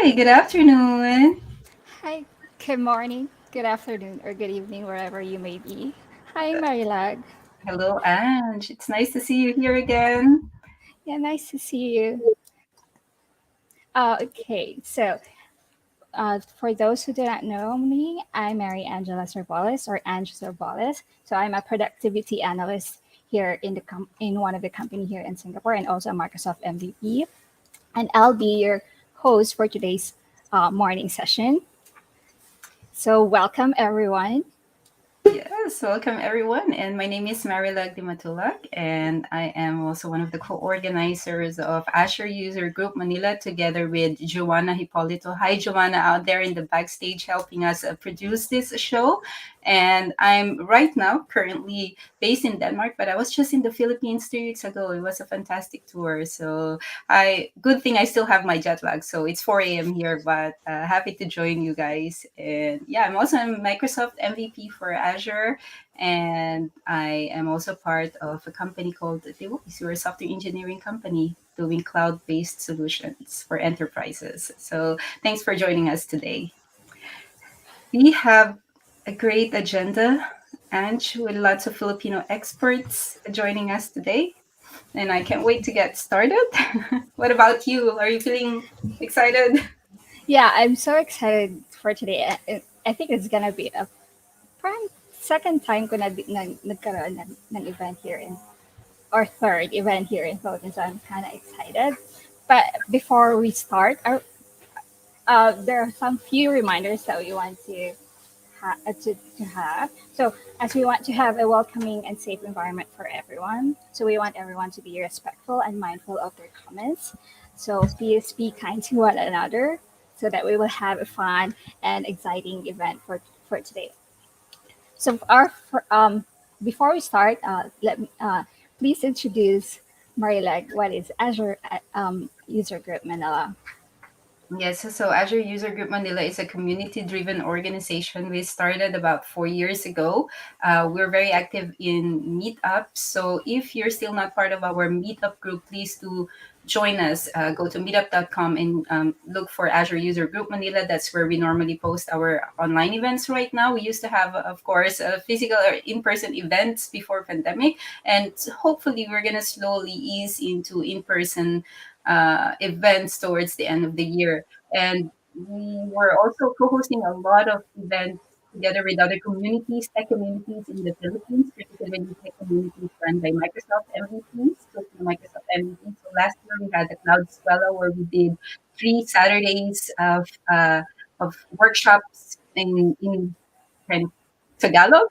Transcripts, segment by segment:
Hi, good afternoon. Hi, good morning, good afternoon, or good evening, wherever you may be. Hi, Marilag. Hello, Ange. It's nice to see you here again. Yeah, nice to see you. Okay, so for those who do not know me, I'm Mary Angela Sorbolis or Ange Sorbolis. So I'm a productivity analyst here in one of the company here in Singapore and also a Microsoft MVP. And I'll be your host for today's morning session. So welcome everyone. Yes, welcome everyone. And my name is Marilag Dimatulak, and I am also one of the co-organizers of Azure User Group Manila together with Joanna Hipolito. Hi, Joanna, out there in the backstage helping us produce this show. And I'm right now currently based in Denmark, but I was just in the Philippines 3 weeks ago. It was a fantastic tour. So good thing I still have my jet lag. So it's 4 a.m. here, but happy to join you guys. And yeah, I'm also a Microsoft MVP for Azure. And I am also part of a company called Devoice. We're a software engineering company doing cloud-based solutions for enterprises. So thanks for joining us today. We have a great agenda, Ange, with lots of Filipino experts joining us today. And I can't wait to get started. What about you? Are you feeling excited? Yeah, I'm so excited for today. I think it's gonna be a parang second time ko nagkaroon ng event here or third event here in Philippines. So I'm kind of excited. But before we start, there are some few reminders that we want to have. So as we want to have a welcoming and safe environment for everyone, so we want everyone to be respectful and mindful of their comments. So please be kind to one another so that we will have a fun and exciting event for today. So before we start, let me please introduce Marileg. What is Azure User Group Manila? Yes, so Azure User Group Manila is a community-driven organization. We started about 4 years ago. We're very active in meetups. So if you're still not part of our meetup group, please do join us. Go to meetup.com and look for Azure User Group Manila. That's where we normally post our online events right now. We used to have, of course, physical or in-person events before pandemic. And hopefully we're going to slowly ease into in-person events towards the end of the year. And we were also co-hosting a lot of events together with other communities, tech communities in the Philippines, particularly tech communities run by Microsoft MVPs, close to the Microsoft MVP. So last year we had the Cloud Swella where we did 3 Saturdays of workshops in kind of Tagalog.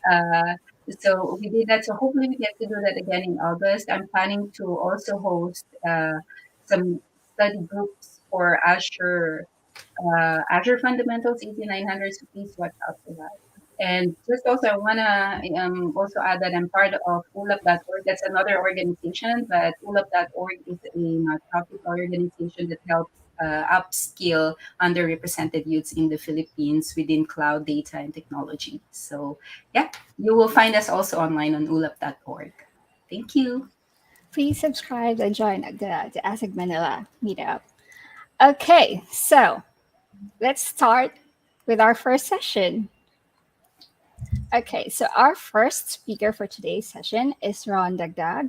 Uh, so we did that. So hopefully we get to do that again in August. I'm planning to also host some study groups for Azure Fundamentals 8900. So please watch out for that. And just also, I want to also add that I'm part of ulap.org. That's another organization, but ulap.org is a nonprofit organization that helps upskill underrepresented youths in the Philippines within cloud data and technology. So, yeah, you will find us also online on ulap.org. Thank you. Please subscribe and join the AZUGMNL meetup. Okay, so let's start with our first session. Okay, so our first speaker for today's session is Ron Dagdag.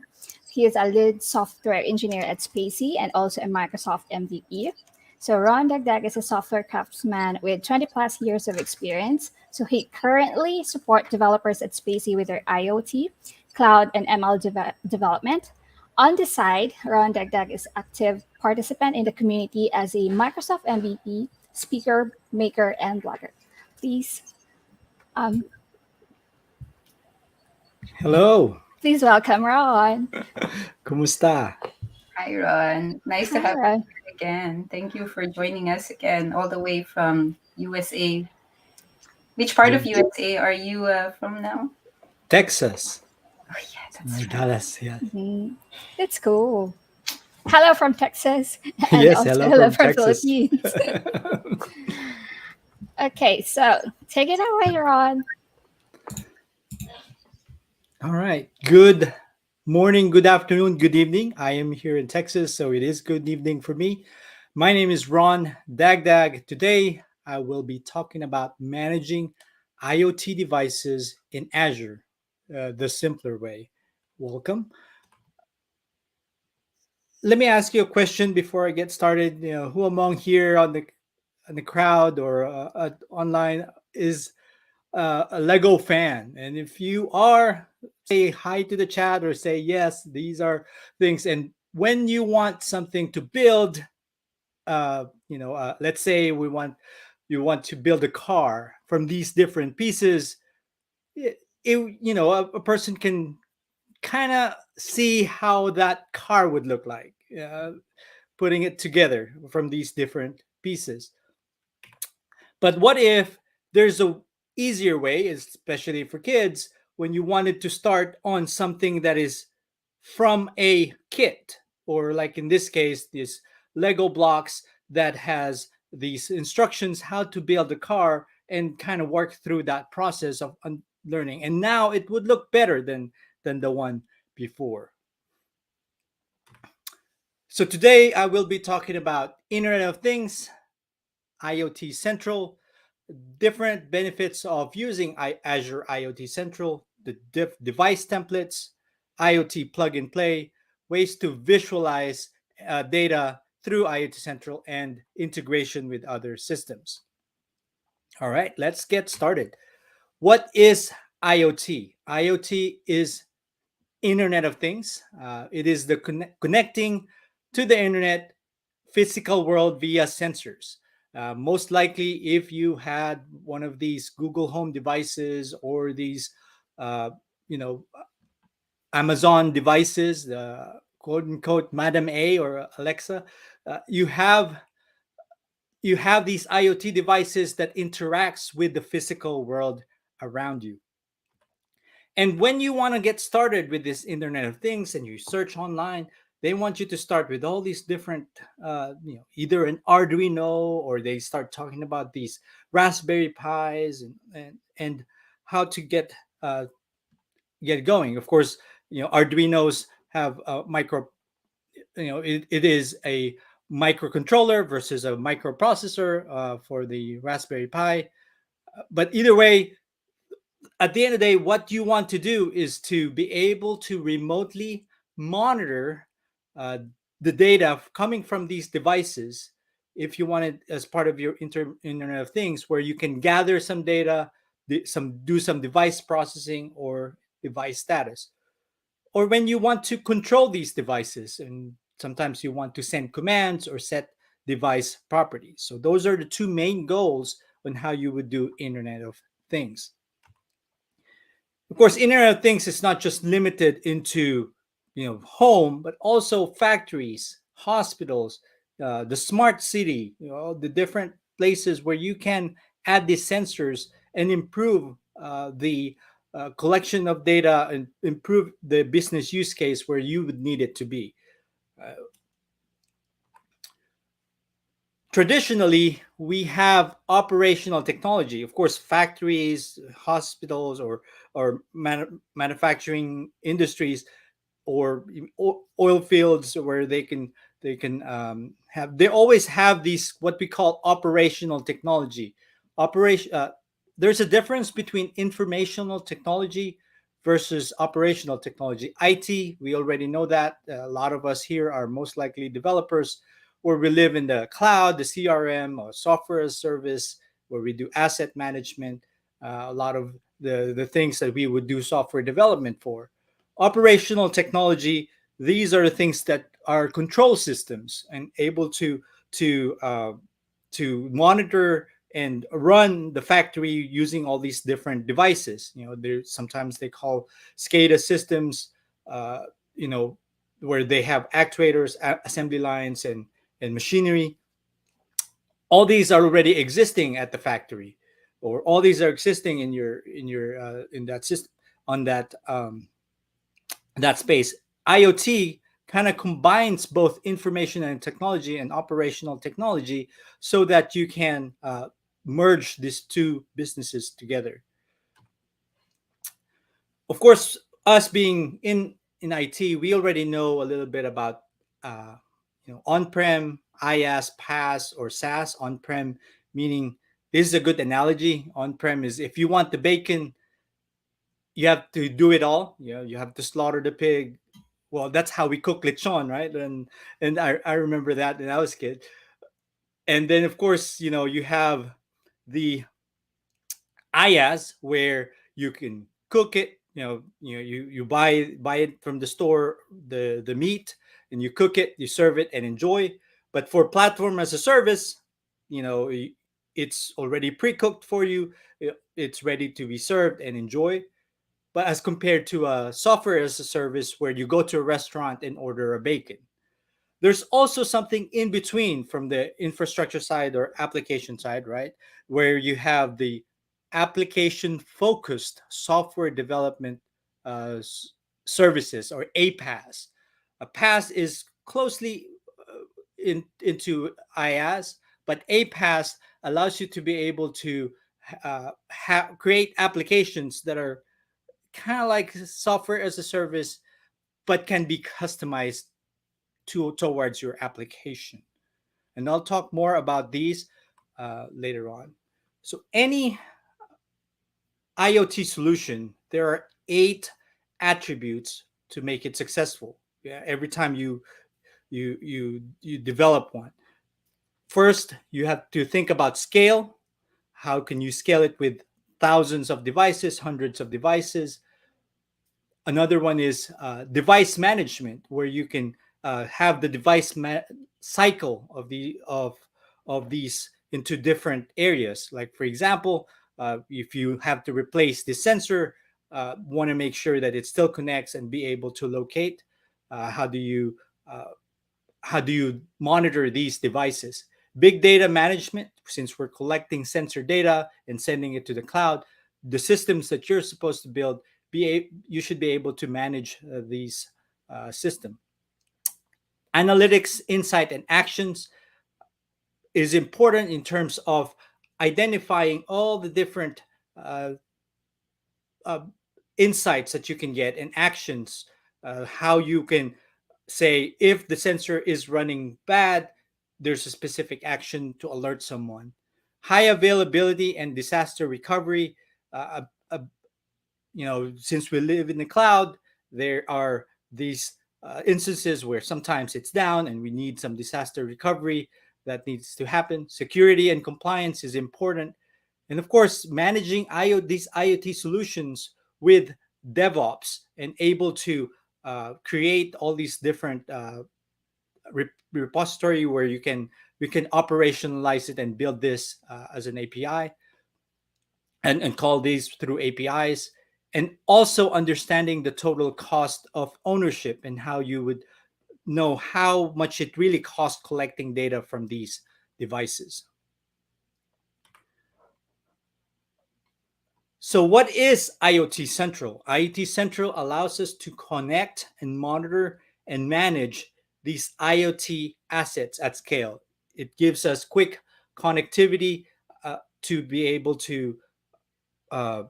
He is a lead software engineer at Spacey and also a Microsoft MVP. So Ron Dagdag is a software craftsman with 20 plus years of experience. So he currently supports developers at Spacey with their IoT, cloud, and ML development. On the side, Ron Dagdag is active participant in the community as a Microsoft MVP, speaker, maker, and blogger. Please um, Hello, Please welcome Ron. kumusta? Hi, Ron. Nice to Hi, have you Ron. here again. Thank you for joining us again, all the way from USA. Which part of Yeah. USA are you from now? Texas, Oh, yeah, near that's right. Dallas. Yeah. Mhm. That's cool. Hello from Texas and Yes, also hello hello from from Texas. Philippines. Okay, so take it away, Ron. All right. Good morning, good afternoon, good evening. I am here in Texas, so it is good evening for me. My name is Ron Dagdag. Today, I will be talking about managing IoT devices in Azure, the simpler way. Welcome. Let me ask you a question before I get started. Who among here on the crowd or online is a Lego fan? And if you are, say hi to the chat or say yes. These are things. And when you want something to build, let's say you want to build a car from these different pieces. A person can kind of see how that car would look like, putting it together from these different pieces. But what if there's a easier way, especially for kids, when you wanted to start on something that is from a kit, or like in this case, this Lego blocks that has these instructions how to build a car and kind of work through that process of learning. And now it would look better than the one before. So today I will be talking about Internet of Things, IoT Central, different benefits of using Azure IoT Central, the device templates, IoT plug and play, ways to visualize data through IoT Central, and integration with other systems. All right, let's get started. What is IoT? IoT is Internet of Things. It is the connecting to the internet physical world via sensors. Most likely, if you had one of these Google Home devices or these, uh, you know, Amazon devices, the quote unquote Madam A or Alexa, you have these IoT devices that interacts with the physical world around you. And when you want to get started with this Internet of Things and you search online, they want you to start with all these different, either an Arduino, or they start talking about these Raspberry Pis and how to get going. Of course, Arduinos have a micro. It is a microcontroller versus a microprocessor for the Raspberry Pi. But either way, at the end of the day, what you want to do is to be able to remotely monitor uh, the data coming from these devices. If you want it as part of your Internet of Things, where you can gather some data, do some device processing or device status, or when you want to control these devices, and sometimes you want to send commands or set device properties. So those are the two main goals on how you would do Internet of Things. Of course, Internet of Things is not just limited into home, but also factories, hospitals, the smart city, the different places where you can add these sensors and improve the collection of data and improve the business use case where you would need it to be. Uh, Traditionally, we have operational technology. Of course, factories, hospitals, or manufacturing industries, or oil fields where they always have these what we call operational technology. Operation There's a difference between informational technology versus operational technology. IT, we already know that. A lot of us here are most likely developers, where we live in the cloud, the CRM, or software as service, where we do asset management, a lot of the things that we would do software development for. Operational technology, these are the things that are control systems and able to uh, to monitor and run the factory using all these different devices. Sometimes they call SCADA systems, uh, you know where they have actuators, assembly lines, and machinery. All these are already existing at the factory, or all these are existing in that system, on that space. IoT kind of combines both information and technology and operational technology, so that you can merge these two businesses together. Of course, us being in IT, we already know a little bit about on-prem, IaaS, PaaS, or SaaS, on-prem, meaning this is a good analogy. On-prem is if you want the bacon, you have to do it all. You know, you have to slaughter the pig. Well, that's how we cook lechon, right? And I remember that when I was a kid. And then of course, you have the IaaS where you can cook it. You buy it from the store, the meat, and you cook it, you serve it, and enjoy. But for platform as a service, you know it's already pre-cooked for you. It's ready to be served and enjoy. But as compared to a software as a service where you go to a restaurant and order a bacon, there's also something in between from the infrastructure side or application side, right? Where you have the application focused software development uh, services, or APaaS. A PaaS is closely into IaaS, but APaaS allows you to be able to create applications that are kind of like software as a service, but can be customized towards your application. And I'll talk more about these later on. So any IoT solution, there are 8 attributes to make it successful. Yeah, every time you develop one. First, you have to think about scale. How can you scale it with thousands of devices, hundreds of devices? Another one is device management, where you can have the cycle of these into different areas. Like for example, if you have to replace the sensor, want to make sure that it still connects and be able to locate. Uh, how do you uh, how do you monitor these devices? Big data management, since we're collecting sensor data and sending it to the cloud, the systems that you're supposed to build, you should be able to manage these system. Analytics, insight, and actions is important in terms of identifying all the different uh, uh, insights that you can get and actions, how you can say if the sensor is running bad, there's a specific action to alert someone. High availability and disaster recovery. Uh, uh, since we live in the cloud, there are these instances where sometimes it's down and we need some disaster recovery that needs to happen. Security and compliance is important. And of course, managing these IoT solutions with DevOps and able to create all these different repository where we can operationalize it and build this as an API, and call these through APIs, and also understanding the total cost of ownership and how you would know how much it really costs collecting data from these devices. So, what is IoT Central? IoT Central allows us to connect and monitor and manage these IoT assets at scale. It gives us quick connectivity to be able to uh,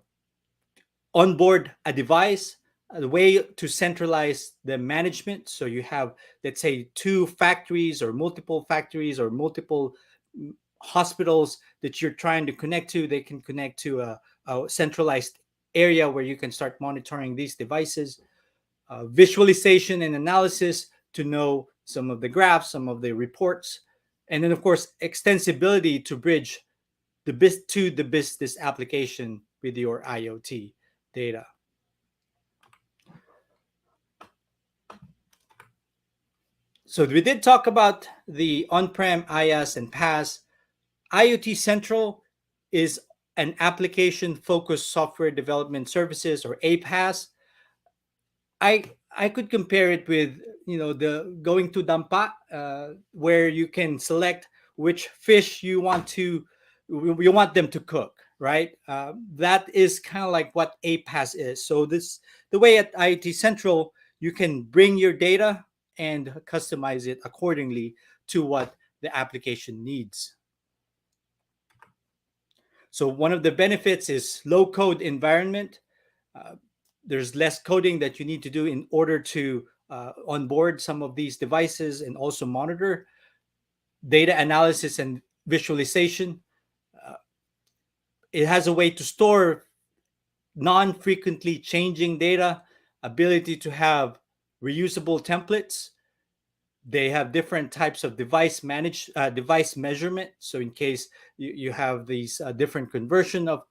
onboard a device, a way to centralize the management. So, you have, let's say, 2 factories or multiple hospitals that you're trying to connect to. They can connect to a centralized area where you can start monitoring these devices. Visualization and analysis to know some of the graphs, some of the reports, and then of course extensibility to bridge the business application with your IoT data. So we did talk about the on-prem IaaS and PaaS. IoT Central is an application focused software development services, or APaaS. I could compare it with, the going to dampa, where you can select which fish you want them to cook, right? That is kind of like what APaaS is. So the way at IoT Central, you can bring your data and customize it accordingly to what the application needs. So one of the benefits is low code environment. Uh, there's less coding that you need to do in order to onboard some of these devices and also monitor. data analysis and visualization. Uh, it has a way to store non-frequently changing data, ability to have reusable templates. They have different types of device measurement. So in case you have these different conversion of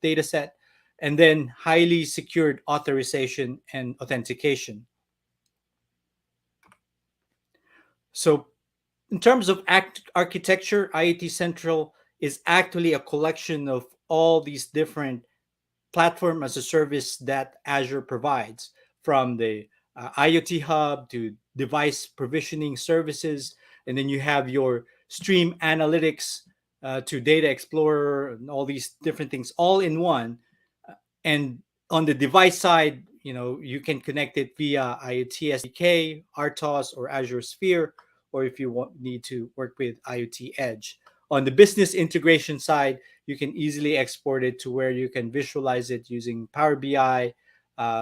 data set, and then highly secured authorization and authentication. So in terms of architecture, IoT Central is actually a collection of all these different platform as a service that Azure provides, from the IoT Hub to device provisioning services. And then you have your stream analytics to Data Explorer and all these different things all in one. And on the device side, you can connect it via IoT SDK, RTOS, or Azure Sphere, or if you need to work with IoT Edge. On the business integration side, you can easily export it to where you can visualize it using Power BI,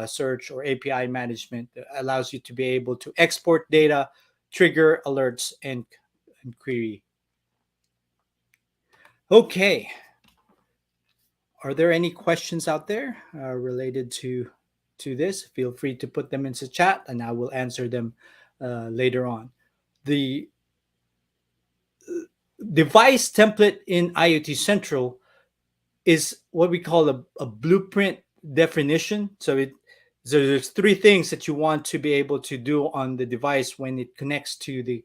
search, or API management that allows you to be able to export data, trigger alerts, and query. Okay. Are there any questions out there related to this? Feel free to put them into chat, and I will answer them later on. The device template in IoT Central is what we call a blueprint definition. So there's three things that you want to be able to do on the device when it connects to the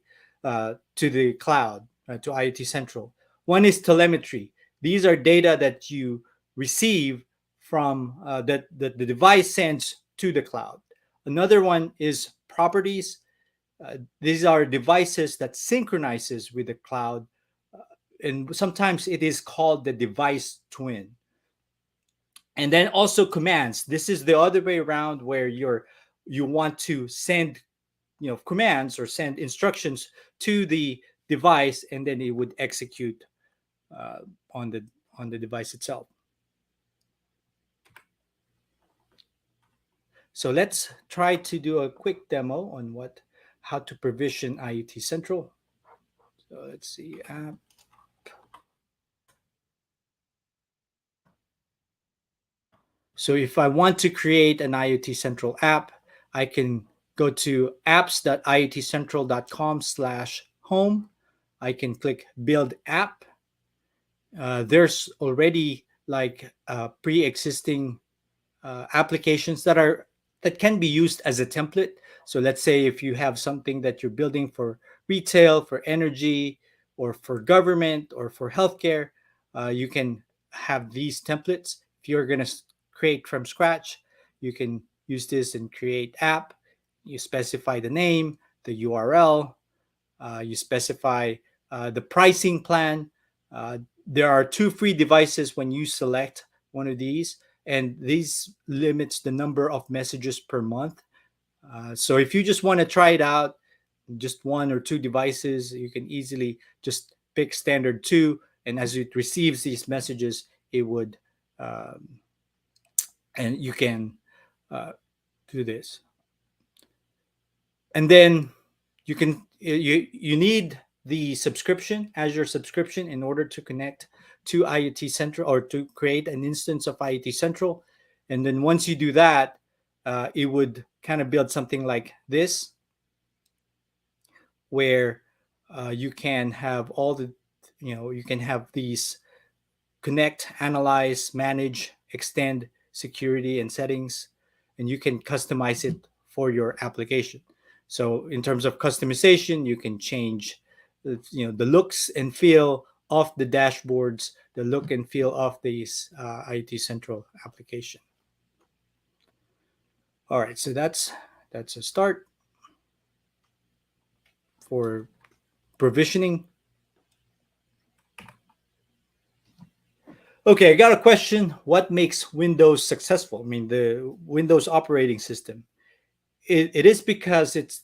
cloud, to IoT Central. One is telemetry. These are data that you receive from that the device sends to the cloud. Another one is properties. These are devices that synchronizes with the cloud, and sometimes it is called the device twin. And then also commands. This is the other way around, where you want to send commands or send instructions to the device, and then it would execute uh, on the device itself. So let's try to do a quick demo on how to provision IoT Central. So let's see. So if I want to create an IoT Central app, I can go to apps.iotcentral.com/home. I can click build app. There's already like pre-existing applications that can be used as a template. So let's say if you have something that you're building for retail, for energy, or for government, or for healthcare, you can have these templates. If you're going to create from scratch, you can use this and create app. You specify the name, the URL, you specify the pricing plan. There are 2 free devices when you select one of these, and these limits the number of messages per month. So if you just want to try it out, just 1 or 2 devices, you can easily just pick standard 2, and as it receives these messages, it would and you can do this. And then you need the subscription, Azure subscription, in order to connect to IoT Central or to create an instance of IoT Central. And then once you do that, it would kind of build something like this, where you can have you can have these connect, analyze, manage, extend security and settings, and you can customize it for your application. So in terms of customization, you can change the looks and feel of the dashboards, the look and feel of these IoT Central application. All right, so that's a start for provisioning. Okay, I got a question. What makes Windows successful? I mean, the Windows operating system. It is because it's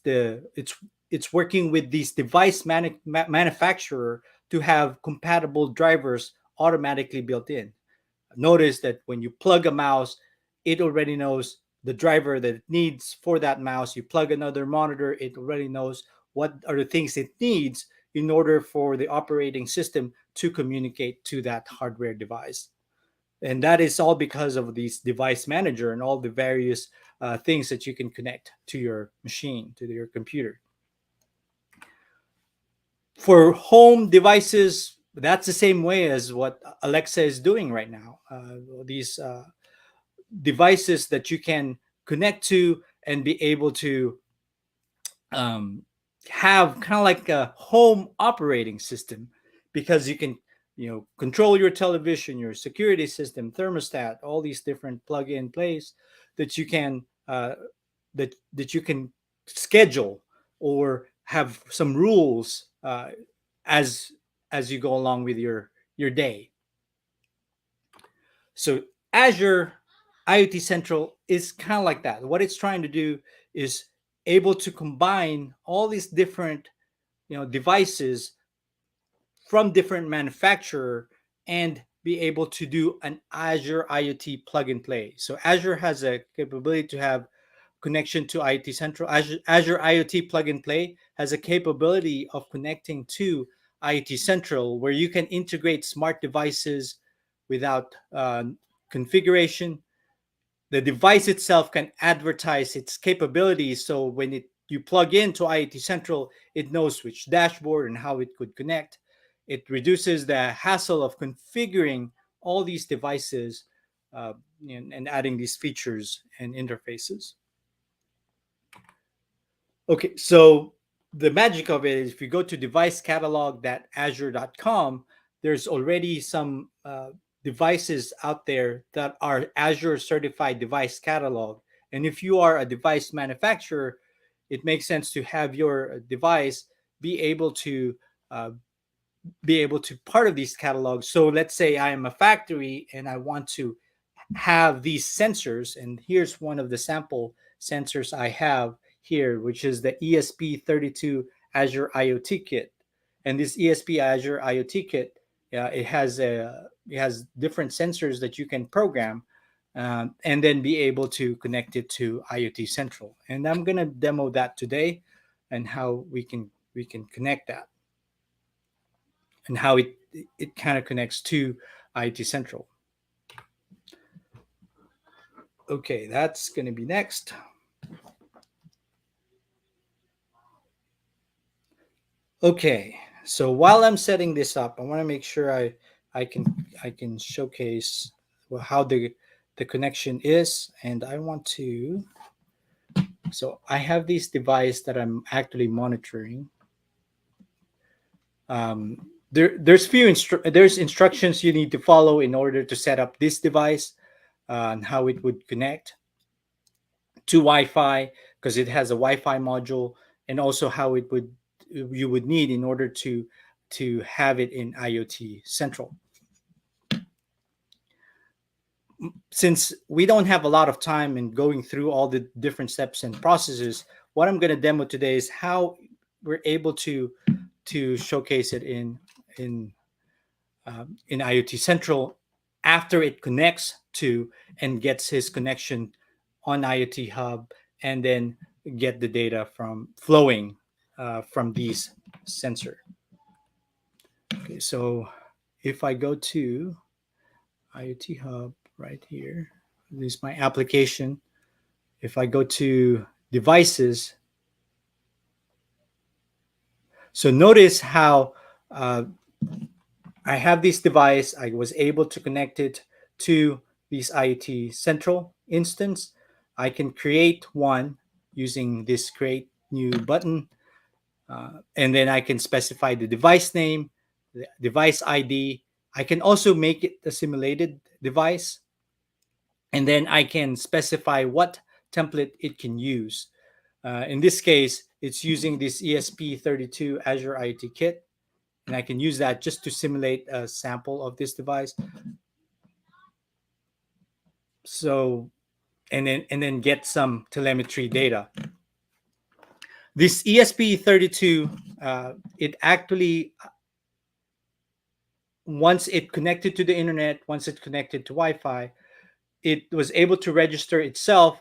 working with these device manufacturer to have compatible drivers automatically built in. Notice that when you plug a mouse, it already knows the driver that it needs for that mouse. You plug another monitor, it already knows what are the things it needs in order for the operating system to communicate to that hardware device. And that is all because of these device manager and all the various things that you can connect to your machine, to your computer. For home devices, that's the same way as what Alexa is doing right now. These devices that you can connect to and be able to um, have kind of like a home operating system, because you can, control your television, your security system, thermostat, all these different plug in plays that you can that you can schedule or have some rules as as you go along with your day. So Azure IoT Central is kind of like that. What it's trying to do is able to combine all these different, devices from different manufacturer and be able to do an Azure IoT plug and play. So Azure has a capability to have connection to IoT Central. Azure IoT plug and play has a capability of connecting to IoT Central, where you can integrate smart devices without configuration. The device itself can advertise its capabilities, so when you plug into IoT Central, it knows which dashboard and how it could connect. It reduces the hassle of configuring all these devices uh, and adding these features and interfaces. Okay, so the magic of it is if you go to devicecatalog.azure.com, there's already some devices out there that are Azure certified device catalog. And if you are a device manufacturer, it makes sense to have your device be able to uh, part of these catalogs. So let's say I am a factory and I want to have these sensors, and here's one of the sample sensors I have here, which is the ESP32 Azure IoT Kit. And this ESP Azure IoT Kit, it has different sensors that you can program, and then be able to connect it to IoT Central. And I'm gonna demo that today, and how we can connect that, and how it kind of connects to IoT Central. Okay, that's gonna be next. Okay, so while I'm setting this up, I want to make sure I can showcase how the connection is, and I want to. So I have this device that I'm actually monitoring. There's instructions you need to follow in order to set up this device, and how it would connect to Wi-Fi, because it has a Wi-Fi module, and also how it would you would need in order to have it in IoT Central. Since we don't have a lot of time in going through all the different steps and processes, what I'm going to demo today is how we're able to showcase it in in IoT Central after it connects to and gets his connection on IoT Hub, and then get the data from flowing from these sensor. Okay, so if I go to IoT Hub right here, this is my application. If I go to devices, so notice how I have this device. I was able to connect it to this IoT Central instance. I can create one using this create new button, and then I can specify the device name, the device ID. I can also make it a simulated device, and then I can specify what template it can use. In this case, it's using this ESP32 Azure IoT Kit, and I can use that just to simulate a sample of this device. So, and then get some telemetry data. This ESP32, it actually, once it connected to the internet, once it connected to Wi-Fi, it was able to register itself,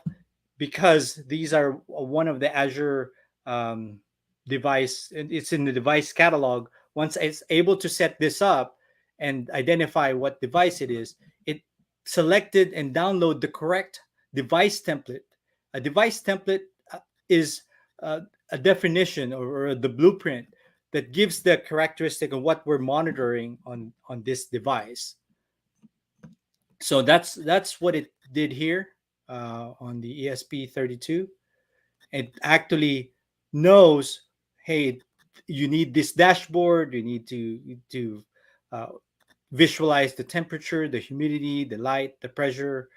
because these are one of the Azure device, and it's in the device catalog. Once it's able to set this up and identify what device it is, it selected and download the correct device template. A device template is uh, a definition, or the blueprint that gives the characteristic of what we're monitoring on this device. So that's what it did here on the ESP32. It actually knows, hey, you need this dashboard, you need to uh, visualize the temperature, the humidity, the light, the pressure,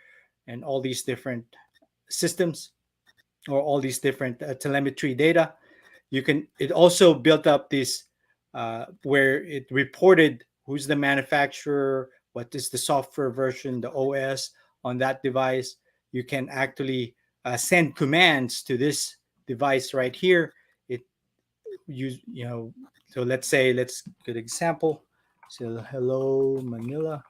and all these different systems, or all these different telemetry data. It also built up this where it reported who's the manufacturer, what is the software version, the OS on that device. You can actually send commands to this device right here. It so let's say, let's get an example. So hello Manila,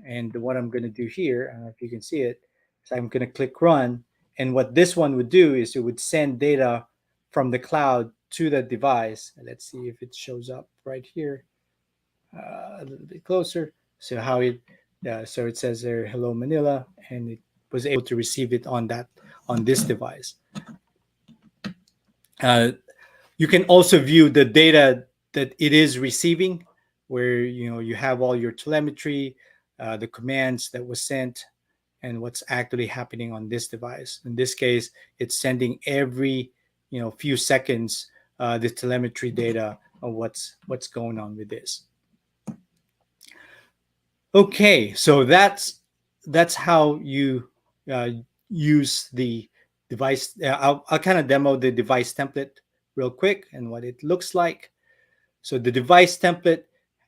and what I'm going to do here, I don't know if you can see it, is I'm going to click run. And what this one would do is it would send data from the cloud to the device. Let's see if it shows up right here, a little bit closer. So how it, so it says there, hello Manila, and it was able to receive it on this device. Uh, you can also view the data that it is receiving, where you have all your telemetry, the commands that was sent, and what's actually happening on this device. In this case, it's sending every few seconds the telemetry data of what's going on with this. Okay, so that's how you uh, use the device. I'll kind of demo the device template real quick and what it looks like. So the device template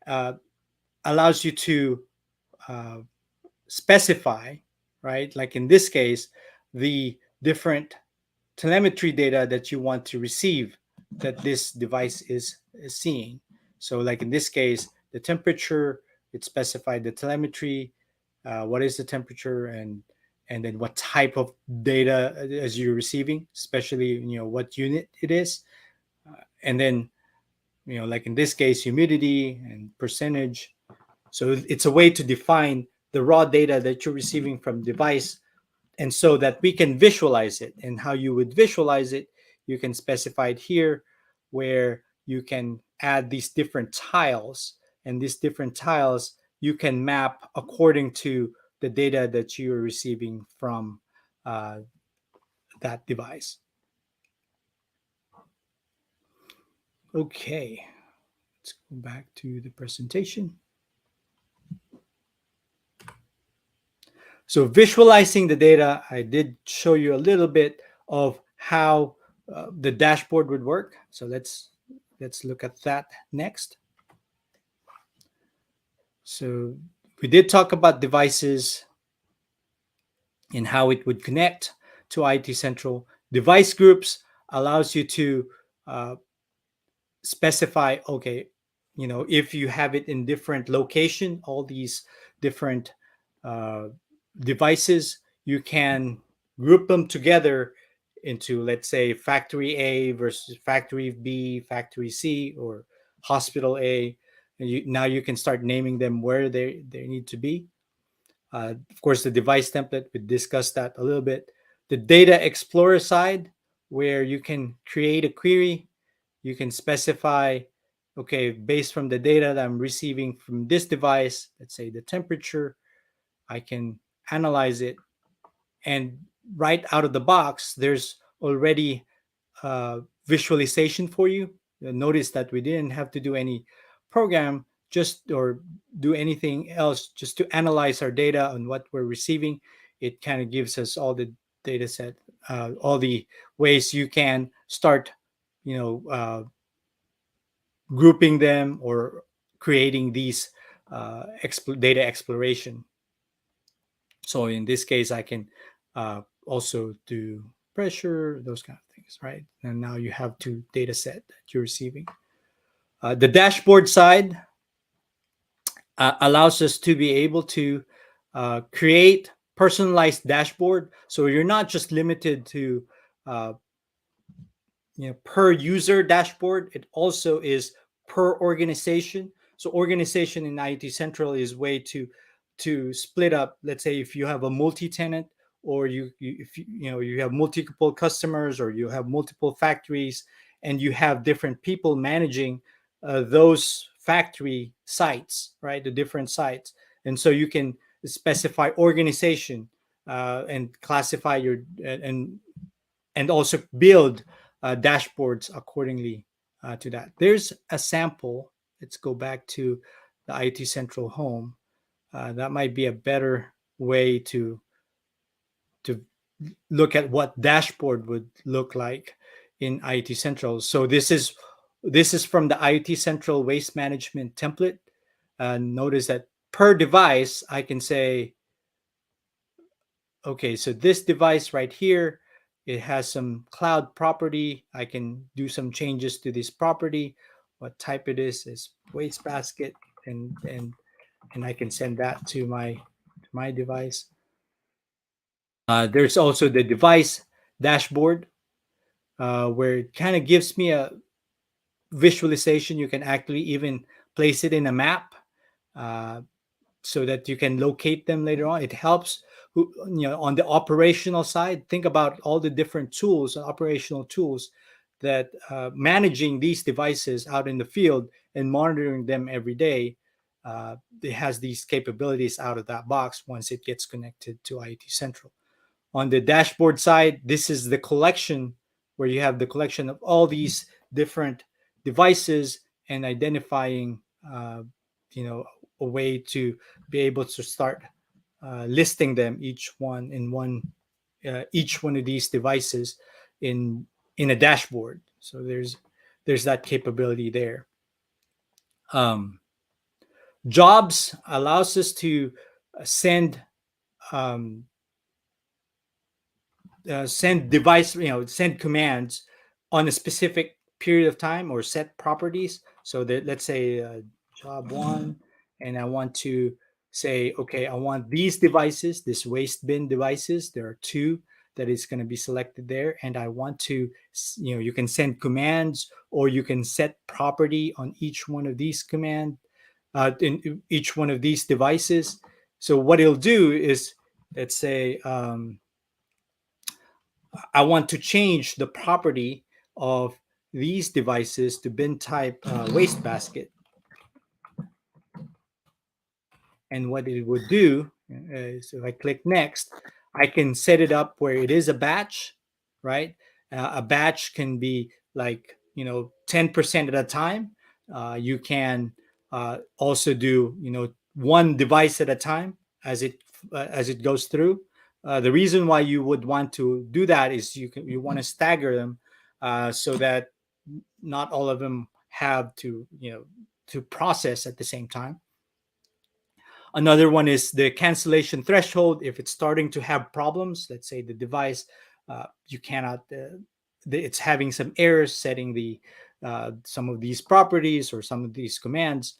uh, allows you to uh, specify, right? Like in this case, the different telemetry data that you want to receive that this device is seeing. So like in this case, the temperature, it specified the telemetry, what is the temperature, and then what type of data as you're receiving, especially what unit it is, and then like in this case, humidity and percentage. So it's a way to define the raw data that you're receiving from device, and so that we can visualize it. And how you would visualize it, you can specify it here, where you can add these different tiles, and these different tiles you can map according to the data that you're receiving from that device. Okay, let's go back to the presentation. So visualizing the data, I did show you a little bit of how the dashboard would work. So let's look at that next. So we did talk about devices and how it would connect to IoT Central. Device groups allows you to specify, okay, if you have it in different location, all these different uh, devices, you can group them together into, let's say, factory A versus factory B, factory C, or hospital A. And now you can start naming them where they need to be. Of course, the device template, we discussed that a little bit. The data explorer side, where you can create a query, you can specify, okay, based from the data that I'm receiving from this device, let's say the temperature, I can analyze it. And right out of the box, there's already visualization for you. Notice that we didn't have to do any program just or do anything else just to analyze our data on what we're receiving. It kind of gives us all the data set, all the ways you can start, grouping them or creating these data exploration. So in this case, I can also do pressure, those kind of things, right? And now you have two data set that you're receiving. The dashboard side allows us to be able to create personalized dashboard. So you're not just limited to per user dashboard. It also is per organization. So organization in IoT Central is way to split up. Let's say if you have a multi-tenant, or if you have multiple customers, or you have multiple factories, and you have different people managing those factory sites, right? The different sites, and so you can specify organization, and classify your and also build dashboards accordingly to that. There's a sample. Let's go back to the IoT Central home. That might be a better way to look at what dashboard would look like in IoT Central. So this is from the IoT Central waste management template. Notice that per device, I can say, okay, so this device right here, it has some cloud property. I can do some changes to this property. What type it is wastebasket, and I can send that to my device. There's also the device dashboard, where it kind of gives me a visualization. You can actually even place it in a map, uh, so that you can locate them later on. It helps on the operational side. Think about all the different tools, operational tools, that managing these devices out in the field and monitoring them every day. It has these capabilities out of that box once it gets connected to IoT Central. On the dashboard side, this is the collection, where you have the collection of all these different devices, and identifying you know a way to be able to start listing them, each one of these devices in in a dashboard. So there's that capability there. um, Jobs allows us to send um, send commands on a specific period of time, or set properties. So that, let's say, job one, and I want to say, okay, I want these devices, this waste bin devices. There are two that is going to be selected there, and I want to, you can send commands, or you can set property on each one of these in each one of these devices. So what it'll do is, let's say, I want to change the property of these devices to bin type wastebasket. And what it would do is, if I click next, I can set it up where it is a batch, right? A batch can be like 10% at a time. You can also do one device at a time as it goes through. The reason why you would want to do that is you want to stagger them, so that not all of them have to process at the same time. Another one is the cancellation threshold. If it's starting to have problems, let's say the device, you cannot, it's having some errors setting some of these properties or some of these commands,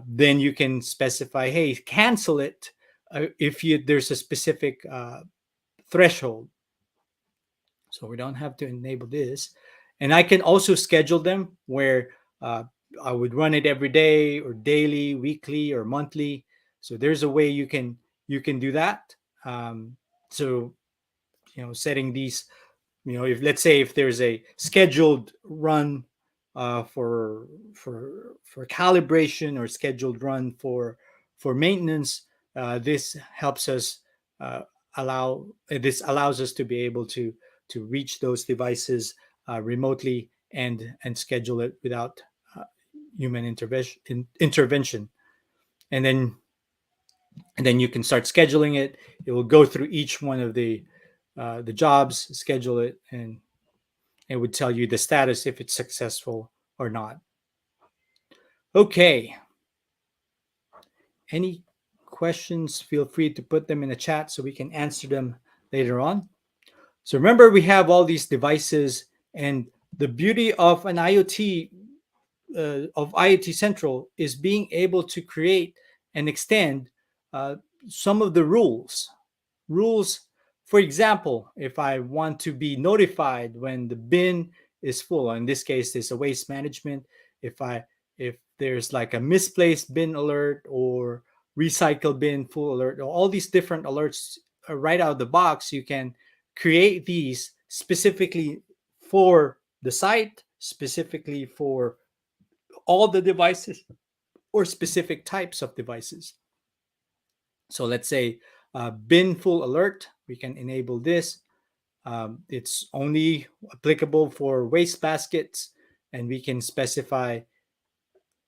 then you can specify, hey, cancel it if there's a specific threshold. So we don't have to enable this. And I can also schedule them where uh, I would run it every day, or daily, weekly, or monthly. So there's a way you can do that. So setting these, if, let's say, if there's a scheduled run for calibration, or scheduled run for maintenance, this helps us uh, this allows us to be able to reach those devices remotely, and schedule it without uh, human intervention. And then you can start scheduling it. It will go through each one of the jobs, schedule it, and it would tell you the status, if it's successful or not. Okay. Any questions? Feel free to put them in the chat so we can answer them later on. So remember, we have all these devices, and the beauty of an IoT of IoT Central is being able to create and extend uh, some of the rules. For example, if I want to be notified when the bin is full. In this case, there's a waste management. If there's like a misplaced bin alert or recycle bin full alert, all these different alerts right out of the box, you can create these specifically for the site, specifically for all the devices, or specific types of devices. So let's say bin full alert, we can enable this. It's only applicable for waste baskets, and we can specify,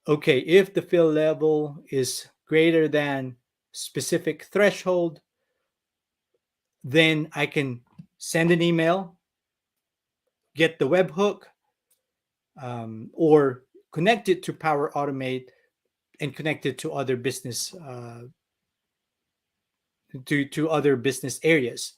okay, if the fill level is greater than specific threshold, then I can send an email, get the webhook, or connect it to Power Automate and connect it to other business to other business areas.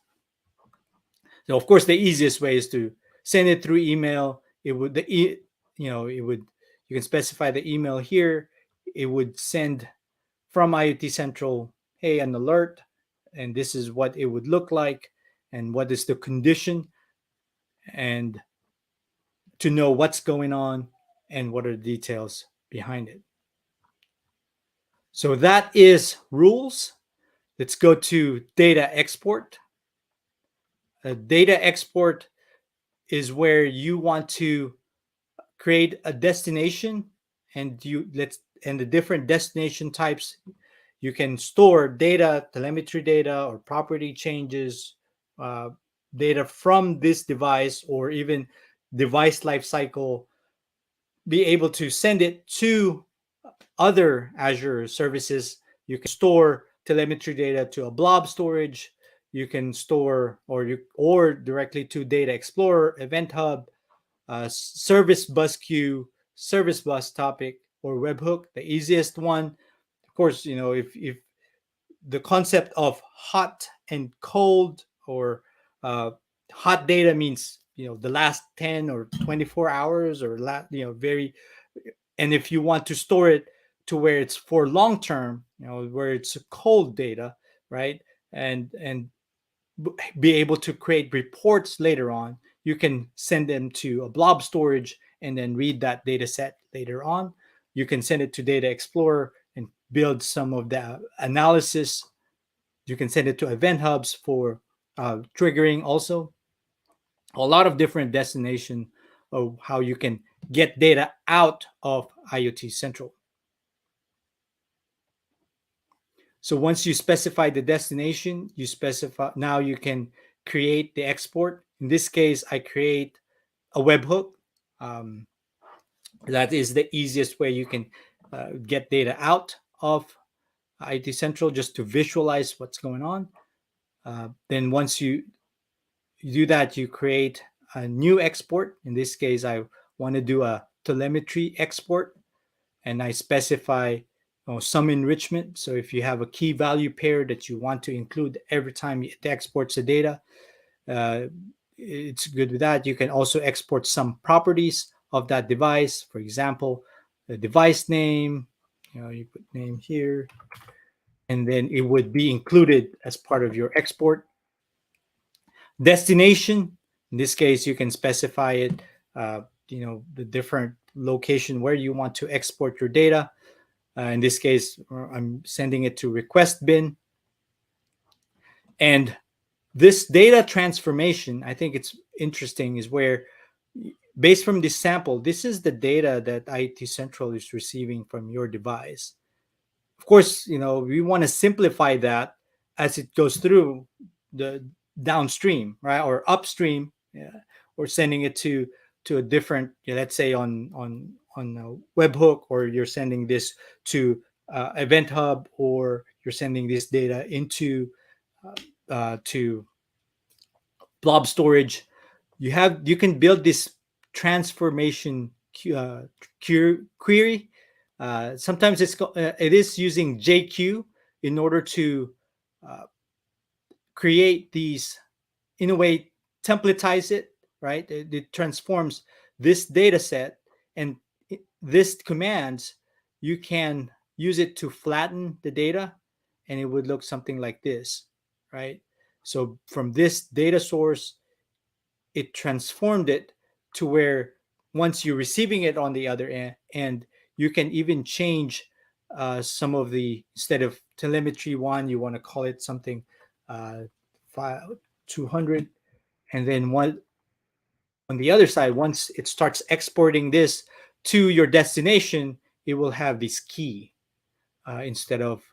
So of course, the easiest way is to send it through email. It would it would, you can specify the email here. It would send from IoT Central, hey, an alert, and this is what it would look like, and what is the condition, and to know what's going on and what are the details behind it. So that is rules. Let's go to data export. Data export is where you want to create a destination, and the different destination types. You can store data, telemetry data, or property changes, uh, data from this device, or even device lifecycle, be able to send it to other Azure services. You can store telemetry data to a blob storage. You can store or directly to Data Explorer, Event Hub, service bus queue, service bus topic, or webhook. The easiest one, of course, if the concept of hot and cold, or uh, hot data means the last 10 or 24 hours, or very, and if you want to store it to where it's for long term, where it's cold data, right, and be able to create reports later on, you can send them to a blob storage and then read that data set later on. You can send it to Data Explorer and build some of the analysis. You can send it to event hubs for triggering also. A lot of different destination of how you can get data out of IoT Central. So once you specify the destination, now you can create the export. In this case, I create a webhook. Um, that is the easiest way you can get data out of IT Central, just to visualize what's going on. Then once you do that, you create a new export. In this case, I want to do a telemetry export, and I specify some enrichment. So if you have a key value pair that you want to include every time it exports the data, uh, it's good with that. You can also export some properties of that device. For example, the device name, you put name here, and then it would be included as part of your export. Destination, in this case, you can specify it, the different location where you want to export your data. In this case, I'm sending it to request bin. And this data transformation, I think it's interesting, is where, based from this sample, this is the data that IT Central is receiving from your device. Of course, we want to simplify that as it goes through the downstream, right, or upstream, yeah, or sending it to a different, let's say on a webhook, or you're sending this to Event Hub, or you're sending this data into to blob storage. You can build this transformation query. Sometimes it is using JQ in order to uh, create these, in a way, templatize it, right? It transforms this data set, and this commands, you can use it to flatten the data, and it would look something like this, right? So from this data source, it transformed it, to where once you're receiving it on the other end, you can even change some of the, instead of telemetry one, you want to call it something uh, 200. And then one on the other side, once it starts exporting this to your destination, it will have this key instead of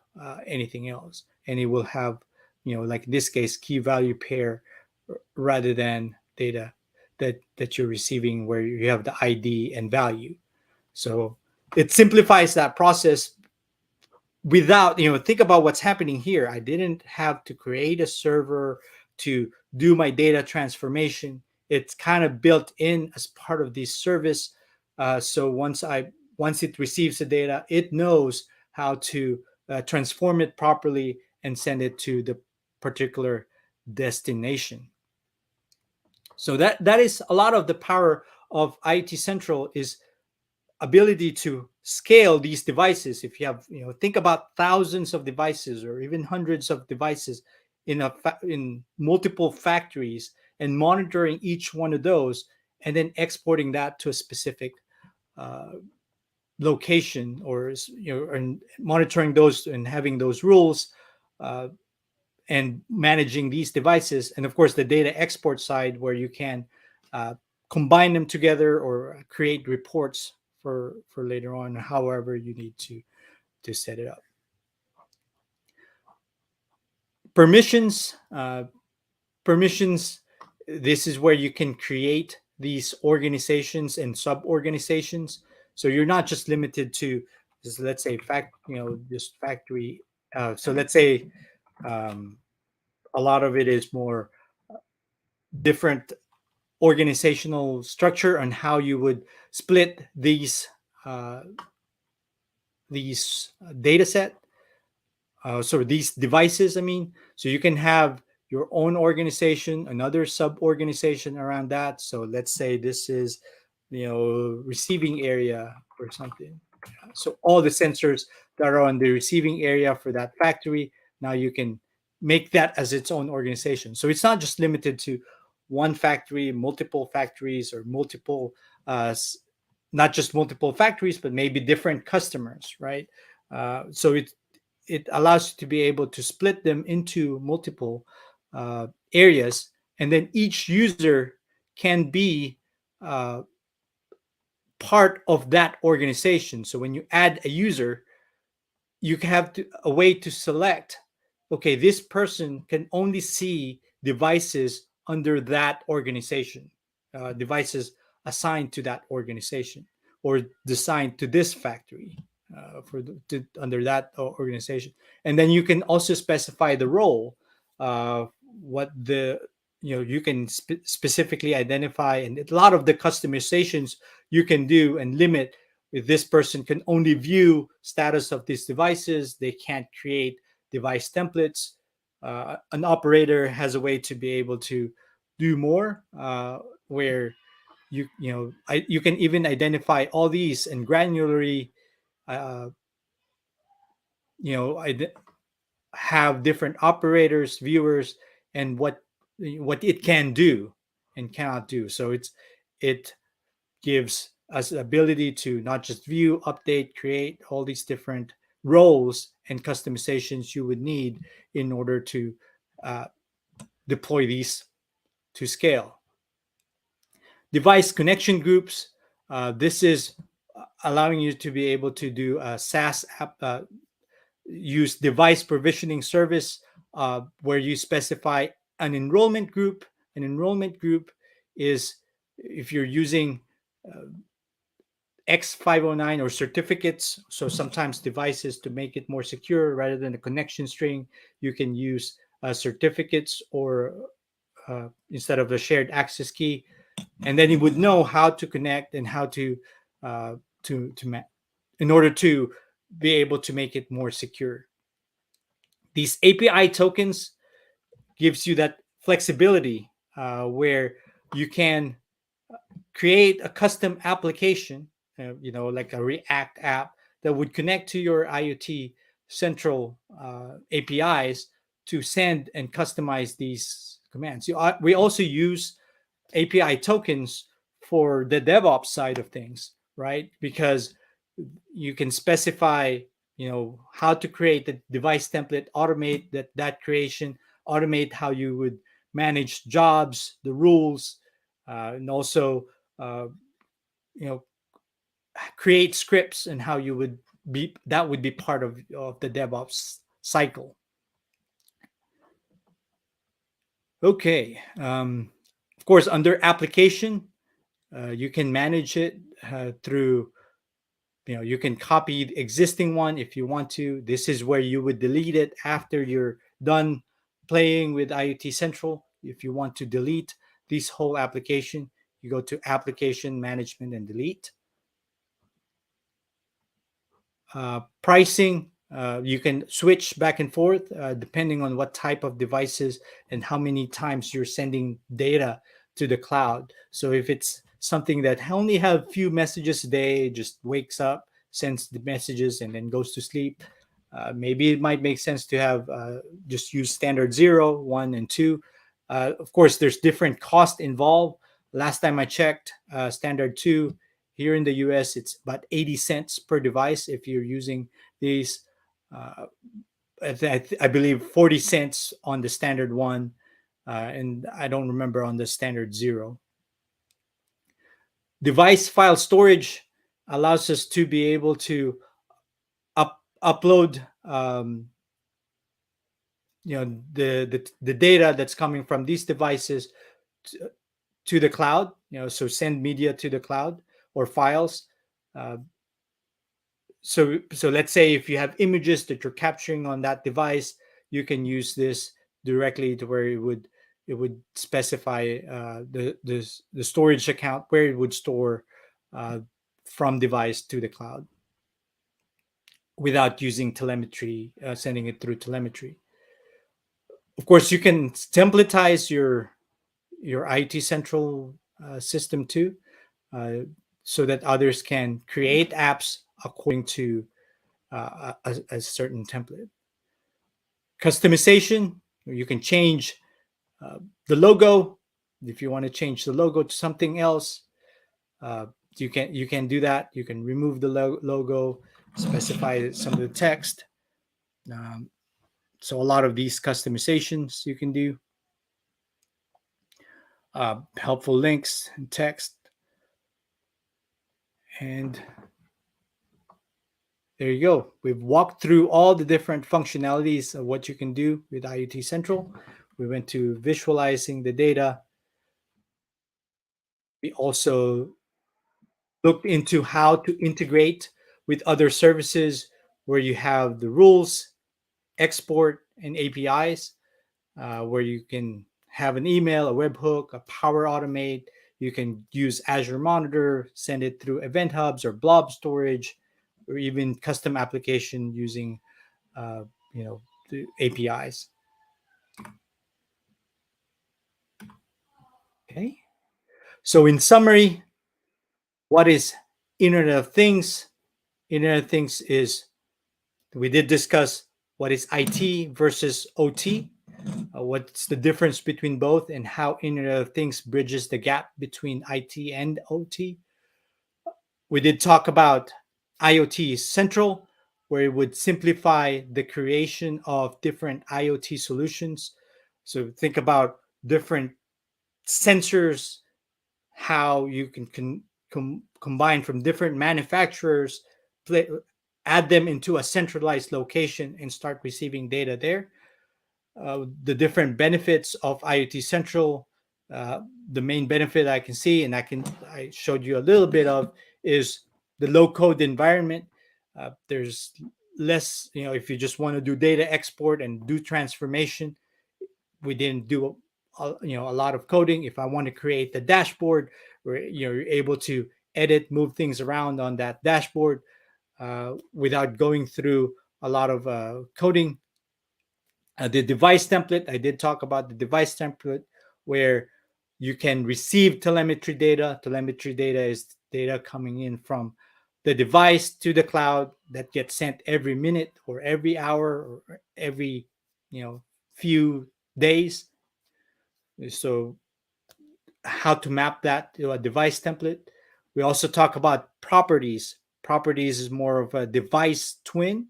anything else. And it will have, like in this case, key value pair rather than data that you're receiving where you have the ID and value. So it simplifies that process without, think about what's happening here. I didn't have to create a server to do my data transformation. It's kind of built in as part of this service. So once it receives the data, it knows how to transform it properly and send it to the particular destination. So that is a lot of the power of IoT Central, is ability to scale these devices. If you have, think about thousands of devices or even hundreds of devices in multiple factories, and monitoring each one of those, and then exporting that to a specific uh, location, or and monitoring those and having those rules, uh, and managing these devices, and of course the data export side, where you can uh, combine them together or create reports for later on, however you need to set it up. Permissions, this is where you can create these organizations and sub organizations. So you're not just limited to just, let's say, just factory. So let's say um, a lot of it is more different organizational structure on how you would split uh, these data set. So these devices, I mean, so you can have your own organization, another sub organization around that. So let's say this is, receiving area or something. So all the sensors that are on the receiving area for that factory, now you can make that as its own organization. So it's not just limited to one factory, multiple factories, or uh, not just multiple factories, but maybe different customers, right? So it allows you to be able to split them into multiple areas, and then each user can be uh, part of that organization. So when you add a user, you have a way to select, okay, this person can only see devices under that organization, devices assigned to that organization, or assigned to this factory, under that organization. And then you can also specify the role, what the, you can specifically identify, and a lot of the customizations you can do and limit. If this person can only view status of these devices, they can't create device templates. An operator has a way to be able to do more, where you can even identify all these and granularly, uh, I have different operators, viewers, and what it can do and cannot do. So it gives us the ability to not just view, update, create all these different roles and customizations you would need in order to uh, deploy these to scale. Device connection groups. This is allowing you to be able to do a SaaS app, use device provisioning service, where you specify an enrollment group. An enrollment group is if you're using X509 or certificates. So sometimes devices, to make it more secure, rather than a connection string, you can use certificates, or instead of the shared access key. And then you would know how to connect and how uh, in order to be able to make it more secure. These API tokens gives you that flexibility, where you can create a custom application, like a React app that would connect to your IoT Central APIs to send and customize these commands. We also use API tokens for the DevOps side of things, right? Because you can specify, how to create the device template, automate that creation, automate how you would manage jobs, the rules, and also uh, you know create scripts and how you would be that would be part of the DevOps cycle. Okay. Of course, under application, you can manage it through, you can copy the existing one if you want to. This is where you would delete it after you're done playing with IoT Central. If you want to delete this whole application, you go to application management and delete. Pricing, you can switch back and forth depending on what type of devices and how many times you're sending data to the cloud. So if it's something that only have few messages a day, just wakes up, sends the messages, and then goes to sleep, maybe it might make sense to have just use standard 0, 1, and 2. Of course, there's different cost involved. Last time I checked, standard 2 here in the US, it's about 80 cents per device if you're using these. Uh, I believe 40 cents on the standard 1, and I don't remember on the standard 0. Device file storage allows us to be able to upload the data that's coming from these devices to the cloud, so send media to the cloud or files. uh, so let's say if you have images that you're capturing on that device, you can use this directly to where it would specify the storage account where it would store uh, from device to the cloud without using telemetry, sending it through telemetry. Of course, you can templatize your IT Central system too, uh, so that others can create apps according to a certain template. Customization, you can change uh, the logo. If you want to change the logo to something else, uh, you can do that. You can remove the logo, specify some of the text. Um, so a lot of these customizations you can do. Helpful links and text, and there you go. We've walked through all the different functionalities of what you can do with IoT Central. We went to visualizing the data. We also looked into how to integrate with other services where you have the rules, export, and APIs, where you can have an email, a webhook, a Power Automate. You can use Azure Monitor, send it through event hubs or blob storage, or even custom application using uh, the APIs. Okay. So in summary, what is Internet of Things? Internet of Things is, we did discuss what is IT versus OT, what's the difference between both, and how Internet of Things bridges the gap between IT and OT. We did talk about IoT Central, where it would simplify the creation of different IoT solutions. So think about different sensors, how you can combine from different manufacturers, play, add them into a centralized location and start receiving data there. The different benefits of IoT Central. Uh, the main benefit I can see, and I showed you a little bit of, is the low code environment. There's less, if you just want to do data export and do transformation, we didn't do a lot of coding. If I want to create the dashboard, where you're able to edit, move things around on that dashboard without going through a lot of coding. The device template, I did talk about the device template, where you can receive telemetry data. Telemetry data is data coming in from the device to the cloud that gets sent every minute or every hour or every few days. So how to map that to a device template. We also talk about properties. Properties is more of a device twin,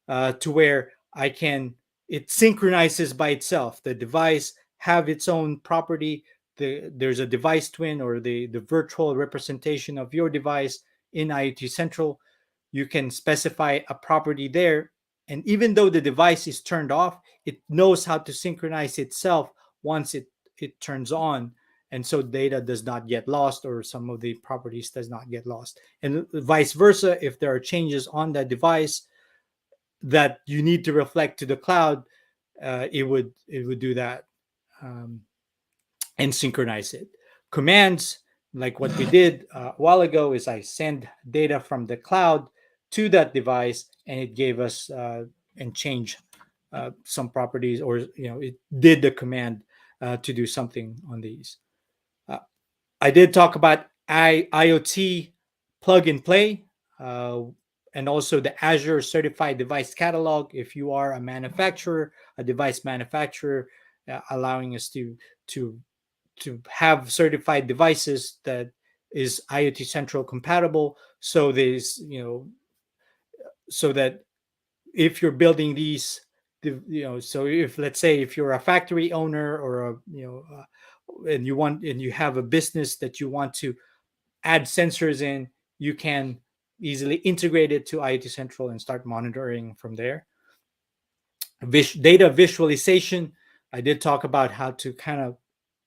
to where I can it synchronizes by itself. The device have its own property. There's a device twin, or the virtual representation of your device in IoT Central. You can specify a property there, and even though the device is turned off, it knows how to synchronize itself once it turns on, and so data does not get lost, or some of the properties does not get lost, and vice versa. If there are changes on that device that you need to reflect to the cloud, it would do that, um, and synchronize it. Commands, like what we did a while ago, is I send data from the cloud to that device, and it gave us and change some properties, or it did the command to do something on these. uh, I did talk about IoT plug and play, uh, and also the Azure Certified Device Catalog. If you are a manufacturer, a device manufacturer, allowing us to to have certified devices that is IoT Central compatible. So there's so that if you're building these, so if, let's say, if you're a factory owner, or a and you have a business that you want to add sensors in, you can easily integrate it to IoT Central and start monitoring from there. Data visualization, I did talk about how to kind of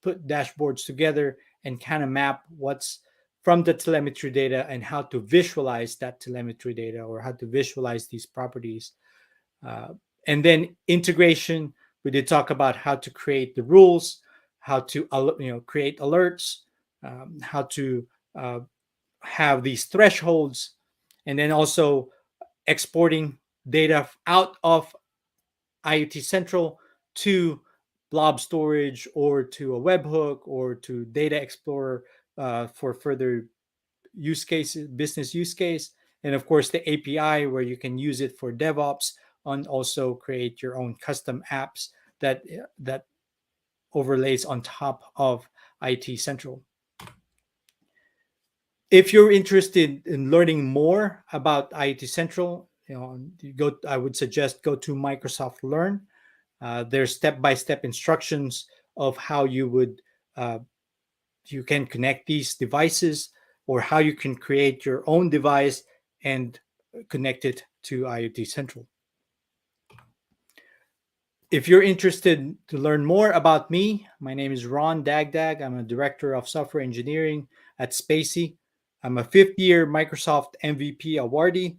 put dashboards together and kind of map what's from the telemetry data, and how to visualize that telemetry data, or how to visualize these properties. uh, and then integration, we did talk about how to create the rules, how to create alerts, how to uh, have these thresholds, and then also exporting data out of IoT Central to blob storage, or to a webhook, or to Data Explorer for further use cases, business use case, and of course the API, where you can use it for DevOps, and also create your own custom apps that overlays on top of IT Central. If you're interested in learning more about IT Central, I would suggest go to Microsoft Learn. There's step-by-step instructions of how uh, you can connect these devices, or how you can create your own device and connect it to IoT Central. If you're interested to learn more about me, my name is Ron Dagdag. I'm a director of software engineering at Spacey. I'm a fifth year Microsoft MVP awardee.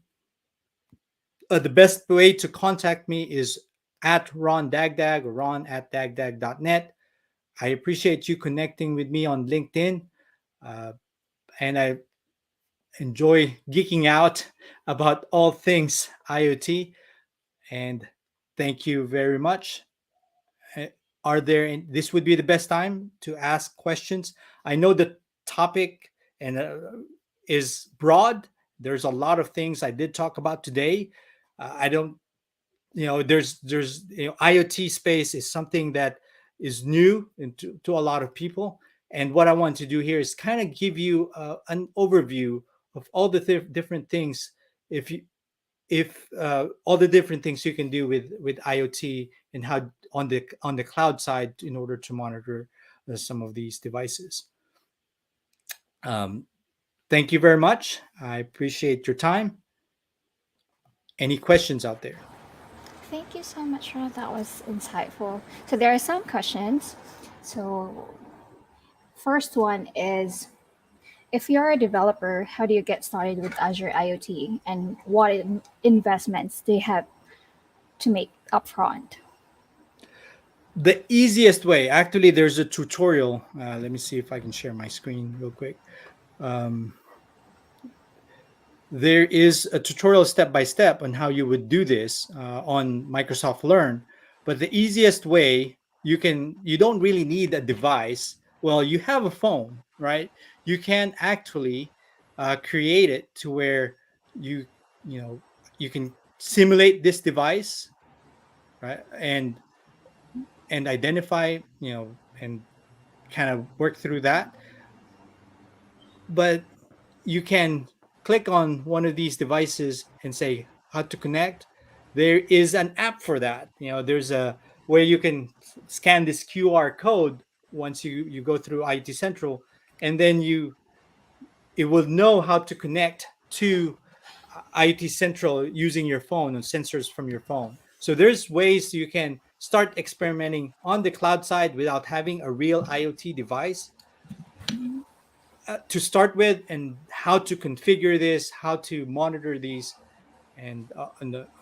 The best way to contact me is at Ron Dagdag, or ron@dagdag.net. I appreciate you connecting with me on LinkedIn, uh, and I enjoy geeking out about all things IoT. And thank you very much. Uh, this would be the best time to ask questions. I know the topic and is broad. There's a lot of things I did talk about today. I don't there's IoT space is something that is new to a lot of people, and what I want to do here is kind of give you an overview of all the different things, if you if all the different things you can do with IoT, and how on the cloud side, in order to monitor some of these devices. um, Thank you very much. I appreciate your time. Any questions out there? Thank you so much, Ron. That was insightful. So there are some questions. So first one is, if you're a developer, how do you get started with Azure IoT, and what investments do you have to make upfront? The easiest way, actually, there's a tutorial. Let me see if I can share my screen real quick. Um, there is a tutorial step by step on how you would do this on Microsoft Learn. But the easiest way, you don't really need a device. Well, you have a phone, right? You can actually create it to where you you know you can simulate this device, right? And identify, and kind of work through that. But you can click on one of these devices and say how to connect. There is an app for that. There's a where you can scan this QR code once you go through IT Central, and then it will know how to connect to IT Central using your phone and sensors from your phone. So there's ways you can start experimenting on the cloud side without having a real IoT device to start with, and how to configure this, how to monitor these, and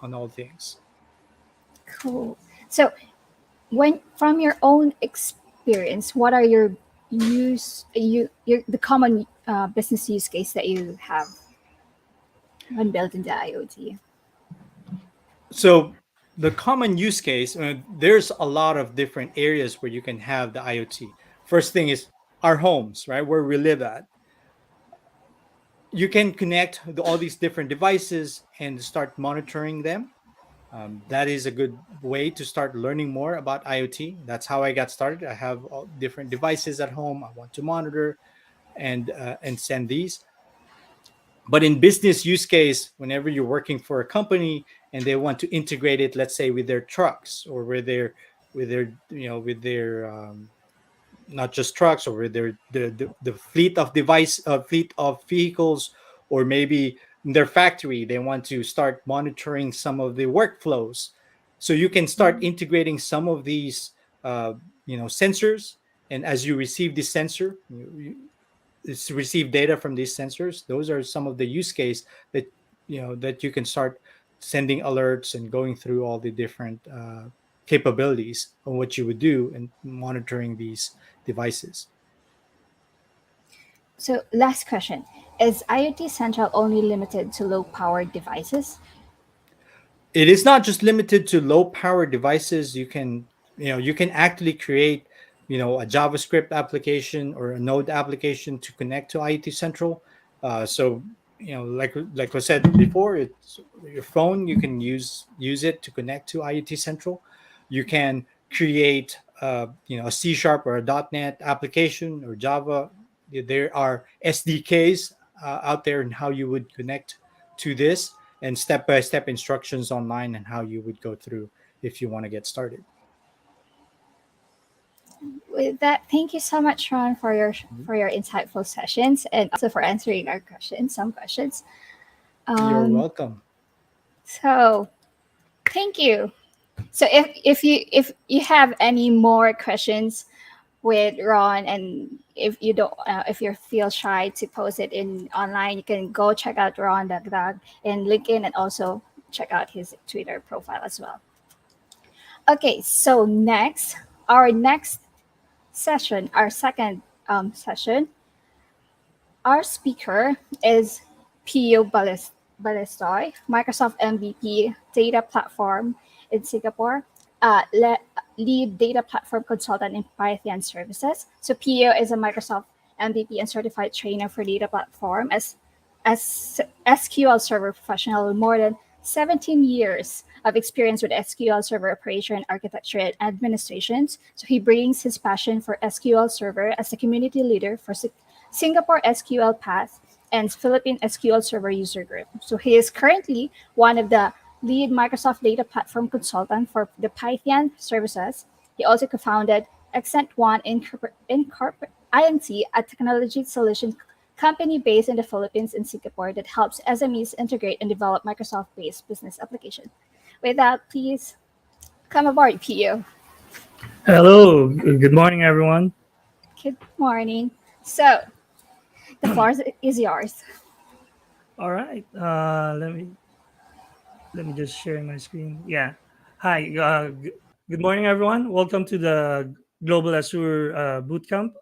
on all things. Cool. So, when from your own experience, what are your the common business use case that you have when building the IoT? So the common use case, there's a lot of different areas where you can have the IoT. First thing is our homes, right, where we live at. You can connect all these different devices and start monitoring them. That is a good way to start learning more about IoT. That's how I got started. I have all different devices at home. I want to monitor and send these. But in business use case, whenever you're working for a company and they want to integrate it, let's say with their trucks, or with their not just trucks, or with the fleet of fleet of vehicles, or maybe in their factory they want to start monitoring some of the workflows. So you can start integrating some of these sensors, and as you receive this sensor, receive data from these sensors. Those are some of the use case that you can start sending alerts and going through all the different capabilities of what you would do and monitoring these devices. So, last question: is IoT Central only limited to low powered devices? It is not just limited to low power devices. You can actually create a JavaScript application or a Node application to connect to IoT Central. So like I said before, it's your phone. You can use it to connect to IoT Central. You can create a C sharp or a .NET application or Java. There are SDKs out there, and how you would connect to this, and step by step instructions online and how you would go through if you want to get started. With that, thank you so much, Ron, for your Mhm. insightful sessions and also for answering our questions, some questions. You're Um, welcome. so thank you. So if you have any more questions with Ron, and if you feel shy to post it in online, you can go check out Ron Dagdag in LinkedIn, and also check out his Twitter profile as well. Okay, so our next session, our second session, our speaker is Pio Balistoy, Microsoft MVP Data Platform in Singapore, lead data platform consultant in Python services. So Pio is a Microsoft MVP and certified trainer for data platform as SQL Server professional with more than 17 years of experience with SQL Server operation, architecture, and administrations. So he brings his passion for SQL Server as a community leader for Singapore SQL Path and Philippine SQL Server user group. So he is currently one of the lead Microsoft data platform consultant for the Python services. He also co-founded Accent One Inc., a technology solution company based in the Philippines and Singapore that helps SMEs integrate and develop Microsoft-based business applications. With that, please come aboard, Pio. Hello, good morning, everyone. Good morning. So the floor is yours. All right, let me just share my screen. Yeah, hi, good morning, everyone. Welcome to the Global Azure Bootcamp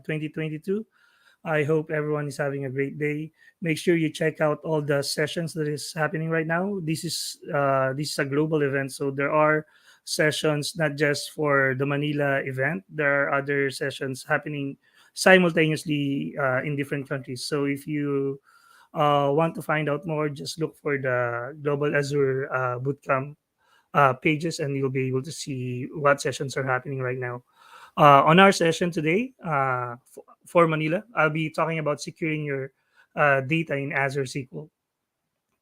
2022. I hope everyone is having a great day. Make sure you check out all the sessions that is happening right now. This is a global event, so there are sessions not just for the Manila event. There are other sessions happening simultaneously in different countries. So if you want to find out more, just look for the Global Azure Bootcamp pages, and you'll be able to see what sessions are happening right now. On our session today for Manila, I'll be talking about securing your data in Azure SQL.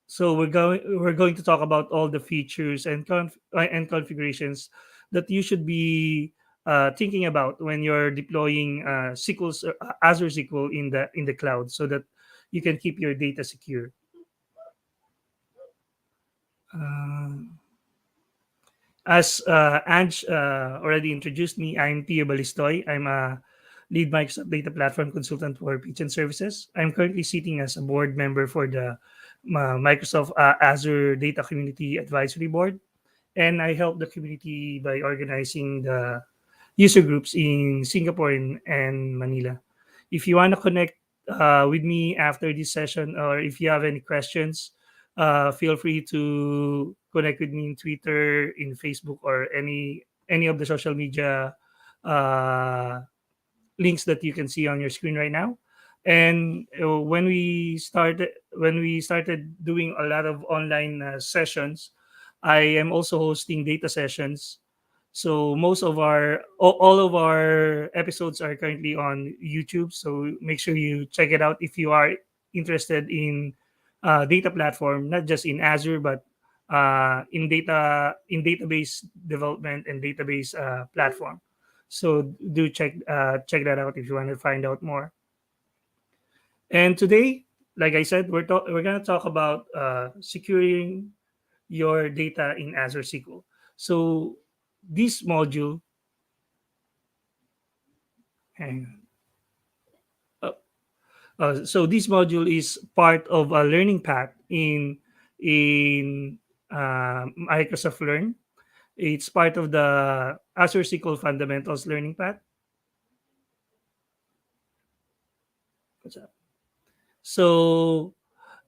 So we're going to talk about all the features and configurations that you should be thinking about when you're deploying Azure SQL in the cloud, so that you can keep your data secure. Uh, As Ange already introduced me, I'm Pio Balistoy. I'm a lead Microsoft Data Platform Consultant for Pitch Services. I'm currently sitting as a board member for the Microsoft Azure Data Community Advisory Board, and I help the community by organizing the user groups in Singapore and Manila. If you want to connect with me after this session, or if you have any questions, feel free to connect with me in Twitter, in Facebook, or any of the social media uh, links that you can see on your screen right now. And when we started doing a lot of online sessions, I am also hosting data sessions. So all of our episodes are currently on YouTube. So make sure you check it out if you are interested in data platform, not just in Azure, but in database development and database platform. So do check that out if you want to find out more. And today, like I said, we're gonna talk about securing your data in Azure SQL. So this module, hang on. So this module is part of a learning path in Microsoft Learn. It's part of the Azure SQL Fundamentals learning path. What's that? So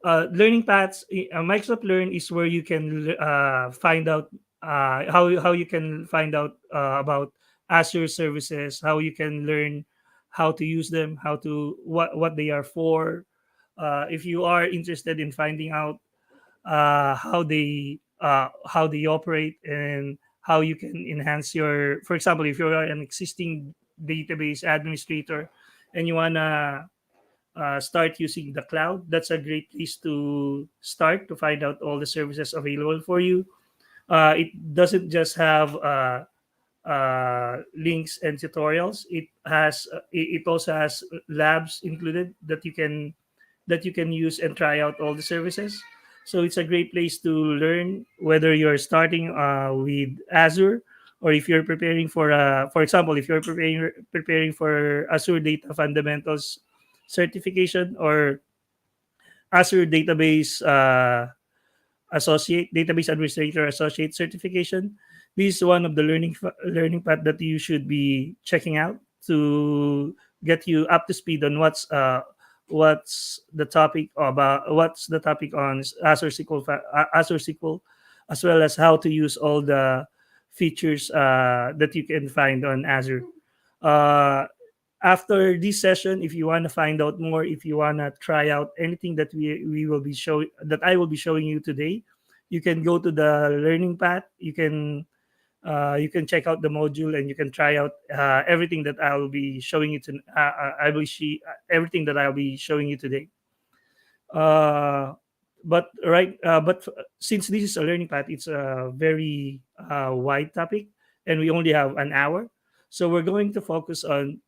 learning paths, Microsoft Learn is where you can find out how you can find out about Azure services, how you can learn how to use them, what they are for. If you are interested in finding out how they operate, and how you can enhance your, for example, if you are an existing database administrator and you wanna start using the cloud, that's a great place to start to find out all the services available for you. It doesn't just have links and tutorials. It also has labs included that you can use and try out all the services. So it's a great place to learn, whether you're starting with Azure, or if you're preparing for example, if you're preparing for Azure Data Fundamentals certification, or Azure Database Administrator Associate certification. This is one of the learning path that you should be checking out to get you up to speed on what's the topic on Azure SQL, as well as how to use all the features that you can find on Azure. Uh, After this session, if you want to find out more, if you want to try out anything that I will be showing you today, you can go to the learning path. You can check out the module, and you can try out everything that I will be showing you to I will see everything that I'll be showing you today. uh, but since this is a learning path, it's a very wide topic, and we only have an hour, so we're going to focus on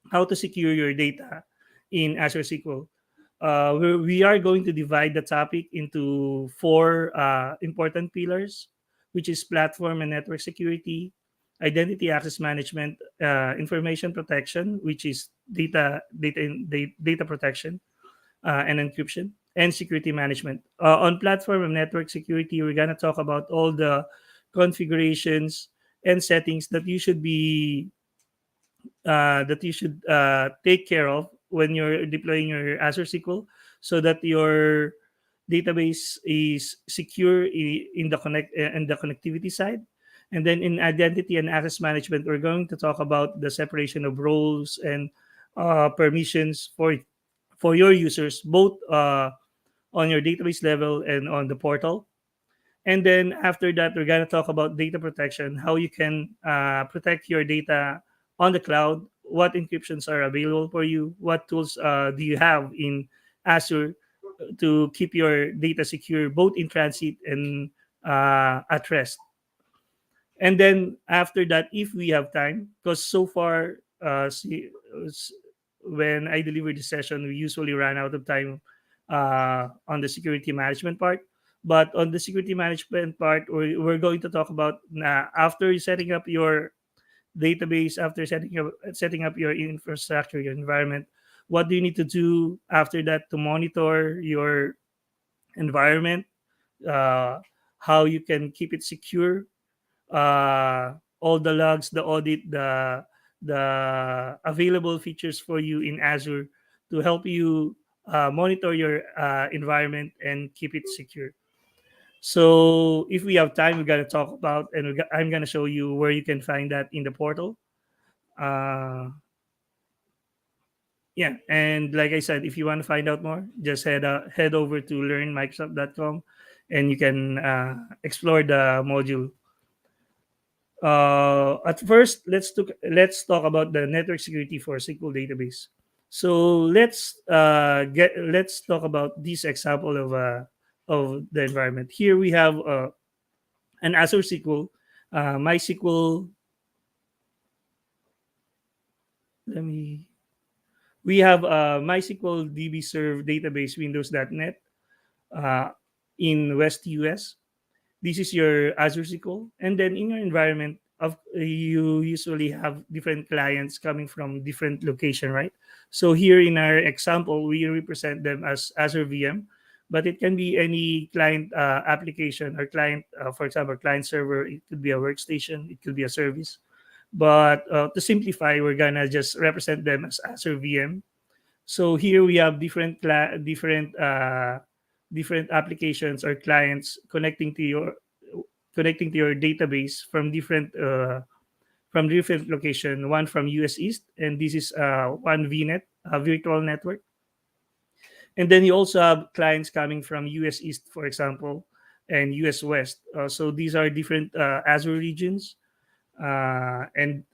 how to secure your data in Azure SQL. We are going to divide the topic into four important pillars, which is platform and network security, identity access management, information protection, which is data protection, and encryption, and security management. On platform and network security, we're gonna talk about all the configurations and settings that you should take care of when you're deploying your Azure SQL, so that your database is secure in the connectivity side. And then in identity and access management, we're going to talk about the separation of roles and permissions for your users, both on your database level and on the portal. And then after that, we're going to talk about data protection, how you can protect your data on the cloud, what encryptions are available for you, what tools do you have in Azure to keep your data secure both in transit and at rest. And then after that, if we have time, because so far, when I deliver the session, we usually run out of time on the security management part. But on the security management part, we're going to talk about after setting up your database, after setting up your infrastructure, your environment, what do you need to do after that to monitor your environment, uh, how you can keep it secure, all the logs, the audit, the available features for you in Azure to help you monitor your environment and keep it secure. So if we have time, we're gonna talk about, and I'm gonna show you where you can find that in the portal. Uh, yeah, and like I said, if you want to find out more, just head over to learnmicrosoft.com, and you can explore the module. At first, let's talk about the network security for SQL database. So let's talk about this example of the environment. Here we have an Azure SQL, MySQL. Let me. We have MySQL DB Serve database Windows.net uh, in West US. This is your Azure SQL, and then in your environment, you usually have different clients coming from different location, right? So here in our example, we represent them as Azure VM, but it can be any client application or client, for example, client server. It could be a workstation, it could be a service. But to simplify, we're gonna just represent them as Azure VM. So here we have different applications or clients connecting to your database from different location. One from US East, and this is one VNet, a virtual network. And then you also have clients coming from US East, for example, and US West. So these are different Azure regions, and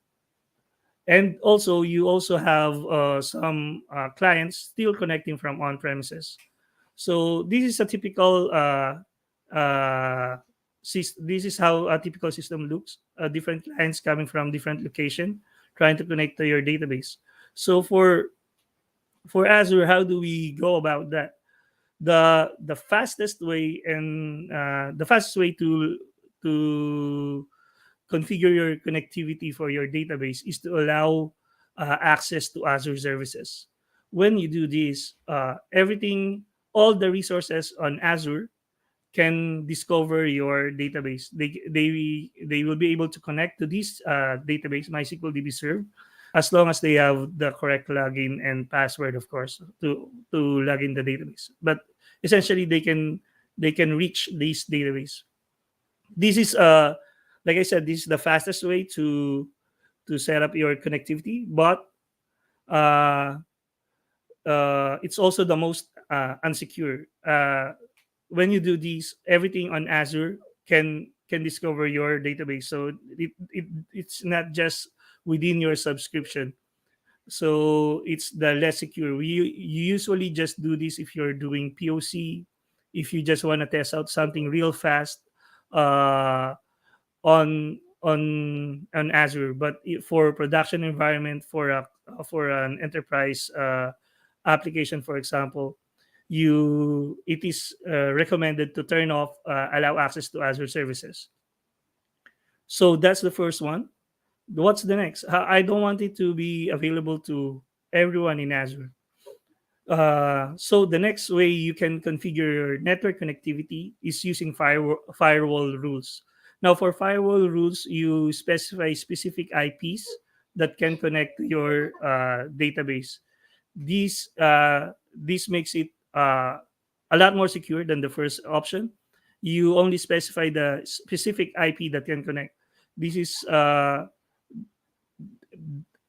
also you also have some clients still connecting from on premises. So this is a typical this is how a typical system looks. Different clients coming from different location trying to connect to your database. So for Azure, how do we go about that? The fastest way, to configure your connectivity for your database is to allow access to Azure services. When you do this, all the resources on Azure can discover your database. They will be able to connect to this database, MySQL DB Serve, as long as they have the correct login and password, of course, to log in the database. But essentially, they can reach this database. This is like I said, this is the fastest way to set up your connectivity, but uh, it's also the most unsecure. When you do these, everything on Azure can discover your database. So it's not just within your subscription. So it's the less secure. You usually just do this if you're doing POC, if you just want to test out something real fast. On Azure, but for production environment, for an enterprise application, for example, it is recommended to turn off allow access to Azure services. So that's the first one. What's the next? I don't want it to be available to everyone in Azure. So the next way you can configure your network connectivity is using firewall rules. Now, for firewall rules, you specify specific IPs that can connect to your database. This makes it a lot more secure than the first option. You only specify the specific IP that can connect. This is uh,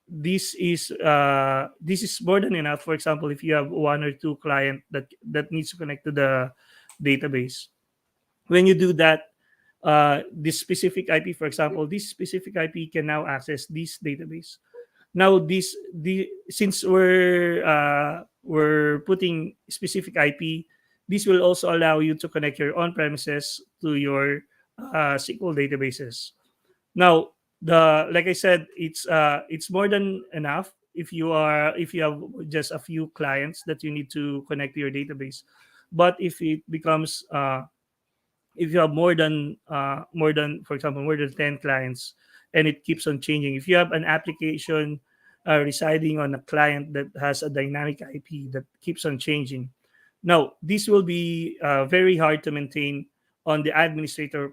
this is more than enough. For example, if you have one or two client that needs to connect to the database, when you do that, this specific IP, for example, this specific IP can now access this database. Now, since we're putting specific IP, this will also allow you to connect your on premises to your SQL databases. Now, the like I said, it's more than enough if you have just a few clients that you need to connect to your database. But if it becomes if you have more than, for example, more than 10 clients, and it keeps on changing, if you have an application residing on a client that has a dynamic IP that keeps on changing, now this will be very hard to maintain on the administrator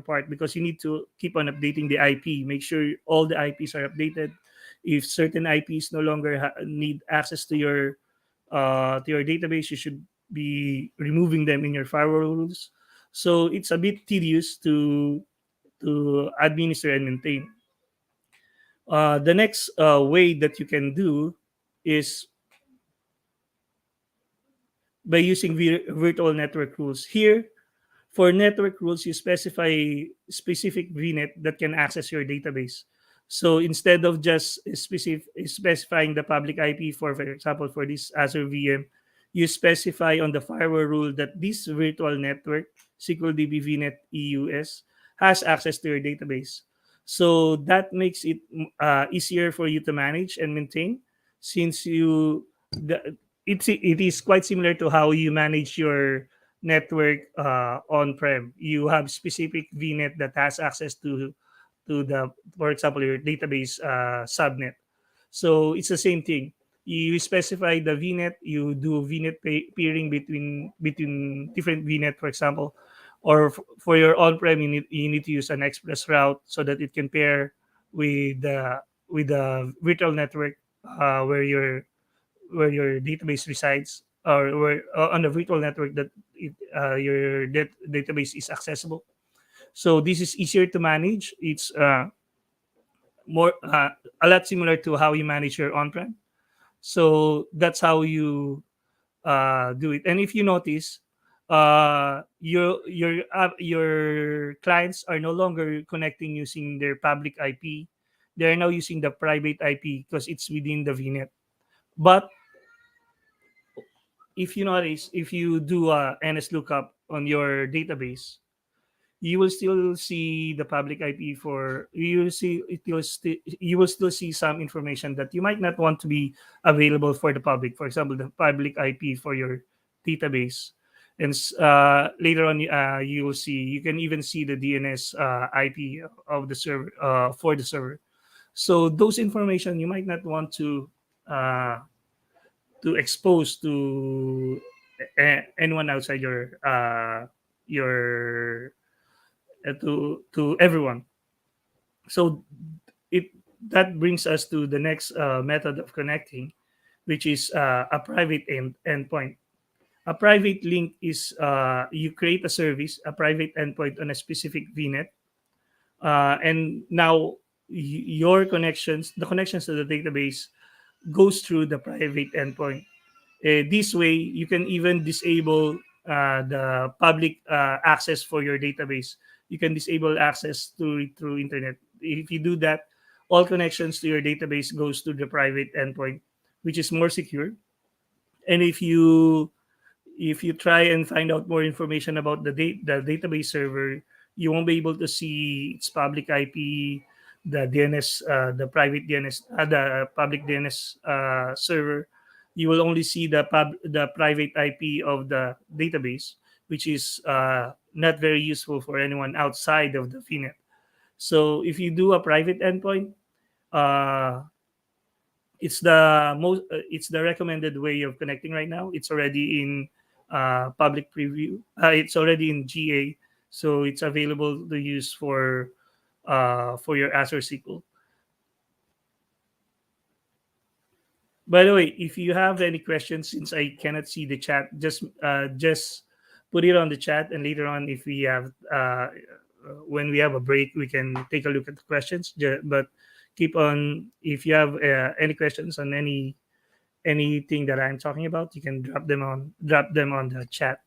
part, because you need to keep on updating the IP, make sure all the IPs are updated. If certain IPs no longer need access to your database, you should be removing them in your firewall rules. So it's a bit tedious to administer and maintain. The next way that you can do is by using virtual network rules. Here, for network rules, you specify specific VNet that can access your database. So instead of just specifying the public IP for example, for this Azure VM, you specify on the firewall rule that this virtual network, SQLDB VNet EUS, has access to your database. So that makes it easier for you to manage and maintain, since it is quite similar to how you manage your network on-prem. You have specific VNet that has access to the, for example, your database subnet. So it's the same thing. You specify the VNet, you do VNet peering between different VNet, for example, or for your on-prem, you need to use an express route so that it can pair with the virtual network where your database resides, or where on the virtual network that your database is accessible. So this is easier to manage. It's more a lot similar to how you manage your on-prem. So that's how you do it. And if you notice, your clients are no longer connecting using their public IP. They are now using the private IP because it's within the VNet. But if you notice, if you do a NS lookup on your database, you will still see the public IP for you will see it will you will still see some information that you might not want to be available for the public. For example, the public IP for your database, and later on you will see, you can even see the DNS IP of the server for the server. So those information you might not want uh, to expose to anyone outside your to everyone. So it that brings us to the next method of connecting, which is a private endpoint. A private link is you create a service, a private endpoint on a specific VNet, and now your connections, the connections to the database, goes through the private endpoint. This way, you can even disable the public access for your database. You can disable access to it through internet. If you do that, all connections to your database goes to the private endpoint, which is more secure. And if you try and find out more information about the database server, you won't be able to see its public IP, the DNS, the private DNS, the public DNS server. You will only see the private IP of the database, which is not very useful for anyone outside of the VNet. So if you do a private endpoint, uh, it's the recommended way of connecting right now. It's already in public preview. It's already in GA, so it's available to use for your Azure SQL. By the way, if you have any questions, since I cannot see the chat, just put it on the chat, and later on, if we have when we have a break, we can take a look at the questions. But keep on, if you have any questions on anything that I'm talking about, you can drop them on the chat.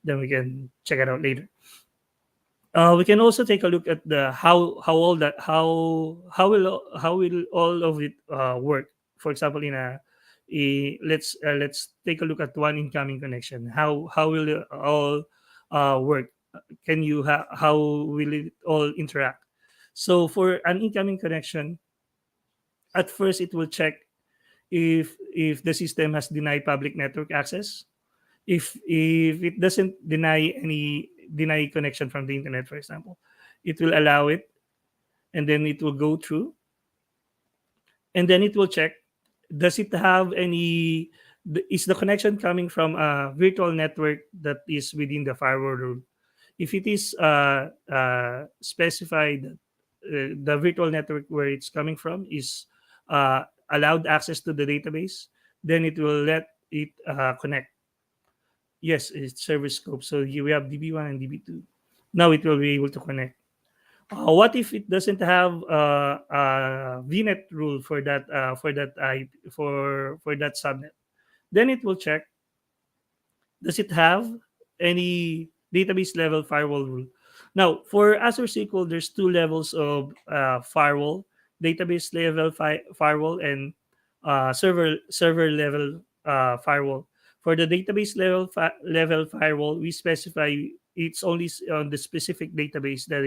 Then we can check it out later. We can also take a look at the how all that how will all of it work. For example, in let's take a look at one incoming connection. How will it all work? Can you how will it all interact? So for an incoming connection, at first it will check if the system has denied public network access. If it doesn't deny connection from the internet, for example, it will allow it, and then it will go through, and then it will check, does it have any, is the connection coming from a virtual network that is within the firewall rule. If it is specified, the virtual network where it's coming from is allowed access to the database, then it will let it connect. Yes, it's server scope. So we have DB1 and DB2. Now it will be able to connect. What if it doesn't have a VNet rule for that subnet? Then it will check, does it have any database level firewall rule? Now, for Azure SQL, there's two levels of firewall: database level firewall and server level firewall. For the database level firewall, we specify it's only on the specific database that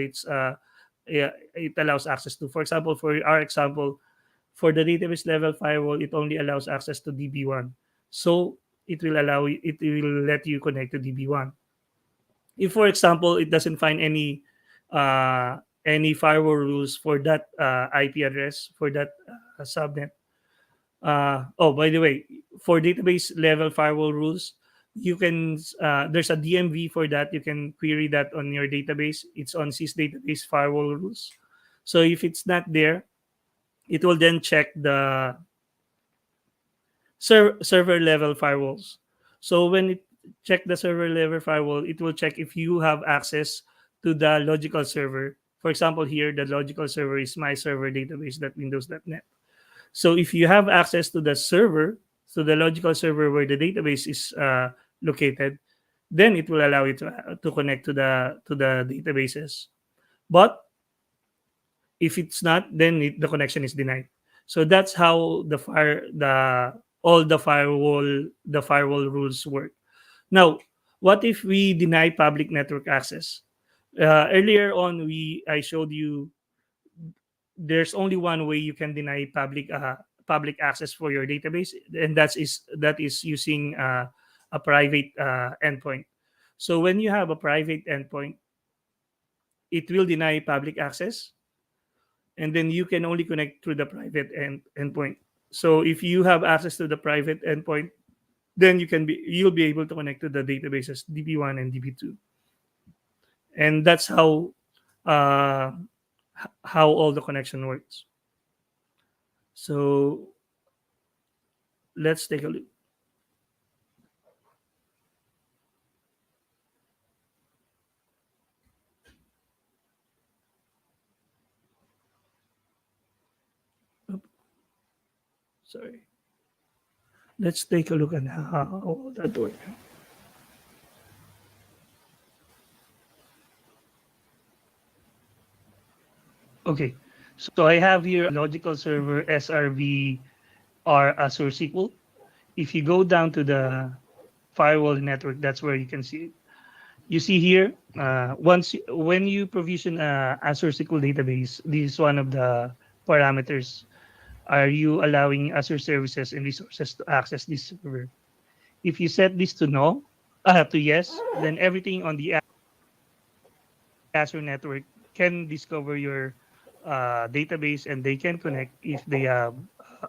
it allows access to. For example, for our example, for the database level firewall, it only allows access to DB1. So it will let you connect to DB1. If, for example, it doesn't find any firewall rules for that IP address for that subnet. Oh, by the way, for database level firewall rules, you can there's a DMV for that. You can query that on your database. It's on sys database firewall rules. So if it's not there, it will then check the server level firewalls. So when it check the server level firewall, it will check if you have access to the logical server. For example, here the logical server is my server database.windows.net. So if you have access to the server, so the logical server where the database is located, then it will allow you to connect to the databases. But if it's not, then the connection is denied. So that's how all the firewall rules work. Now, what if we deny public network access? Earlier on, I showed you there's only one way you can deny public access for your database, and that is using a private endpoint. So when you have a private endpoint, it will deny public access, and then you can only connect through the private endpoint. So if you have access to the private endpoint, then you'll be able to connect to the databases DB1 and DB2, and that's uh, how all the connection works. So let's take a look. Oop, sorry. Let's take a look at how all that works. Okay, so I have here a logical server SRV or Azure SQL. If you go down to the firewall network, that's where you can see it. You see here, when you provision a Azure SQL database, this is one of the parameters. Are you allowing Azure services and resources to access this server? If you set this to no, to yes, then everything on the Azure network can discover your database, and they can connect if they have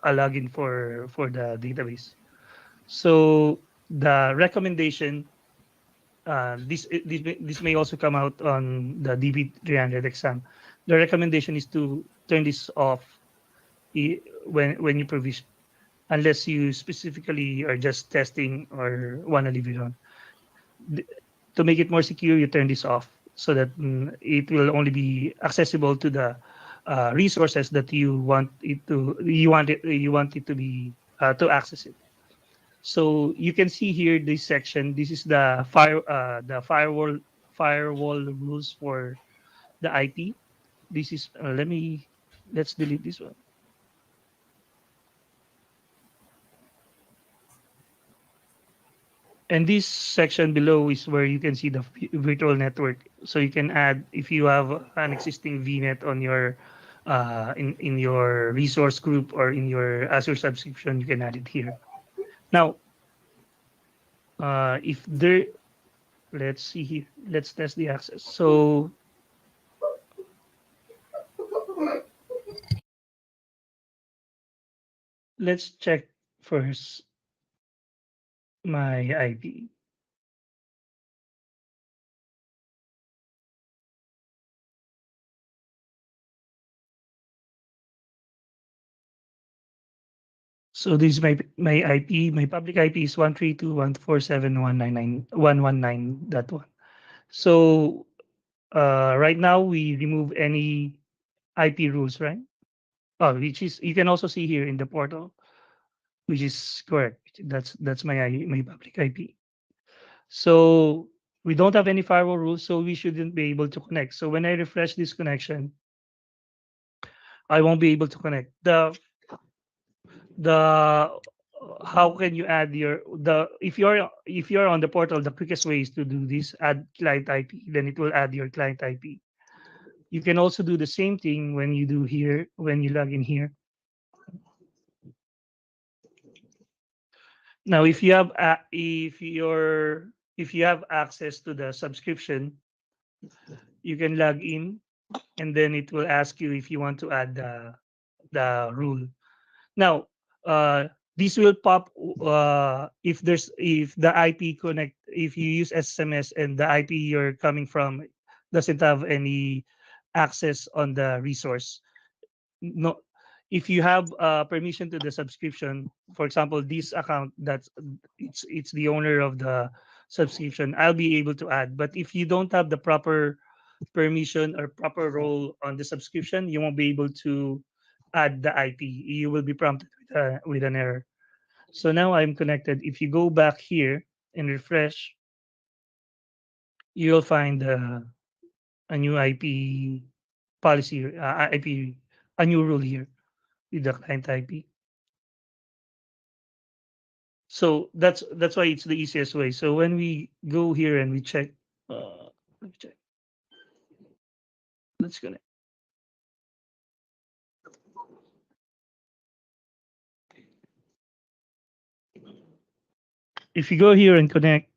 a login for the database. So the recommendation, this may also come out on the DB300 exam. The recommendation is to turn this off when you provision, unless you specifically are just testing or want to leave it on. To make it more secure, you turn this off so that it will only be accessible to the resources that you want it to be to access it. So you can see here this section. This is the firewall rules for the IP. This is let's delete this one. And this section below is where you can see the virtual network. So you can add, if you have an existing VNet on your in your resource group or in your Azure subscription, you can add it here. Now, if there, let's see here, let's test the access. So let's check first my IP. So this is my IP. My public IP is 132.147.199.119.1. So right now we remove any IP rules, right? Oh, which is, you can also see here in the portal, which is correct. That's my public IP. So we don't have any firewall rules, so we shouldn't be able to connect. So when I refresh this connection, I won't be able to connect. The How can you add your the if you're on the portal, the quickest way is to do this, add client IP, then it will add your client IP. You can also do the same thing when you do here, when you log in here. Now, if you have access to the subscription, you can log in, and then it will ask you if you want to add the rule. Now, this will pop if the IP connect, if you use SMS and the IP you're coming from doesn't have any access on the resource. No, if you have permission to the subscription, for example, this account, that's it's the owner of the subscription, I'll be able to add. But if you don't have the proper permission or proper role on the subscription, you won't be able to add the IP. You will be prompted with an error. So now I'm connected. If you go back here and refresh, you'll find a new IP policy, a new rule here with the client IP. So that's why it's the easiest way. So when we go here and we check, let me check. Let's connect. If you go here and connect,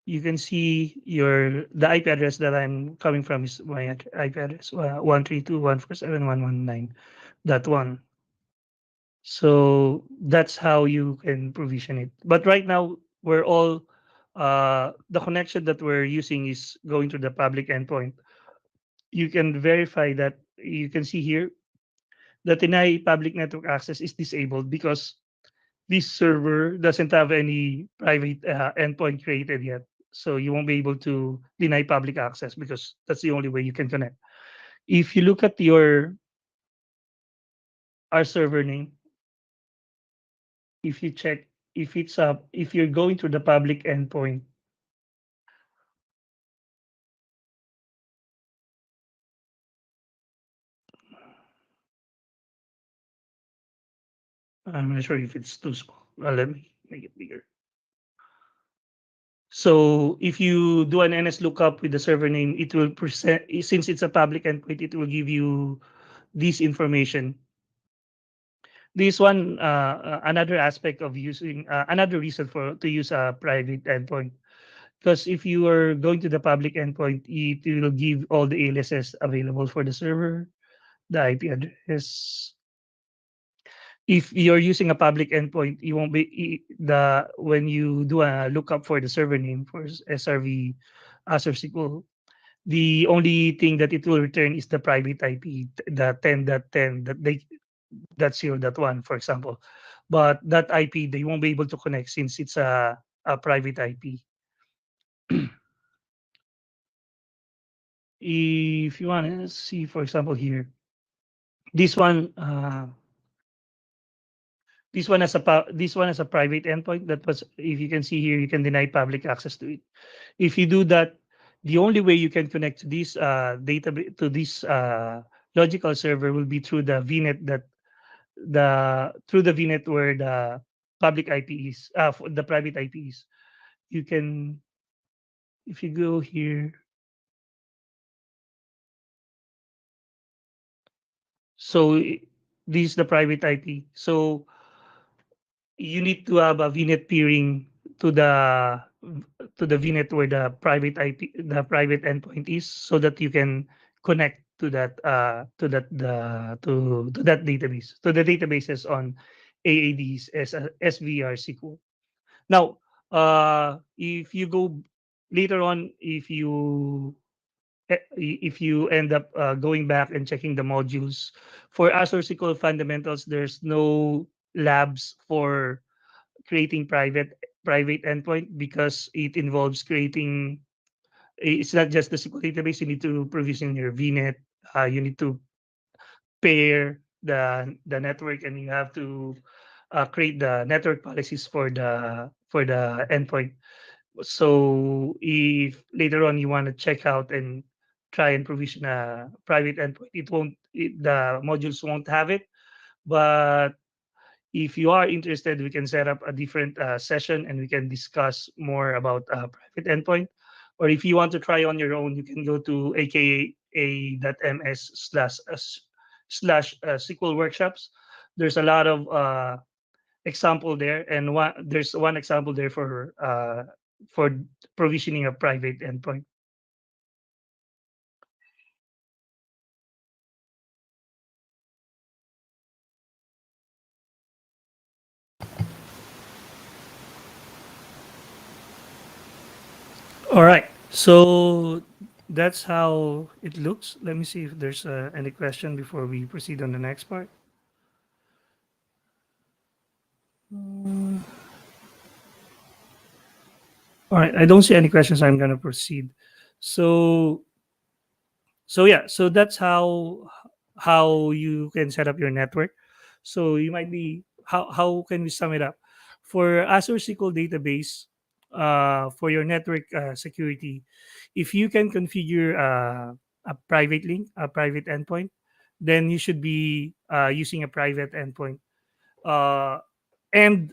you can see the IP address that I'm coming from is my IP address 132.147.119.1. So that's how you can provision it. But right now, we're all the connection that we're using is going to the public endpoint. You can verify that. You can see here that deny public network access is disabled because this server doesn't have any private endpoint created yet. So you won't be able to deny public access because that's the only way you can connect. If you look at our server name, if you check if it's up, if you're going to the public endpoint, I'm not sure if it's too small. Let me make it bigger. So if you do an NS lookup with the server name, it will present, since it's a public endpoint, it will give you this information. This one, another aspect of using, another reason for to use a private endpoint. Because if you are going to the public endpoint, it will give all the aliases available for the server, the IP address. If you're using a public endpoint, you won't be when you do a lookup for the server name for SRV Azure SQL, the only thing that it will return is the private IP, the 10.10 that's 0.1, for example. But that IP they won't be able to connect since it's a private IP. If you want to see, for example, here, this one, this one has a private endpoint. That was, if you can see here, you can deny public access to it. If you do that, The only way you can connect to this database, to this logical server, will be through the VNet, that the through the VNet where the public IP is, the private IP is. You can, if you go here, so this is the private IP. So you need to have a VNet peering to the VNet where the private IP, the private endpoint is, so that you can connect to that to that database, to the databases on AADs as a SVR SQL. Now, if you go later on, if you end up going back and checking the modules for Azure SQL fundamentals, there's no labs for creating private endpoint, because it involves creating, it's not just the SQL database. You need to provision your VNet. You need to pair the network, and you have to create the network policies for the endpoint. So if later on you want to check out and try and provision a private endpoint, the modules won't have it. But if you are interested, we can set up a different session and we can discuss more about private endpoint. Or if you want to try on your own, you can go to aka.ms slash SQL workshops. There's a lot of example there, and there's one example there for provisioning a private endpoint. All right. So that's how it looks. Let me see if there's any question before we proceed on the next part. All right. I don't see any questions. I'm going to proceed. So yeah, so that's how you can set up your network. So you might be, how can we sum it up? For Azure SQL database, for your network security, if you can configure a private link, a private endpoint, then you should be using a private endpoint. Uh, and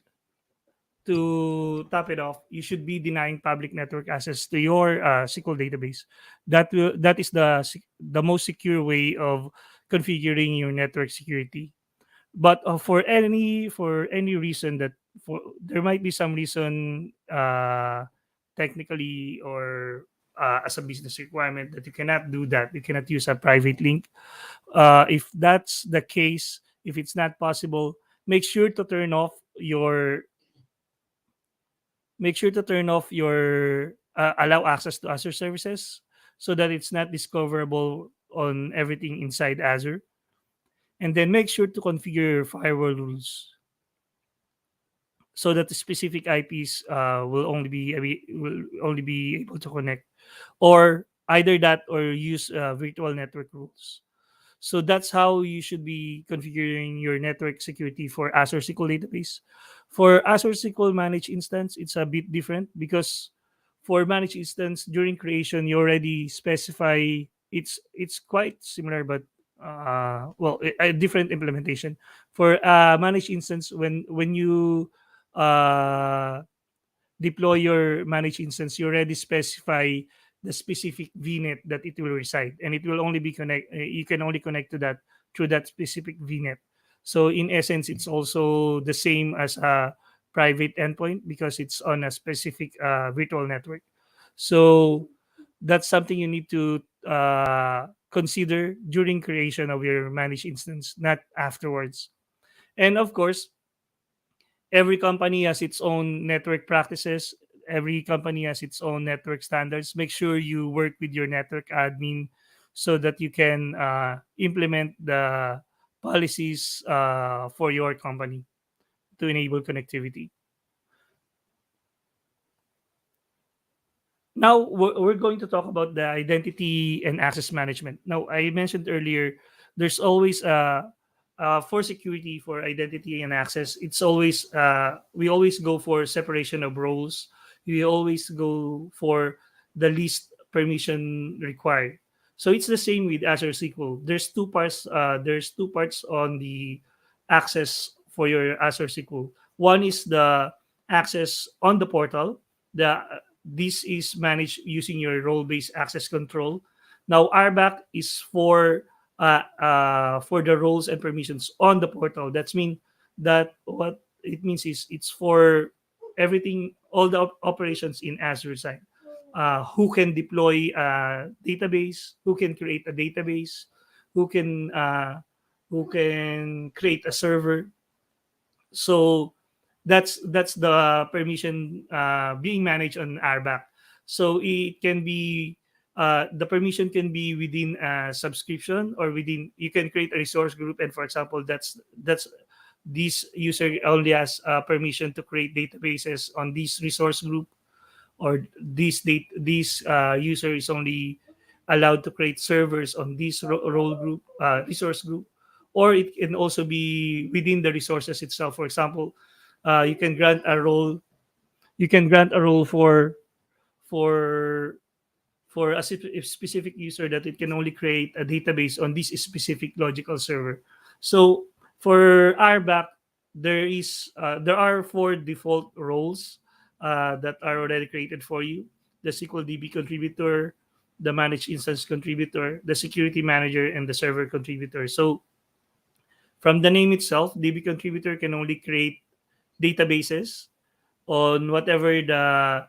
to top it off, you should be denying public network access to your SQL database. That is the most secure way of configuring your network security. But for any reason that, for there might be some reason, technically, or as a business requirement, that you cannot do that. You cannot use a private link. If that's the case, if it's not possible, make sure to turn off your allow access to Azure services, so that it's not discoverable on everything inside Azure. And then make sure to configure your firewall rules, so that the specific IPs will only be able to connect, or either that, or use virtual network rules. So that's how you should be configuring your network security for Azure SQL database. For Azure SQL managed instance, it's a bit different, because for managed instance, during creation, you already specify, it's quite similar, but well, a different implementation. For managed instance, when you uh, deploy your managed instance, you already specify the specific VNet that it will reside, and it will only be connect. You can only connect to that through that specific VNet. So in essence, it's also the same as a private endpoint, because it's on a specific virtual network. So that's something you need to consider during creation of your managed instance, not afterwards. And of course, every company has its own network practices. Every company has its own network standards. Make sure you work with your network admin, so that you can implement the policies for your company to enable connectivity. Now we're going to talk about the identity and access management. Now, I mentioned earlier, there's always for security, for identity and access, it's always we always go for separation of roles. We always go for the least permission required. So it's the same with Azure SQL. There's two parts. There's two parts on the access for your Azure SQL. One is the access on the portal. The This is managed using your role-based access control. Now RBAC is for the roles and permissions on the portal. That what it means is it's for everything, all the operations in Azure side. Who can deploy a database? Who can create a database? Who can uh, who can create a server? So that's the permission being managed on RBAC. So it can be the permission can be within a subscription, or within, you can create a resource group, and for example, that's this user only has permission to create databases on this resource group, or this user is only allowed to create servers on this role group, resource group. Or it can also be within the resources itself. For example, you can grant a role, for a specific user, that it can only create a database on this specific logical server. So for RBAC, there are four default roles that are already created for you: the SQL DB contributor, the managed instance contributor, the security manager, and the server contributor. So from the name itself, DB contributor can only create databases on whatever the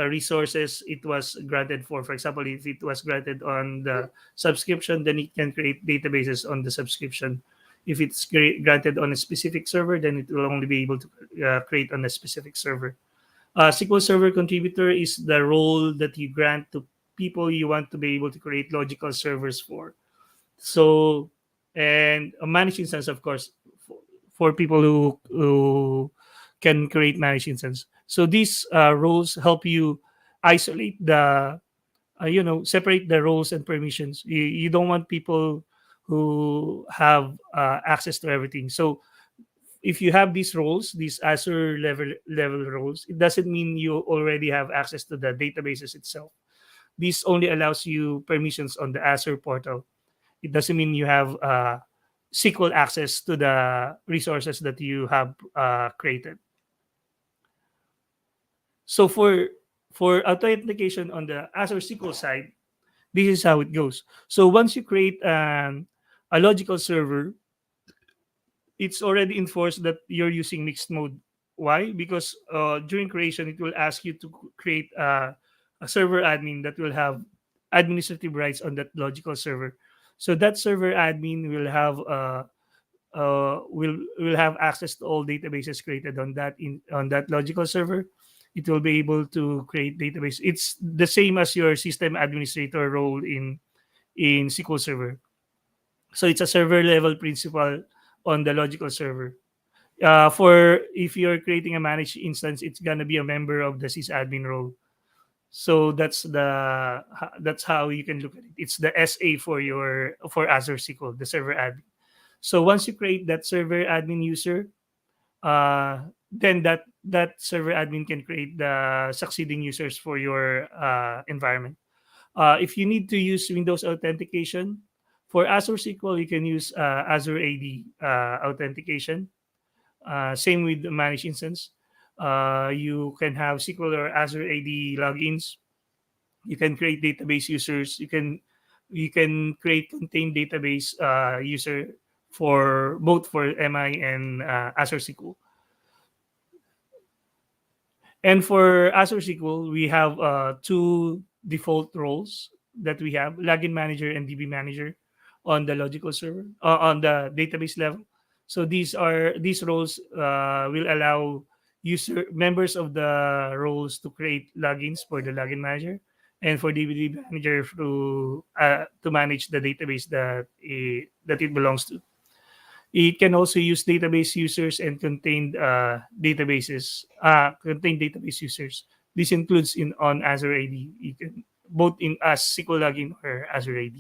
resources it was granted for. For example, if it was granted on the subscription, then it can create databases on the subscription. If it's granted on a specific server, then it will only be able to create on a specific server. SQL Server Contributor is the role that you grant to people you want to be able to create logical servers for. So, and a managed instance, of course, for people who can create managed instance. So these roles help you isolate separate the roles and permissions. You don't want people who have access to everything. So if you have these roles, these Azure level roles, it doesn't mean you already have access to the databases itself. This only allows you permissions on the Azure portal. It doesn't mean you have SQL access to the resources that you have created. So for authentication on the Azure SQL side, this is how it goes. So once you create a logical server, it's already enforced that you're using mixed mode. Why? Because during creation, it will ask you to create a server admin that will have administrative rights on that logical server. So that server admin will have access to all databases created on that logical server. It will be able to create database. It's the same as your system administrator role in SQL Server. So it's a server level principle on the logical server. For if you're creating a managed instance, it's gonna be a member of the sysadmin role. So that's how you can look at it. It's the SA for Azure SQL, the server admin. So once you create that server admin user, then that server admin can create the succeeding users for your environment. If you need to use Windows authentication for Azure SQL, you can use Azure AD authentication. Same with the managed instance. You can have SQL or Azure AD logins. You can create database users. You can create contained database user for both for MI and Azure SQL. And for Azure SQL, we have two default roles that we have: login manager and DB manager on the logical server, on the database level. So these roles will allow user members of the roles to create logins for the login manager, and for DB manager to manage the database that it belongs to. It can also use database users and contain database users. This includes in on Azure AD. You can both in as SQL login or Azure AD.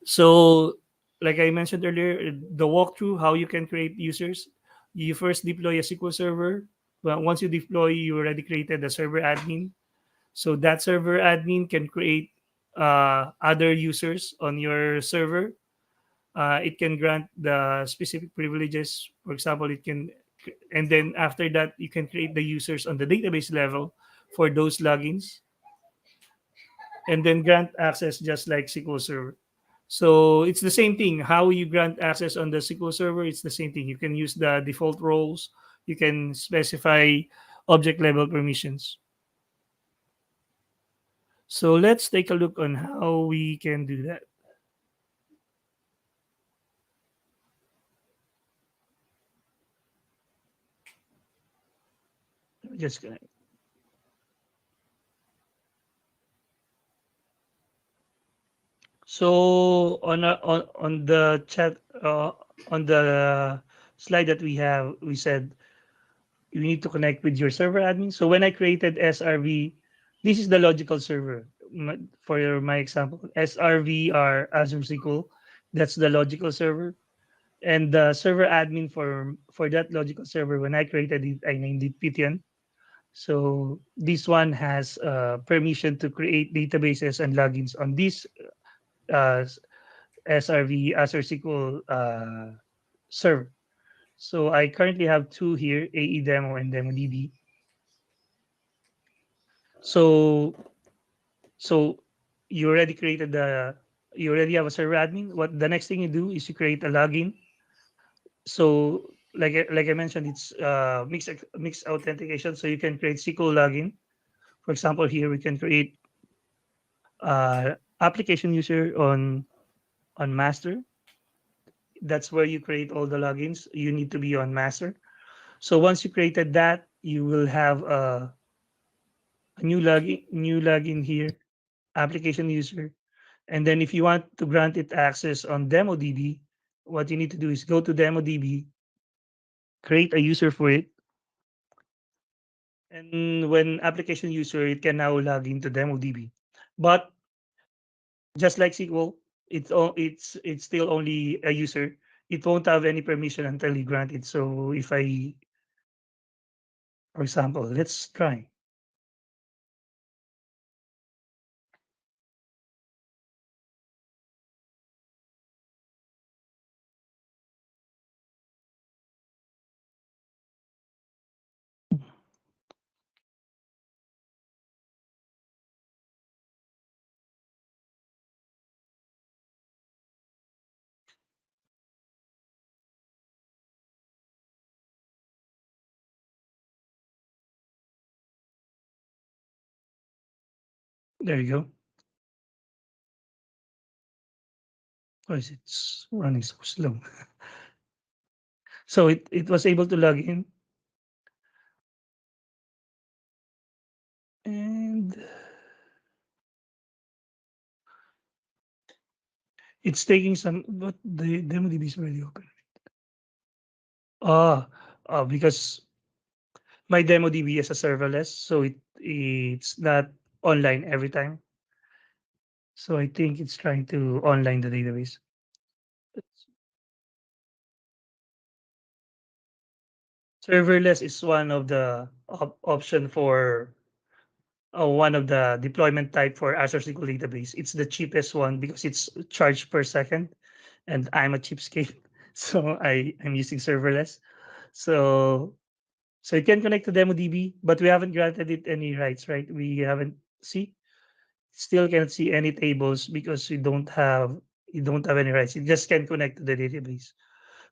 So, like I mentioned earlier, the walkthrough how you can create users. You first deploy a SQL server. Well, once you deploy, you already created the server admin. So that server admin can create other users on your server. It can grant the specific privileges. For example, it can, and then after that, you can create the users on the database level for those logins, and then grant access just like SQL Server. So it's the same thing. How you grant access on the SQL Server, it's the same thing. You can use the default roles. You can specify object level permissions. So let's take a look on how we can do that. Let me just connect. So on the chat on the slide that we have, we said you need to connect with your server admin. So when I created SRV, this is the logical server. For my example, SRV are Azure SQL. That's the logical server. And the server admin for that logical server, when I created it, I named it Python. So this one has permission to create databases and logins on this uh, SRV Azure SQL server. So I currently have two here, AE demo and DemoDB. So so you already created you already have a server admin. What the next thing you do is you create a login. So like I mentioned, it's mixed authentication. So you can create SQL login. For example, here we can create application user on master. That's where you create all the logins. You need to be on master. So once you created that, you will have a new login here, application user. And then if you want to grant it access on DemoDB, what you need to do is go to DemoDB, create a user for it, and when application user, it can now log into DemoDB. But just like SQL, it's still only a user. It won't have any permission until you grant it. So if I, for example, let's try. There you go. Why is it running so slow? So it was able to log in, and it's taking some, but the DemoDB is already open. Ah, because my DemoDB is a serverless, so it's not online every time. So I think it's trying to online the database. Serverless is one of the option for one of the deployment type for Azure SQL database. It's the cheapest one because it's charged per second, and I'm a cheapskate, so I'm using serverless. So so it can connect to DemoDB, but we haven't granted it any rights, right? We haven't see still cannot see any tables because you don't have any rights. You just can connect to the database.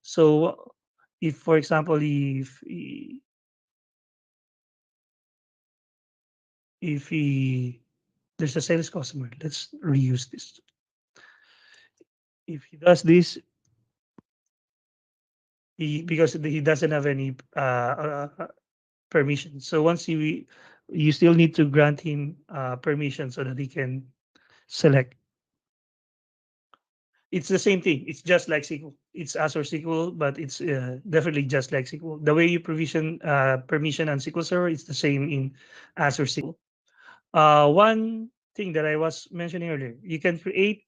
So if, for example, if he there's a sales customer, let's reuse this. If he does this, because he doesn't have any permission. So once you still need to grant him permission so that he can select. It's the same thing. It's just like SQL. It's Azure SQL, but it's definitely just like SQL. The way you provision permission on SQL Server, it's the same in Azure SQL. One thing that I was mentioning earlier, you can create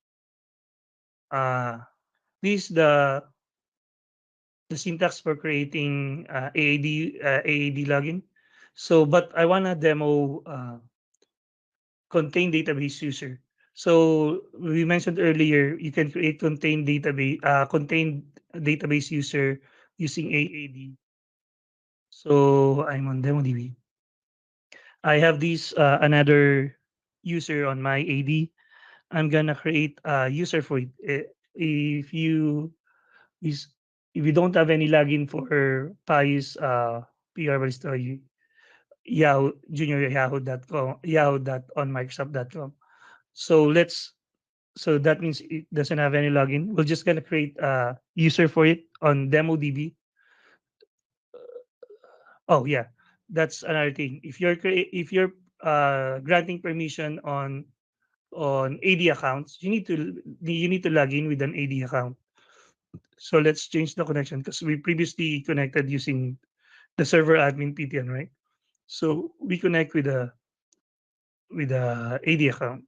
uh, this the syntax for creating AAD login. So, but I wanna demo contain database user. So we mentioned earlier, you can create contain database user using AAD. So I'm on DemoDB. I have this another user on my AD. I'm gonna create a user for it. If you is if you don't have any login for Pius PR Balistoy, Yahoo Junior Yahoo.com Yahoo dot on Microsoft.com. So so that means it doesn't have any login. We're just gonna create a user for it on DemoDB. Oh yeah, that's another thing. If you're granting permission on AD accounts, you need to log in with an AD account. So let's change the connection because we previously connected using the server admin PTN, right? So we connect with a AD account.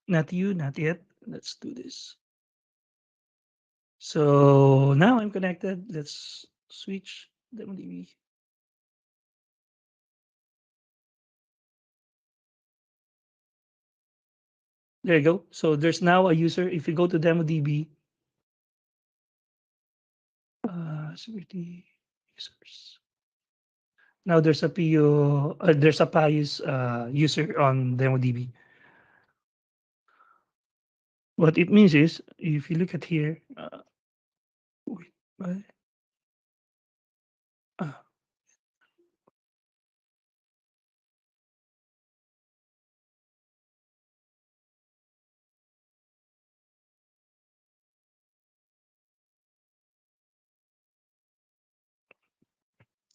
Not you, not yet. Let's do this. So now I'm connected. Let's switch DemoDB. There you go. So there's now a user. If you go to DemoDB, security users. Now there's a Pius user on DemoDB. What it means is, if you look at here, wait, what? Uh,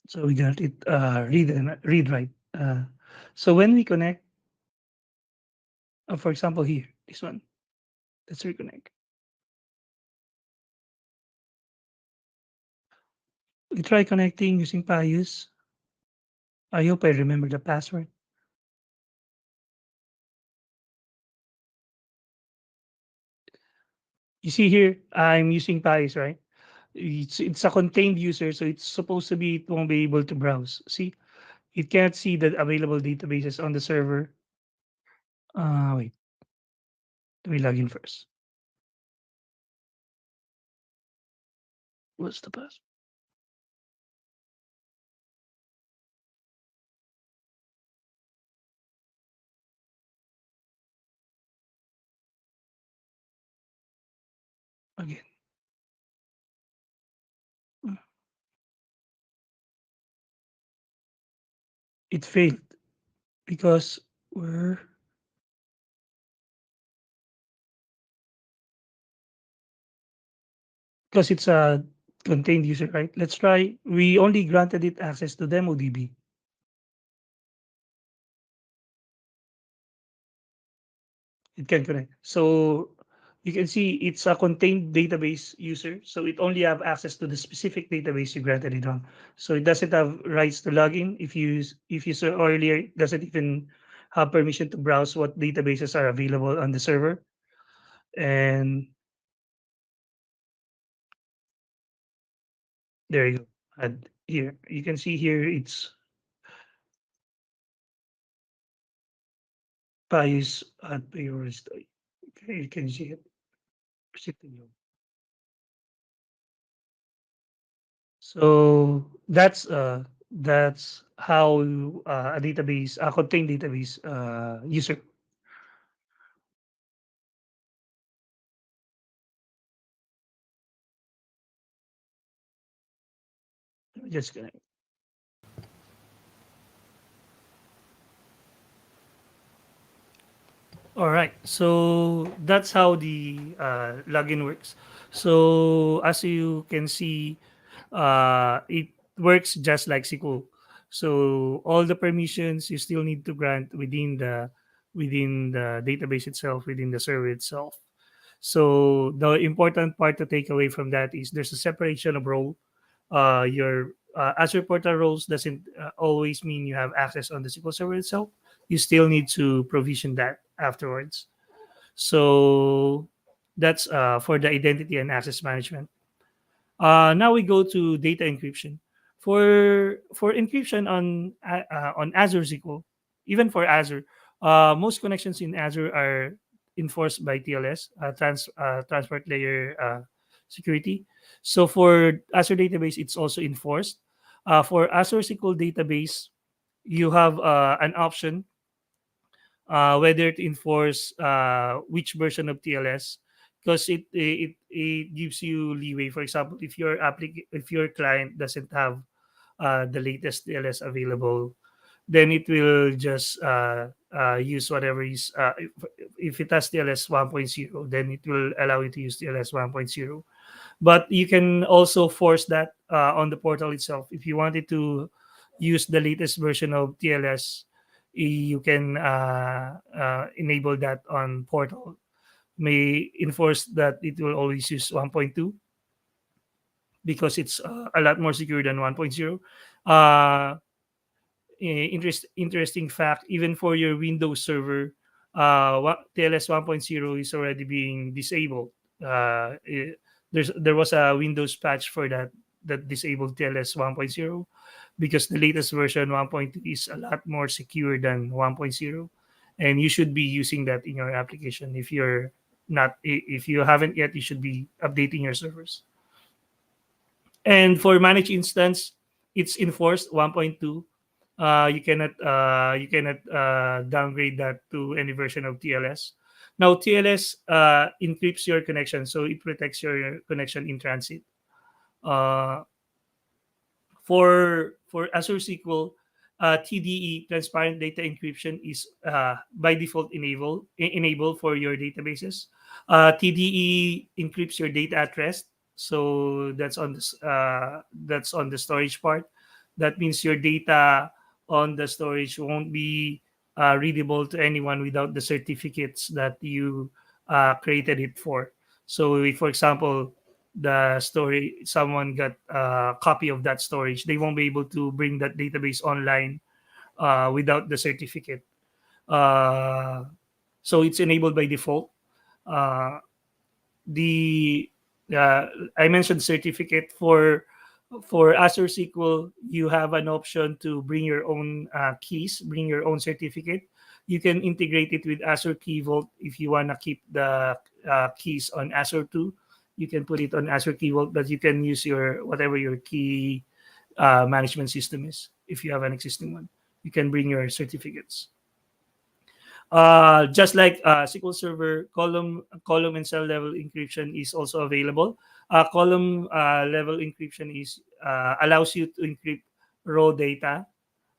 so we got it read right. So when we connect, for example, here, this one, let's reconnect. We try connecting using Pius. I hope I remember the password. You see here, I'm using Pius, right? It's a contained user, so it's supposed to be it won't be able to browse. See, it can't see the available databases on the server. Wait, let me log in first. What's the password? Again. Mm, It failed because we're because it's a contained user, right? Let's try. We only granted it access to DemoDB. It can connect. So you can see it's a contained database user. So it only have access to the specific database you granted it on. So it doesn't have rights to login. If you saw earlier, it doesn't even have permission to browse what databases are available on the server. And there you go. And here you can see here it's Pius at Priorist. Okay, you can see it. So that's how a contained database user. Just gonna All right. So that's how the login works. So as you can see, it works just like SQL. So all the permissions you still need to grant within the database itself, within the server itself. So the important part to take away from that is there's a separation of role. Your Azure portal roles doesn't always mean you have access on the SQL server itself. You still need to provision that afterwards. So that's for the identity and access management. Now we go to data encryption. For encryption on Azure SQL, even for Azure, most connections in Azure are enforced by TLS, transport layer security. So for Azure database, it's also enforced. For Azure SQL database, you have an option whether to enforce which version of TLS, because it gives you leeway. For example, if your client doesn't have the latest TLS available, then it will just use whatever is if it has TLS 1.0, then it will allow you to use TLS 1.0. But you can also force that on the portal itself. If you wanted to use the latest version of TLS, you can enable that on portal. May enforce that it will always use 1.2 because it's a lot more secure than 1.0. Uh, Interesting fact, even for your Windows server, TLS 1.0 is already being disabled. There was a Windows patch for that disabled TLS 1.0 because the latest version 1.2 is a lot more secure than 1.0, and you should be using that in your application. If you're not, if you haven't yet, you should be updating your servers. And for managed instance, it's enforced 1.2. You cannot downgrade that to any version of TLS. Now TLS encrypts your connection, so it protects your connection in transit. Uh, for Azure SQL, TDE, transparent data encryption, is by default enabled for your databases. TDE encrypts your data at rest, so that's on the storage part. That means your data on the storage won't be readable to anyone without the certificates that you created it for. So, if, for example, the story someone got a copy of that storage, they won't be able to bring that database online without the certificate. uh, so it's enabled by default. uh, the I mentioned certificate for Azure SQL. You have an option to bring your own keys, bring your own certificate. You can integrate it with Azure Key Vault if you want to keep the keys on Azure too. You can put it on Azure Key Vault, but you can use your whatever your key management system is. If you have an existing one, you can bring your certificates. Just like SQL Server, column and cell level encryption is also available. Column level encryption is allows you to encrypt raw data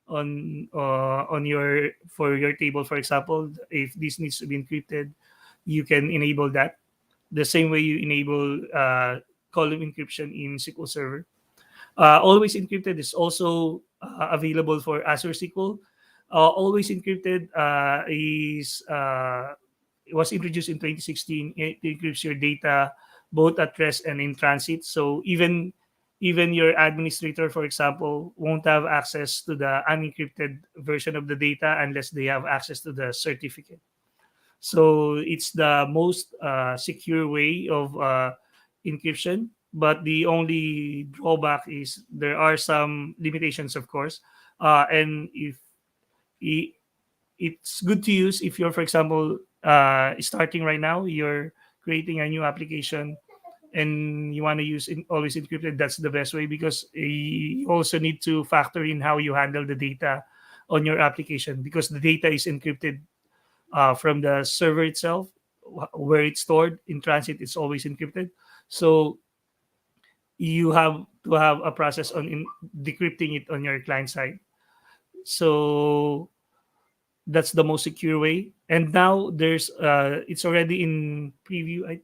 on your for your table. For example, if this needs to be encrypted, you can enable that the same way you enable column encryption in SQL Server. Always encrypted is also available for Azure SQL. Always encrypted is it was introduced in 2016. It encrypts your data both at rest and in transit. So even your administrator, for example, won't have access to the unencrypted version of the data unless they have access to the certificate. So it's the most secure way of encryption. But the only drawback is there are some limitations, of course. And if i- it's good to use if you're, for example, starting right now, you're creating a new application and you want to use always encrypted. That's the best way because you also need to factor in how you handle the data on your application because the data is encrypted from the server itself, where it's stored in transit. It's always encrypted. So you have to have a process on decrypting it on your client side. So that's the most secure way. And now there's it's already in preview.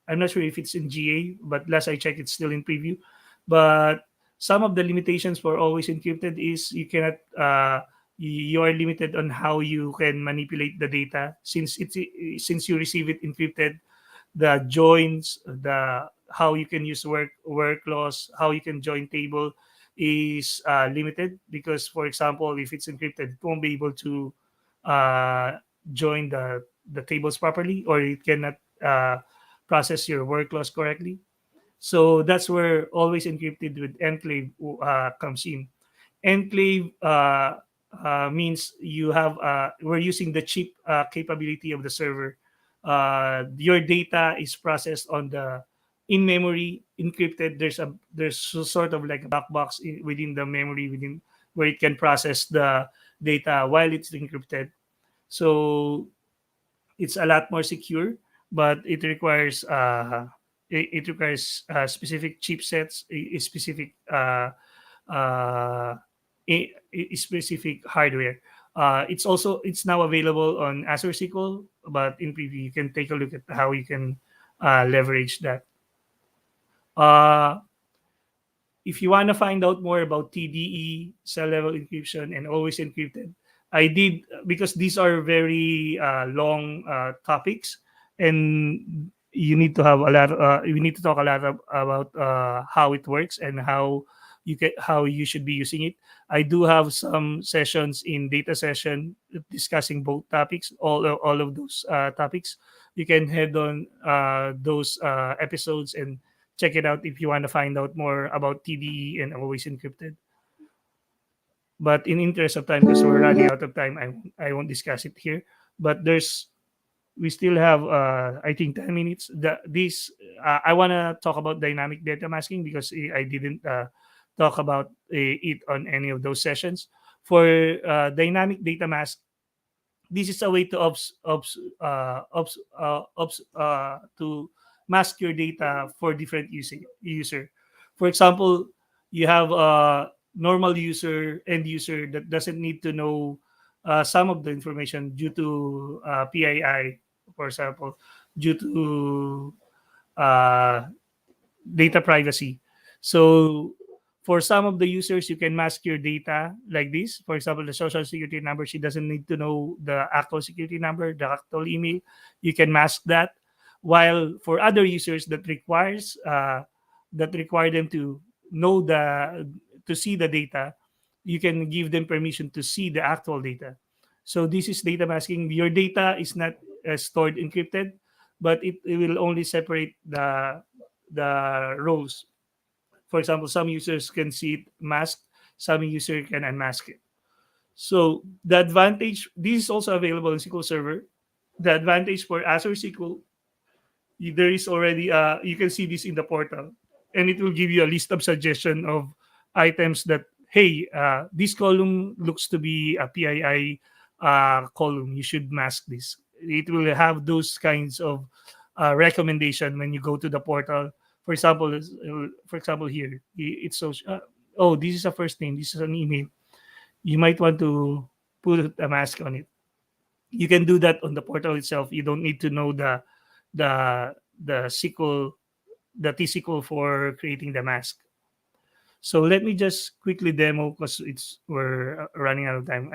I'm not sure if it's in GA, but last I checked, it's still in preview. But some of the limitations for always encrypted is you cannot you are limited on how you can manipulate the data since you receive it encrypted. The joins, the how you can use work laws, how you can join table is limited because, for example, if it's encrypted, it won't be able to uh, join the tables properly, or it cannot process your work laws correctly. So that's where always encrypted with enclave comes in. Enclave means you have we're using the chip capability of the server. Your data is processed on the in memory encrypted. There's sort of like a black box within the memory within where it can process the data while it's encrypted. So it's a lot more secure, but it requires specific chipsets, a specific uh, specific hardware. It's now available on Azure SQL, but in preview you can take a look at how you can leverage that. Uh, if you want to find out more about TDE, cell level encryption, and always encrypted, I did because these are very long topics, and you need to have a lot. You need to talk a lot about how it works and how you should be using it. I do have some sessions in data session discussing both topics, all of those topics. You can head on those episodes and check it out if you want to find out more about TDE and always encrypted. But in interest of time, because we're running out of time, I won't discuss it here. But we still have I think 10 minutes. I want to talk about dynamic data masking because I didn't talk about it on any of those sessions. For dynamic data mask, this is a way to to mask your data for different user. For example, you have a normal end user that doesn't need to know some of the information due to PII, for example, due to uh, data privacy. So for some of the users, you can mask your data like this. For example, the social security number, she doesn't need to know the actual security number, the actual email. You can mask that. While for other users that require them to know to see the data, you can give them permission to see the actual data. So this is data masking. Your data is not stored encrypted, but it will only separate the roles. For example, some users can see it masked, some user can unmask it. So the advantage, this is also available in SQL Server. The advantage for Azure SQL, there is already you can see this in the portal, and it will give you a list of suggestion of items that hey, this column looks to be a PII column. You should mask this. It will have those kinds of recommendation when you go to the portal. For example, here it's so. Oh, this is a first name. This is an email. You might want to put a mask on it. You can do that on the portal itself. You don't need to know the the SQL the T-SQL for creating the mask. So let me just quickly demo because we're running out of time.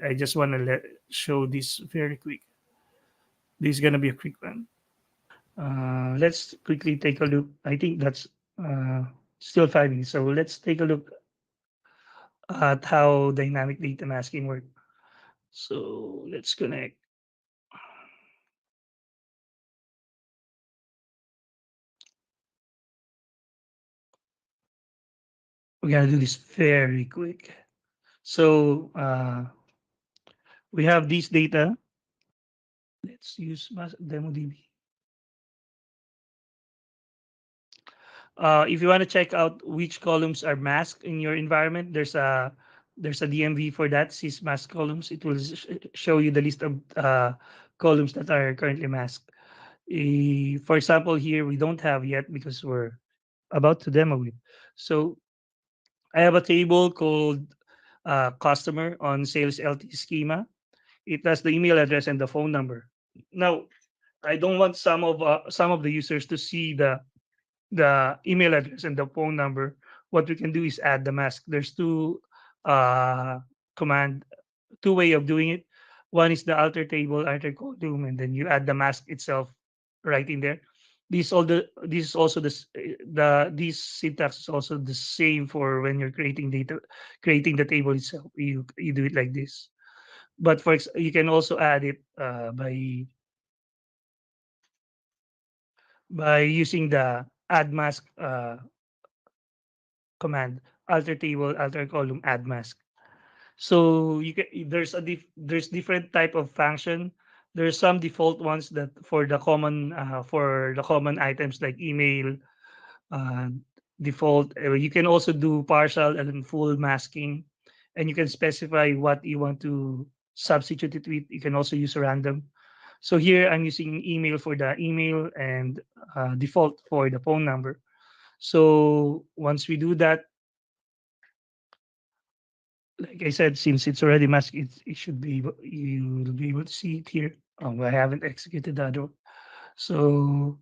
I just want to show this very quick. This is gonna be a quick one. Let's quickly take a look. I think that's uh, still 5 minutes. So let's take a look at how dynamic data masking works. So let's connect. We're gonna do this very quick. So we have this data. Let's use DemoDB. If you want to check out which columns are masked in your environment, there's a DMV for that. Sys mask columns. It will show you the list of columns that are currently masked. For example, here we don't have yet because we're about to demo it. So I have a table called customer on sales LT schema. It has the email address and the phone number. Now, I don't want some of the users to see the email address and the phone number. What we can do is add the mask. There's uh, command, two way of doing it. One is the alter table, alter column, and then you add the mask itself right in there. This is also this syntax is also the same for when you're creating the table itself. You do it like this. But you can also add it by using the add mask command, alter table, alter column, add mask. So you can there's different type of function. There's some default ones that for the common items like email, uh, default. You can also do partial and full masking, and you can specify what you want to substitute it with. You can also use random. So here I'm using email for the email and default for the phone number. So once we do that, like I said, since it's already masked, it should be you'll be able to see it here. I haven't executed the other one. So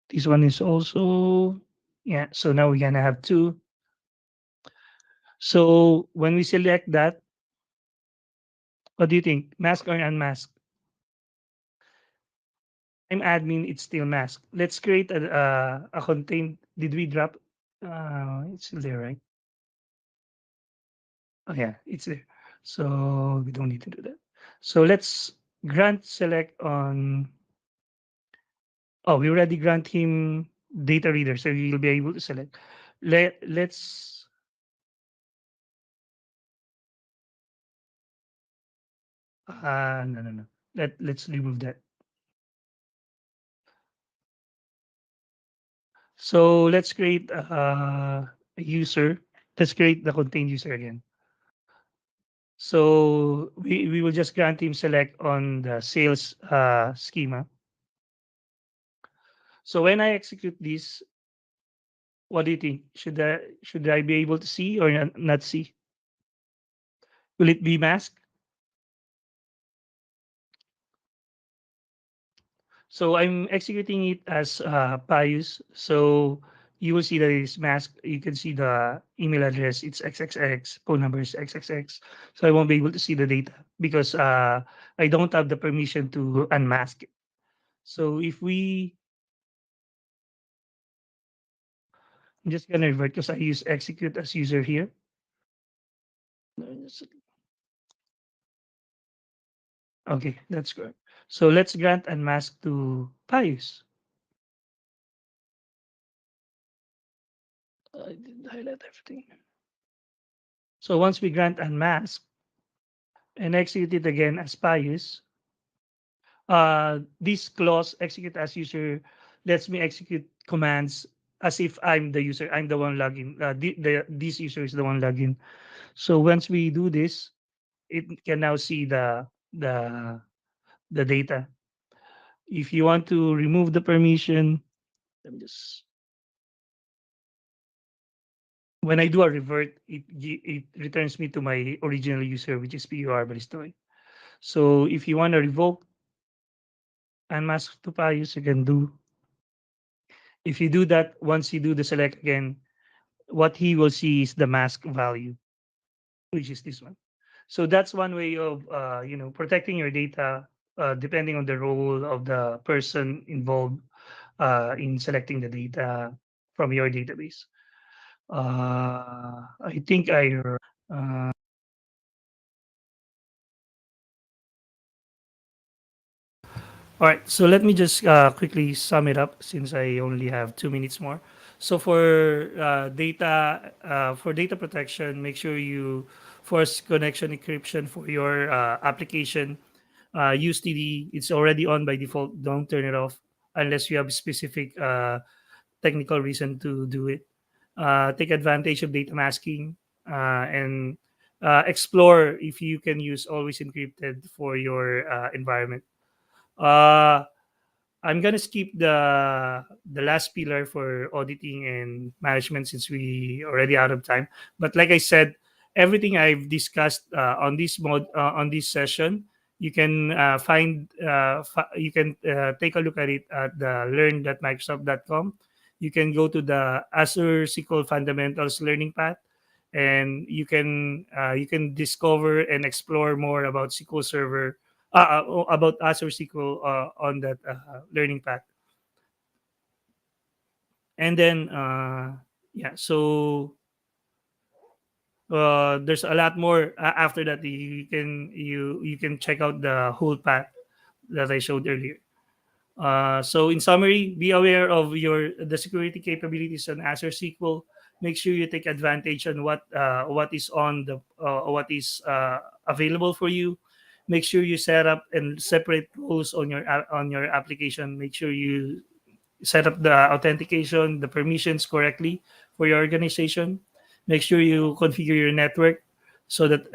this one is also, yeah. So now we're gonna have two. So when we select that, what do you think? Mask or unmask? I'm admin. It's still mask. Let's create a contain. Did we drop? It's still there, right? Oh yeah, it's there. So we don't need to do that. So let's grant select on. Oh, we already grant him data reader, so he'll be able to select. Let's no. Let's remove that. So let's create a user. Let's create the contained user again. So we will just grant him select on the sales schema. So when I execute this, what do you think? Should I be able to see or not see? Will it be masked? So I'm executing it as Pius. So you will see that it's masked. You can see the email address. It's XXX. Phone number is XXX. So I won't be able to see the data because I don't have the permission to unmask it. So if we, I'm just gonna revert because I use execute as user here. Okay, that's good. So let's grant unmask to Pius. I didn't highlight everything. So once we grant unmask and execute it again as Pius, this clause execute as user lets me execute commands as if I'm the user. I'm the one logging. This user is the one logging. So once we do this, it can now see the data. If you want to remove the permission, let me just. When I do a revert, it returns me to my original user, which is Pio Balistoy. So if you want to revoke unmask to Pius, you can do. If you do that, once you do the select again, what he will see is the mask value, which is this one. So that's one way of protecting your data, depending on the role of the person involved in selecting the data from your database. I think uh, all right, so let me just quickly sum it up since I only have 2 minutes more. So for data protection, make sure you force connection encryption for your application. Use TD. It's already on by default. Don't turn it off unless you have a specific technical reason to do it. Take advantage of data masking and explore if you can use always encrypted for your environment. Uh, I'm gonna skip the last pillar for auditing and management since we already out of time. But like I said, everything I've discussed on this session, you can you can take a look at it at the learn.microsoft.com. You can go to the Azure SQL Fundamentals Learning Path, and you can discover and explore more about SQL Server about Azure SQL on that learning path. And then, yeah, so there's a lot more after that. You can check out the whole path that I showed earlier. So in summary, be aware of the security capabilities on Azure SQL. make sure you take advantage on what is on the what is available for you. Make sure you set up and separate roles on your application. Make sure you set up the authentication, the permissions correctly for your organization. Make sure you configure your network so that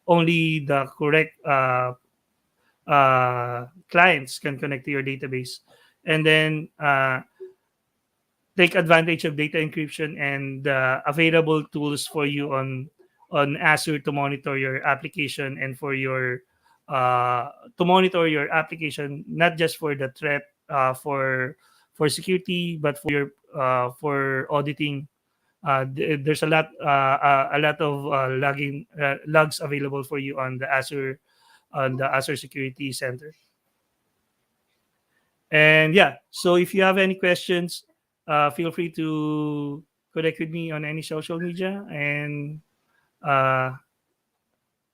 only the correct clients can connect to your database. And then take advantage of data encryption and available tools for you on Azure to monitor your application and for your to monitor your application, not just for the threat for security, but for auditing. There's a lot of logs available for you on the Azure Security Center. And yeah, so if you have any questions, feel free to connect with me on any social media. And uh,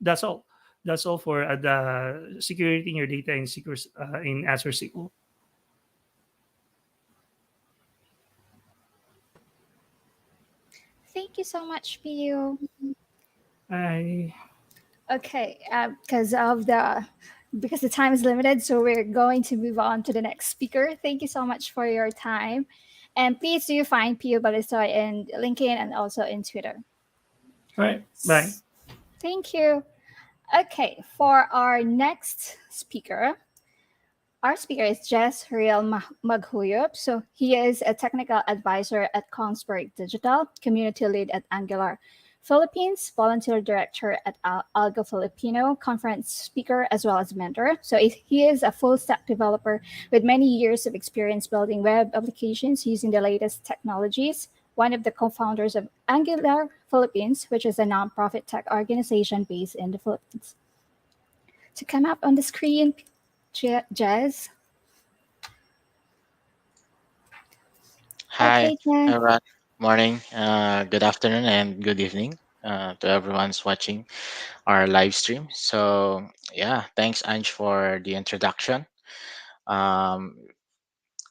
that's all. That's all for the security in your data in Azure SQL. Thank you so much, Pio. I Okay, because the time is limited, so we're going to move on to the next speaker. Thank you so much for your time, and please do find Pio Balistoy in LinkedIn and also in Twitter. All right. Bye. Thank you. Okay, for our next speaker, our speaker is Jessel Maghuyop. So he is a technical advisor at Kongsberg Digital, community lead at Angular Philippines, volunteer director at Algo Filipino, conference speaker, as well as mentor. So he is a full stack developer with many years of experience building web applications using the latest technologies. One of the co-founders of Angular Philippines, which is a nonprofit tech organization based in the Philippines. To come up on the screen, Jazz. Hi, Okay, Jen. everyone. Morning, good afternoon, and good evening to everyone's watching our live stream. So, yeah, thanks, Ange, for the introduction. Um,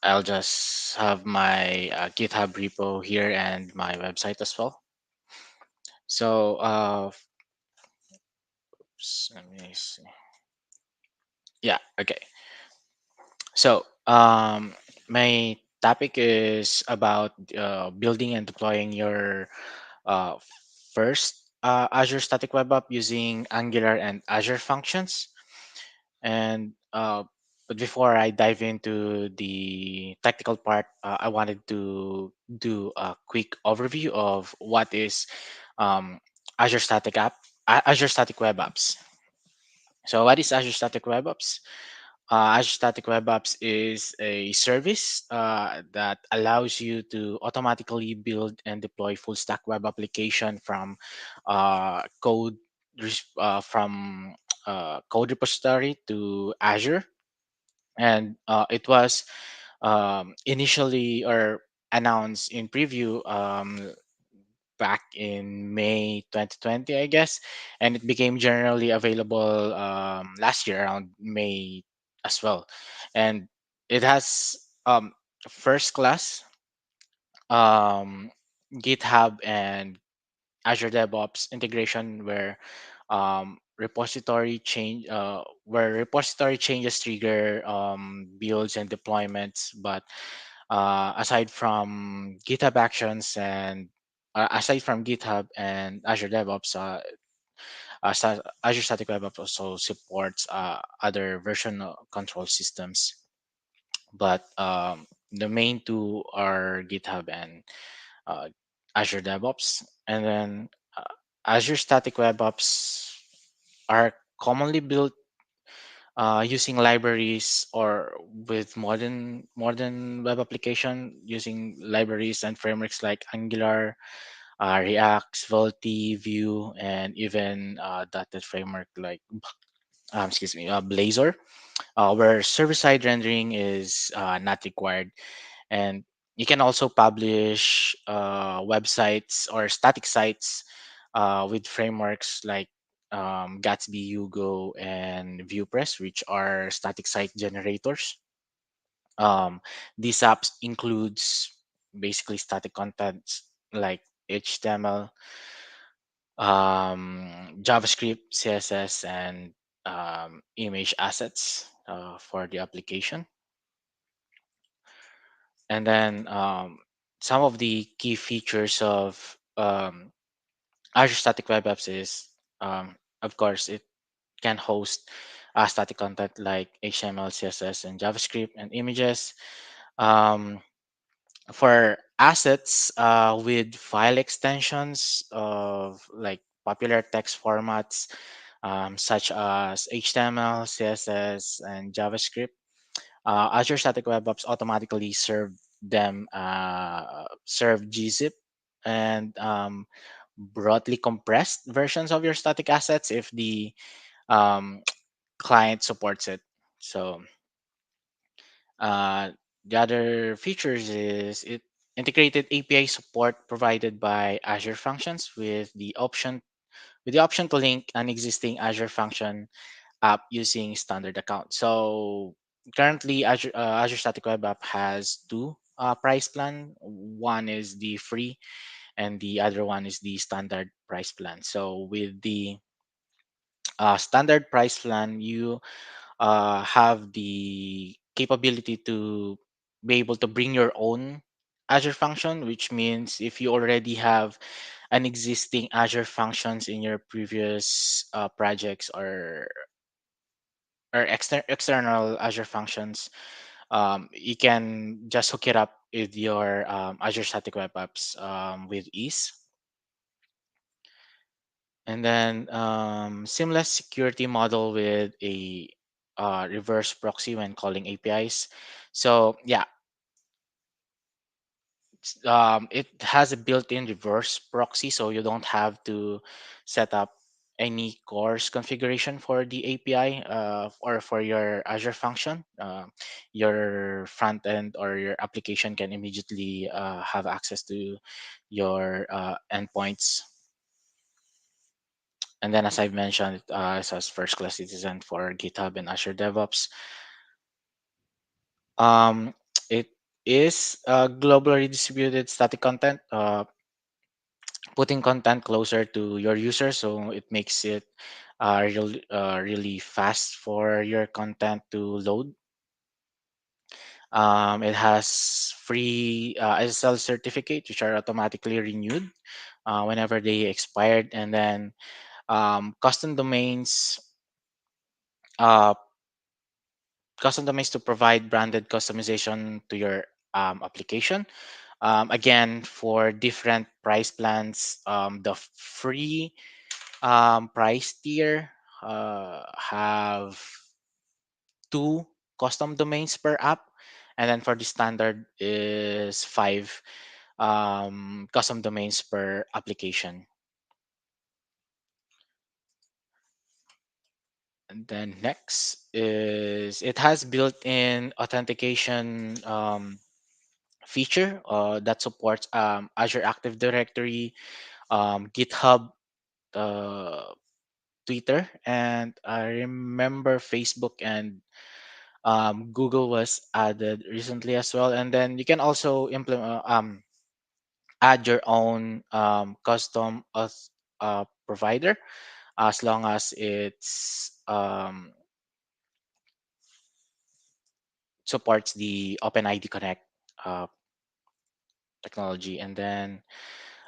I'll just have my GitHub repo here and my website as well. So, let me see. Yeah, okay. So, my topic is about building and deploying your uh, first Azure Static Web App using Angular and Azure Functions. And but before I dive into the technical part, I wanted to do a quick overview of what is um, Azure Static Azure Static Web Apps. So, what is Azure Static Web Apps? Azure Static Web Apps is a service that allows you to automatically build and deploy full stack web application from code from code repository to Azure, and it was initially or announced in preview back in May 2020, I guess, and it became generally available last year around May as well. And it has first class um, GitHub and Azure DevOps integration where repository changes trigger builds and deployments, but aside from GitHub Actions and aside from GitHub and Azure DevOps, Azure Static Web Apps also supports other version control systems. But the main two are GitHub and uh, Azure DevOps. And then Azure Static Web Apps are commonly built using libraries or with modern web application using libraries and frameworks like Angular, React, Svelte, Vue, and even .NET framework like Blazor, where server-side rendering is not required. And you can also publish websites or static sites with frameworks like Gatsby, Hugo, and ViewPress, which are static site generators. Um, these apps includes basically static contents like HTML, JavaScript, CSS, and image assets for the application. And then some of the key features of Azure Static Web Apps is, of course, it can host static content like HTML, CSS, and JavaScript and images. Um, for assets with file extensions of like popular text formats such as HTML, CSS, and JavaScript, Azure Static Web Apps automatically serve gzip and broadly compressed versions of your static assets if the um, client supports it. So uh, the other features is it integrated API support provided by Azure Functions with the option to link an existing Azure function app using standard account. So currently, Azure Static Web App has two price plan. One is the free, and the other one is the standard price plan. So with the standard price plan, you have the capability to be able to bring your own Azure function, which means if you already have an existing Azure functions in your previous projects or external Azure functions, you can just hook it up with your Azure Static Web Apps with ease. And then seamless security model with a reverse proxy when calling APIs. So yeah, it has a built-in reverse proxy, so you don't have to set up any course configuration for the API or for your Azure function. Your front end or your application can immediately have access to your endpoints. And then, as I've mentioned, it says first class citizen for GitHub and Azure DevOps. Um, it is globally distributed static content, putting content closer to your users, so it makes it really fast for your content to load. It has free SSL certificate, which are automatically renewed whenever they expired, and then custom domains. Uh, Custom domains to provide branded customization to your application. Again, for different price plans, the free price tier have two custom domains per app, and then for the standard is five custom domains per application. And then next is it has built-in authentication feature that supports Azure Active Directory, GitHub, uh, Twitter, and I remember Facebook and Google was added recently as well. And then you can also add your own custom provider as long as it's supports the OpenID Connect uh, technology. And then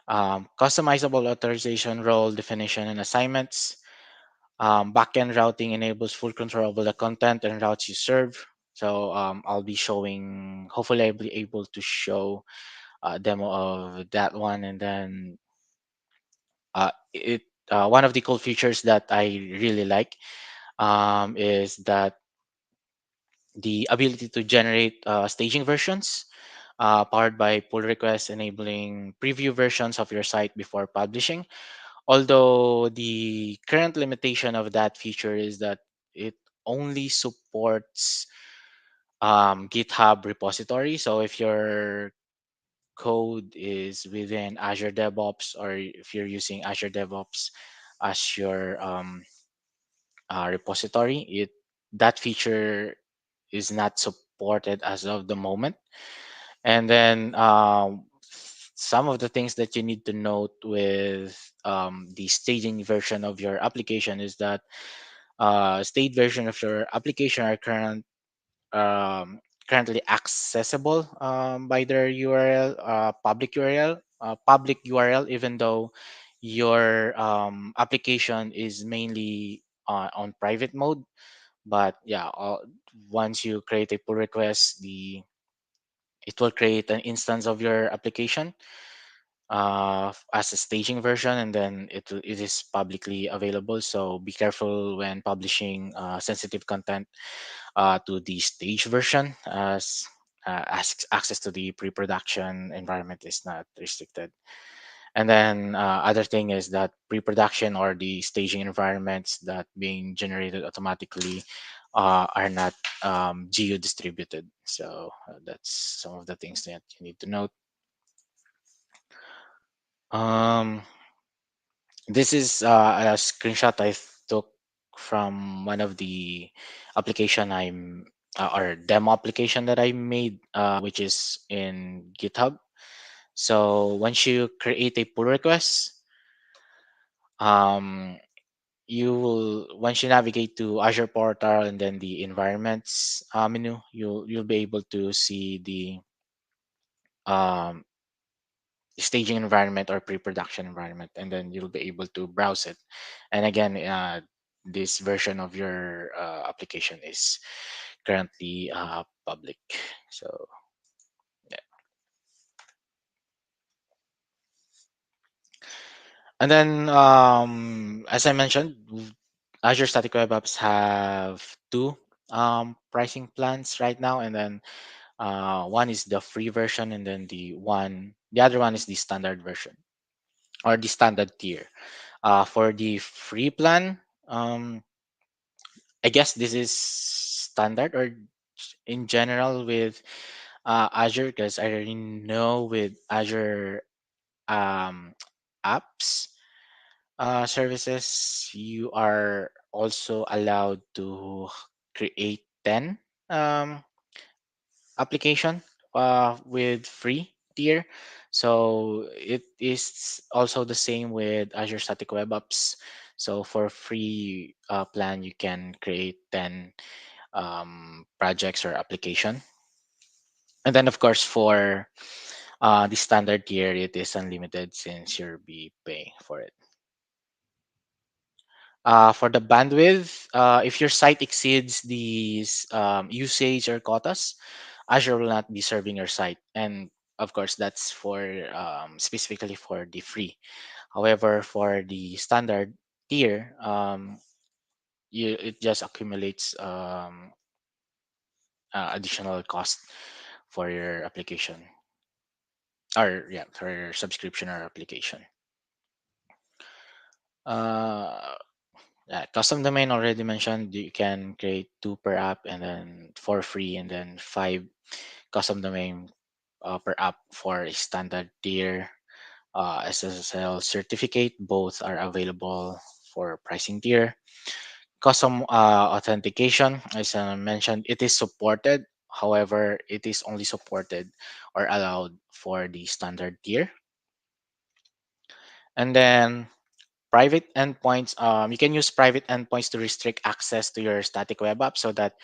customizable authorization, role definition, and assignments. Backend routing enables full control over the content and routes you serve. So I'll be showing, hopefully I'll be able to show a demo of that one. And then it one of the cool features that I really like is that the ability to generate staging versions powered by pull requests, enabling preview versions of your site before publishing. Although the current limitation of that feature is that it only supports GitHub repository. So if your code is within Azure DevOps, or if you're using Azure DevOps as your repository, it that feature is not supported as of the moment. And then some of the things that you need to note with the staging version of your application is that state version of your application are currently accessible by their URL, public URL, even though your application is mainly on private mode. But yeah, once you create a pull request, the it will create an instance of your application as a staging version, and then it is publicly available. So be careful when publishing sensitive content to the stage version, as access to the pre-production environment is not restricted. And then other thing is that pre-production or the staging environments that being generated automatically are not geo distributed. So that's some of the things that you need to note. um, this is a screenshot I took from one of the application I'm or demo application that I made, which is in GitHub. So once you create a pull request, um, you will once you navigate to Azure portal and then the environments menu, you'll be able to see the um, staging environment or pre-production environment, and then you'll be able to browse it. And again, this version of your application is currently public. So yeah. And then as I mentioned, Azure Static Web Apps have two pricing plans right now, and then one is the free version, and then the other one is the standard version or the standard tier. For the free plan, I guess this is standard or in general with Azure, because I already know with Azure um, apps services, you are also allowed to create 10 um, application with free tier. So it is also the same with Azure Static Web Apps. So for free plan, you can create 10 projects or application. And then of course for the standard tier, it is unlimited since you'll be paying for it. For the bandwidth, if your site exceeds these usage or quotas, Azure will not be serving your site. And of course, that's for specifically for the free. However, for the standard tier, it just accumulates additional cost for your application, or yeah, for your subscription or application. Uh, Yeah, custom domain already mentioned. You can create two per app and then for free, and then five custom domain per app for a standard tier. SSL certificate, both are available for pricing tier. Custom authentication, as I mentioned, it is supported. However, it is only supported or allowed for the standard tier. And then private endpoints, you can use private endpoints to restrict access to your static web app so that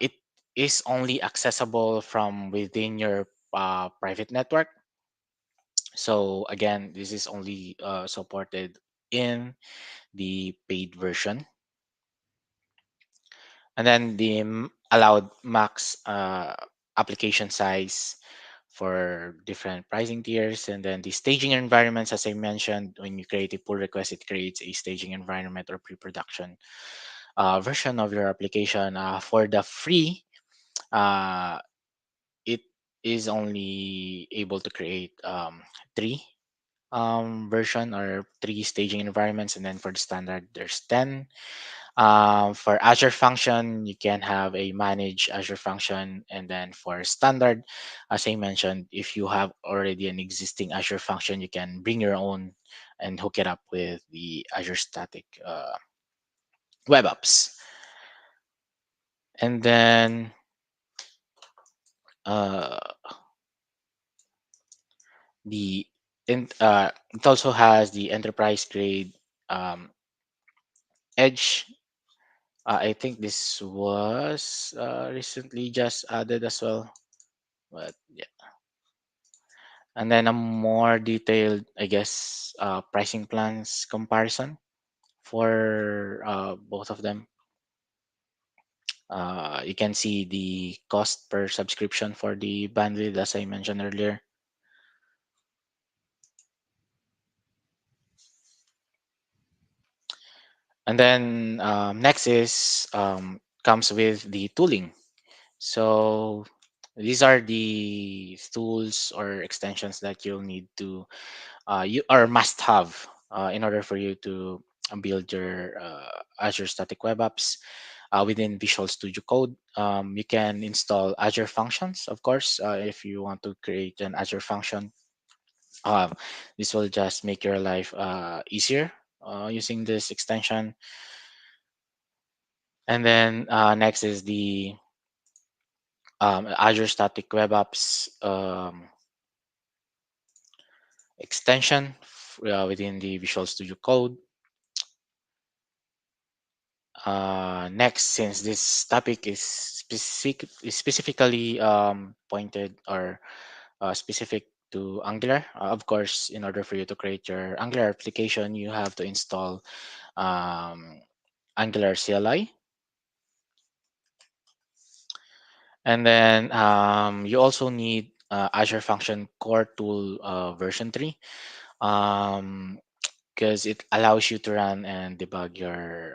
it is only accessible from within your private network. So again, this is only supported in the paid version. And then the allowed max application size for different pricing tiers. And then the staging environments, as I mentioned, when you create a pull request, it creates a staging environment or pre-production version of your application. For the free, uh, it is only able to create three version or three staging environments, and then for the standard, there's 10. For Azure function, you can have a manage Azure function, and then for standard, as I mentioned, if you have already an existing Azure function, you can bring your own and hook it up with the Azure Static Web Apps. And then uh, the it also has the enterprise grade um, edge. I think this was recently just added as well, but yeah. And then a more detailed, I guess, pricing plans comparison for both of them. You can see the cost per subscription for the bandwidth, as I mentioned earlier. And then next is comes with the tooling. So these are the tools or extensions that you'll need to you or must have in order for you to build your Azure Static Web Apps within Visual Studio Code. You can install Azure Functions, of course, if you want to create an Azure function. Um, this will just make your life easier using this extension. And then next is the Azure Static Web Apps extension within the Visual Studio Code. Next, since this topic is specifically pointed or specific to Angular, of course, in order for you to create your Angular application, you have to install um, Angular CLI. And then you also need Azure Function Core Tool version 3 because it allows you to run and debug your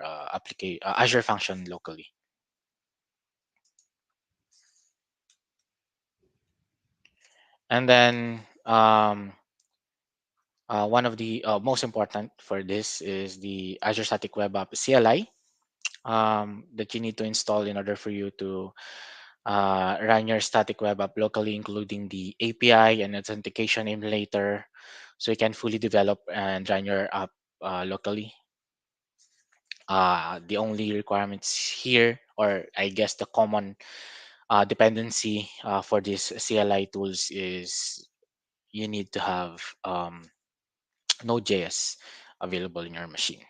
Azure function locally. And then one of the most important for this is the Azure Static Web App CLI that you need to install in order for you to run your static web app locally, including the API and authentication emulator, so you can fully develop and run your app locally. The only requirements here, or I guess the common dependency for these CLI tools is you need to have Node.js available in your machine.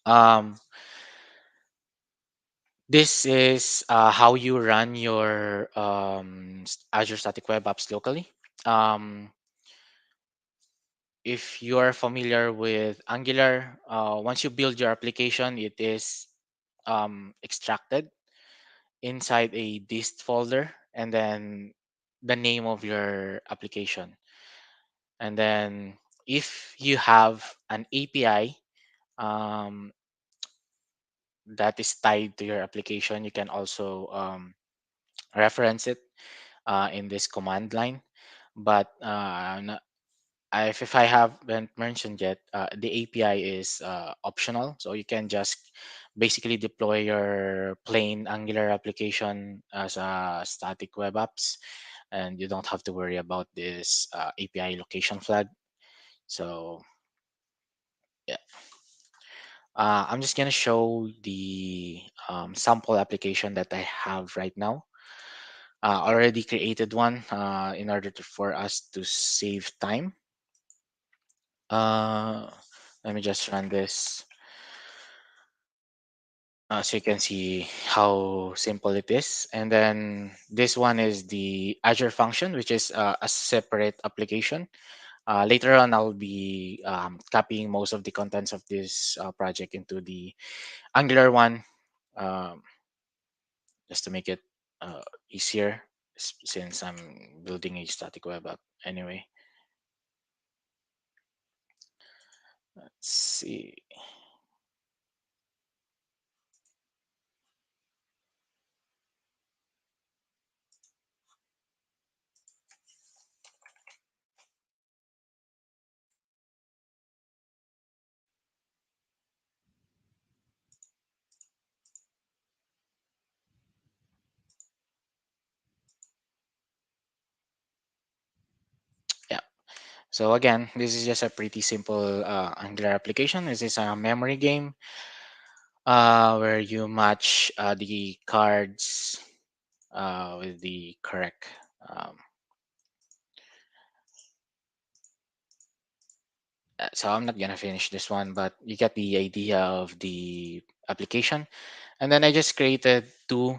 Um, this is how you run your Azure Static Web Apps locally. Um, if you are familiar with Angular, once you build your application, it is extracted inside a dist folder and then the name of your application. And then if you have an API um, that is tied to your application, you can also reference it in this command line. But if I haven't mentioned yet, the API is optional. So you can just basically deploy your plain Angular application as a static web apps, and you don't have to worry about this API location flag. So yeah, I'm just gonna show the sample application that I have right now. Already created one in order for us to save time. Uh, Let me just run this so you can see how simple it is. And then this one is the Azure function, which is a separate application. Later on, I'll be copying most of the contents of this project into the Angular one, um, just to make it easier since I'm building a static web app anyway. Let's see. Yeah. So again, this is just a pretty simple Angular application. This is a memory game where you match the cards with the correct um, So I'm not gonna finish this one, but you get the idea of the application. And then I just created two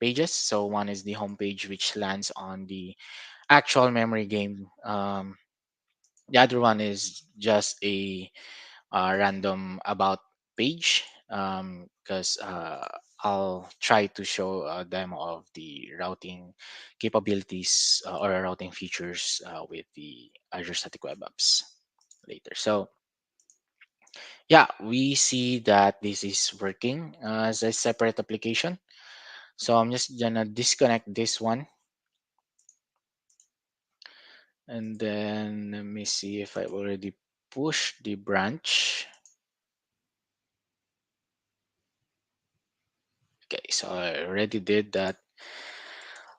pages. So one is the home page, which lands on the actual memory game. The other one is just a random about page, because I'll try to show a demo of the routing capabilities or routing features with the Azure Static Web Apps later. So yeah, we see that this is working as a separate application. So I'm just gonna disconnect this one, and then let me see if I already pushed the branch. Okay, so I already did that.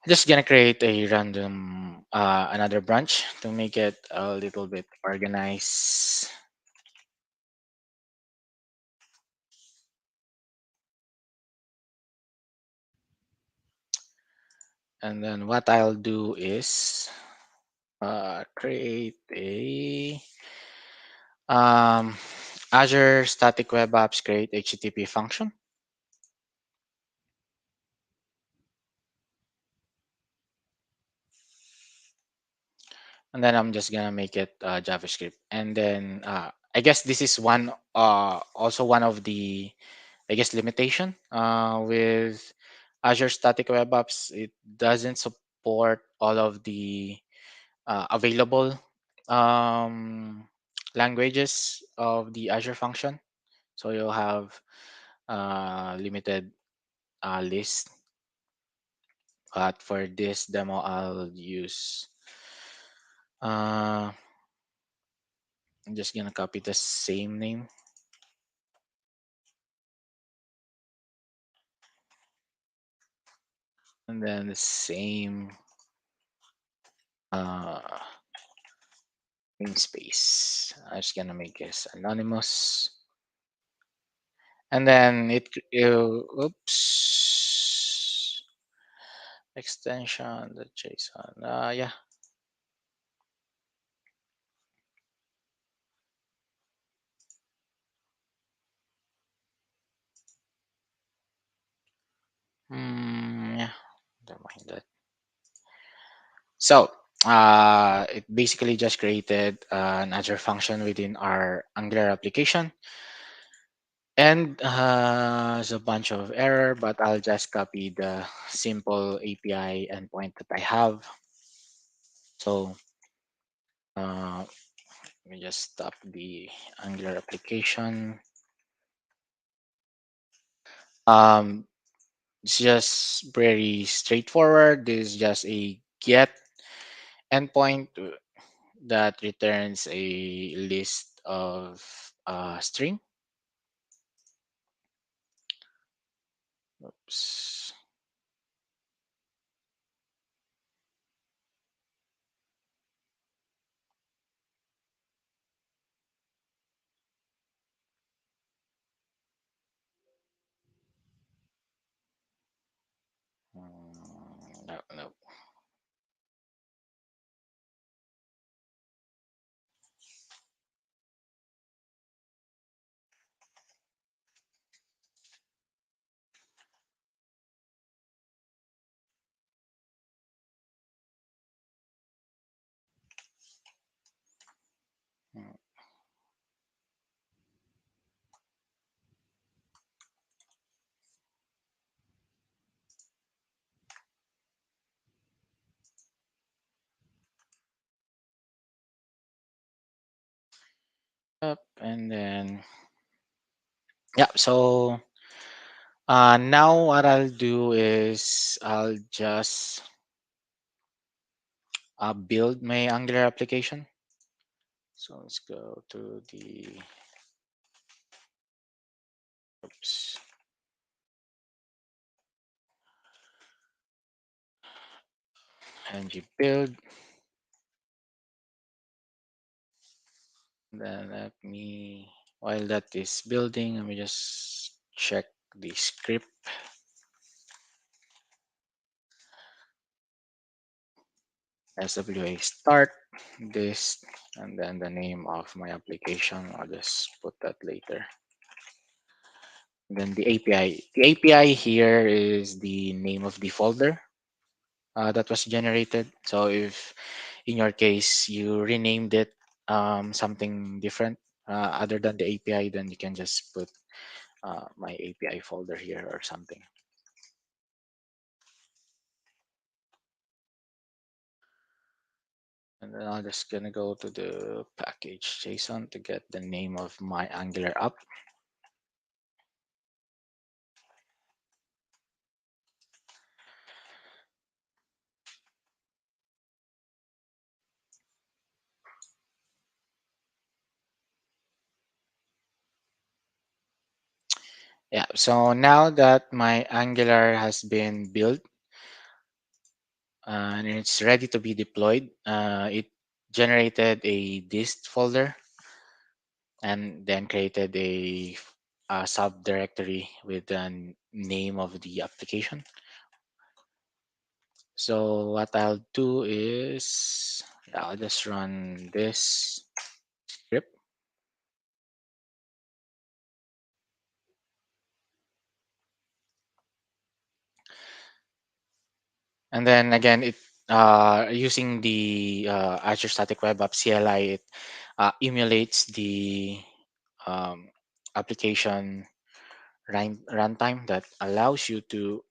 Just gonna create a random another branch to make it a little bit organized. And then what I'll do is create a um, Azure Static Web Apps create HTTP function. And then I'm just gonna make it JavaScript. And then I guess this is one also one of the, I guess, limitation with Azure Static Web Apps. It doesn't support all of the available um, languages of the Azure function. So you'll have limited list. But for this demo, I'll use. Uh, I'm just gonna copy the same name and then the same uh, namespace. I'm just gonna make this anonymous. And then oops, extension, the JSON. Yeah. Yeah. Never mind that. So, it basically just created an Azure function within our Angular application. And there's a bunch of error, but I'll just copy the simple API endpoint that I have. So let me just stop the Angular application. Um, it's just very straightforward. This is just a get endpoint that returns a list of string. Oops. No, no. Mm, Yep, and then yeah. So now what I'll do is I'll just build my Angular application. So let's go to the oops, ng build. Then let me, while that is building, let me just check the script. SWA start. this, and then the name of my application. I'll just put that later. Then the API. The API here is the name of the folder that was generated. So if in your case you renamed it something different other than the API, then you can just put my API folder here or something. And then I'm just gonna go to the package JSON to get the name of my Angular app. Yeah, so now that my Angular has been built and it's ready to be deployed, it generated a dist folder and then created a subdirectory with the name of the application. So what I'll do is I'll just run this script. And then again, it using the Azure Static Web Apps CLI, it emulates the um, application runtime that allows you to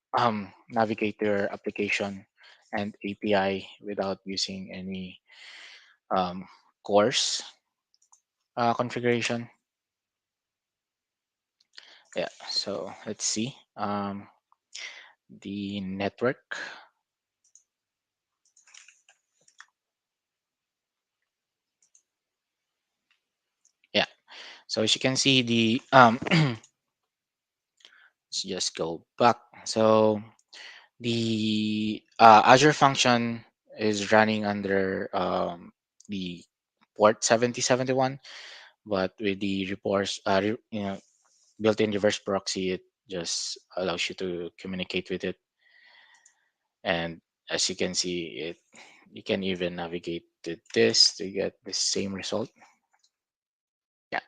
navigate your application and API without using any um, course configuration. Yeah, so let's see the network. Yeah, so as you can see, the let's just go back. So the Azure function is running under the port 7071, but with the reports, built-in reverse proxy, it just allows you to communicate with it. And as you can see, you can even navigate to this to get the same result. Yeah.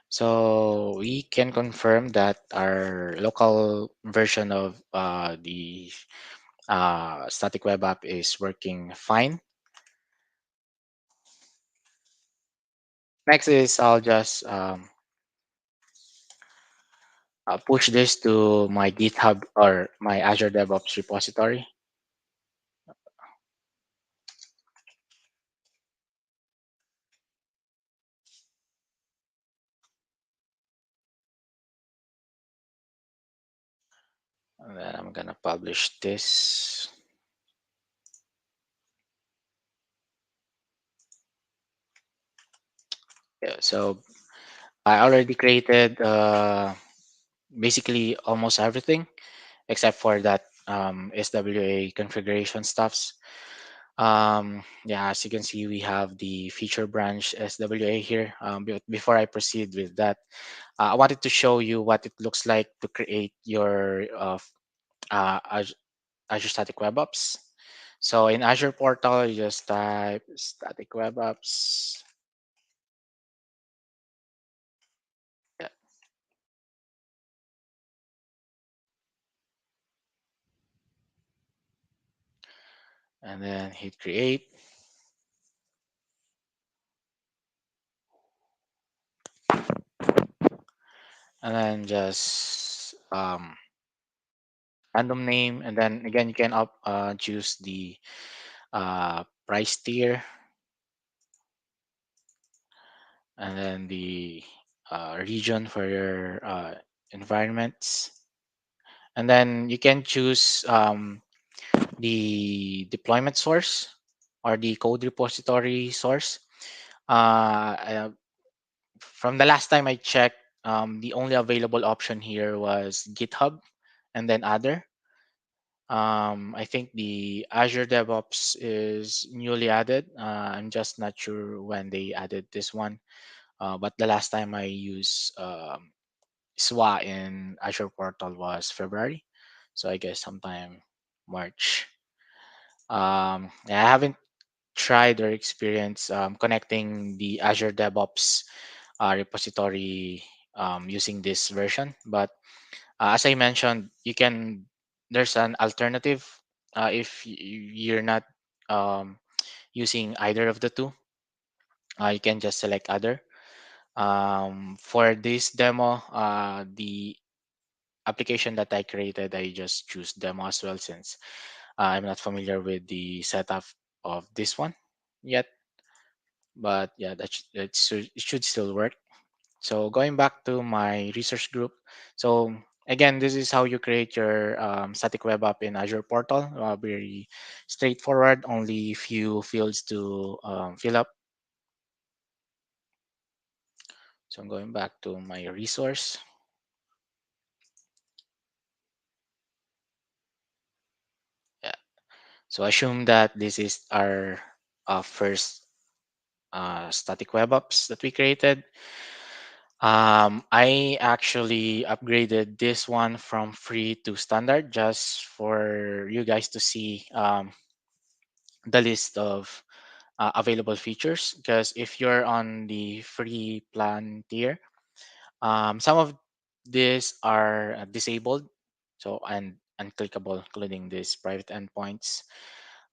So we can confirm that our local version of the static web app is working fine. Next is I'll just push this to my GitHub or my Azure DevOps repository. And then I'm gonna publish this. Yeah, so I already created basically almost everything except for that SWA configuration stuffs. Yeah, as you can see, we have the feature branch SWA here. But before I proceed with that, I wanted to show you what it looks like to create your Azure Static Web Apps. So in Azure Portal, you just type Static Web Apps. Yeah, and then hit create. And then just random name, and then again you can choose the price tier, and then the region for your environments, and then you can choose the deployment source or the code repository source. From the last time I checked, the only available option here was GitHub and then other. I think the Azure DevOps is newly added. I'm just not sure when they added this one. But the last time I used SWA in Azure Portal was February. So I guess sometime March. I haven't tried or experienced connecting the Azure DevOps repository using this version, but as I mentioned, you can. There's an alternative if you're not um, using either of the two. You can just select other. For this demo, the application that I created, I just choose demo as well since I'm not familiar with the setup of this one yet. But yeah, it should still work. So going back to my research group, so again, this is how you create your static web app in Azure portal. Very straightforward, only few fields to fill up. So I'm going back to my resource. Yeah. So assume that this is our first static web apps that we created. I actually upgraded this one from free to standard just for you guys to see the list of available features. Because if you're on the free plan tier, some of these are disabled, so and unclickable, including these private endpoints.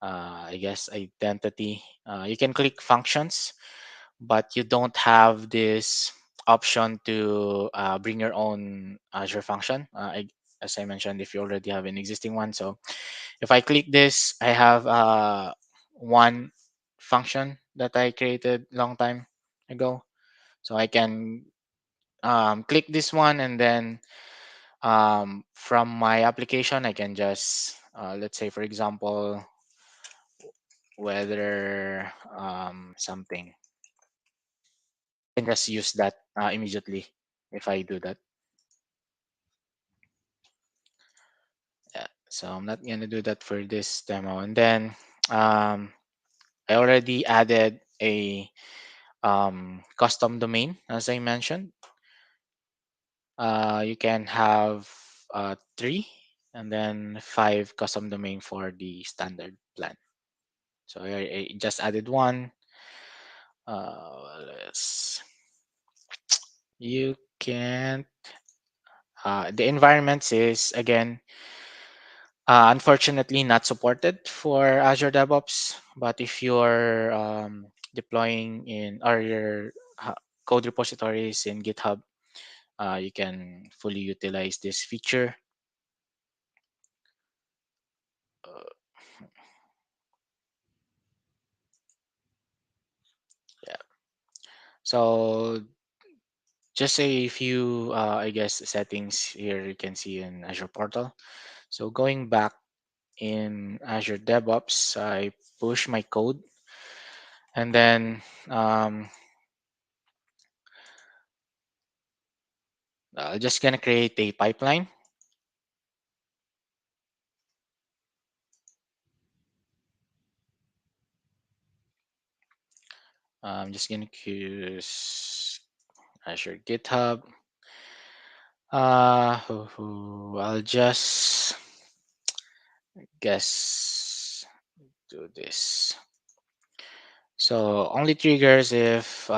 I guess identity. You can click functions, but you don't have this option to bring your own Azure function. As I mentioned, if you already have an existing one, so if I click this, I have one function that I created long time ago. So I can click this one, and then from my application, I can just let's say, for example, whether something, I can just use that immediately if I do that. Yeah. So I'm not gonna do that for this demo. And then um, I already added a custom domain, as I mentioned. You can have three and then five custom domain for the standard plan. So I just added one. Let's, you can the environments is again unfortunately not supported for Azure DevOps, but if you're deploying in or your code repositories in GitHub, you can fully utilize this feature. Uh, yeah. So just a few, I guess, settings here you can see in Azure Portal. So going back in Azure DevOps, I push my code, and then I'm just gonna create a pipeline. I'm just gonna use Azure GitHub. I'll just guess do this. So only triggers if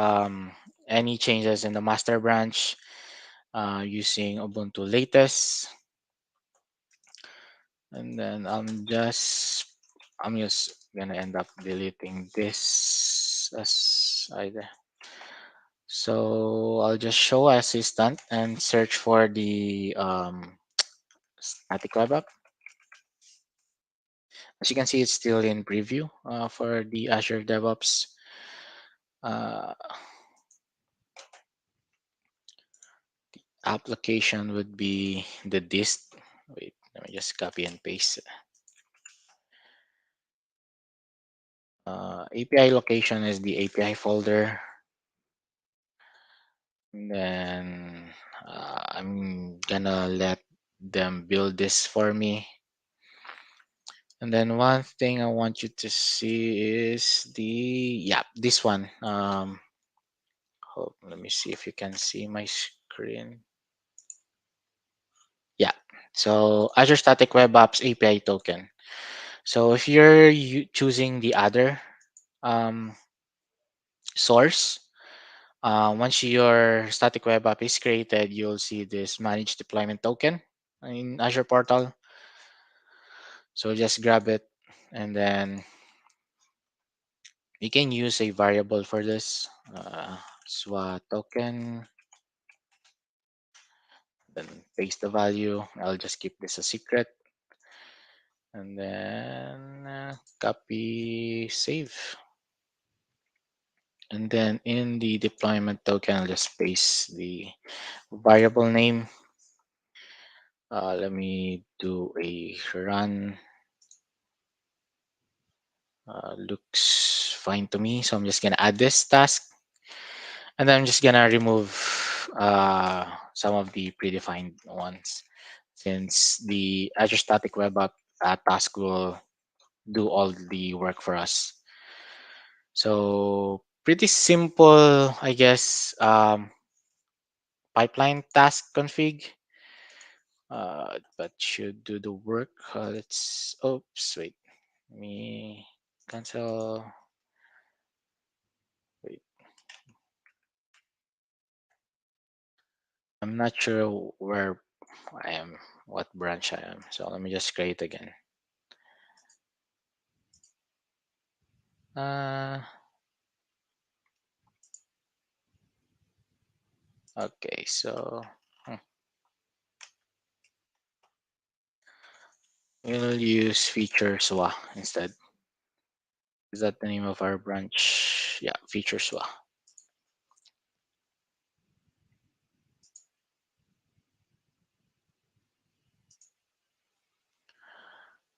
any changes in the master branch using Ubuntu latest, and then I'm just gonna end up deleting this as either. So I'll just show assistant and search for the static web app. As you can see, it's still in preview for the Azure DevOps. Uh, Application would be the dist. Wait, let me just copy and paste. API location is the API folder. And then I'm gonna let them build this for me. And then one thing I want you to see is yeah, this one. Let me see if you can see my screen. Yeah. So Azure Static Web Apps API token. So if you're choosing the other um, source, once your static web app is created, you'll see this manage deployment token in Azure portal. So just grab it, and then you can use a variable for this, swa token, then paste the value. I'll just keep this a secret, and then copy save, and then in the deployment token I'll just paste the variable name. Let me do a run. Looks fine to me, so I'm just gonna add this task, and then I'm just gonna remove some of the predefined ones, since the Azure Static Web App task will do all the work for us. So pretty simple, I guess. Pipeline task config, but should do the work. Let's. Oops, wait. Let me cancel. Wait, I'm not sure where I am, what branch I am. So let me just create again. Uh, okay, so hmm, we'll use feature SWA instead. Is that the name of our branch? Yeah, feature SWA.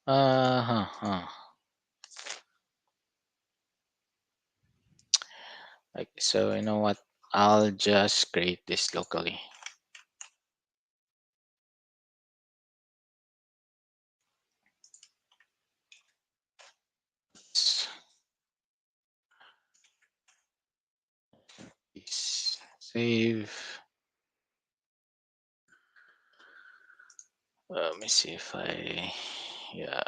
Huh. Like, so you know what? I'll just create this locally. S- Save. Let me see if I, yeah.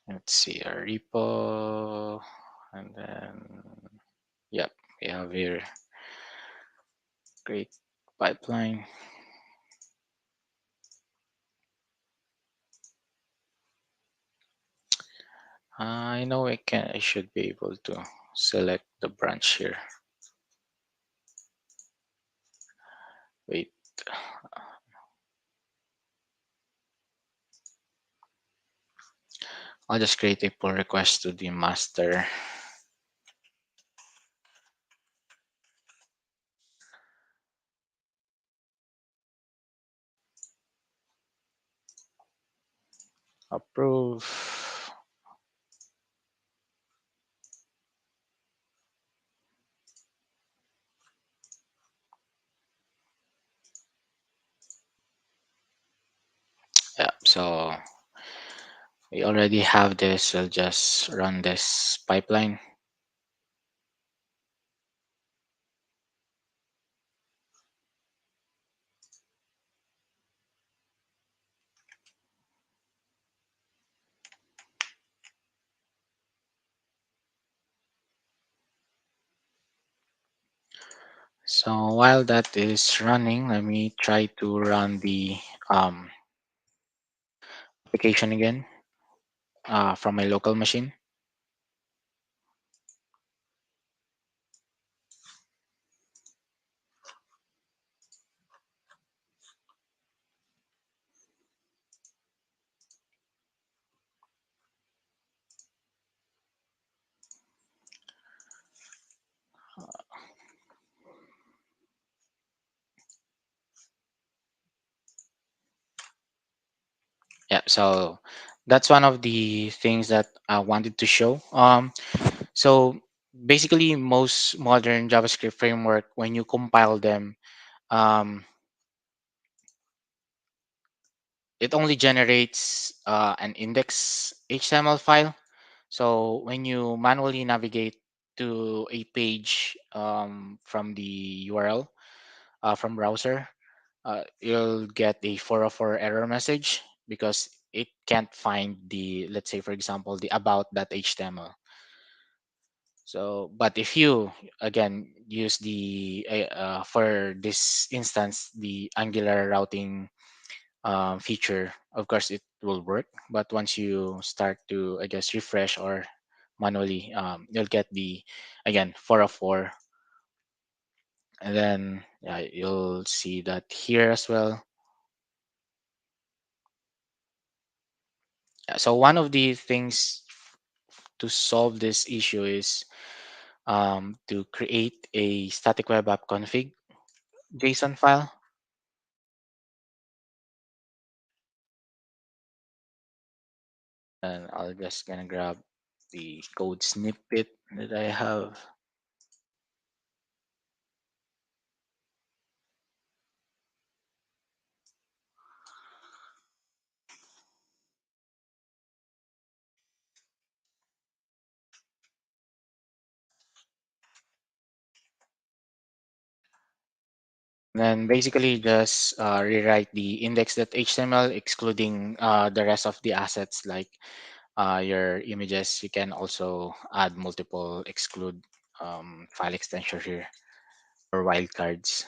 Let's see our repo, and then, yep, we have here great pipeline. I know I should be able to select the branch here. Wait, I'll just create a pull request to the master. Approve. Yeah, so we already have this. I'll just run this pipeline. So while that is running, let me try to run the um, application again from my local machine. Yeah, so that's one of the things that I wanted to show. So basically, most modern JavaScript framework, when you compile them, um, it only generates an index HTML file. So when you manually navigate to a page from the URL from browser, you'll get a 404 error message because it can't find the, let's say for example, the about.html. So, but if you again use the for this instance the Angular routing feature, of course it will work. But once you start to, I guess, refresh or manually, you'll get the again 404, and then yeah, you'll see that here as well. So one of the things to solve this issue is to create a static web app config JSON file. And I'll just gonna grab the code snippet that I have. Then basically just rewrite the index.html, excluding the rest of the assets like your images. You can also add multiple exclude file extension here or wildcards.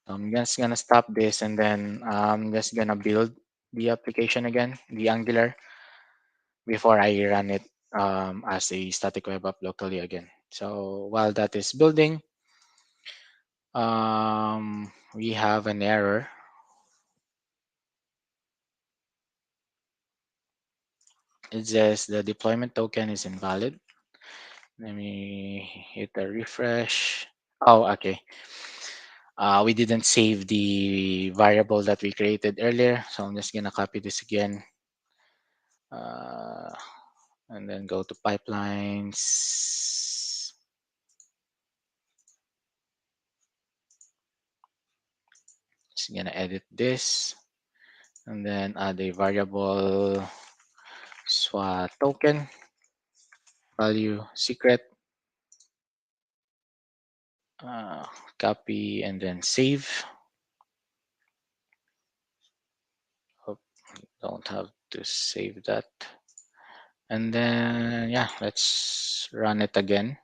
I'm just gonna stop this and then I'm just gonna build the application again, the Angular, before I run it as a static web app locally again. So while that is building, we have an error. It says the deployment token is invalid. Let me hit a refresh. Oh, okay. We didn't save the variable that we created earlier, so I'm just gonna copy this again, uh, and then go to pipelines. Just gonna edit this, and then add a variable swa token value secret. Uh, Copy and then save. Oh, don't have to save that. And then, yeah, let's run it again.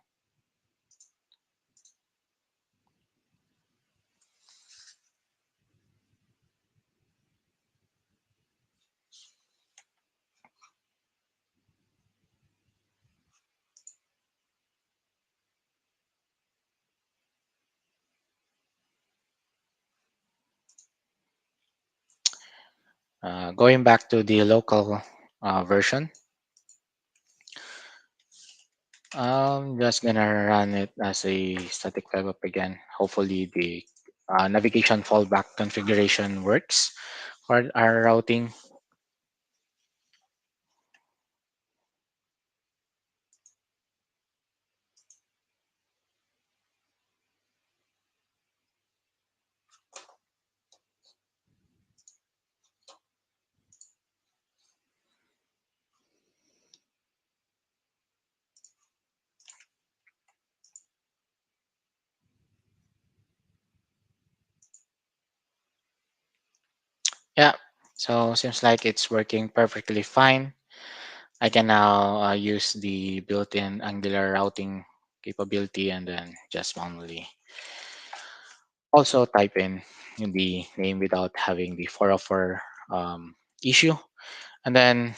Going back to the local version, I'm just gonna run it as a static web app again. Hopefully the navigation fallback configuration works for our routing. Yeah, so seems like it's working perfectly fine. I can now use the built-in Angular routing capability and then just manually also type in the name without having the 404 issue. And then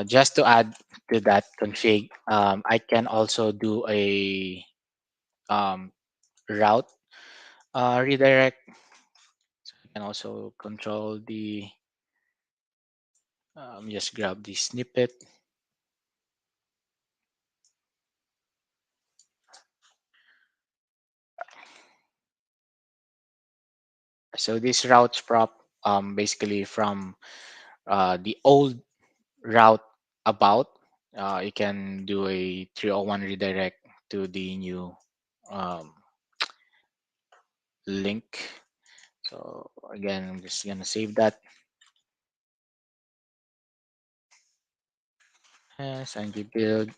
just to add to that config, I can also do a um, route redirect. So I can also control the, just grab the snippet. So this routes prop basically from the old route about, you can do a 301 redirect to the new um, link. So again, I'm just gonna save that. And build.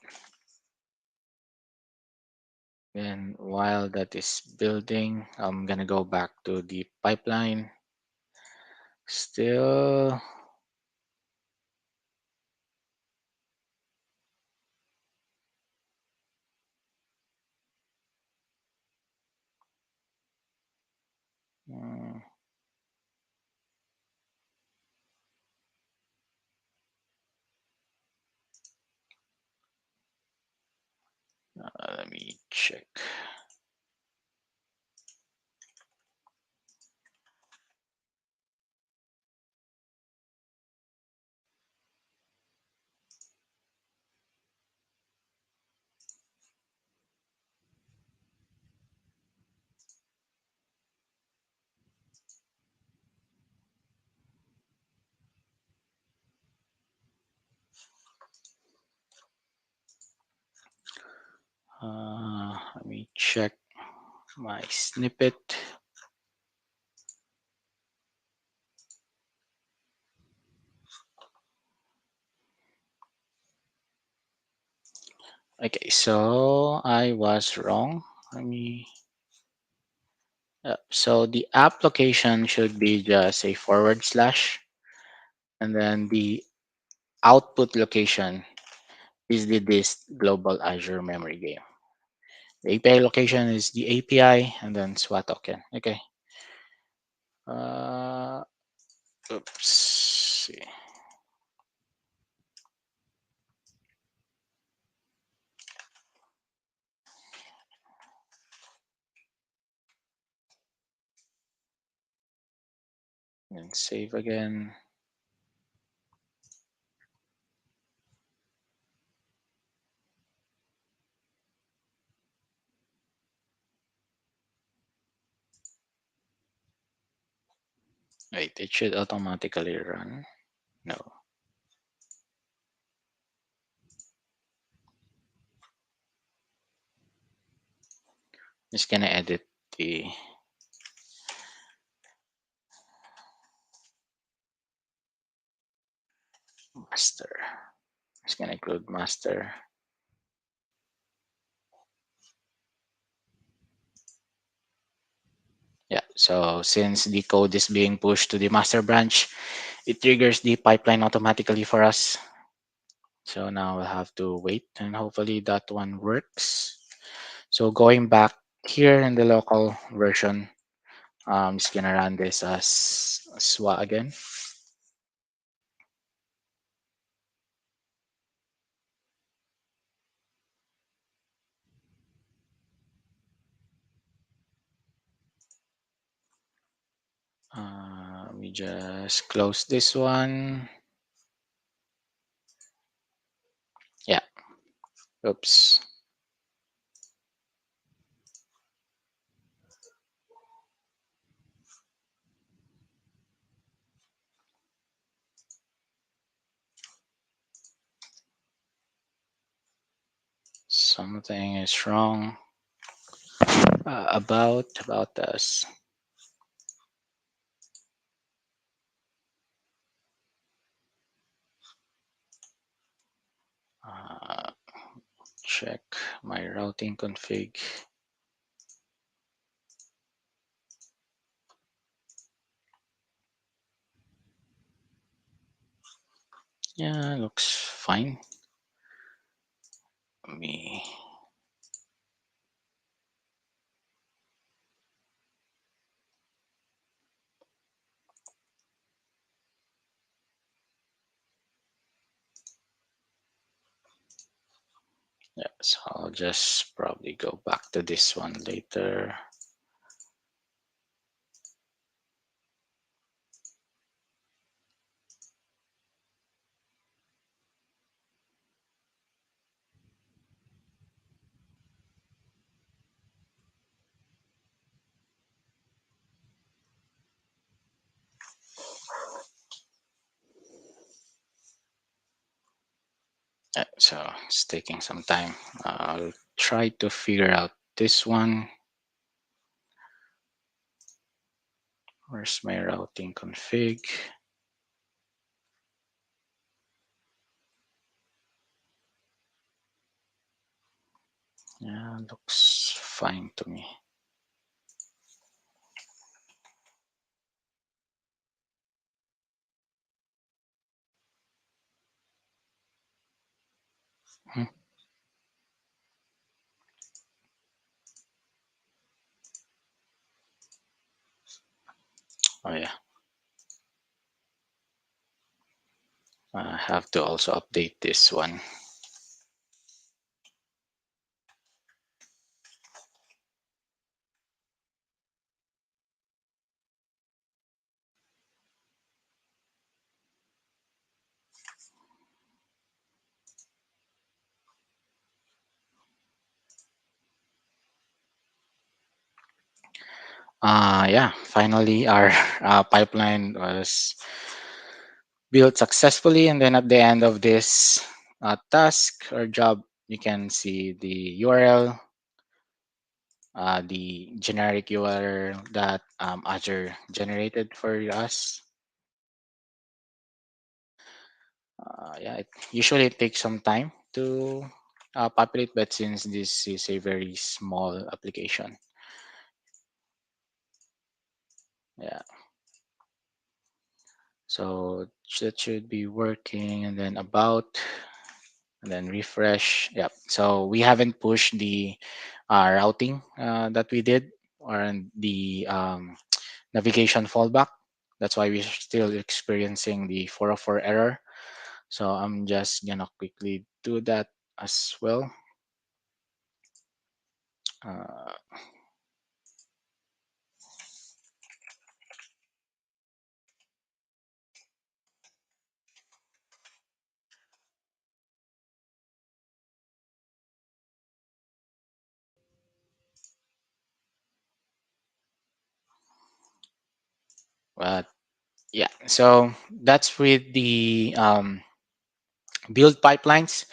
And while that is building, I'm gonna go back to the pipeline. Still, mm, let me check. Let me check my snippet. Okay, so I was wrong. Let me. So the app location should be just a forward slash, and then the output location is the this global Azure memory game. The API location is the API and then SWA token. Okay. Uh, oops. See. And save again. Wait, it should automatically run. No. Just gonna edit the master. Just gonna include master. Yeah, so since the code is being pushed to the master branch, it triggers the pipeline automatically for us. So now we'll have to wait and hopefully that one works. So going back here in the local version, I'm just gonna run this as SWA again. Let me just close this one. Yeah, oops. Something is wrong about us. Uh, check my routing config. Yeah, looks fine. Let me. Yeah, so I'll just probably go back to this one later. So it's taking some time. I'll try to figure out this one. Where's my routing config? Yeah, looks fine to me. Hmm. Oh yeah, I have to also update this one. Yeah, finally our pipeline was built successfully, and then at the end of this task or job, you can see the URL, the generic URL that Azure generated for us. Yeah, usually it takes some time to populate, but since this is a very small application, yeah, so that should be working. And then about, and then refresh. Yep. So we haven't pushed the routing that we did, or the navigation fallback. That's why we're still experiencing the 404 error. So I'm just gonna quickly do that as well. Uh, but yeah, so that's with the build pipelines.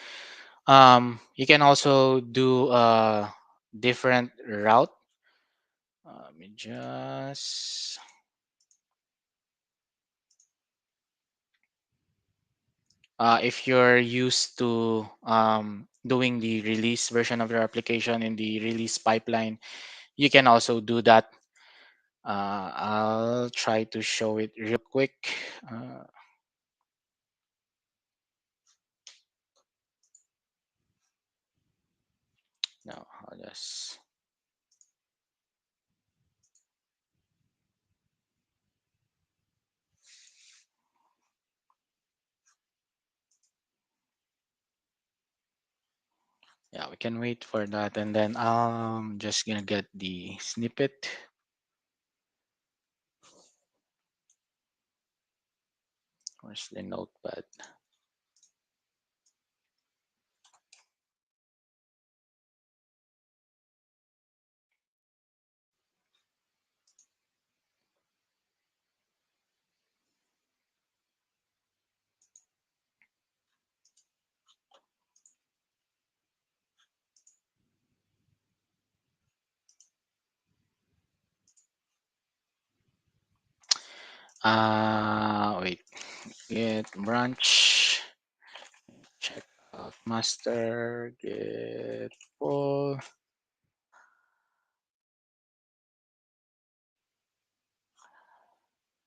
You can also do a different route. Let me just if you're used to doing the release version of your application in the release pipeline, you can also do that. I'll try to show it real quick. Uh, no, I'll just, yeah, we can wait for that, and then I'm just gonna get the snippet. Where's the notepad? Wait, get branch, check out master, get pull,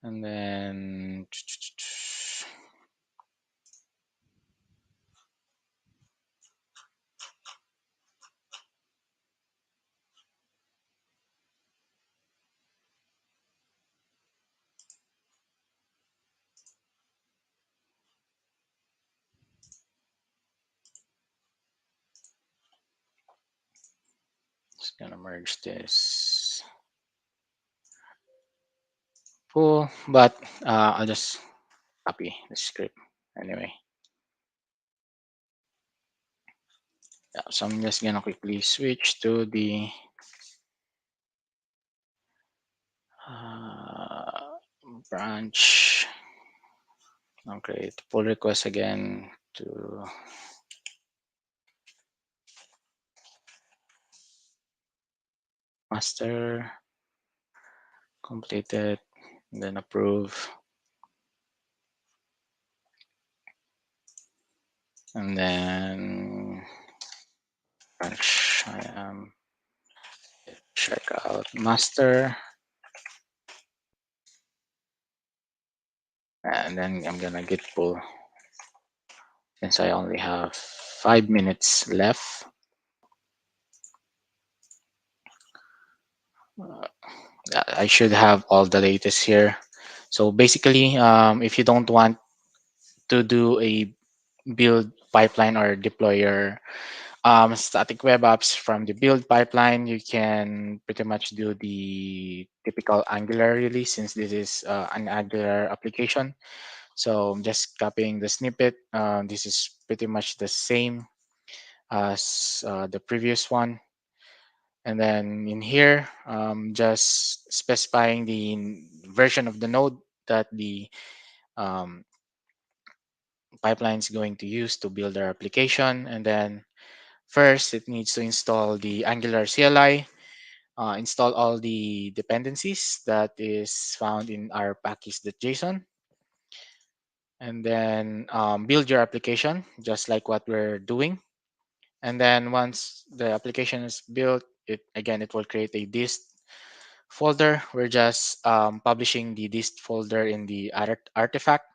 and then just gonna merge this pull, but I'll just copy the script anyway. Yeah, so I'm just gonna quickly switch to the uh, branch. I'll create pull request again to master completed, and then approve, and then I am check out master, and then I'm gonna git pull since I only have 5 minutes left. I should have all the latest here. So basically, if you don't want to do a build pipeline or deploy your static web apps from the build pipeline, you can pretty much do the typical Angular release since this is an Angular application. So I'm just copying the snippet. This is pretty much the same as the previous one. And then in here, just specifying the version of the node that the um, pipeline is going to use to build our application. And then first, it needs to install the Angular CLI, install all the dependencies that is found in our package.json, and then build your application just like what we're doing. And then once the application is built, it will create a dist folder. We're just publishing the dist folder in the artifact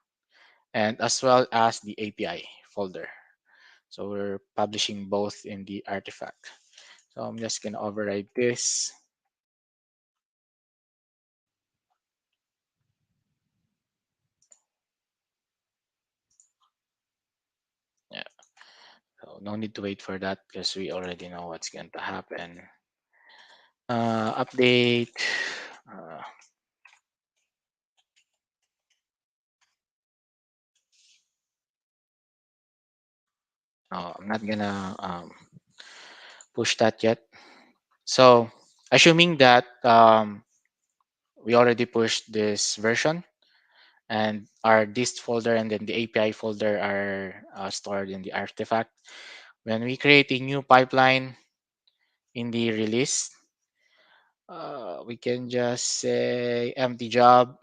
and as well as the API folder. So we're publishing both in the artifact. So I'm just gonna override this. Yeah, so no need to wait for that because we already know what's going to happen. Update. Uh, I'm not gonna push that yet. So assuming that we already pushed this version and our dist folder and then the API folder are stored in the artifact. When we create a new pipeline in the release, we can just say empty job.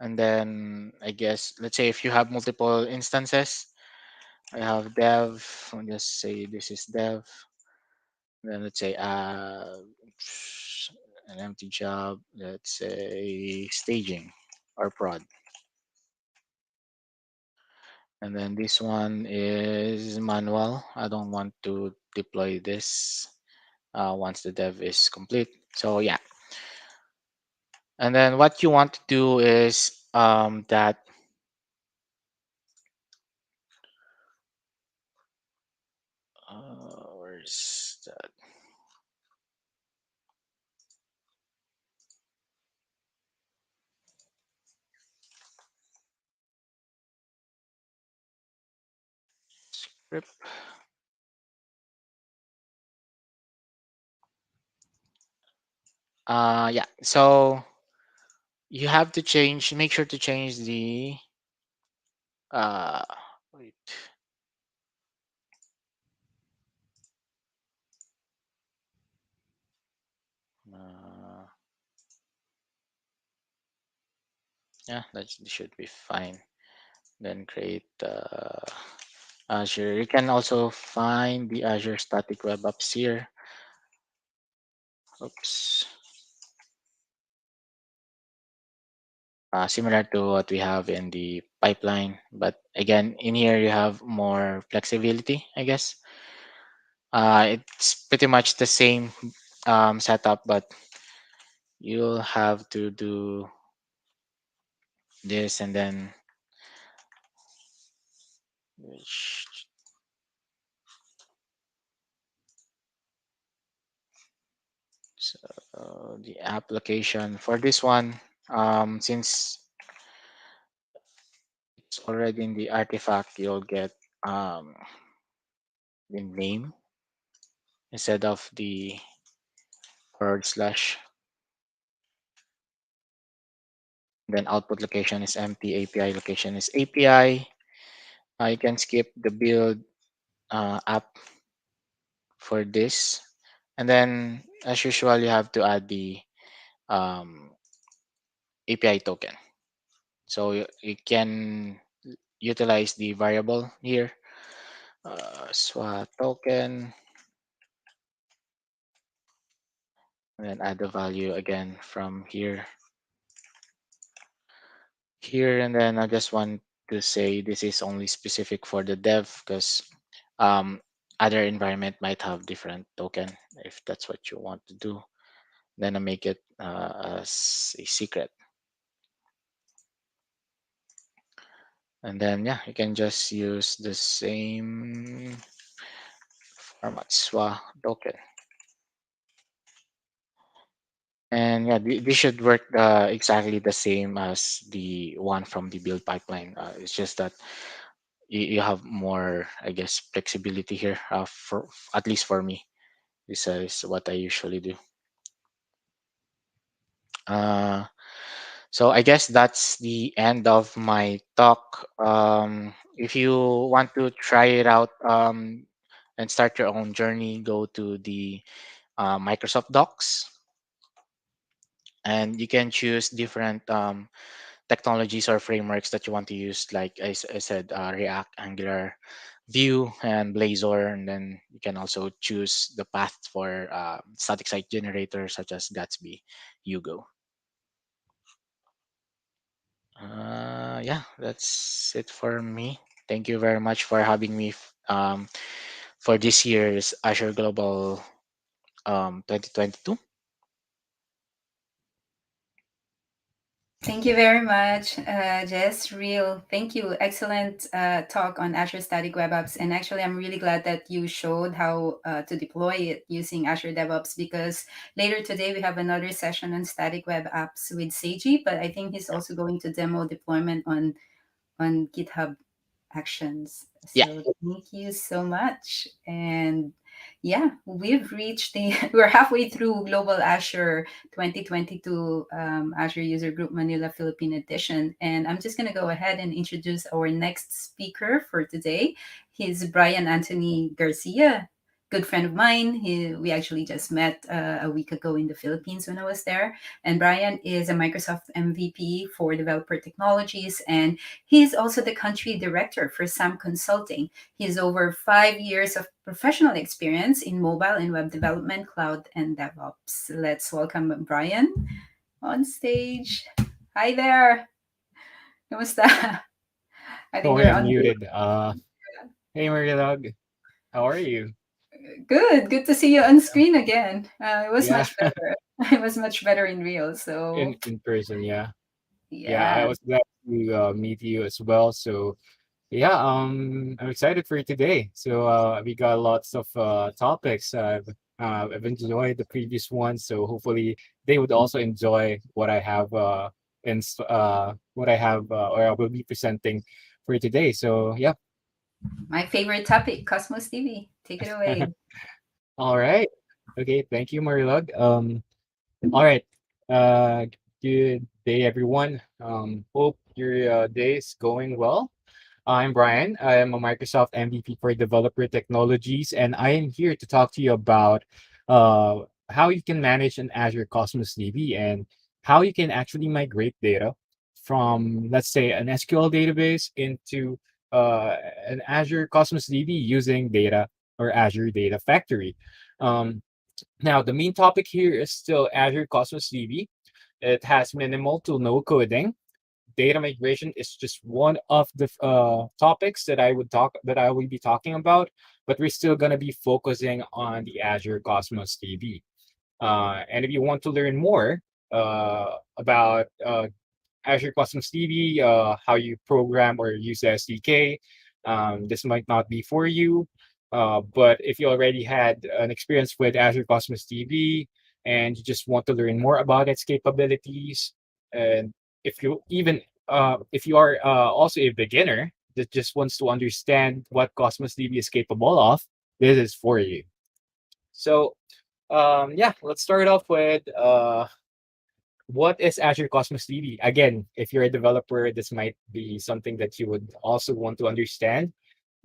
And then I guess, let's say if you have multiple instances, I have dev, I'll just say this is dev. Then let's say an empty job, let's say staging or prod. And then this one is manual. I don't want to deploy this once the dev is complete. So yeah. And then what you want to do is that where's that script? Yeah. So you have to change. Make sure to change the uh, wait. Uh, yeah, that should be fine. Then create Azure. You can also find the Azure Static Web Apps here. Oops. Similar to what we have in the pipeline, but again, in here you have more flexibility, I guess. It's pretty much the same setup, but you'll have to do this and then so the application for this one, since it's already in the artifact, you'll get the name instead of the forward slash. Then output location is empty, API location is API. You can skip the build app for this. And then, as usual, you have to add the um, API token. So you can utilize the variable here, swa token, and then add the value again from here, and then I just want to say this is only specific for the dev because um, other environment might have different token. If that's what you want to do, then I make it as a secret. And then yeah, you can just use the same format, swa token. And yeah, this should work exactly the same as the one from the build pipeline. It's just that you have more, I guess, flexibility here. For at least for me, this is what I usually do. Uh, so I guess that's the end of my talk. If you want to try it out and start your own journey, go to the Microsoft Docs, and you can choose different technologies or frameworks that you want to use. Like I said, React, Angular, Vue, and Blazor. And then you can also choose the path for static site generators such as Gatsby, Hugo. Yeah, that's it for me. Thank you very much for having me for this year's Azure Global 2022. Thank you very much, Jess. Real, thank you. Excellent talk on Azure Static Web Apps. And actually, I'm really glad that you showed how to deploy it using Azure DevOps because later today we have another session on Static Web Apps with Seiji, but I think he's also going to demo deployment on GitHub Actions. Yeah, So thank you so much. And yeah, we've reached the, we're halfway through Global Azure 2022 Azure User Group Manila Philippine Edition. And I'm just going to go ahead and introduce our next speaker for today. He's Brian Anthony Garcia, good friend of mine. We actually just met a week ago in the Philippines when I was there. And Brian is a Microsoft MVP for developer technologies, and he's also the country director for SAM Consulting. He has over 5 years of professional experience in mobile and web development, cloud, and DevOps. Let's welcome Brian on stage. Hi there. Kamusta? I think Oh, you're yeah, I'm on mute. muted. Hey, Marilog, how are you? Good. Good to see you on screen again. It was Yeah, much better. It was much better in real. So, in person, yeah. Yeah, I yeah. was glad to meet you as well. So, yeah, I'm excited for today. So, we got lots of topics. I've enjoyed the previous ones, so hopefully they would also enjoy what I have or I will be presenting for today. So, yeah. My favorite topic, Cosmos TV. Take it away. All right. Okay, thank you, Marilog. All right. Uh, Good day, everyone. Hope your day is going well. I'm Brian. I am a Microsoft MVP for Developer Technologies, and I am here to talk to you about how you can manage an Azure Cosmos DB and how you can actually migrate data from, let's say, an SQL database into uh, an Azure Cosmos DB using data or Azure Data Factory. Um, Now, the main topic here is still Azure Cosmos DB. It has minimal to no coding. Data migration is just one of the topics that I will be talking about, but we're still gonna be focusing on the Azure Cosmos DB. And if you want to learn more about Azure Custom DB, how you program or use the SDK. This might not be for you, but if you already had an experience with Azure Cosmos DB and you just want to learn more about its capabilities, and if you are also a beginner that just wants to understand what Cosmos DB is capable of, this is for you. So, yeah, let's start off with what is Azure Cosmos DB? Again, if you're a developer, this might be something that you would also want to understand.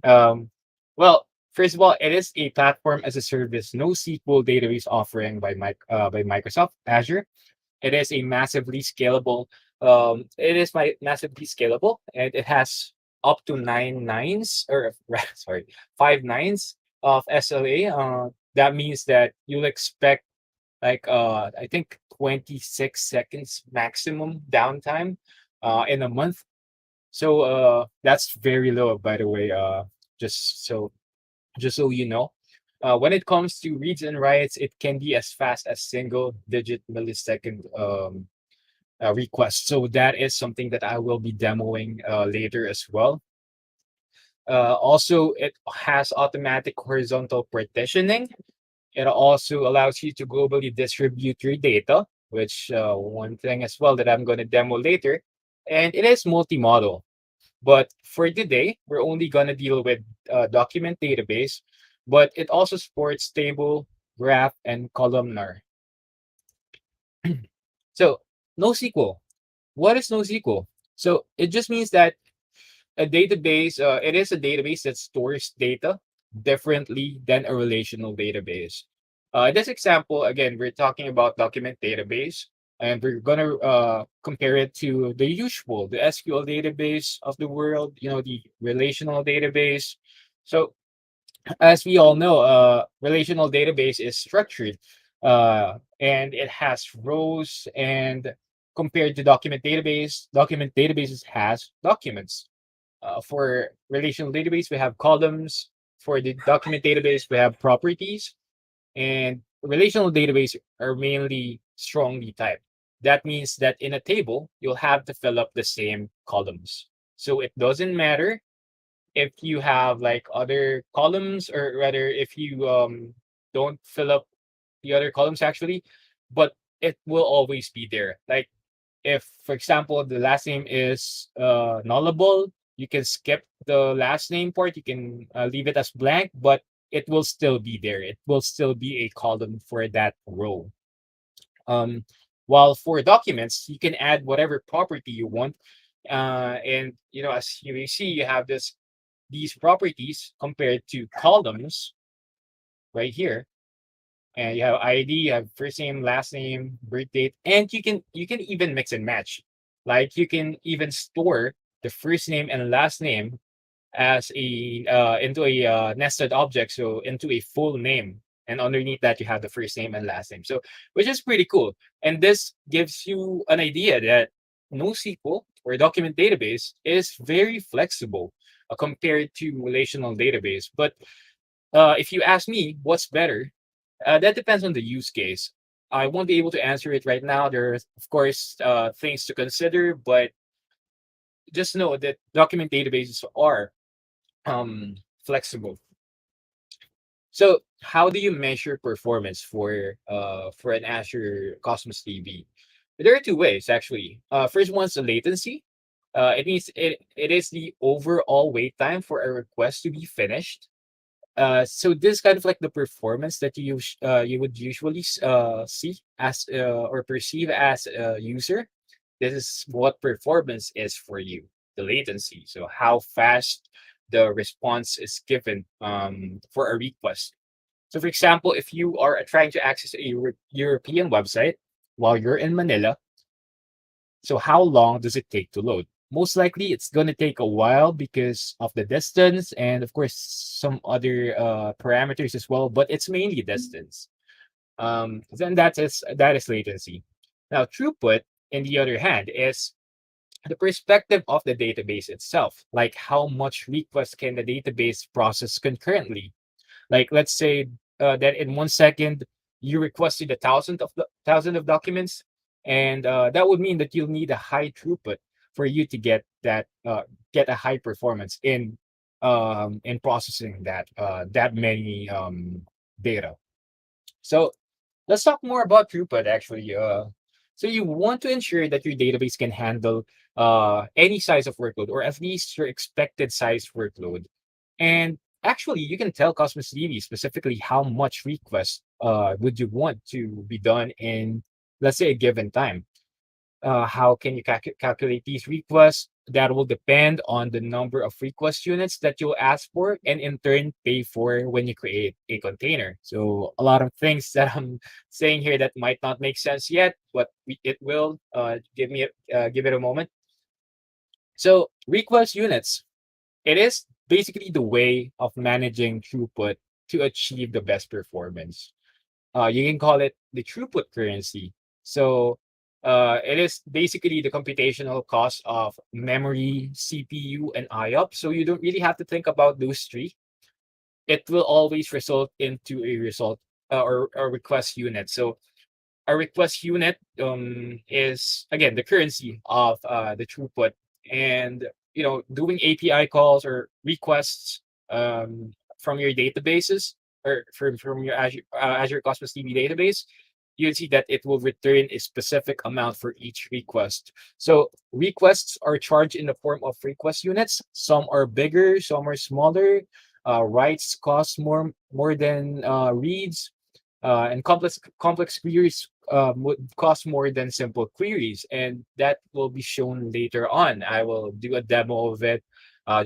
Um, well, First of all, it is a platform as a service NoSQL database offering by Microsoft Azure. It is a massively scalable. It is massively scalable, and it has up to nine nines or sorry, five nines of SLA. That means that you'll expect like I think 26 seconds maximum downtime in a month. So that's very low, by the way. Just so just so you know. When it comes to reads and writes, it can be as fast as single digit millisecond request. So that is something that I will be demoing later as well. Also, it has automatic horizontal partitioning. It also allows you to globally distribute your data, which one thing as well that I'm going to demo later. And it is multimodal. But for today, we're only going to deal with document database, but it also supports table, graph, and columnar. So NoSQL. What is NoSQL? So it just means that a database, it is a database that stores data differently than a relational database. In this example, again, we're talking about document database, and we're gonna compare it to the usual, the SQL database of the world, the relational database. So as we all know, relational database is structured, and it has rows. And compared to document databases has documents. For relational database, we have columns. For the document database, we have properties. And relational database are mainly strongly typed. That means that in a table, you'll have to fill up the same columns. So it doesn't matter if you have like other columns, or rather if you don't fill up the other columns actually, but it will always be there. Like if, for example, the last name is nullable, you can skip the last name part. You can leave it as blank, but it will still be there. It will still be a column for that row. Um, while for documents, you can add whatever property you want. And as you may see, you have these properties compared to columns right here. And you have ID, you have first name, last name, birth date, and you can even mix and match. Like you can even store the first name and last name as a into a nested object, so into a full name. And underneath that, you have the first name and last name. So, which is pretty cool. And this gives you an idea that NoSQL or document database is very flexible compared to relational database. But if you ask me what's better, that depends on the use case. I won't be able to answer it right now. There's, of course, things to consider, but just know that document databases are flexible. So, how do you measure performance for an Azure Cosmos DB? There are two ways actually. First one's the latency. It means it is the overall wait time for a request to be finished. So this is kind of like the performance that you would usually see as or perceive as a user. This is what performance is for you, the latency. So how fast the response is given for a request. So for example, if you are trying to access a European website while you're in Manila, so how long does it take to load? Most likely it's going to take a while because of the distance and of course some other parameters as well, but it's mainly distance. Then that is latency. Now throughput, in the other hand, is the perspective of the database itself, like how much requests can the database process concurrently. Like let's say that in 1 second you requested a thousand of documents, and that would mean that you'll need a high throughput for you to get a high performance in processing that many data. So let's talk more about throughput actually. So you want to ensure that your database can handle any size of workload, or at least your expected size workload. And actually, you can tell Cosmos DB specifically how much request would you want to be done in, let's say, a given time. How can you calculate these requests? that will depend on the number of request units that you'll ask for and in turn pay for when you create a container. So a lot of things that I'm saying here that might not make sense yet, but it will. Give it a moment. So request units, it is basically the way of managing throughput to achieve the best performance. You can call it the throughput currency. So it is basically the computational cost of memory, CPU, and IOP. So you don't really have to think about those three. It will always result into a result or a request unit. So a request unit is again the currency of the throughput, and doing API calls or requests from your databases or from your Azure Cosmos DB database, you'll see that it will return a specific amount for each request. So requests are charged in the form of request units. Some are bigger, some are smaller. Writes cost more than reads, and complex queries would cost more than simple queries, and that will be shown later on. I will do a demo of it,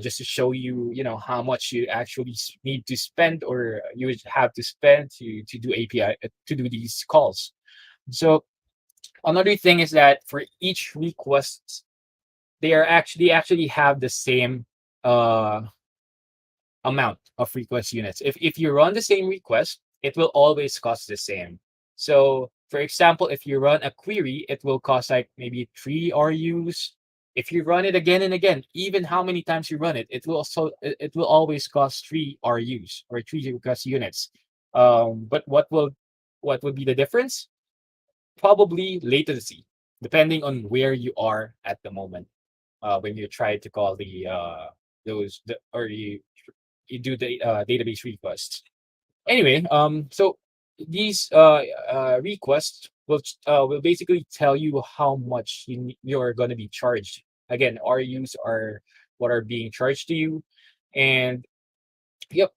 just to show you, how much you actually need to spend, or you would have to spend to do API to do these calls. So another thing is that for each request, they actually have the same uh amount of request units. If you run the same request, it will always cost the same. So, for example, if you run a query, it will cost like maybe 3 RUs. If you run it again and again, even how many times you run it, it will always cost 3 RUs or 3 request units. But what would be the difference? Probably latency, depending on where you are at the moment when you try to call or you do the database requests. Anyway, so these requests will basically tell you how much you're going to be charged. Again, RUs are what are being charged to you, and yep,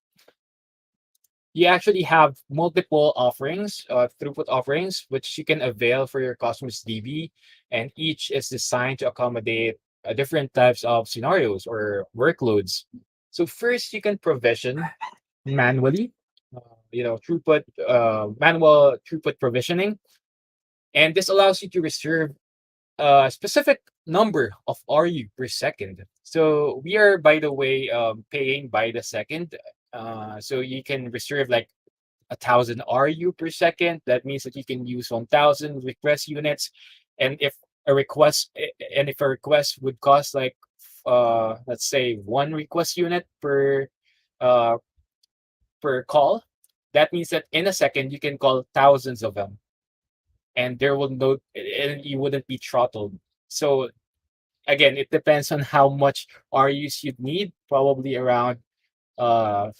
you actually have multiple offerings, throughput offerings, which you can avail for your Cosmos DB, and each is designed to accommodate different types of scenarios or workloads. So first, you can provision manually, manual throughput provisioning, and this allows you to reserve a specific number of RU per second. So we are, by the way, paying by the second. So you can reserve like 1,000 RU per second. That means that you can use 1,000 request units, and if a request would cost like let's say one request unit uh per call, that means that in a second you can call thousands of them, and there will no and you wouldn't be throttled. So again, it depends on how much RUs you'd need, probably around uh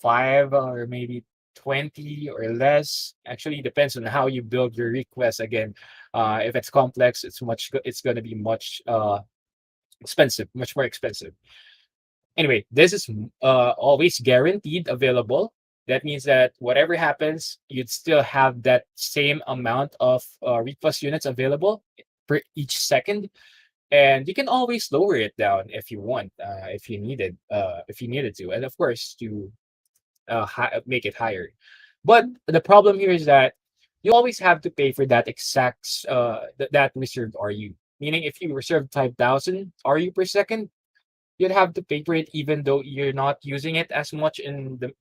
5 or maybe 20 or less. Actually depends on how you build your request. Again, if it's complex, it's going to be much expensive, much more expensive. Anyway, this is always guaranteed available. That means that whatever happens, you'd still have that same amount of request units available per each second, and you can always lower it down if you want, if you needed to, and of course to make it higher. But the problem here is that you always have to pay for that exact that reserved RU. Meaning, if you reserve 5,000 RU per second, you'd have to pay for it even though you're not using it as much in the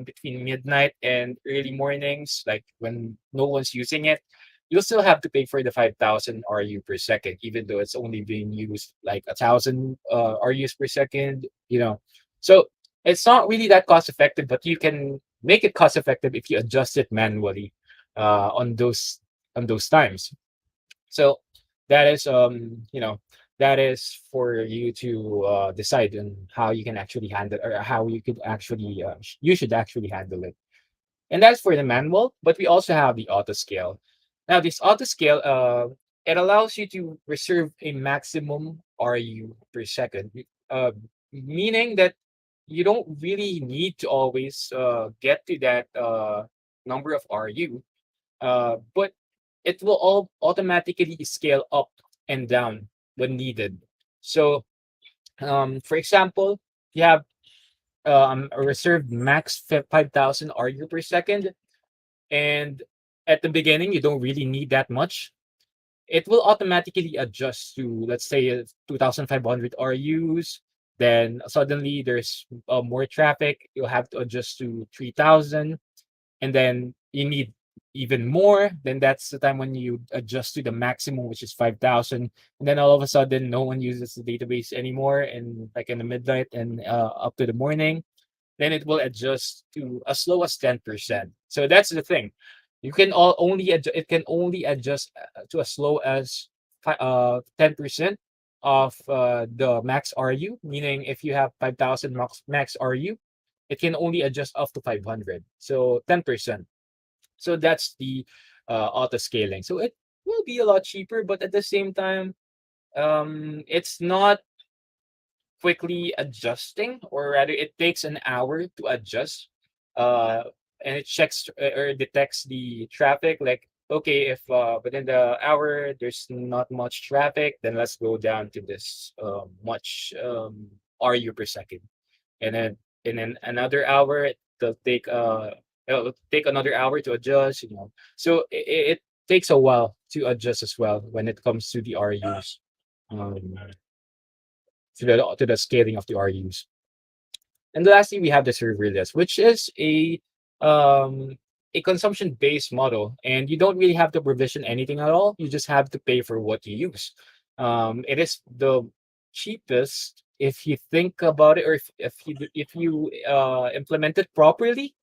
between midnight and early mornings, like when no one's using it. You'll still have to pay for the 5,000 RU per second, even though it's only being used like 1,000 RUs per second. So it's not really that cost effective, but you can make it cost effective if you adjust it manually on those times. So that is that is for you to decide on how you can actually handle, or how you should actually handle it. And that's for the manual, but we also have the auto scale. Now this auto scale, it allows you to reserve a maximum RU per second, meaning that you don't really need to always get to that number of RU, but it will all automatically scale up and down when needed. So For example, you have a reserved max 5,000 RU per second, and at the beginning you don't really need that much. It will automatically adjust to, let's say, 2,500 RUs. Then suddenly there's more traffic. You'll have to adjust to 3,000, and then you need even more. Then that's the time when you adjust to the maximum, which is 5,000. And then all of a sudden, no one uses the database anymore, and like in the midnight and up to the morning, then it will adjust to as low as 10%. So that's the thing. You can it can only adjust to as low as 10% of the max RU, meaning if you have 5,000 max RU, it can only adjust up to 500. So 10%. So that's the auto scaling. So it will be a lot cheaper, but at the same time, it's not quickly adjusting, or rather it takes an hour to adjust, uh and it checks or detects the traffic, like, okay, if within the hour there's not much traffic, then let's go down to this much RU per second. And then another hour, it'll take another hour to adjust, so it takes a while to adjust as well when it comes to the RUs, um to the scaling of the RUs. And lastly, we have the serverless, which is um a consumption-based model, and you don't really have to provision anything at all. You just have to pay for what you use. It is the cheapest if you think about it, or if you implement it properly.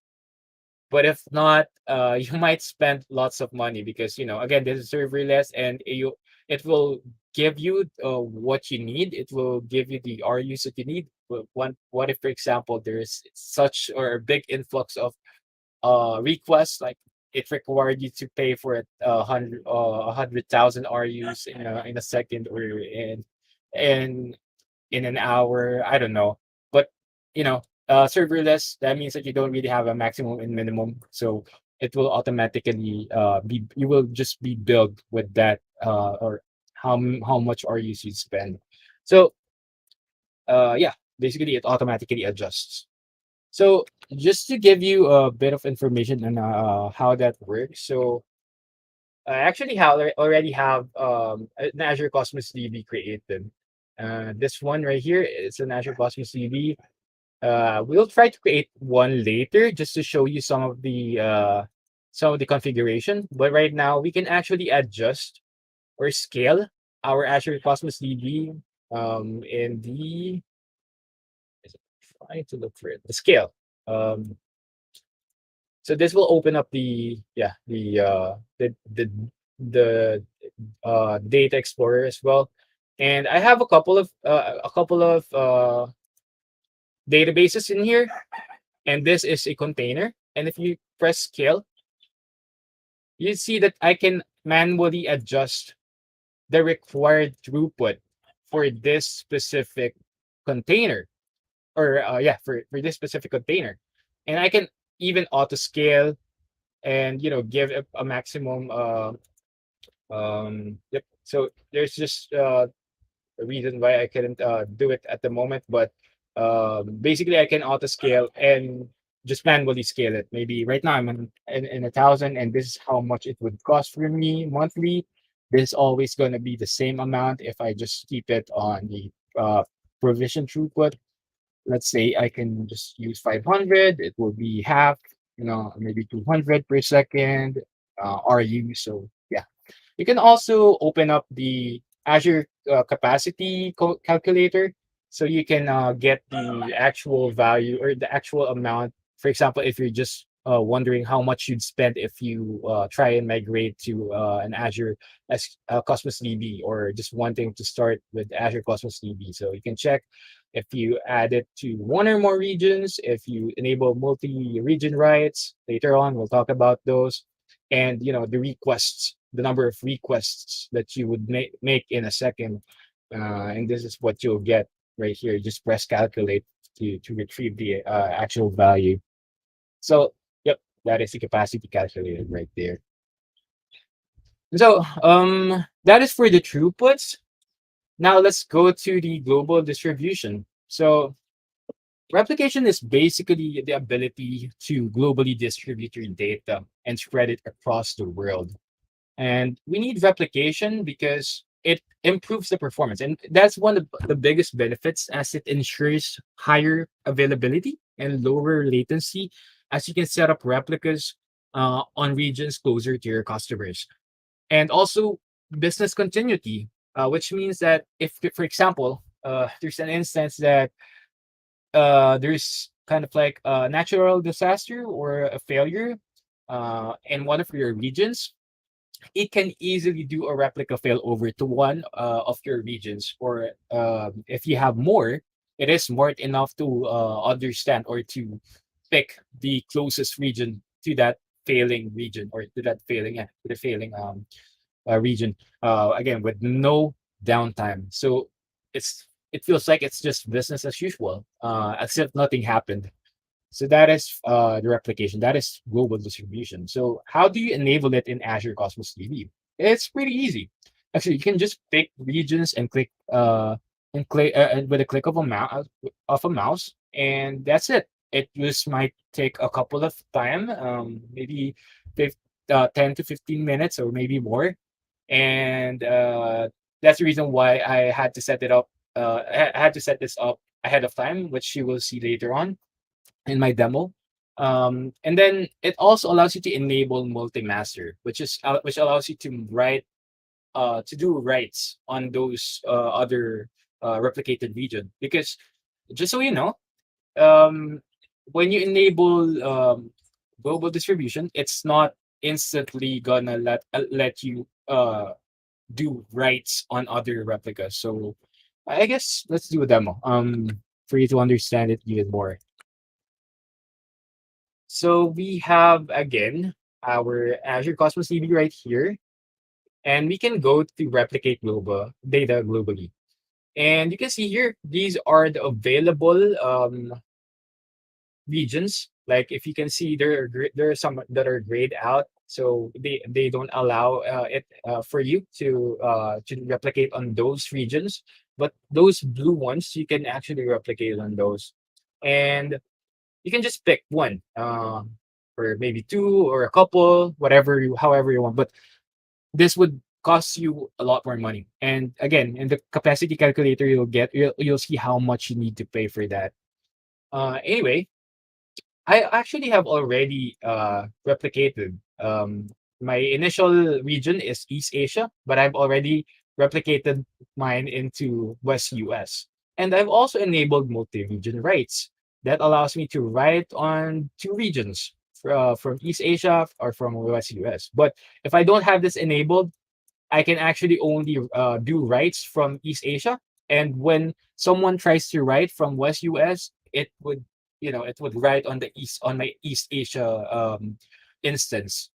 But if not, you might spend lots of money, because again, this is serverless, and it will give you what you need. It will give you the RUs that you need. But what if, for example, there's such or a big influx of requests, like it required you to pay for it 100,000 RUs in a second, or in in an hour. I don't know. But serverless, that means that you don't really have a maximum and minimum. So it will automatically be you will just be billed with that, or how much are you spend. So yeah, basically it automatically adjusts. So just to give you a bit of information on how that works. So I actually already have an Azure Cosmos DB created. This one right here is an Azure Cosmos DB. We'll try to create one later just to show you some of the configuration. But right now we can actually adjust or scale our Azure Cosmos DB in the trying to look for it, the scale. Um, so this will open up the data explorer as well. And I have a couple of databases in here, and this is a container. And if you press scale, you see that I can manually adjust the required throughput for this specific container, or yeah, for this specific container. And I can even auto scale, and give a maximum yep. So there's just a reason why I couldn't do it at the moment. But basically, I can auto scale and just manually scale it. Maybe right now I'm in 1,000, and this is how much it would cost for me monthly. This is always going to be the same amount if I just keep it on the provision throughput. Let's say I can just use 500. It will be half, maybe 200 per second RU. So yeah, you can also open up the Azure capacity calculator, so you can get the actual value or the actual amount. For example, if you're just wondering how much you'd spend if you try and migrate to an Azure Cosmos DB, or just wanting to start with Azure Cosmos DB. So you can check if you add it to one or more regions, if you enable multi-region rights. Later on, we'll talk about those, and the number of requests that you would make in a second. And this is what you'll get right here. Just press calculate to retrieve the actual value. So yep, that is the capacity calculator right there. So that is for the throughputs. Now let's go to the global distribution. So replication is basically the ability to globally distribute your data and spread it across the world. And we need replication because it improves the performance. And that's one of the biggest benefits, as it ensures higher availability and lower latency, as you can set up replicas on regions closer to your customers. And also business continuity, which means that if, for example, there's an instance that there's kind of like a natural disaster or a failure in one of your regions, it can easily do a replica failover to one of your regions. Or if you have more, it is smart enough to understand or to pick the closest region to that failing region, or to that failing, yeah, to the failing region. Again, with no downtime. So it feels like it's just business as usual, except nothing happened. So that is the replication. That is global distribution. So how do you enable it in Azure Cosmos DB? It's pretty easy. Actually, you can just pick regions and click with a click of a mouse, and that's it. It just might take a couple of time, maybe 10 to 15 minutes or maybe more. And that's the reason why I had to set it up. I had to set this up ahead of time, which you will see later on in my demo. And then it also allows you to enable multi-master, which allows you to write to do writes on those other replicated region. Because just so you know, um, when you enable global distribution, it's not instantly gonna let you do writes on other replicas. So I guess let's do a demo for you to understand it even more. So we have again our Azure Cosmos DB right here, and we can go to replicate global data globally. And you can see here, these are the available regions. Like if you can see, there are some that are grayed out, so they don't allow it for you to replicate on those regions. But those blue ones, you can actually replicate on those. And you can just pick one, or maybe two or a couple, however you want. But this would cost you a lot more money. And again, in the capacity calculator, you'll see how much you need to pay for that. Anyway, I actually have already replicated. My initial region is East Asia, but I've already replicated mine into West US. And I've also enabled multi-region writes that allows me to write on two regions, from East Asia or from West US. But if I don't have this enabled, I can actually only do writes from East Asia. And when someone tries to write from West US, it would write on my East Asia instance.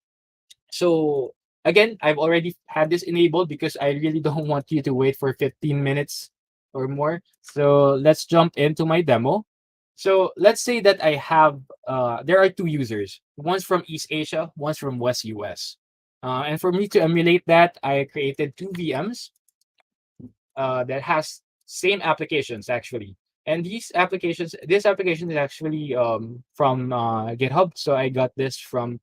So again, I've already had this enabled because I really don't want you to wait for 15 minutes or more. So let's jump into my demo. So let's say that there are two users, one's from East Asia, one's from West US. And for me to emulate that, I created two VMs that has same applications actually. And this application is actually from GitHub. So I got this from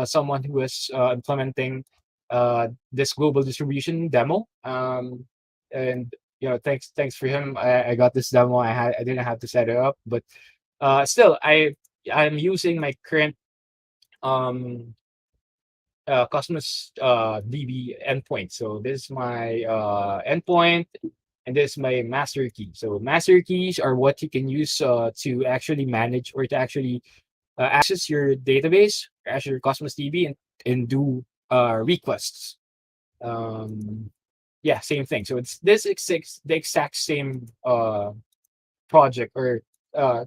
someone who was implementing this global distribution demo. And thanks for him. I got this demo. I didn't have to set it up, but still, I'm using my current um, Cosmos DB endpoint. So this is my endpoint, and this is my master key. So master keys are what you can use to actually manage, or to actually access your database, Azure Cosmos DB, and do requests. Um, yeah, same thing. So it's the exact same project, or uh,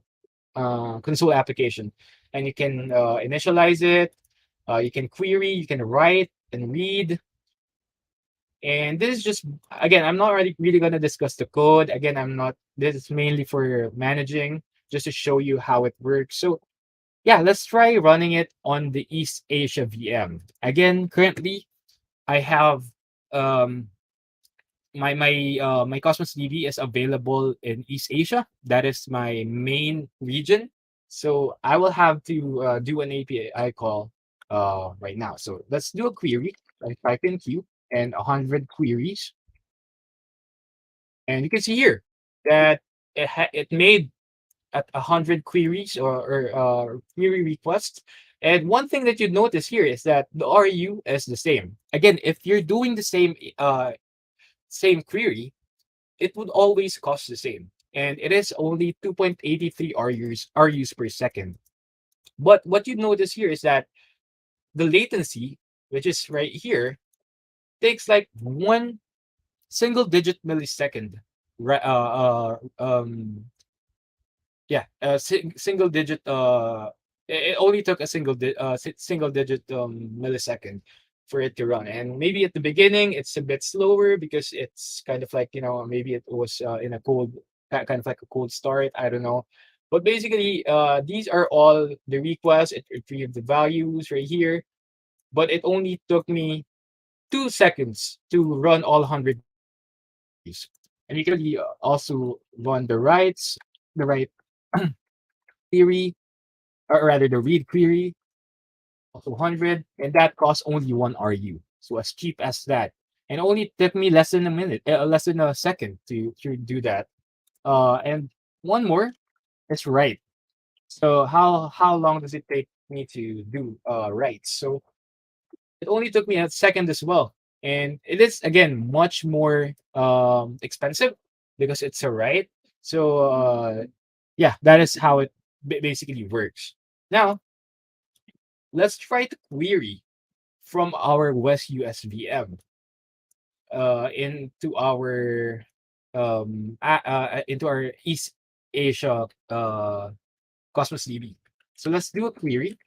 console application, and you can initialize it. You can query, you can write and read. And this is just, again, I'm not really going to discuss the code. Again, this is mainly for managing, just to show you how it works. So yeah, let's try running it on the East Asia VM. Again, currently I have, um, my Cosmos DB is available in East Asia. That is my main region. So I will have to do an API call right now. So let's do a query. I type in queue and 100 queries, and you can see here that it made at 100 queries or query requests. And one thing that you'd notice here is that the RU is the same. Again, if you're doing the same query, it would always cost the same. And it is only 2.83 RUs per second. But what you notice here is that the latency, which is right here, takes like one single digit millisecond. Right, yeah, single digit. It only took a single digit millisecond for it to run, and maybe at the beginning it's a bit slower because it's kind of like, maybe it was in a cold, kind of like a cold start. I don't know, but basically, these are all the requests. It retrieved the values right here, but it only took me 2 seconds to run all 100 queries, and you can also run the right query, or rather the read query of 200, and that costs only 1 RU. So as cheap as that. And only took me less than a minute, less than a second to do that. And one more is write. So how long does it take me to do writes? So it only took me a second as well. And it is again much more expensive because it's a write. So yeah, that is how it basically works. Now, let's try to query from our West US VM into our East Asia Cosmos DB. So let's do a query,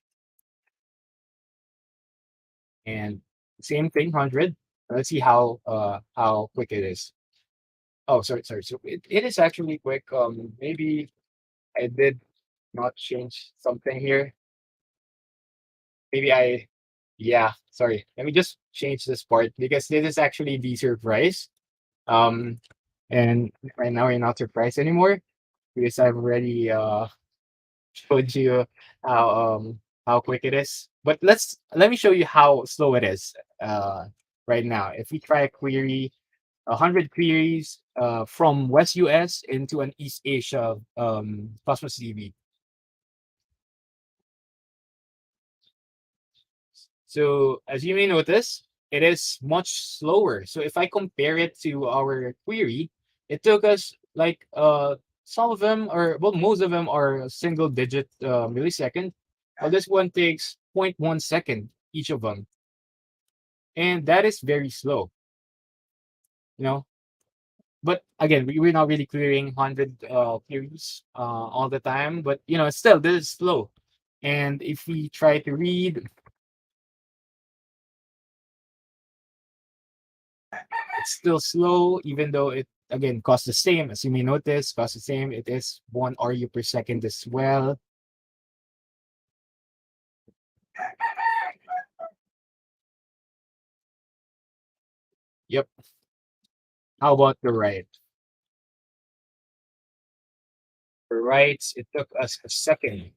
and same thing, 100. Let's see how quick it is. Oh, sorry. So it is actually quick. Maybe I did not change something here. Maybe yeah, sorry. Let me just change this part because this is actually the surprise. Um, and right now you're not surprised anymore because I've already showed you how quick it is. But let me show you how slow it is right now. If we try a query, 100 queries from West US into an East Asia Cosmos DB. So as you may notice, it is much slower. So if I compare it to our query, it took us like some of them are, well, most of them are a single digit millisecond. While this one takes zero point 0.1 second each of them. And that is very slow, you know. But again, we're not really querying 100 queries all the time, but still this is slow. And if we try to read, it's still slow, even though it again costs the same. As you may notice, costs the same. It is 1 RU per second as well. Yep. How about the write? The writes, it took us a second,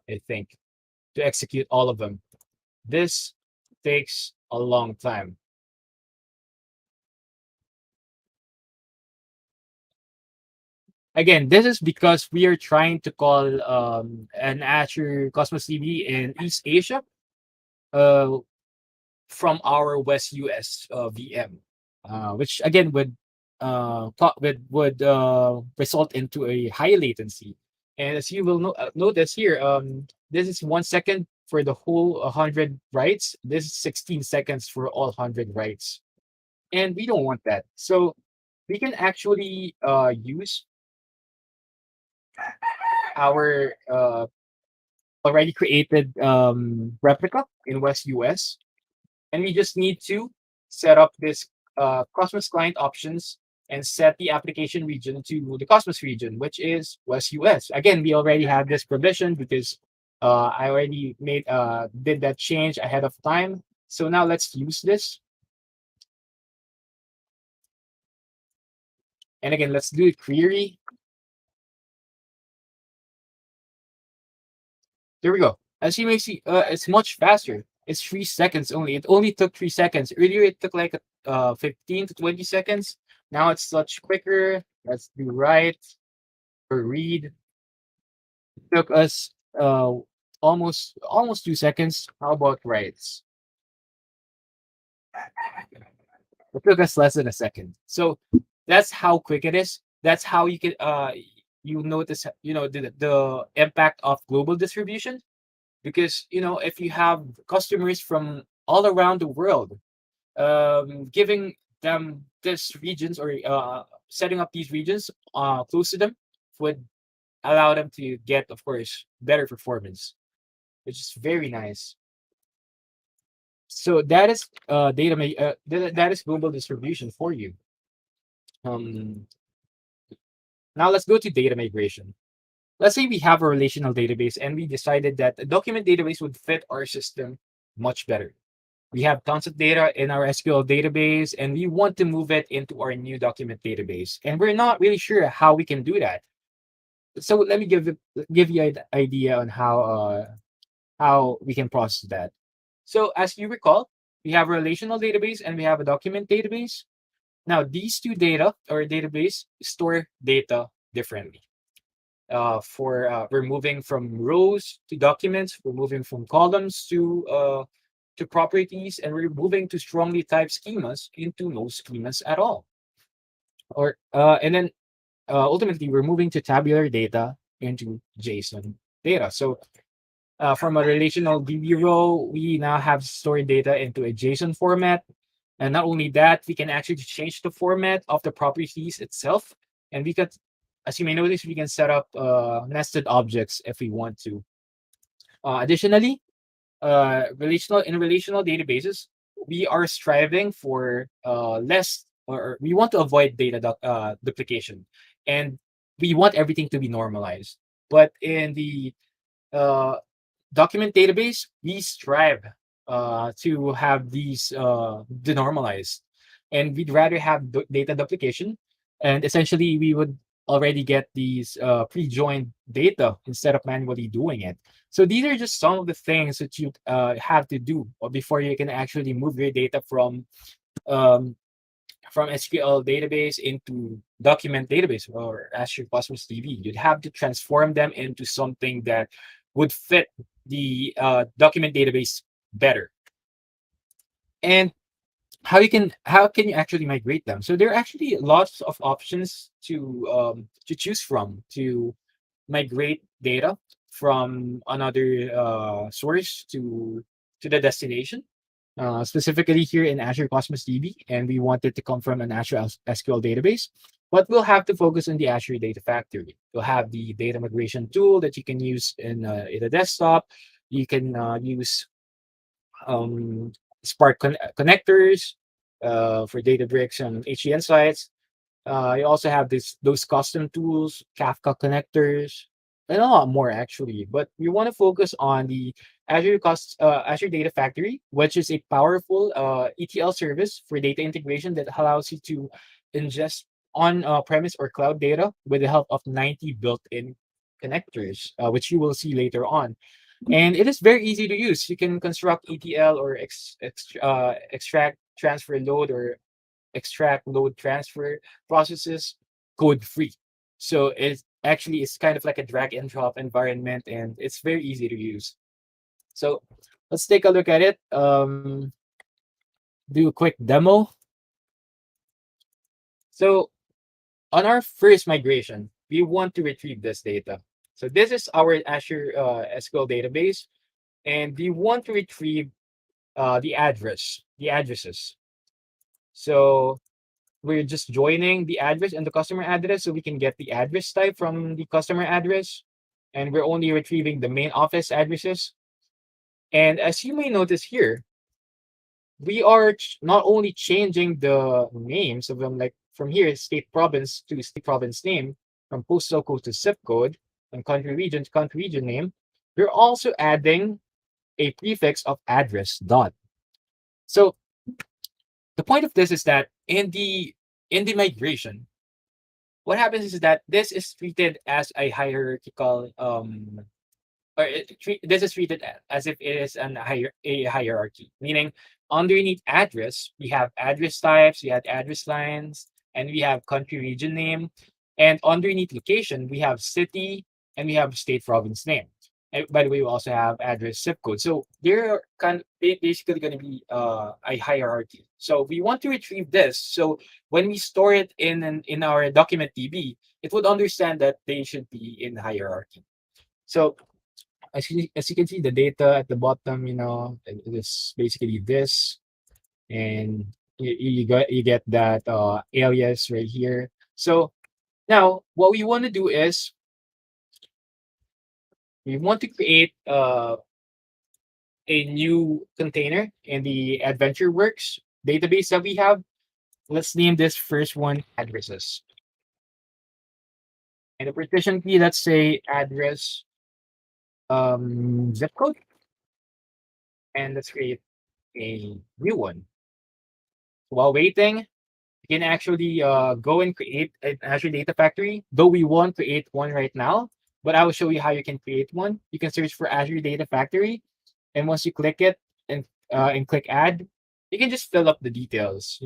I think, to execute all of them. This takes a long time. Again, this is because we are trying to call an Azure Cosmos DB in East Asia uh, from our West US VM, which again would result into a high latency. And as you will notice here, this is 1 second for the whole 100 writes. This is 16 seconds for all 100 writes, and we don't want that. So we can actually use our already created replica in West US, and we just need to set up this Cosmos client options and set the application region to the Cosmos region, which is West US. Again, we already have this provision because I already did that change ahead of time. So now let's use this. And again, let's do a query. There we go. As you may see, it's much faster. It's 3 seconds only. It only took 3 seconds. Earlier, it took like 15 to 20 seconds. Now it's much quicker. Let's do write or read. It took us almost 2 seconds. How about writes? It took us less than a second. So that's how quick it is. That's how you can you notice the impact of global distribution, because if you have customers from all around the world, giving them these regions or setting up these regions close to them would allow them to get, of course, better performance, which is very nice. So that is that is global distribution for you. Um, Now let's go to data migration. Let's say we have a relational database and we decided that a document database would fit our system much better. We have tons of data in our SQL database and we want to move it into our new document database. And we're not really sure how we can do that. So let me give you an idea on how we can process that. So as you recall, we have a relational database and we have a document database. Now these two data or database store data differently. We're moving from rows to documents, we're moving from columns to properties, and we're moving to strongly typed schemas into no schemas at all. Or and then ultimately we're moving to tabular data into JSON data. So from a relational DB row, we now have stored data into a JSON format. And not only that, we can actually change the format of the properties itself. And we could, as you may notice, we can set up nested objects if we want to. Additionally, relational databases, we are striving for less, or we want to avoid data duplication, and we want everything to be normalized. But in the uh, document database, we strive to have these denormalized, and we'd rather have data duplication. And essentially, we would already get these pre-joined data instead of manually doing it. So these are just some of the things that you have to do before you can actually move your data um, from SQL database into document database or Azure Cosmos DB. You'd have to transform them into something that would fit the document database better. And how can you actually migrate them? So there are actually lots of options to choose from to migrate data from another source to the destination. Specifically here in Azure Cosmos DB, and we want it to come from an Azure SQL database. But we'll have to focus on the Azure Data Factory. You'll have the data migration tool that you can use in a desktop. You can use um, Spark connectors for Databricks and HCN sites. You also have those custom tools, Kafka connectors, and a lot more actually. But we want to focus on the Azure Data Factory, which is a powerful ETL service for data integration that allows you to ingest on premise or cloud data with the help of 90 built-in connectors, which you will see later on. And it is very easy to use. You can construct ETL or extract, transfer, load, or extract, load, transfer processes code free. So it's kind of like a drag and drop environment, and it's very easy to use. So let's take a look at it. Do a quick demo. So on our first migration, we want to retrieve this data. So this is our Azure SQL database, and we want to retrieve the addresses. So we're just joining the address and the customer address so we can get the address type from the customer address. And we're only retrieving the main office addresses. And as you may notice here, we are not only changing the names of them, like from here, state province to state province name, from postal code to zip code, and country region to country region name, we're also adding a prefix of address dot. So the point of this is that in the migration, what happens is that this is treated as a hierarchical or this is treated as if it is a hierarchy, meaning underneath address, we have address types, we have address lines, and we have country region name. And underneath location, we have city and we have state province name. And by the way, we also have address zip code. So they're basically going to be a hierarchy. So we want to retrieve this. So when we store it in our document DB, it would understand that they should be in hierarchy. So as you can see, the data at the bottom, it is basically this, and you get that alias right here. So now what we want to do is we want to create a new container in the AdventureWorks database that we have. Let's name this first one addresses. And the partition key, let's say address zip code. And let's create a new one. While waiting, you can actually go and create an Azure Data Factory, though we won't create one right now, but I will show you how you can create one. You can search for Azure Data Factory, and once you click it and click add, you can just fill up the details.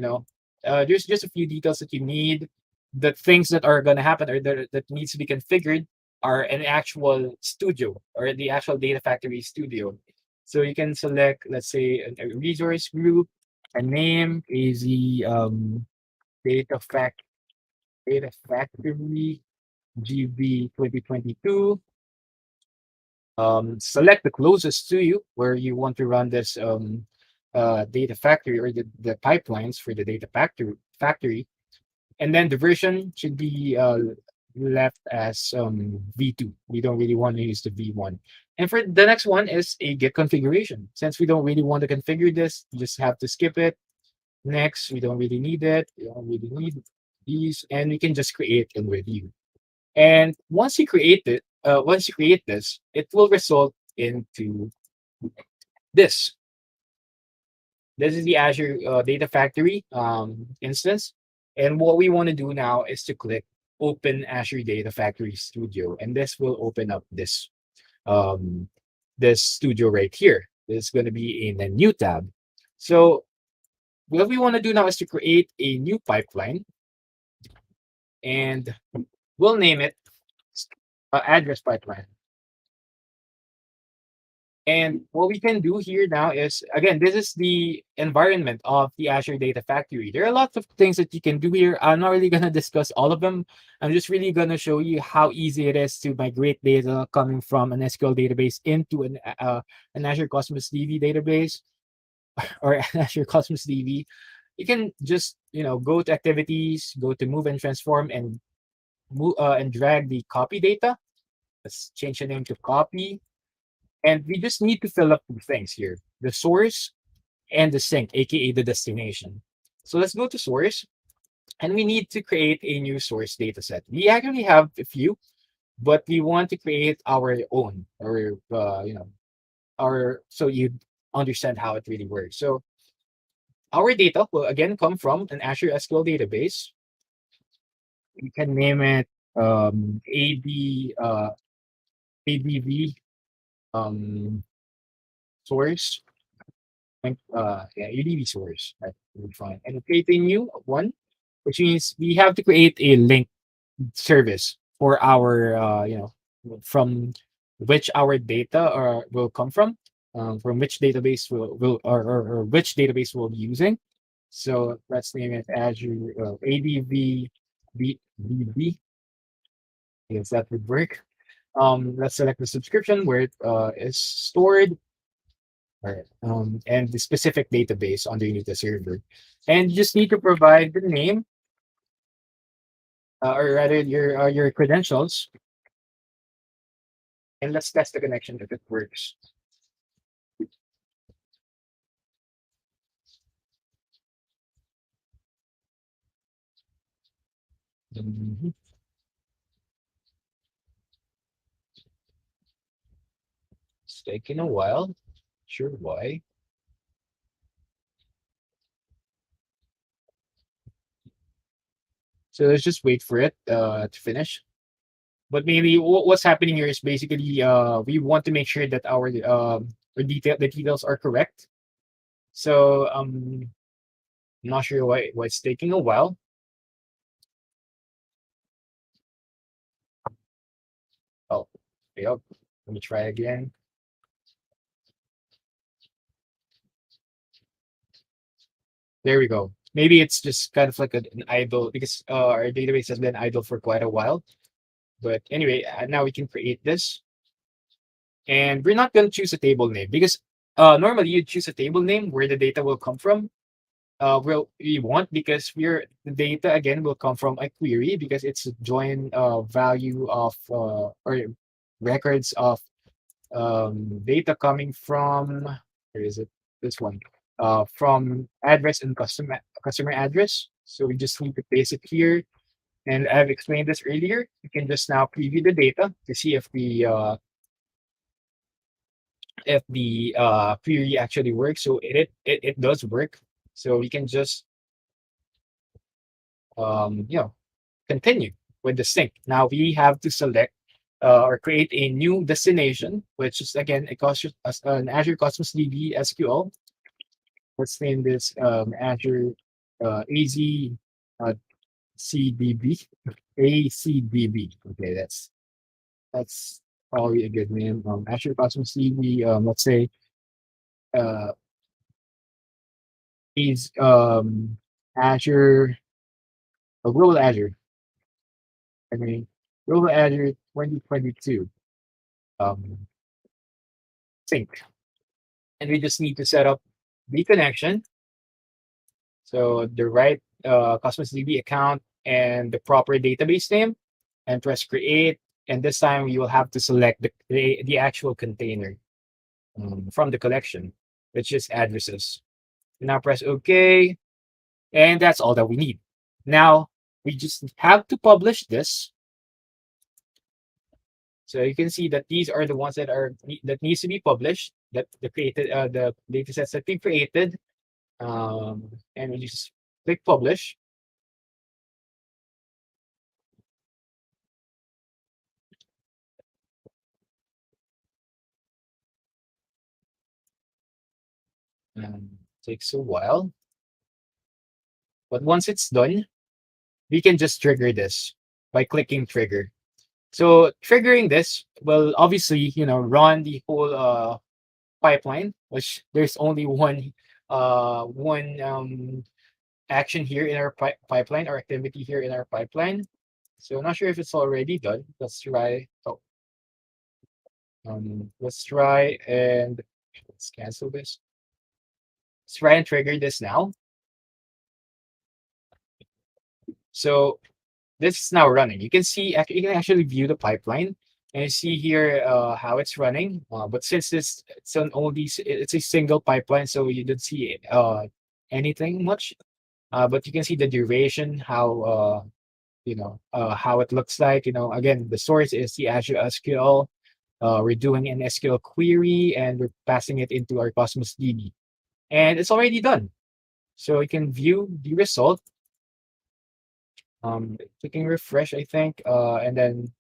There's just a few details that you need. The things that are going to happen or that needs to be configured are an actual studio or the actual Data Factory studio. So you can select, let's say, a resource group, a name, data fact data factory GB 2022. Select the closest to you where you want to run this data factory or the pipelines for the data factory. And then the version should be left as V2. We don't really want to use the V1. And for the next one is a Git configuration. Since we don't really want to configure this, you just have to skip it. Next, we don't really need it. We don't really need these, and we can just create and review. And once you create this, it will result into this. This is the Azure Data Factory instance. And what we want to do now is to click Open Azure Data Factory Studio, and this will open up um, this studio right here. This is going to be in a new tab. So what we want to do now is to create a new pipeline, and we'll name it address pipeline. And what we can do here now is, again, this is the environment of the Azure Data Factory. There are lots of things that you can do here. I'm not really going to discuss all of them. I'm just really going to show you how easy it is to migrate data coming from an SQL database into an Azure Cosmos DB database or an Azure Cosmos DB. You can just, go to activities, go to move and transform, and move and drag the copy data. Let's change the name to copy. And we just need to fill up two things here, the source and the sink, aka the destination. So let's go to source, and we need to create a new source data set. We actually have a few, but we want to create our own, or our, so you understand how it really works. So our data will again come from an Azure SQL database. We can name it AD ADV source. Yeah, ADV source. That would be fine. And create a new one, which means we have to create a link service for our from which our data will come from which database will or which database we'll be using. So let's name it Azure ADV BB. Yes, that would work. Let's select the subscription where it is stored, right, and the specific database underneath the server. And you just need to provide the name, or rather your credentials, and let's test the connection if it works. Mhm. It's taking a while. Sure why. So let's just wait for it to finish. But mainly, what's happening here is basically we want to make sure that our the details are correct. So I'm not sure why it's taking a while. Oh, yep. Let me try again. There we go. Maybe it's just kind of like an idle because our database has been idle for quite a while. But anyway, now we can create this. And we're not going to choose a table name because normally you choose a table name where the data will come from. We want because the data again will come from a query because it's a join value of or records of data coming from where is it? This one. From address and customer address. So we just need to paste it here. And I've explained this earlier. You can just now preview the data to see if the query actually works. So it does work. So we can just you know continue with the sync. Now we have to select or create a new destination, which is again an Azure Cosmos DB SQL. Let's name this Azure AZ uh, CDB ACDB. Okay, that's probably a good name. Azure Cosmos DB. Let's say uh, is Azure Global Azure. I mean Global Azure 2022 um, sync, and we just need to set up the connection. So the right Cosmos DB account and the proper database name, and press create. And this time you will have to select the actual container from the collection, which is addresses. Now press OK, and that's all that we need. Now we just have to publish this. So you can see that these are the ones that needs to be published. That the data sets that we created, and we just click publish. Takes a while, but once it's done, we can just trigger this by clicking trigger. So triggering this will obviously, run the whole pipeline, which there's only one action here in our pipeline or activity here in our pipeline. So I'm not sure if it's already done. Let's try. Oh, let's try and let's cancel this. Let's try and trigger this now. So this is now running. You can see, you can actually view the pipeline and you see here how it's running. But since it's a single pipeline, so you don't see anything much. But you can see the duration, how it looks like. Again, the source is the Azure SQL. We're doing an SQL query and we're passing it into our Cosmos DB. And it's already done. So you can view the result. Clicking refresh, I think, and then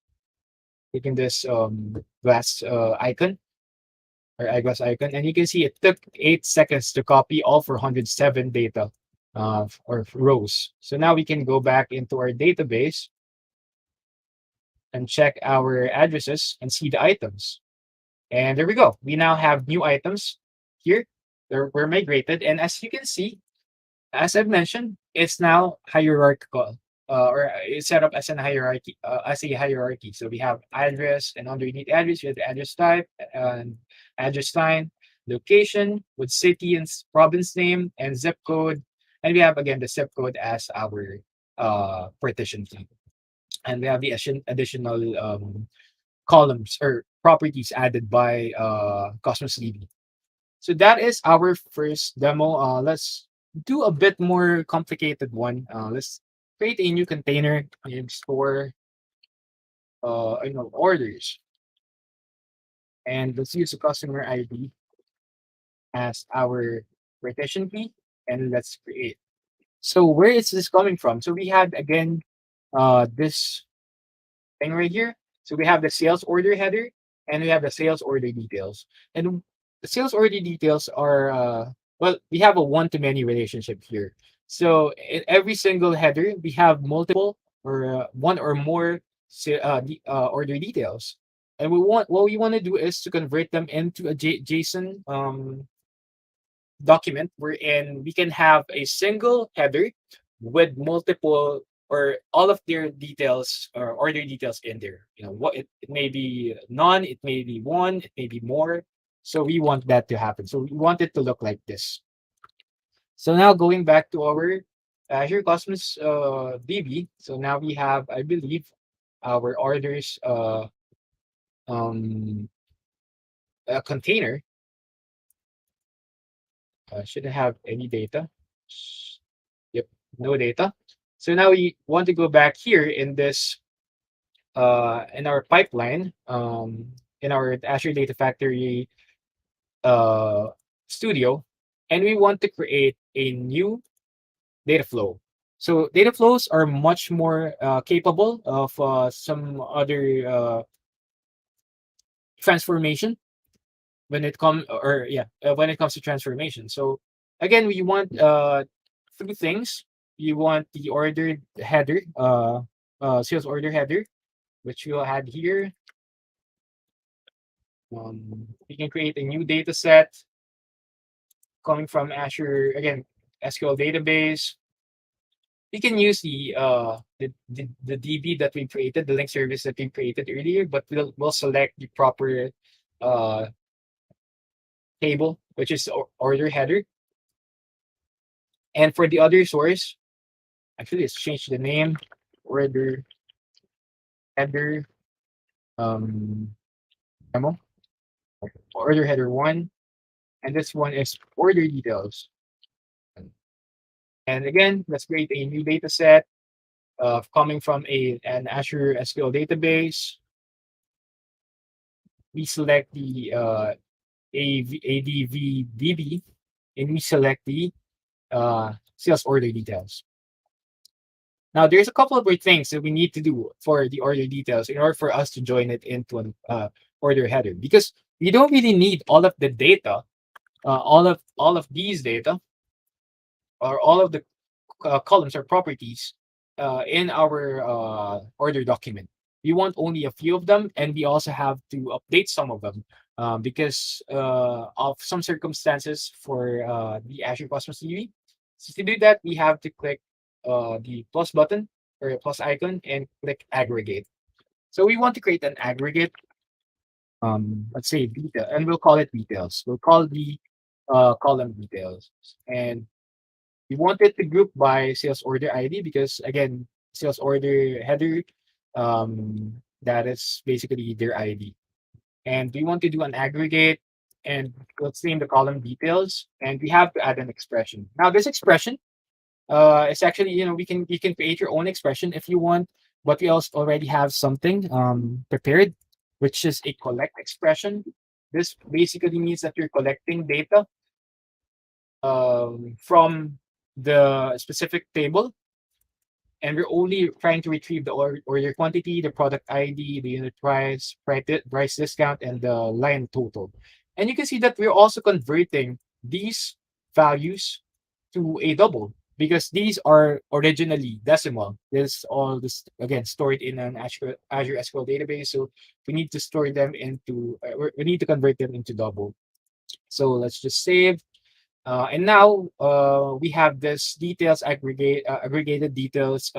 clicking this glass icon or eyeglass icon, and you can see it took 8 seconds to copy all 407 data or rows. So now we can go back into our database and check our addresses and see the items. And there we go. We now have new items here. We're migrated, and as you can see, as I've mentioned, it's now hierarchical, or it's set up as an hierarchy, as a hierarchy. So we have address, and underneath address, we have the address type and address sign, location with city and province name and zip code, and we have again the zip code as our partition key, and we have the additional columns or properties added by Cosmos DB. So that is our first demo. Let's do a bit more complicated one. Let's create a new container and store orders. And let's use the customer ID as our partition key, and let's create. So where is this coming from? So we had again this thing right here. So we have the sales order header and we have the sales order details. And the sales order details are well, we have a one-to-many relationship here. So in every single header, we have multiple or one or more order details. And what we want to do is to convert them into a JSON document wherein we can have a single header with multiple or all of their details or order details in there. You know, what it may be none, it may be one, it may be more. So we want that to happen. So we want it to look like this. So now going back to our Azure Cosmos DB. So now we have, I believe, our orders um a container shouldn't have any data. Yep, no data. So now we want to go back here in this in our pipeline in our Azure Data Factory uh, studio, and we want to create a new data flow. So data flows are much more capable of some other transformation when it comes to transformation. So again, we want three things. You want the ordered header, sales order header, which we'll add here. We can create a new data set coming from Azure, again, SQL database. We can use the DB that we created, the link service that we created earlier, but we'll select the proper uh, table, which is order header. And for the other source, actually, let's change the name, order header, um, demo, order header one, and this one is order details. And again, let's create a new data set coming from an Azure SQL database. We select the ADVDB, and we select the sales order details. Now, there's a couple of more things that we need to do for the order details in order for us to join it into an order header, because we don't really need all of the data, all of these data, or all of the columns or properties in our order document. We want only a few of them, and we also have to update some of them because of some circumstances for the Azure Cosmos DB. So to do that, we have to click the plus button or plus icon and click aggregate. So we want to create an aggregate, let's say detail, and we'll call it details. We'll call the column details, and we want it to group by sales order ID because again, sales order header, that is basically their ID. And we want to do an aggregate, and let's name the column details, and we have to add an expression. Now this expression it's actually, you can create your own expression if you want, but we also already have something prepared, which is a collect expression. This basically means that you're collecting data from the specific table, and we're only trying to retrieve the order quantity, the product ID, the unit price discount, and the line total. And you can see that we're also converting these values to a double because these are originally decimal. This again stored in an Azure SQL database, so we need to store them into we need to convert them into double. So let's just save. And now we have this aggregated details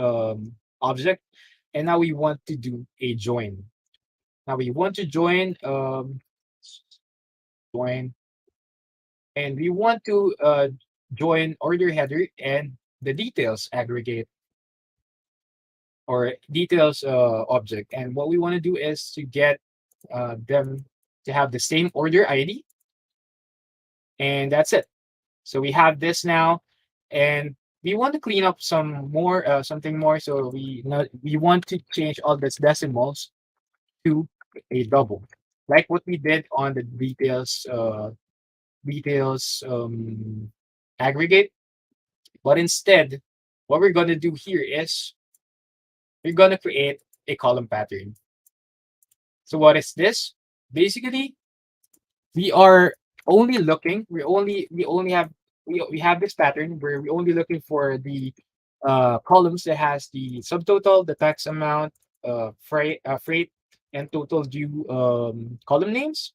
object, and now we want to do a join. Now we want to join join, and we want to join order header and the details aggregate or details object. And what we want to do is to get them to have the same order ID, and that's it. So we have this now, and we want to clean up something more. So we want to change all these decimals to a double, like what we did on the details aggregate. But instead, what we're gonna do here is you're gonna create a column pattern. So what is this? Basically, we are only looking. We only have we have this pattern where we're only looking for the columns that has the subtotal, the tax amount, freight, and total due column names.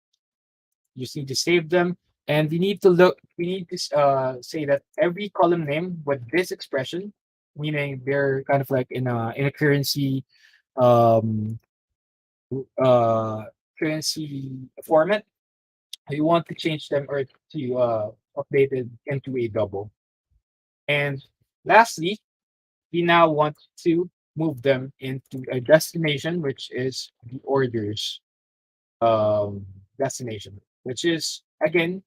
You just need to save them, and we need to look. We need to say that every column name with this expression, meaning they're kind of like in a um uh currency format. You want to change them or to update it into a double. And lastly, we now want to move them into a destination, which is the orders destination, which is again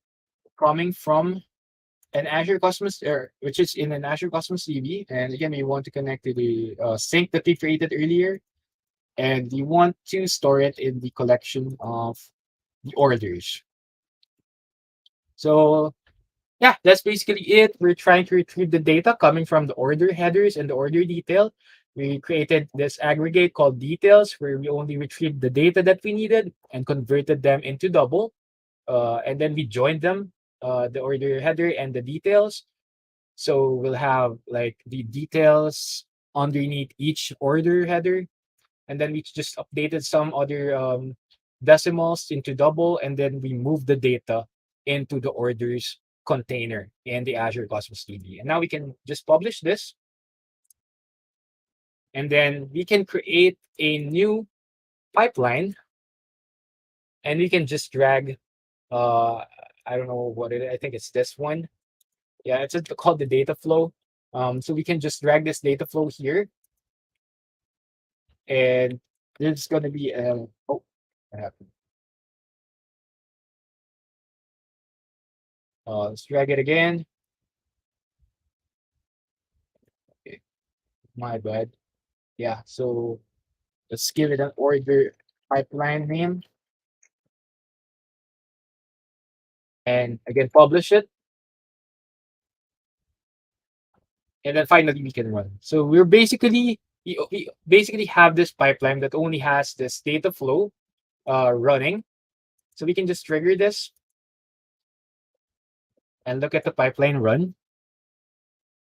coming from an Azure Cosmos, which is in an Azure Cosmos DB. And again, we want to connect to the sync that we created earlier, and we want to store it in the collection of the orders. So yeah, that's basically it. We're trying to retrieve the data coming from the order headers and the order detail. We created this aggregate called details where we only retrieved the data that we needed and converted them into double. And then we joined them, the order header and the details. So we'll have like the details underneath each order header. And then we just updated some other decimals into double, and then we moved the data into the orders container in the Azure Cosmos DB. And now we can just publish this, and then we can create a new pipeline, and we can just drag, uh, I don't know what it is. I think it's this one. Yeah, it's called the data flow. So we can just drag this data flow here, and there's going to be a, oh, what happened? Let's drag it again. Okay, my bad. Yeah, so let's give it an order pipeline name, and again publish it, and then finally we can run. So we basically have this pipeline that only has this data flow running. So we can just trigger this and look at the pipeline run,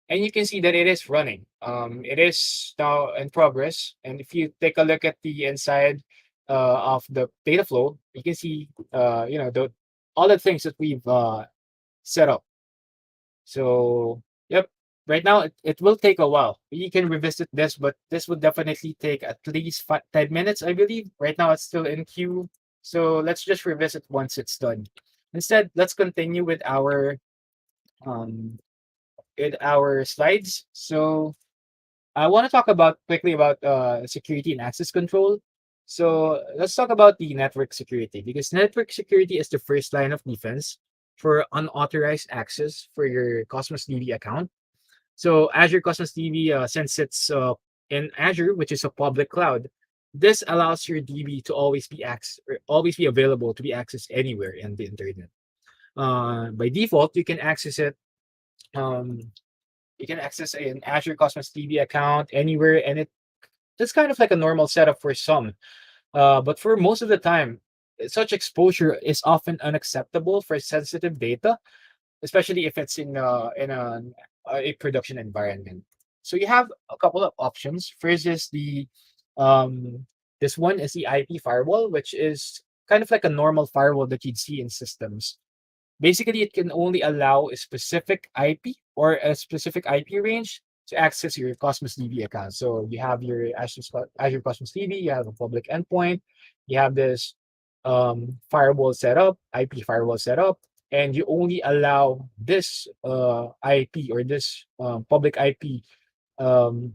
and you can see that it is running. It is now in progress, and if you take a look at the inside of the data flow, you can see the all the things that we've set up. So yep, right now it will take a while. We can revisit this, but this would definitely take at least 10 minutes, I believe. Right now it's still in queue, so let's just revisit once it's done. Instead, let's continue um with our slides. So I want to talk about quickly about security and access control. So let's talk about the network security, because network security is the first line of defense for unauthorized access for your Cosmos DB account. So Azure Cosmos DB, since it's in Azure, which is a public cloud, this allows your DB to always be available to be accessed anywhere in the internet. By default, um, you can access an Azure Cosmos DB account anywhere, and it's kind of like a normal setup for some. But for most of the time, such exposure is often unacceptable for sensitive data, especially if it's a production environment. So you have a couple of options. First is um, this one is the IP firewall, which is kind of like a normal firewall that you'd see in systems. Basically, it can only allow a specific IP or a specific IP range to access your Cosmos DB account. So you have your Azure Cosmos DB, you have a public endpoint, you have this firewall setup, IP firewall setup, and you only allow this IP or this public IP um,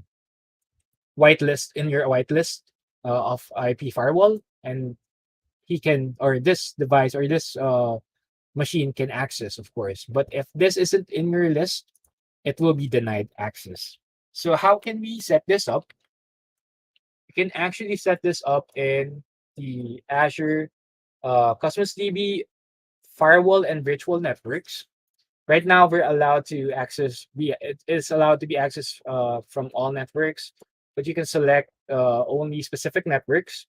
whitelist in your whitelist of IP firewall, and he can, or this device or this machine can access, of course. But if this isn't in your list, it will be denied access. So how can we set this up? You can actually set this up in the Azure Cosmos DB firewall and virtual networks. Right now, we're allowed to access. It is allowed to be accessed from all networks. but you can select only specific networks.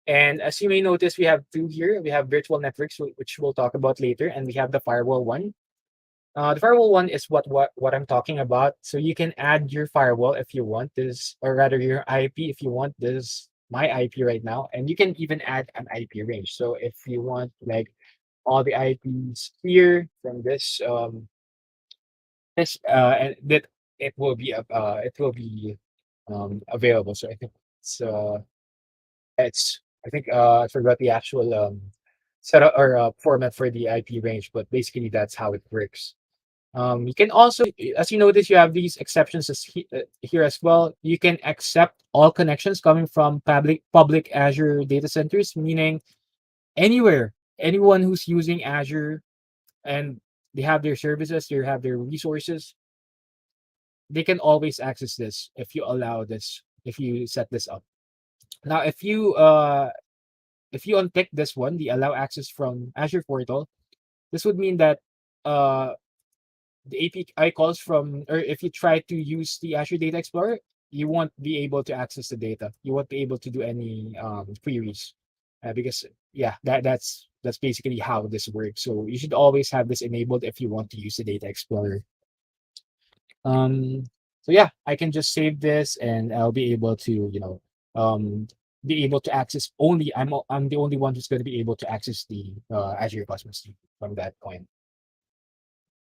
And as you may notice, we have two here. We have virtual networks, which we'll talk about later, and we have the firewall one. The firewall one is what I'm talking about. So you can add your firewall if you want this, or rather your IP if you want this. My IP right now, and you can even add an IP range. So if you want like all the IPs here from this and that it will be available. So I think it's I think I forgot the actual setup or format for the IP range, but basically that's how it works. You can also, as you notice, you have these exceptions here as well. You can accept all connections coming from public Azure data centers, meaning anywhere, anyone who's using Azure and they have their services, they have their resources, they can always access this if you allow this, if you set this up. Now, if you untick this one, the allow access from Azure portal, this would mean that uh the API calls from, or if you try to use the Azure Data Explorer, you won't be able to access the data. You won't be able to do any queries because yeah, that's basically how this works. So you should always have this enabled if you want to use the Data Explorer. Um, so yeah, I can just save this and I'll be able to, um, be able to access only. I'm the only one who's going to be able to access the Azure Cosmos from that point.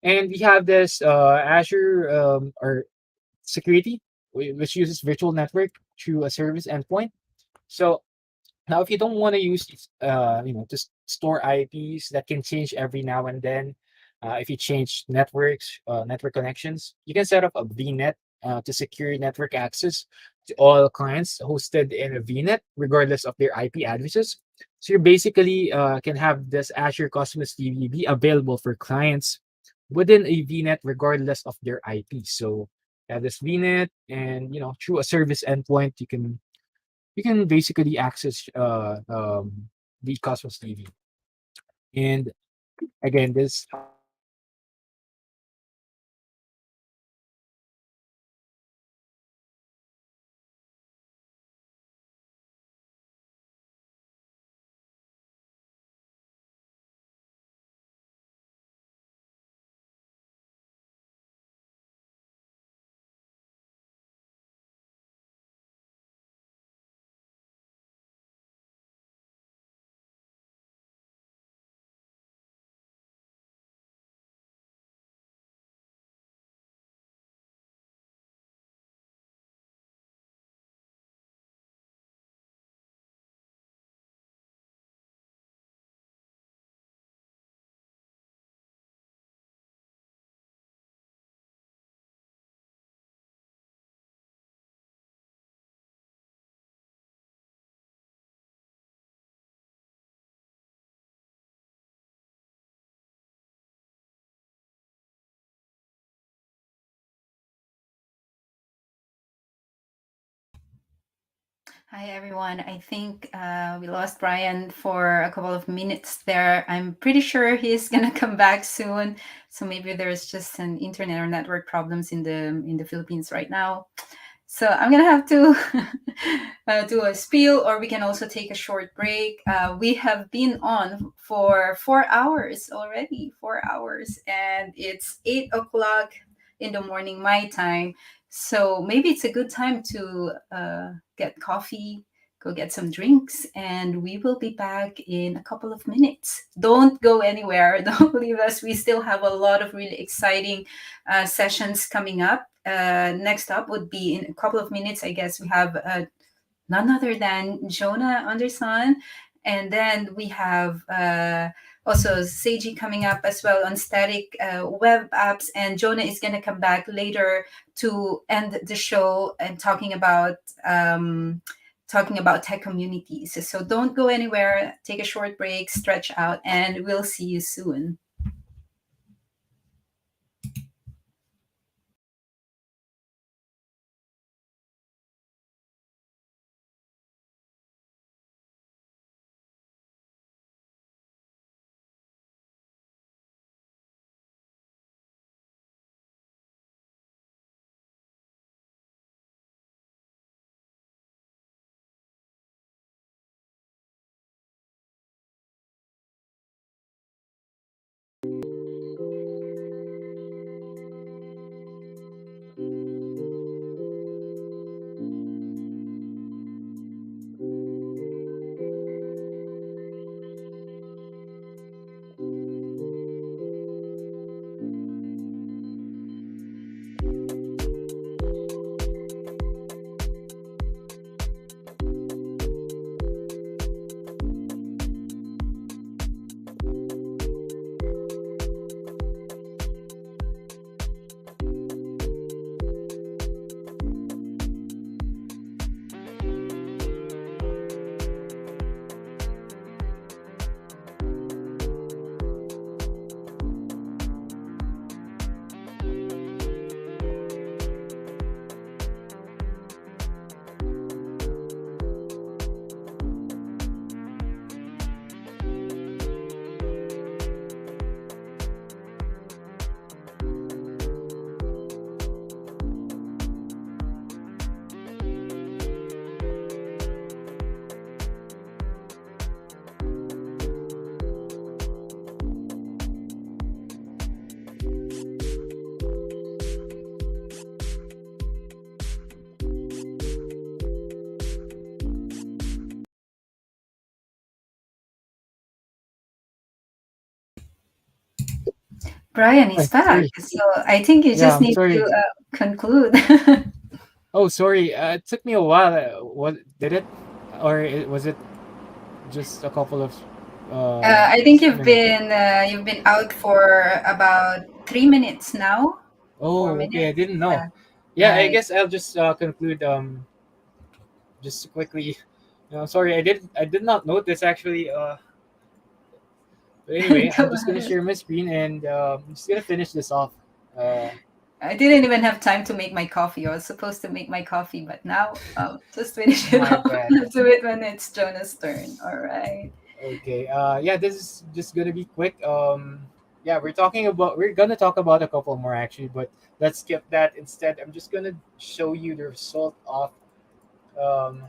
And we have this Azure or security, which uses virtual network through a service endpoint. So now, if you don't want to use, just store IPs that can change every now and then, if you change networks, network connections, you can set up a VNet to secure network access to all clients hosted in a VNet, regardless of their IP addresses. So you basically can have this Azure Cosmos DB be available for clients within a VNet, regardless of their IP. So you have this VNet, and through a service endpoint, you can basically access the Cosmos TV. And again, this Hi, everyone. I think we lost Brian for a couple of minutes there. I'm pretty sure he's gonna come back soon. So maybe there's just an internet or network problems in the Philippines right now. So I'm gonna have to do a spiel, or we can also take a short break. We have been on for 4 hours already, 4 hours, and it's 8 o'clock in the morning my time. So maybe it's a good time to get coffee, go get some drinks, and we will be back in a couple of minutes. Don't go anywhere. Don't leave us. We still have a lot of really exciting sessions coming up. Next up would be in a couple of minutes. I guess we have none other than Jonah Andersson. And then we have also Seiji coming up as well on static web apps. And Jonah is going to come back later to end the show and talking about tech communities. So don't go anywhere. Take a short break, stretch out, and we'll see you soon. Brian is Hi, back. sorry. So I think you Yeah, just I'm need to sorry. conclude. Oh, sorry. It took me a while. What did it, or was it just a couple of I think minutes? you've been out for about 3 minutes now. Four Oh, okay. I minutes. didn't know. Yeah. Yeah, I Right. guess I'll just conclude just quickly. Sorry, I did not notice actually. But anyway, Go I'm just gonna ahead. share my screen and I'm just gonna finish this off. Uh, I didn't even have time to make my coffee. I was supposed to make my coffee, but now just finish it my off. bad. Let's do it when it's Jonah's turn. All right. Okay. Yeah, this is just gonna be quick. Yeah, we're gonna talk about a couple more actually, but let's skip that instead. I'm just gonna show you the result of um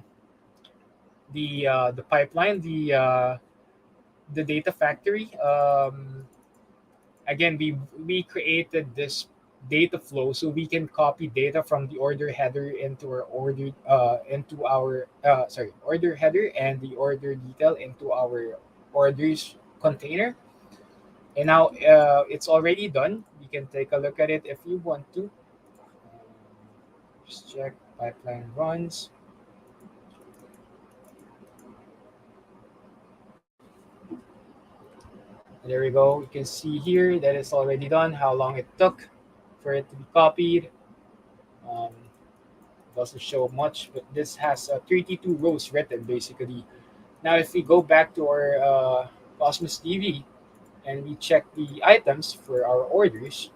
the pipeline, the data factory. Again, we created this data flow so we can copy data from the order header into our order header and the order detail into our orders container. And now it's already done. You can take a look at it if you want to. Just check pipeline runs. And there we go. You can see here that it's already done. How long it took for it to be copied. Um, doesn't show much, but this has 32 rows written basically. Now, if we go back to our Cosmos DB and we check the items for our orders,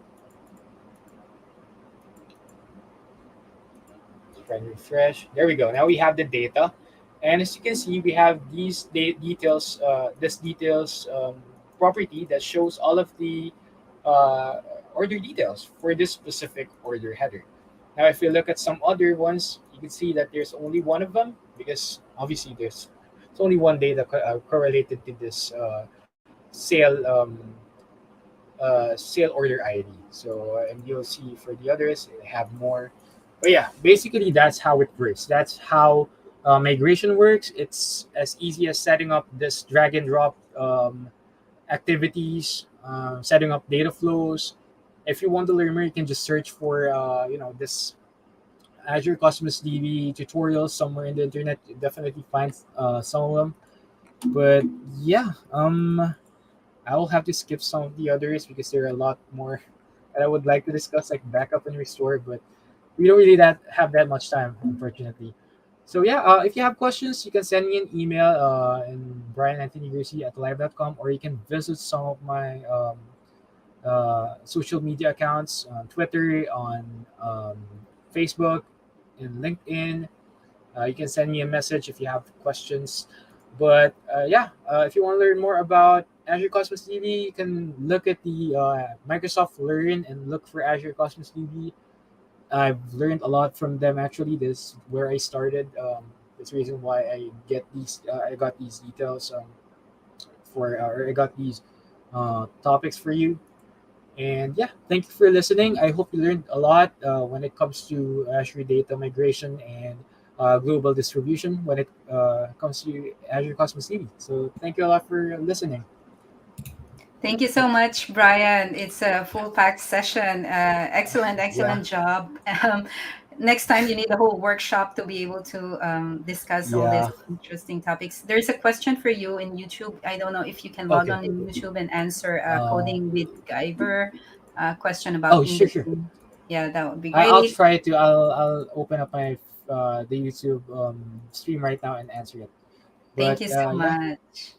try and refresh. There we go. Now we have the data, and as you can see, we have these details. This details property that shows all of the uh, order details for this specific order header. Now, if you look at some other ones, you can see that there's only one of them because obviously it's only one data correlated to this sale order ID. So and you'll see for the others they have more. But yeah, basically that's how it works. That's how migration works. It's as easy as setting up this drag and drop activities, setting up data flows. If you want to learn more, you can just search for this Azure Cosmos DB tutorials somewhere in the internet. You definitely find some of them. But yeah, I will have to skip some of the others because there are a lot more that I would like to discuss, like backup and restore. But we don't really have that much time, unfortunately. So yeah, if you have questions, you can send me an email in briananthonygracie@live.com, or you can visit some of my social media accounts on Twitter, on Facebook, and LinkedIn. You can send me a message if you have questions. But yeah, if you want to learn more about Azure Cosmos DB, you can look at the Microsoft Learn and look for Azure Cosmos DB. I've learned a lot from them actually. This is where I started. That's the reason why I got these details or I got these topics for you. And yeah, thank you for listening. I hope you learned a lot when it comes to Azure data migration and global distribution when it comes to Azure Cosmos DB. So thank you a lot for listening. Thank you so much, Brian. It's a full packed session. Excellent, Yeah, excellent job. Next time, you need a whole workshop to be able to discuss all these yeah. interesting topics. There's a question for you in YouTube. I don't know if you can log Okay. on in YouTube and answer Uh, coding with Guyver question about oh, sure, sure. indexing. Yeah, that would be I'll great. try to. I'll open up my the YouTube stream right now and answer it. Thank But you so yeah, much.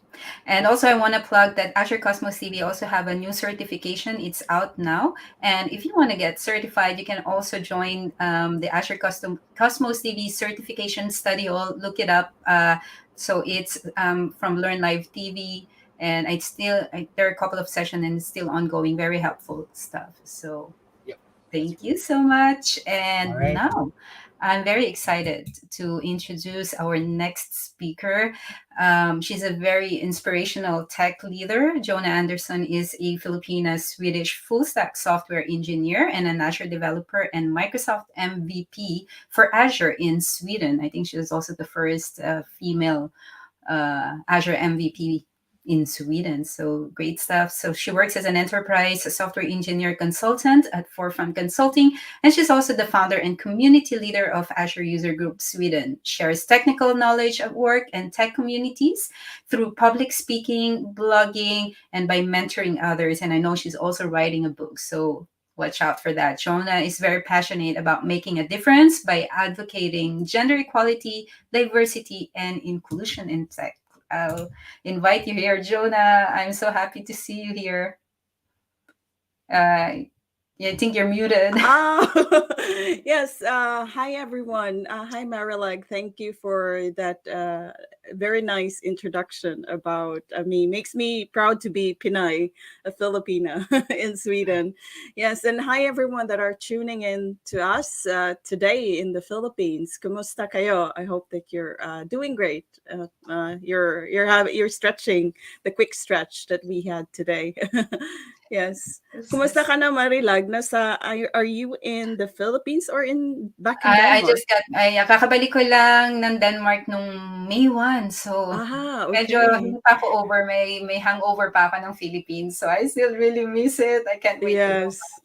And also, I want to plug that Azure Cosmos DB also have a new certification. It's out now. And if you want to get certified, you can also join the Azure Cosmos DB certification study hall. Look it up. So it's from Learn Live TV. And there are a couple of sessions and it's still ongoing. Very helpful stuff. So yep, that's thank right. you so much. All And right. now I'm very excited to introduce our next speaker. She's a very inspirational tech leader. Jonah Andersson is a Filipina Swedish full stack software engineer and an Azure developer and Microsoft MVP for Azure in Sweden. I think she was also the first female Azure MVP in Sweden. So great stuff. So she works as an enterprise software engineer consultant at Forefront Consulting, and she's also the founder and community leader of Azure User Group Sweden. Shares technical knowledge at work and tech communities through public speaking, blogging, and by mentoring others. And I know she's also writing a book. So watch out for that. Jonah is very passionate about making a difference by advocating gender equality, diversity, and inclusion in tech. I'll invite you here, Jonah. I'm so happy to see you here. Yeah, I think you're muted. Ah, yes. Hi, everyone. Hi, Marilag. Thank you for that very nice introduction about me. Makes me proud to be Pinay, a Filipina in Sweden. Yes, and hi, everyone that are tuning in to us today in the Philippines. Kumusta kayo? I hope that you're doing great. You're stretching the quick stretch that we had today. Yes. Kumusta ka na, Marilag? Are you in the Philippines or back in I Denmark? just got, kakabalik ko lang ng Denmark nung May 1. So, Ah, medyo okay. hindi pa ako over. May hangover pa ako ng Philippines. So, I still really miss it. I can't wait to go Yes. back.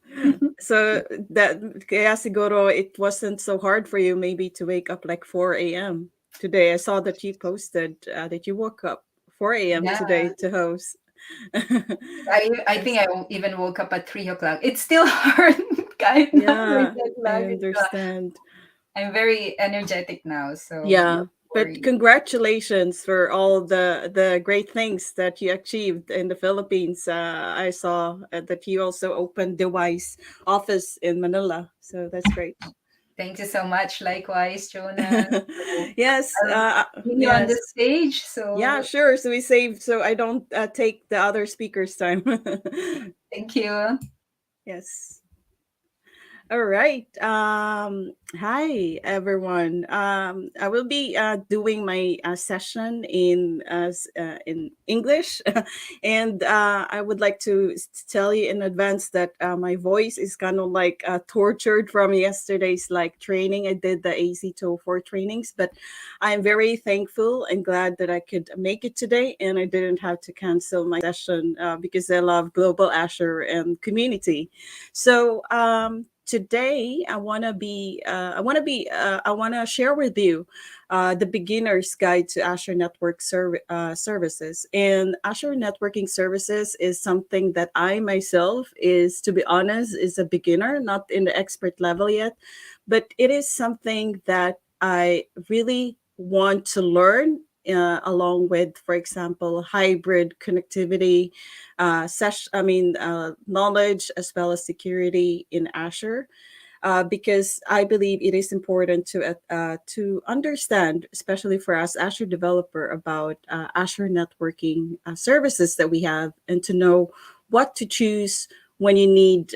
So that kaya siguro it wasn't so hard for you maybe to wake up like 4 a.m. today. I saw that you posted that you woke up 4 a.m. Yeah. today to host. I think Yes. I even woke up at 3 o'clock. It's still hard, kind of, with Yeah, jet I lag. understand. I'm very energetic now, so Yeah, don't but worry. congratulations for all the great things that you achieved in the Philippines. I saw that you also opened the WISE office in Manila, so that's great. Thank you so much. Likewise, Jonah. So Yes, I'll bring you on the yes, stage. yeah, So sure. So we save so I don't take the other speakers' time. thank you. Yes. All right. Hi, everyone. I will be doing my session in English, and I would like to tell you in advance that my voice is kind of like tortured from yesterday's like training. I did the AC204 trainings, but I'm very thankful and glad that I could make it today, and I didn't have to cancel my session because I love Global Azure and community. So today I want to share with you the beginner's guide to Azure Network Services. And Azure Networking Services is something that I myself is, to be honest, is a beginner, not in the expert level yet, but it is something that I really want to learn. Along with, for example, hybrid connectivity, knowledge as well as security in Azure, because I believe it is important to understand, especially for us Azure developer, about Azure networking services that we have, and to know what to choose when you need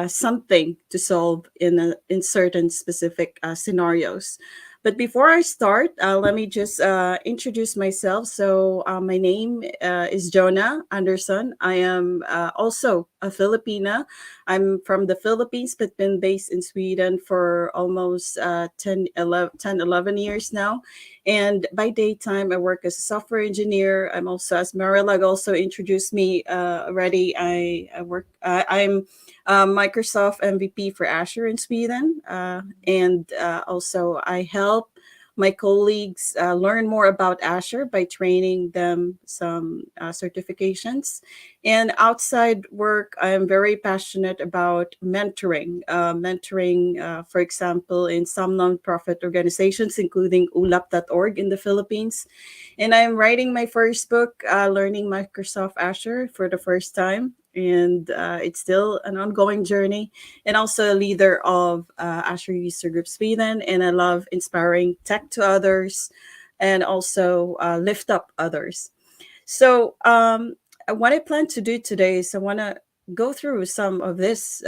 something to solve in certain specific scenarios. But before I start, let me just introduce myself. So, my name is Jonah Andersson. I am also a Filipina. I'm from the Philippines, but been based in Sweden for almost 11 years now. And by daytime, I work as a software engineer. I'm also, as Marilag also introduced me already, I'm Microsoft MVP for Azure in Sweden. And also, I help my colleagues learn more about Azure by training them some certifications. And outside work, I am very passionate about mentoring, for example, in some nonprofit organizations, including ulap.org in the Philippines. And I'm writing my first book, Learning Microsoft Azure for the first time. And it's still an ongoing journey. And also a leader of Azure User Group Sweden. And I love inspiring tech to others and also lift up others. So, what I plan to do today is I want to go through some of this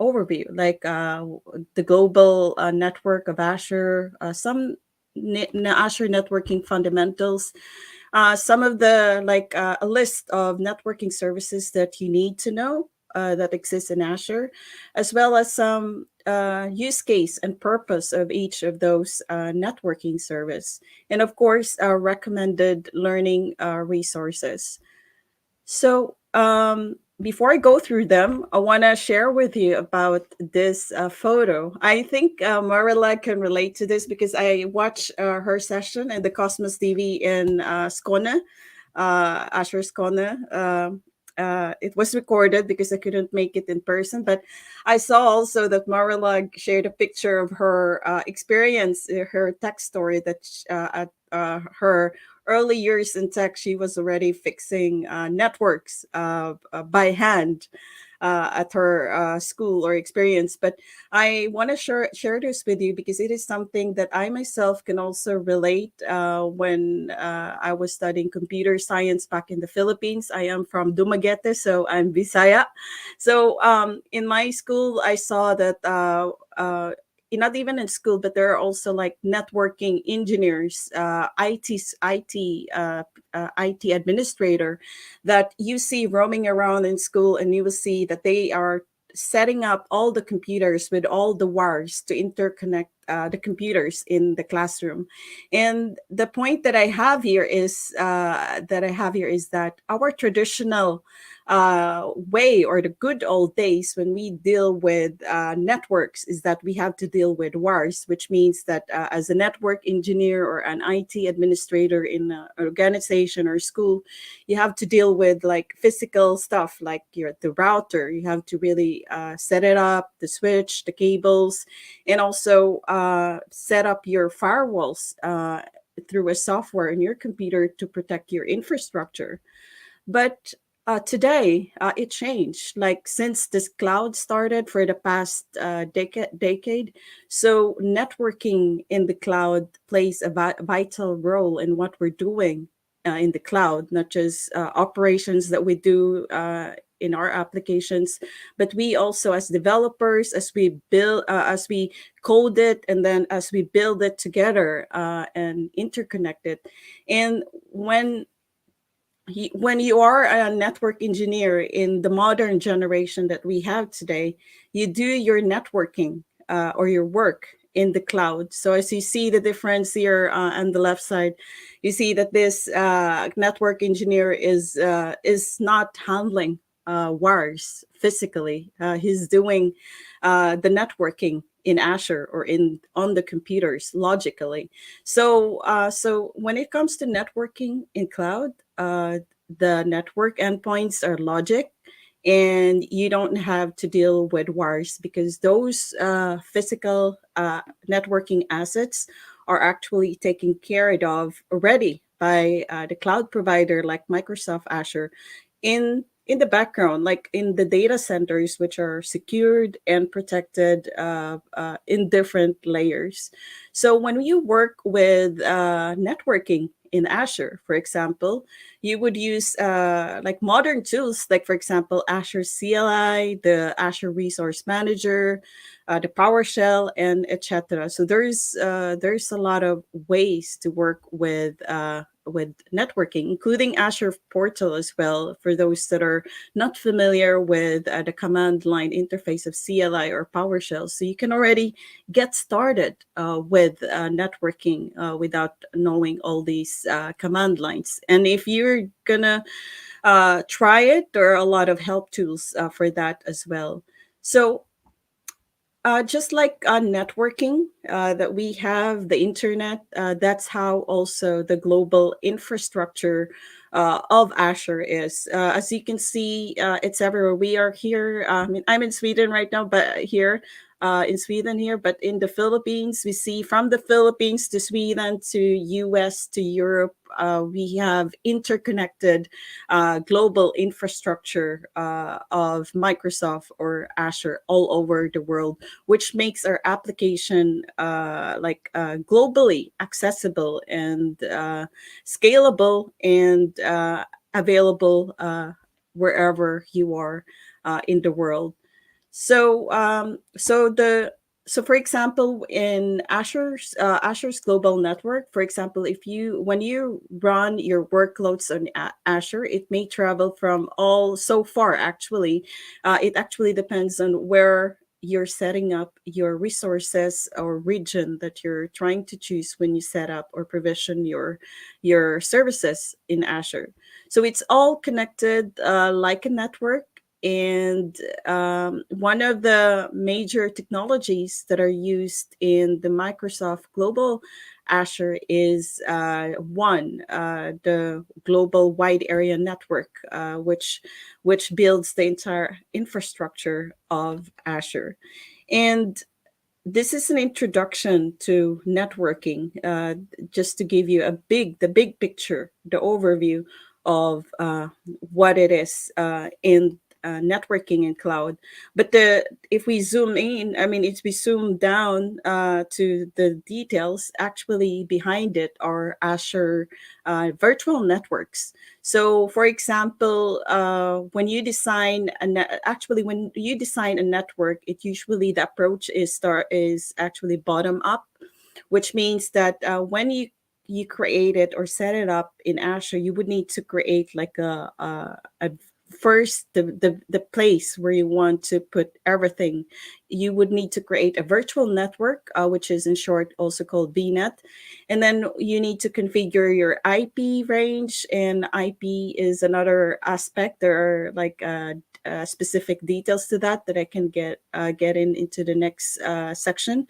overview, like the global network of Azure, some Azure networking fundamentals, some of the a list of networking services that you need to know that exist in Azure, as well as some use case and purpose of each of those networking service, and of course, recommended learning resources. So, before I go through them, I want to share with you about this photo. I think Marilla can relate to this because I watched her session in the Cosmos TV in Skåne, Azure Skåne. It was recorded because I couldn't make it in person, but I saw also that Marilla shared a picture of her experience, her tech story that at her early years in tech, she was already fixing networks by hand at her school or experience. But I want to share this with you because it is something that I myself can also relate when I was studying computer science back in the Philippines. I am from Dumaguete, so I'm Bisaya. So in my school, I saw that not even in school, but there are also like networking engineers, IT administrator that you see roaming around in school, and you will see that they are setting up all the computers with all the wires to interconnect the computers in the classroom. And the point that I have here is that our traditional way, or the good old days when we deal with networks, is that we have to deal with wires, which means that as a network engineer or an IT administrator in an organization or school, you have to deal with like physical stuff, like the router. You have to really set it up, the switch, the cables, and also set up your firewalls through a software in your computer to protect your infrastructure. But today, it changed. Like since this cloud started for the past decade, so networking in the cloud plays a vital role in what we're doing in the cloud, not just operations that we do in our applications, but we also, as developers, as we build, as we code it, and then as we build it together and interconnect it. And when you are a network engineer in the modern generation that we have today, you do your networking or your work in the cloud. So as you see the difference here on the left side, you see that this network engineer is not handling wires physically. He's doing the networking in Azure or in on the computers logically. So when it comes to networking in cloud, the network endpoints are logic, and you don't have to deal with wires because those physical networking assets are actually taken care of already by the cloud provider like Microsoft Azure in the background, like in the data centers, which are secured and protected in different layers. So when you work with networking in Azure, for example, you would use like modern tools, like for example, Azure CLI, the Azure Resource Manager, the PowerShell, and etc. So there's a lot of ways to work with networking, including Azure Portal as well, for those that are not familiar with the command line interface of CLI or PowerShell. So you can already get started with networking without knowing all these command lines. And if you're gonna try it, there are a lot of help tools for that as well. So just like networking that we have, the internet, that's how also the global infrastructure of Azure is. As you can see, it's everywhere. We are here. I mean, I'm in Sweden right now, but here in Sweden here, but in the Philippines, we see from the Philippines to Sweden to US to Europe, we have interconnected global infrastructure of Microsoft or Azure all over the world, which makes our application globally accessible and scalable and available wherever you are in the world. So, for example, in Azure's global network, for example, if you when you run your workloads on Azure, it may travel from all so far. Actually, it actually depends on where you're setting up your resources or region that you're trying to choose when you set up or provision your services in Azure. So it's all connected like a network. And one of the major technologies that are used in the Microsoft Global Azure is the Global Wide Area Network, which builds the entire infrastructure of Azure. And this is an introduction to networking, just to give you the big picture, the overview of what it is in networking and cloud. But if we zoom in, I mean, if we zoom down to the details, actually behind it are Azure virtual networks. So, for example, when you design a network, it usually the approach is actually bottom up, which means that when you create it or set it up in Azure, you would need to create like a first the place where you want to put everything. You would need to create a virtual network, which is in short also called VNet, and then you need to configure your IP range, and IP is another aspect. There are like specific details to that I can get into the next section.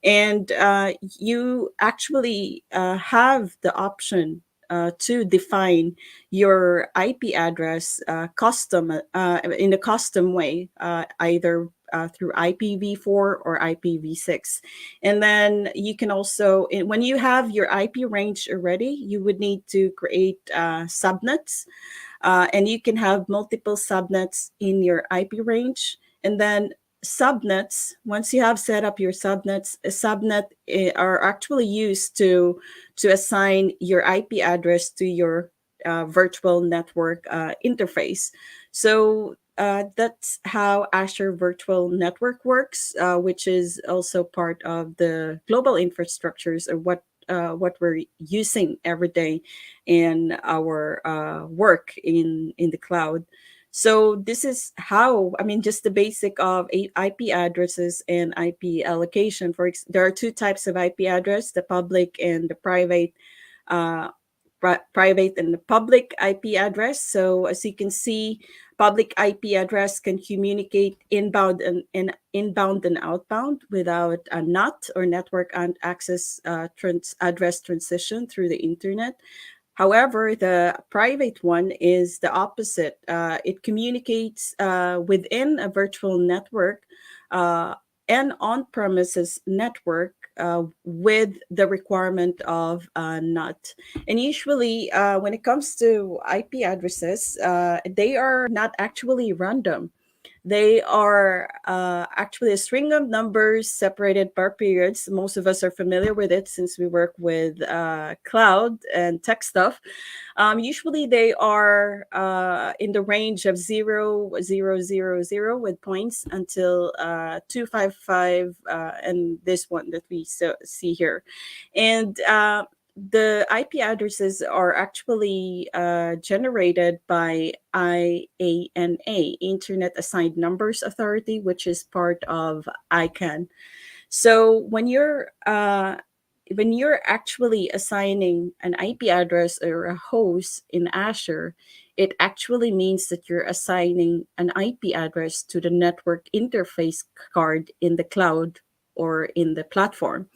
And you actually have the option to define your IP address custom in a custom way, either through IPv4 or IPv6. And then you can also, when you have your IP range already, you would need to create subnets, and you can have multiple subnets in your IP range. And then subnets, once you have set up your subnets, a subnet are actually used to assign your IP address to your virtual network interface. So that's how Azure Virtual Network works, which is also part of the global infrastructures, or what we're using every day in our work in the cloud. So this is how, I mean, just the basic of IP addresses and IP allocation. There are two types of IP address: the public and the private. Uh, Private and the public IP address. So as you can see, public IP address can communicate inbound and outbound without a NAT, or network and access address transition through the internet. However, the private one is the opposite. It communicates within a virtual network uh, and on-premises network with the requirement of NUT. And usually, when it comes to IP addresses, they are not actually random. They are actually a string of numbers separated by periods. Most of us are familiar with it since we work with cloud and tech stuff. Usually, they are in the range of 0, 0, 0, 0 with points until 255, and this one that we see here. And the IP addresses are actually generated by IANA, Internet Assigned Numbers Authority, which is part of ICANN. So when you're actually assigning an IP address or a host in Azure, it actually means that you're assigning an IP address to the network interface card in the cloud or in the platform.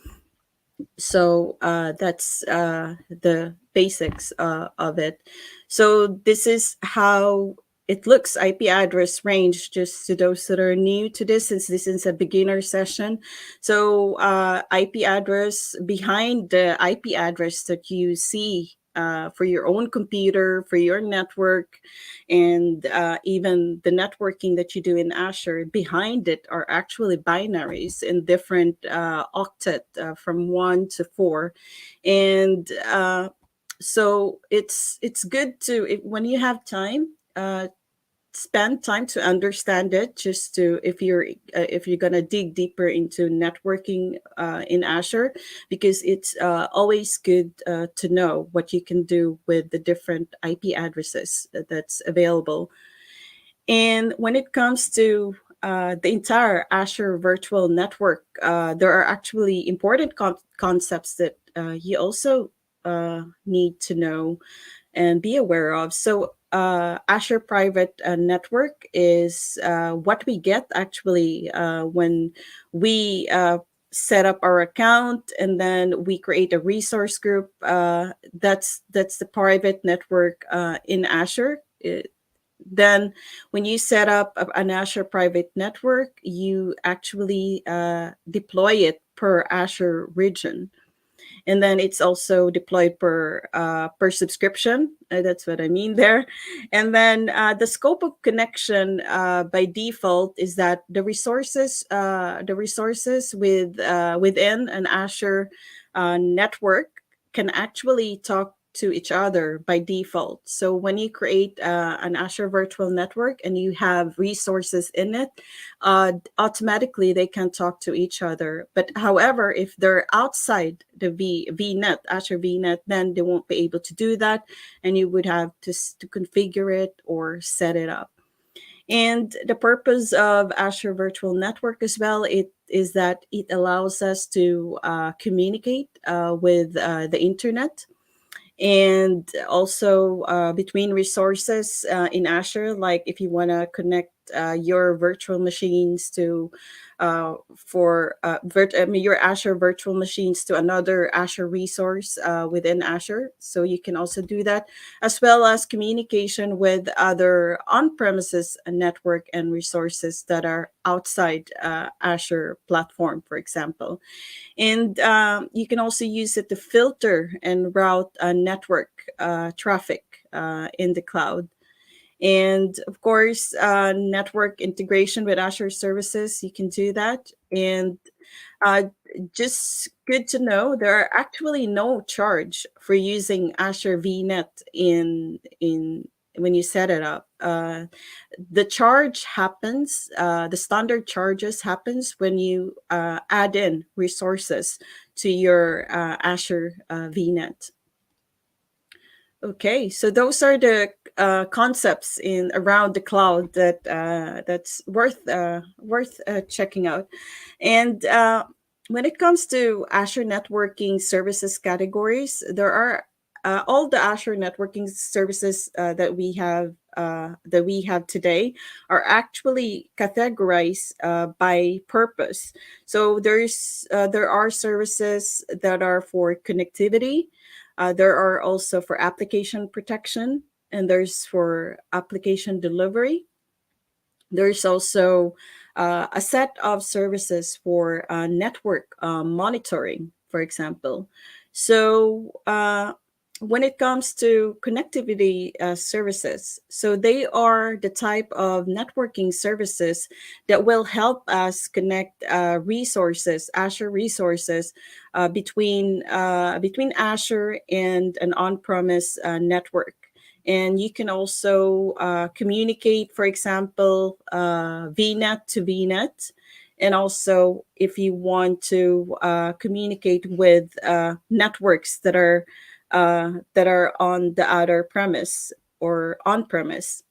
So that's the basics of it. So this is how it looks. IP address range, just to those that are new to this, since this is a beginner session. So IP address, behind the IP address that you see for your own computer, for your network, and even the networking that you do in Azure, behind it are actually binaries in different octet from 1 to 4. And so it's good to, when you have time, spend time to understand it, just to, if you're gonna dig deeper into networking in Azure, because it's always good to know what you can do with the different IP addresses that's available. And when it comes to the entire Azure Virtual Network, there are actually important concepts that you also need to know and be aware of. So, Azure Private Network is what we get actually when we set up our account and then we create a resource group. That's the private network in Azure. Then, when you set up an Azure private network, you actually deploy it per Azure region, and then it's also deployed per subscription. That's what I mean there. And then the scope of connection by default is that the resources within an Azure network can actually talk to each other by default. So when you create an Azure virtual network and you have resources in it, automatically they can talk to each other. But however, if they're outside the VNet, Azure VNet, then they won't be able to do that, and you would have to configure it or set it up. And the purpose of Azure Virtual Network as well, it is that it allows us to communicate with the internet, and also between resources in Azure. Like if you want to connect your virtual machines to your Azure virtual machines to another Azure resource within Azure, so you can also do that, as well as communication with other on-premises network and resources that are outside Azure platform, for example. And you can also use it to filter and route network traffic in the cloud. And of course, network integration with Azure services, you can do that. And uh, just good to know, there are actually no charge for using Azure VNet in when you set it up. The charge happens, the standard charges happens when you add in resources to your Azure VNet. Okay, so those are the concepts in around the cloud that's worth checking out. And when it comes to Azure networking services categories, there are all the Azure networking services that we have today are actually categorized by purpose. So there are services that are for connectivity. There are also for application protection, and there's for application delivery. There's also a set of services for network monitoring, for example. So when it comes to connectivity services, so they are the type of networking services that will help us connect resources, Azure resources, between Azure and an on-premise network. And you can also communicate, for example, VNet to VNet. And also, if you want to communicate with networks that are on the other premise or on premise.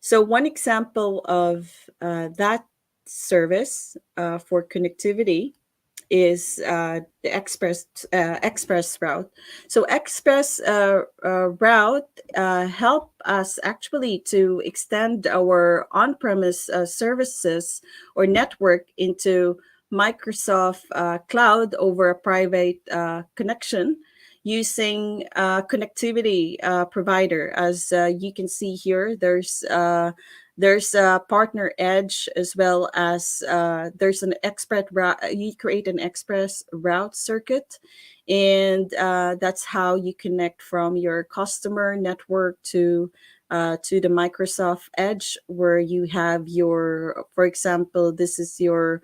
So one example of that service for connectivity is the express route. So express route help us actually to extend our on-premise services or network into Microsoft Cloud over a private connection using connectivity provider. As you can see here, there's a partner edge, as well as there's an express route. You create an express route circuit, and that's how you connect from your customer network to the Microsoft Edge, where you have your, for example, this is your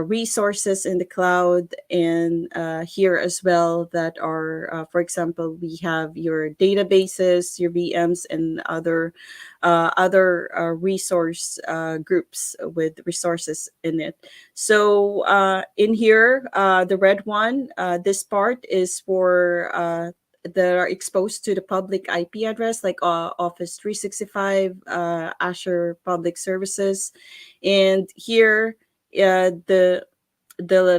resources in the cloud, and here as well that are, for example, we have your databases, your VMs, and other resource groups with resources in it. So in here, the red one, this part is for that are exposed to the public IP address, like Office 365, Azure Public Services, and here the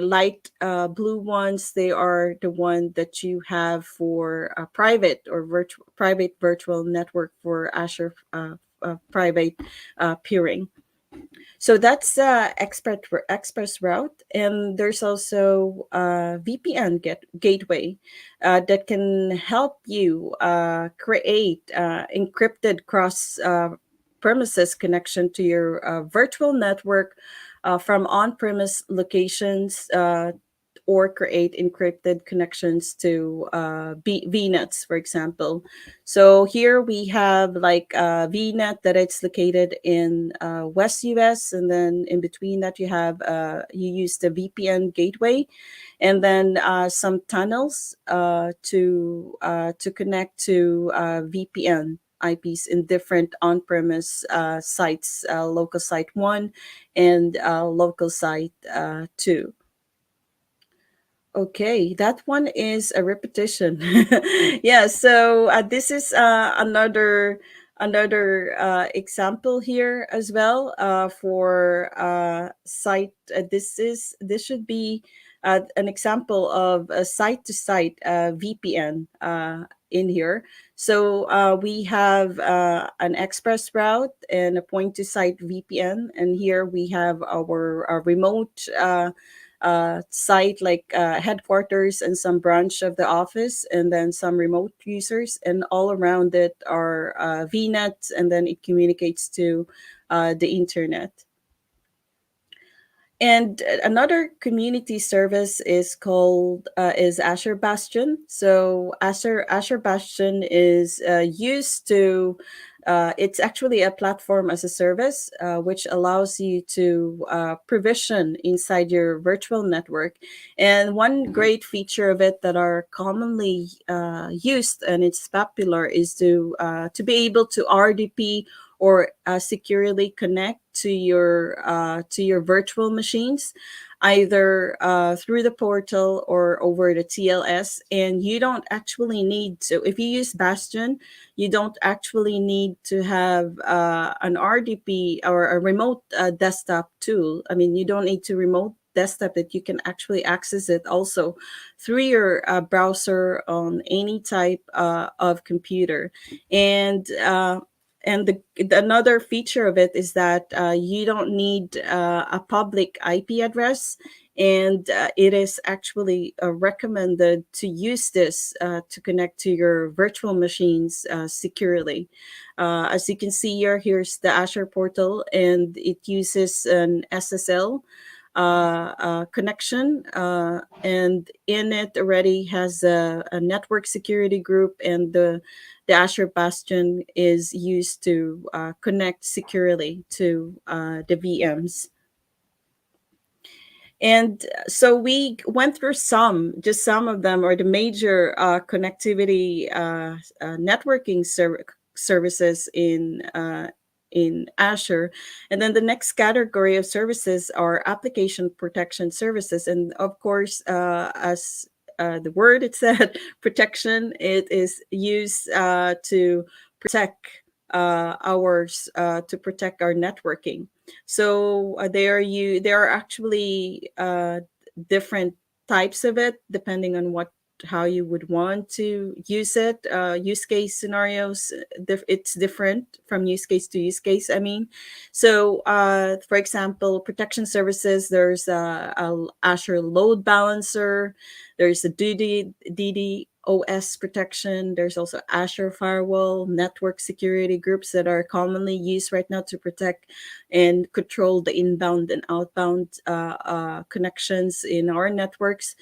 light blue ones, they are the one that you have for private or private virtual network for Azure private peering. So that's express route, and there's also VPN gateway that can help you create encrypted cross premises connection to your virtual network from on-premise locations, or create encrypted connections to VNets, for example. So here we have like VNet that it's located in West US, and then in between that you have you use the VPN gateway, and then some tunnels to connect to VPN IPs in different on-premise sites, local site 1 and local site 2. Okay, that one is a repetition. Yeah, so this is another example here as well for site. This should be an example of a site-to-site VPN in here. So we have an express route and a point-to-site VPN, and here we have our remote site, like headquarters and some branch of the office, and then some remote users, and all around it are VNets, and then it communicates to the internet. And another community service is called is Azure Bastion. So Azure Bastion is used to it's actually a platform as a service, which allows you to provision inside your virtual network. And one great feature of it that are commonly used and it's popular is to be able to RDP or securely connect to your virtual machines, either through the portal or over the TLS. And you don't actually need to, if you use Bastion, you don't actually need to have an RDP or a remote desktop tool. I mean, you don't need to remote desktop that you can actually access it also through your browser on any type of computer. And another feature of it is that you don't need a public IP address, and it is actually recommended to use this to connect to your virtual machines securely. As you can see here, here's the Azure portal, and it uses an SSL connection, and in it already has a network security group, and the Azure Bastion is used to connect securely to the VMs. And so we went through just some of them, or the major connectivity networking services in Azure. And then the next category of services are application protection services. And of course, as the word it said, protection, it is used to protect to protect our networking. So there are actually different types of it depending on how you would want to use it. Use case scenarios, it's different from use case to use case. I mean, so for example, protection services, there's a Azure load balancer, there's a DDoS protection. There's also Azure firewall, network security groups that are commonly used right now to protect and control the inbound and outbound connections in our networks.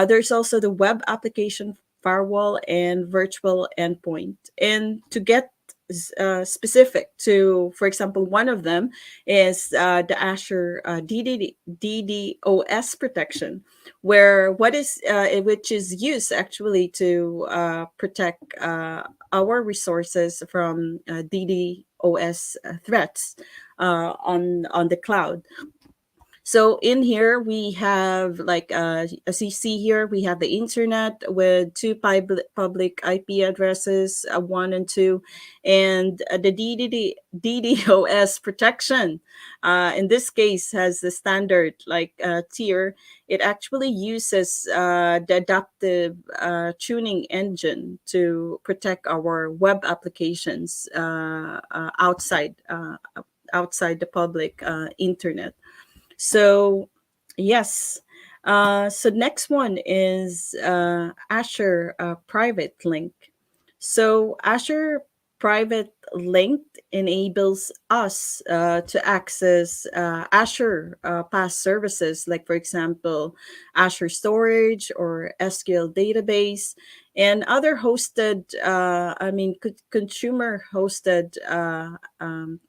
There's also the web application firewall and virtual endpoint. And to get specific to, for example, one of them is the Azure DDoS protection, which is used actually to protect our resources from DDoS threats on the cloud. So in here we have like as you see here, we have the internet with two public IP addresses, one and two, and the DDoS protection. In this case, has the standard like tier. It actually uses the adaptive tuning engine to protect our web applications outside the public internet. So, yes. So next one is Azure Private Link. So Azure Private Link enables us to access Azure past services, like for example, Azure Storage or SQL database, and other hosted, consumer hosted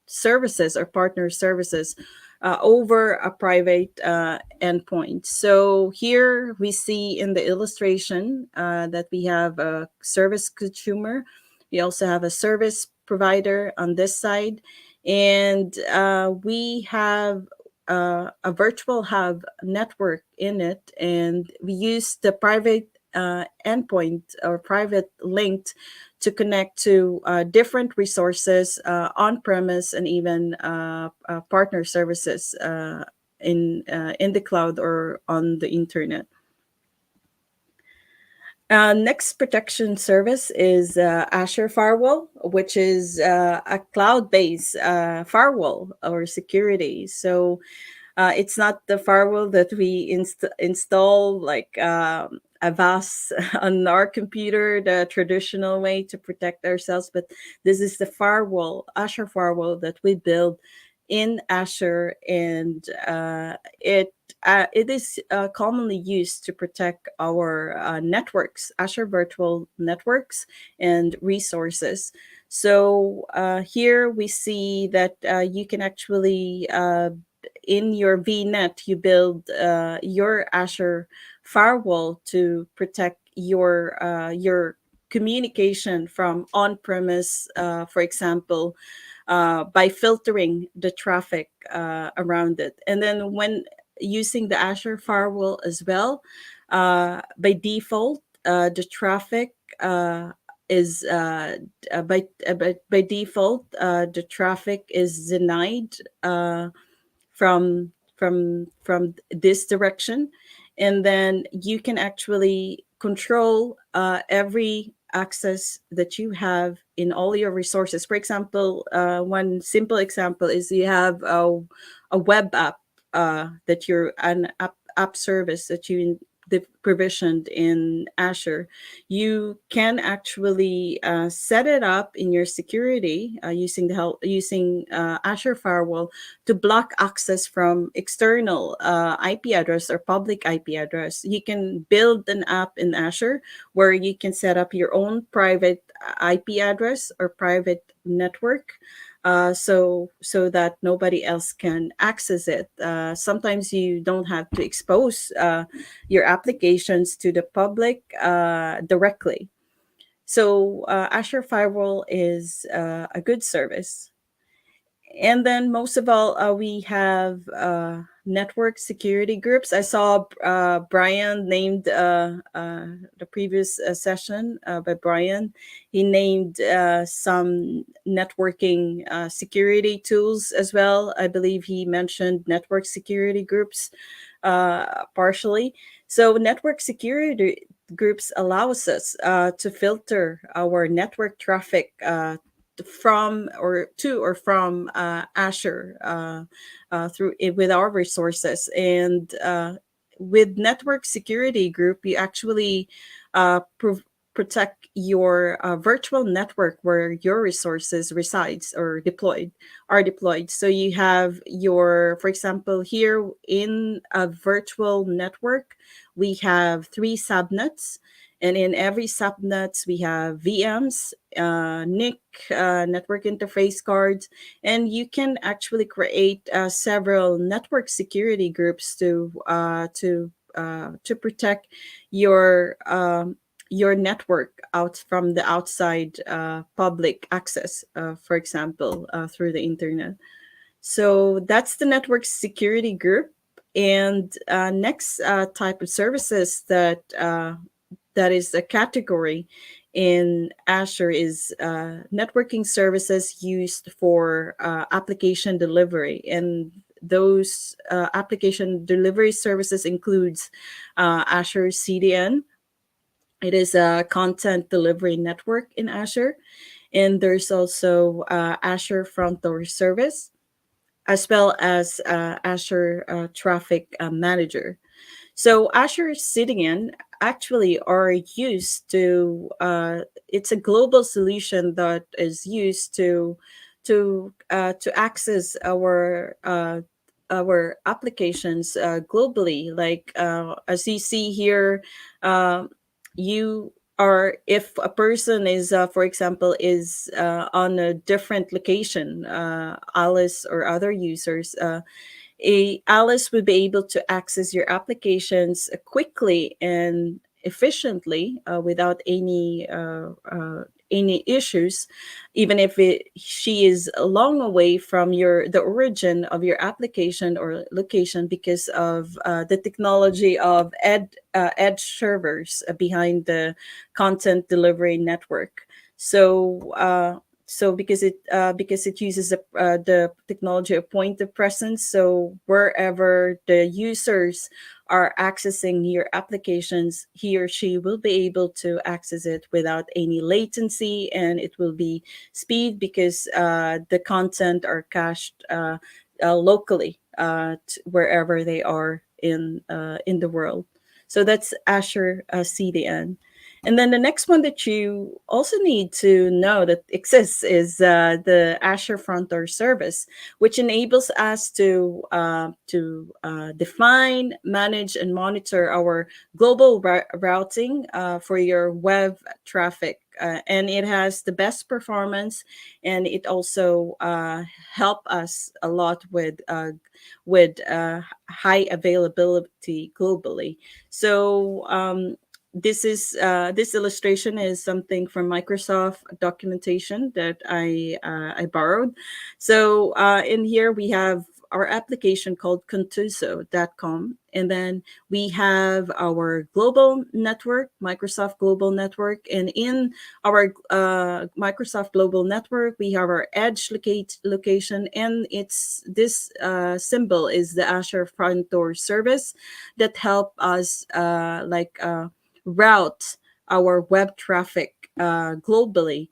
services or partner services over a private endpoint. So here we see in the illustration that we have a service consumer. We also have a service provider on this side. And we have a virtual hub network in it. And we use the private endpoint or private link to connect to different resources on premise and even partner services in the cloud or on the internet. Next protection service is Azure Firewall, which is a cloud-based firewall or security. So it's not the firewall that we install like Avast on our computer, the traditional way to protect ourselves, but this is the firewall, Azure Firewall, that we build in Azure, and it is commonly used to protect our networks, Azure virtual networks and resources. So here we see that you can actually in your VNet, you build your Azure firewall to protect your communication from on-premise, for example, by filtering the traffic around it. And then when using the Azure firewall as well, by default, the traffic is by default the traffic is denied from this direction, and then you can actually control every access that you have in all your resources. For example, one simple example is you have a web app that you're an app service that you provisioned in Azure. You can actually set it up in your security using the help using Azure Firewall to block access from external IP address or public IP address. You can build an app in Azure where you can set up your own private IP address or private network. So that nobody else can access it. Sometimes you don't have to expose your applications to the public directly. So Azure Firewall is a good service. And then most of all, we have network security groups. I saw Brian named the previous session by Brian. He named some networking security tools as well. I believe he mentioned network security groups partially. So network security groups allows us to filter our network traffic from or to or from Azure through it with our resources. And with network security group, you actually protect your virtual network where your resources resides or deployed. So you have your, for example, here in a virtual network, we have 3 subnets, and in every subnets we have VMs, NIC, network interface cards, and you can actually create several network security groups to protect your your network out from the outside public access, for example, through the internet. So that's the network security group. And next type of services that is a category in Azure is networking services used for application delivery, and those application delivery services includes Azure CDN. It is a content delivery network in Azure, and there's also Azure Front Door Service, as well as Azure Traffic Manager. So Azure CDN actually are used to. It's a global solution that is used to access our applications globally. Like as you see here, uh, you are if a person is, for example, is on a different location, Alice or other users. Alice would be able to access your applications quickly and efficiently without any issues, even if she is a long away from the origin of your application or location, because of the technology of edge servers behind the content delivery network. So because it uses the technology of point of presence, so wherever the users are accessing your applications, he or she will be able to access it without any latency, and it will be speed because the content are cached locally wherever they are in the world. So that's Azure CDN. And then the next one that you also need to know that exists is the Azure Front Door Service, which enables us to define, manage, and monitor our global routing for your web traffic. And it has the best performance, and it also help us a lot with high availability globally. So this illustration is something from Microsoft documentation that I borrowed. So in here we have our application called contuso.com, and then we have our global network, Microsoft Global Network, and in our Microsoft Global Network we have our edge location, and it's this symbol is the Azure Front Door Service that help us route our web traffic globally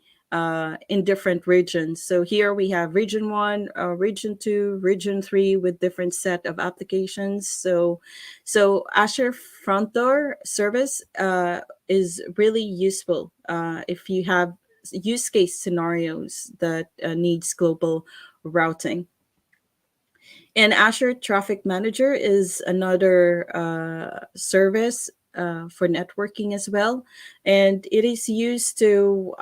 in different regions. So here we have region 1, region 2, region 3 with different set of applications. So Azure Front Door Service is really useful if you have use case scenarios that needs global routing. And Azure Traffic Manager is another service for networking as well, and it is used to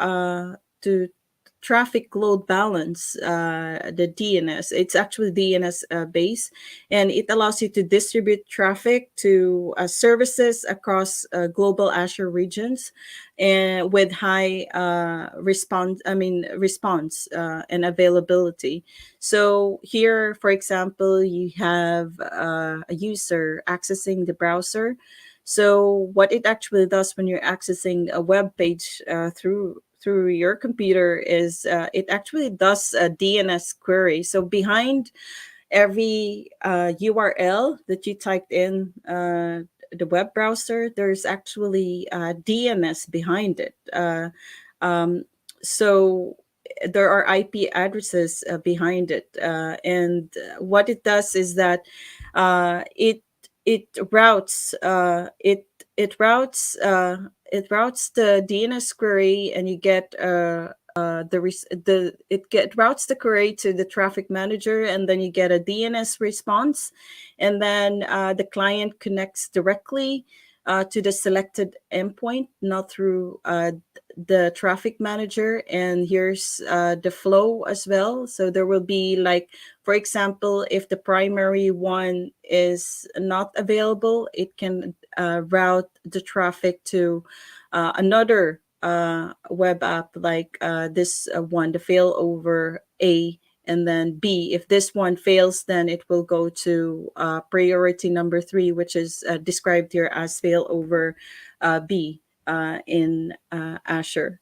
traffic load balance the DNS. It's actually DNS based, and it allows you to distribute traffic to services across global Azure regions, and with high response and availability. So here, for example, you have a user accessing the browser. So what it actually does when you're accessing a web page through your computer is it actually does a DNS query. So behind every URL that you typed in the web browser, there's actually DNS behind it. Um, so there are IP addresses behind it, and what it does is that it it routes it routes the DNS query, and you get it routes the query to the traffic manager, and then you get a DNS response, and then the client connects directly to the selected endpoint, not through the traffic manager. And here's the flow as well. So there will be, like, for example, if the primary one is not available, it can route the traffic to another web app, like this one, the failover A And then B, if this one fails, then it will go to priority number 3, which is described here as fail over B in Azure.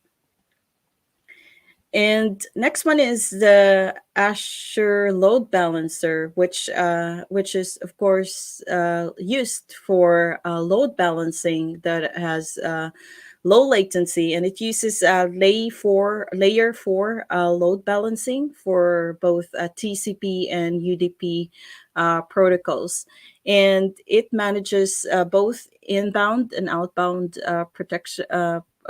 And next one is the Azure Load Balancer, which is of course used for load balancing that has low latency, and it uses layer 4 load balancing for both TCP and UDP protocols, and it manages both inbound and outbound protection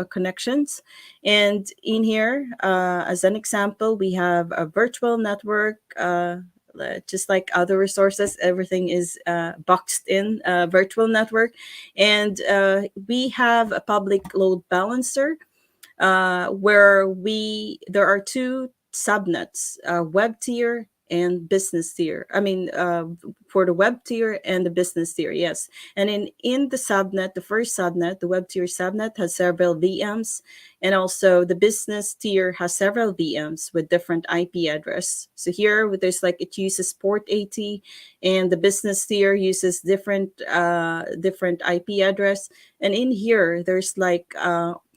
connections. And in here, as an example, we have a virtual network. Just like other resources, everything is boxed in virtual network, and we have a public load balancer where there are two subnets, web tier and business tier. I mean, for the web tier and the business tier, yes. And in the subnet, the first subnet, the web tier subnet has several VMs, and also the business tier has several VMs with different IP address. So here, there's like it uses port 80, and the business tier uses different IP address. And in here, there's like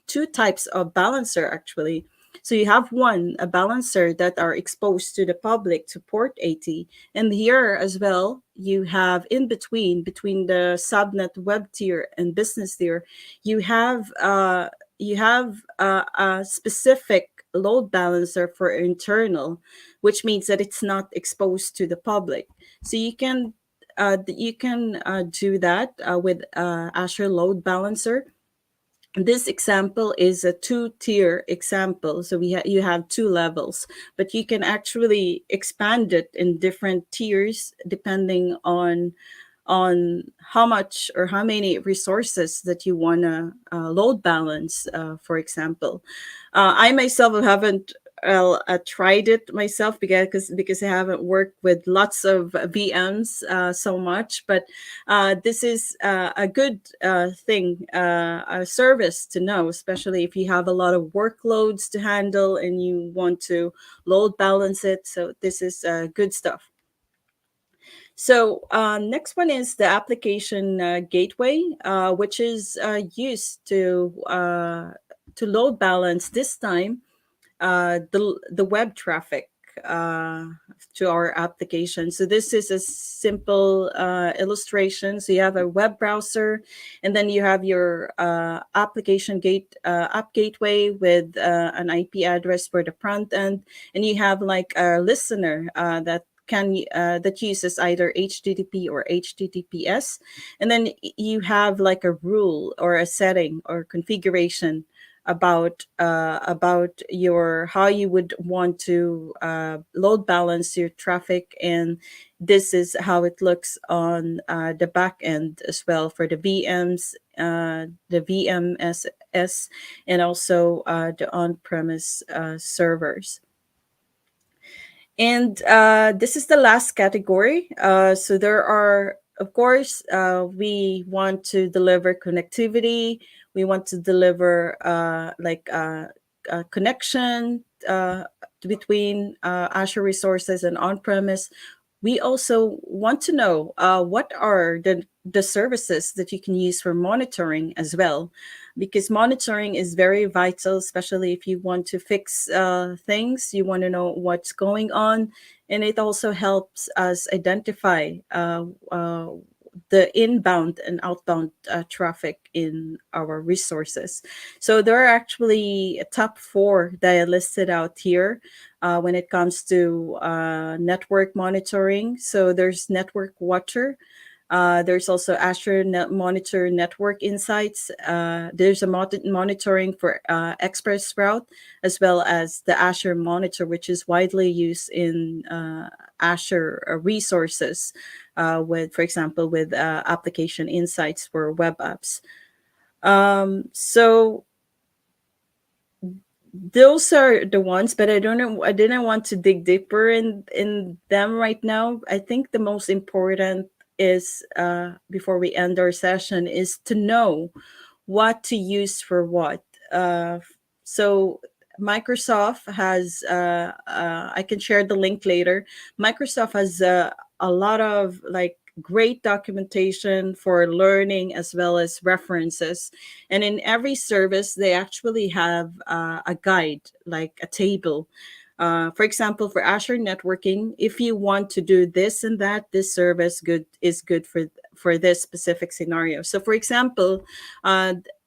two types of balancer actually. So you have a balancer that are exposed to the public to port 80, and here as well you have in between the subnet web tier and business tier, you have a specific load balancer for internal, which means that it's not exposed to the public. So you can do that with Azure Load Balancer. This example is a two-tier example, so you have two levels, but you can actually expand it in different tiers depending on how much or how many resources that you want to load balance, for example. I myself haven't tried it myself because I haven't worked with lots of VMs so much, but this is a good thing, a service to know, especially if you have a lot of workloads to handle and you want to load balance it. So this is good stuff. So next one is the application gateway, which is used to load balance this time the web traffic uh, to our application. So this is a simple illustration. So you have a web browser, and then you have your application app gateway with an IP address for the front end, and you have like a listener that uses either HTTP or HTTPS, and then you have like a rule or a setting or configuration about your how you would want to load balance your traffic, and this is how it looks on the back end as well for the VMs, the VMSS, and also the on-premise servers. And this is the last category. So there are, of course, we want to deliver connectivity. We want to deliver connection between Azure resources and on-premise. We also want to know what are the services that you can use for monitoring as well, because monitoring is very vital, especially if you want to fix things, you want to know what's going on, and it also helps us identify the inbound and outbound traffic in our resources. So there are actually a top 4 that I listed out here when it comes to network monitoring. So there's Network Watcher. There's also Azure Monitor Network Insights. There's a monitoring for Express Route, as well as the Azure Monitor, which is widely used in Azure resources, for example, with application insights for web apps. So those are the ones, but I don't know. I didn't want to dig deeper in them right now. I think the most important is before we end our session is to know what to use for what. So Microsoft has, I can share the link later. Microsoft has a lot of like great documentation for learning as well as references. And in every service, they actually have a guide, like a table. For example, for Azure networking, if you want to do this and that, this service good is good for this specific scenario. So, for example,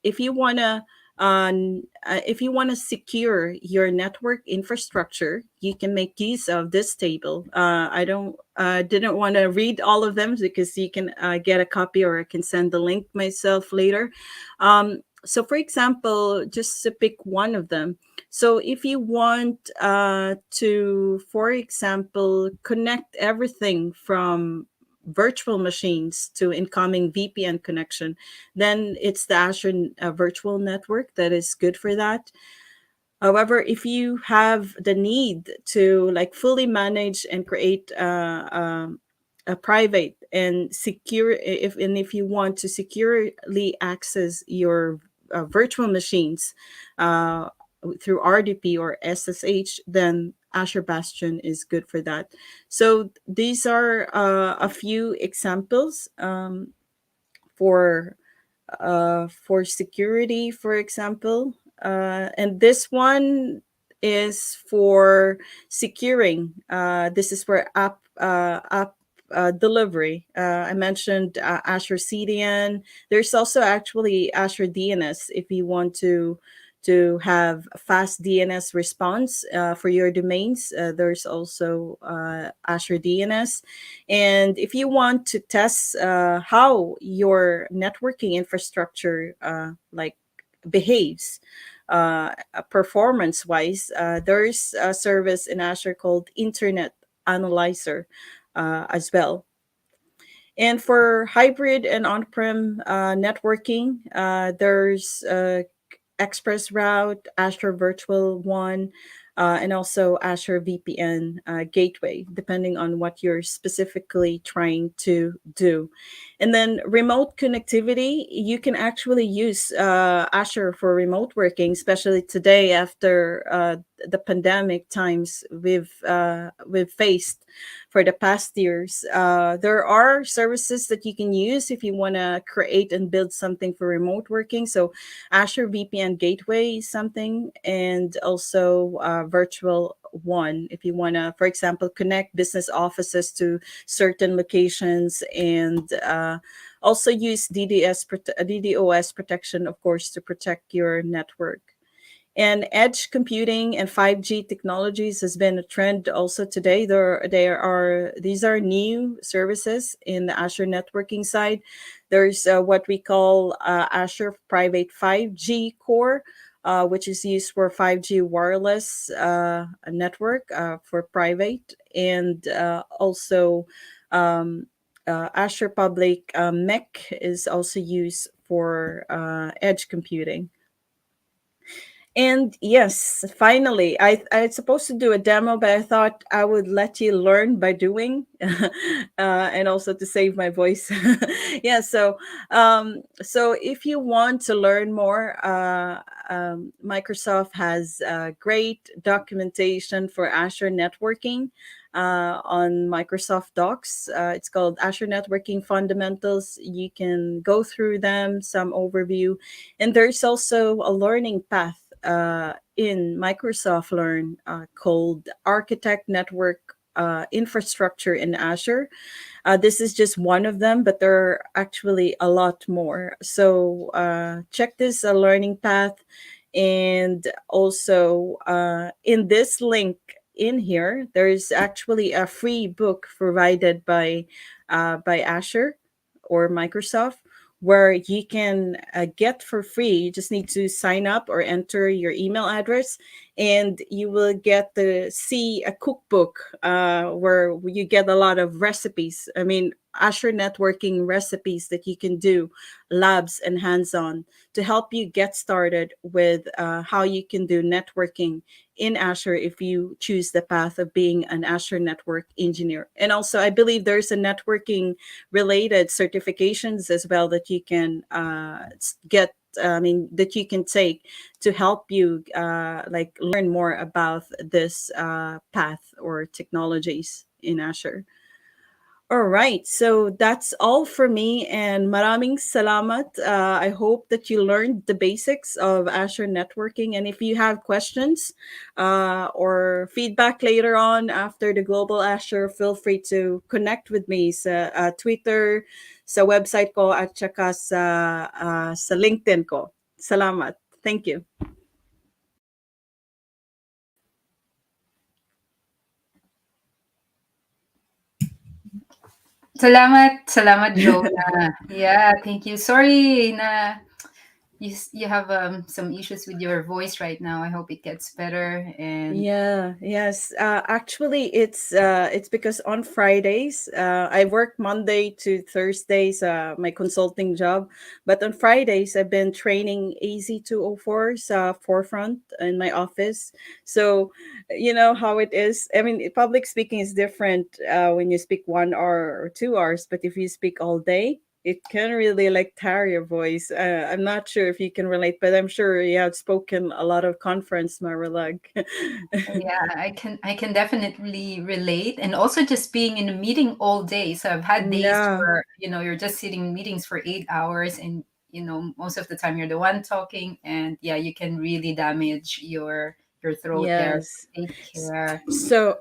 if you wanna if you want to secure your network infrastructure, you can make use of this table. I don't didn't want to read all of them because you can get a copy, or I can send the link myself later. So, for example, just to pick one of them. So, if you want to, for example, connect everything from virtual machines to incoming VPN connection, then it's the Azure virtual network that is good for that. However, if you have the need to like fully manage and create a private and secure, if you want to securely access your virtual machines uh, through RDP or SSH, then Azure Bastion is good for that. So these are a few examples for security, for example. And this one is for securing. This is for app delivery. I mentioned Azure CDN. There's also actually Azure DNS if you want to have a fast DNS response for your domains. There's also Azure DNS. And if you want to test how your networking infrastructure like behaves performance wise, there's a service in Azure called Internet Analyzer as well. And for hybrid and on-prem networking, there's Express Route, Azure Virtual One, and also Azure VPN Gateway, depending on what you're specifically trying to do. And then remote connectivity, you can actually use Azure for remote working, especially today after the pandemic times we've faced for the past years. There are services that you can use if you want to create and build something for remote working. So Azure VPN Gateway is something, and also Virtual One if you want to, for example, connect business offices to certain locations, and also use DDoS protection, of course, to protect your network. And edge computing and 5G technologies has been a trend also today. These are new services in the Azure networking side. There's what we call Azure Private 5G Core, which is used for 5G wireless network for private, and also Azure Public MEC is also used for edge computing. And yes, finally, I supposed to do a demo, but I thought I would let you learn by doing, and also to save my voice. Yeah, so if you want to learn more, Microsoft has great documentation for Azure networking on Microsoft Docs. It's called Azure Networking Fundamentals. You can go through them, some overview, and there's also a learning path in Microsoft Learn called Architect Network Infrastructure in Azure. This is just one of them, but there are actually a lot more. So check this learning path. And also in this link in here, there is actually a free book provided by Azure or Microsoft, where you can get for free. You just need to sign up or enter your email address, and you will get to see a cookbook where you get a lot of recipes. I mean, Azure networking recipes that you can do, labs and hands-on, to help you get started with how you can do networking in Azure if you choose the path of being an Azure network engineer. And also, I believe there's a networking related certifications as well that you can get that you can take to help you like learn more about this path or technologies in Azure. All right, so that's all for me, and maraming salamat. I hope that you learned the basics of Azure networking, and if you have questions or feedback later on after the Global Azure, feel free to connect with me sa Twitter, sa website ko, at saka sa LinkedIn ko. Salamat. Thank you. Salamat, Jonah. Yeah, thank you. Sorry na you have some issues with your voice right now. I hope it gets better. And Yeah, yes. Actually, it's because on Fridays, I work Monday to Thursdays, my consulting job, but on Fridays I've been training AZ204's forefront in my office. So, you know how it is. I mean, public speaking is different when you speak 1 hour or 2 hours, but if you speak all day, it can really like tire your voice. I'm not sure if you can relate, but I'm sure you have spoken a lot of conference, Marilag. yeah, I can definitely relate. And also just being in a meeting all day. So I've had days Yeah, where, you're just sitting in meetings for 8 hours, and most of the time you're the one talking, and yeah, you can really damage your throat there. yes. Take S- care.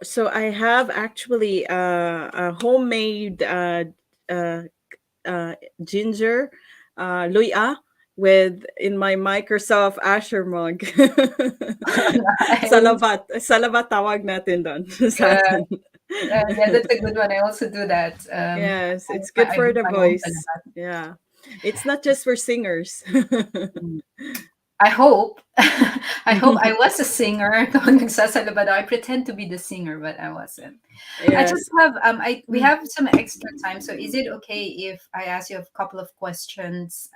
So I have actually a homemade uh, uh, ginger luya with in my Microsoft Azure mug. Nice. Salabat tawag natin doon sa Yeah, atin. yeah, that's a good one. I also do that. Yes, it's good I for do the my own voice. Yeah. It's not just for singers. palabat. I hope. I hope I was a singer. Kung nagsasalubad ako. I pretend to be the singer, but I wasn't. I just Yes. have we have some extra time. So is it okay if I ask you a couple of questions?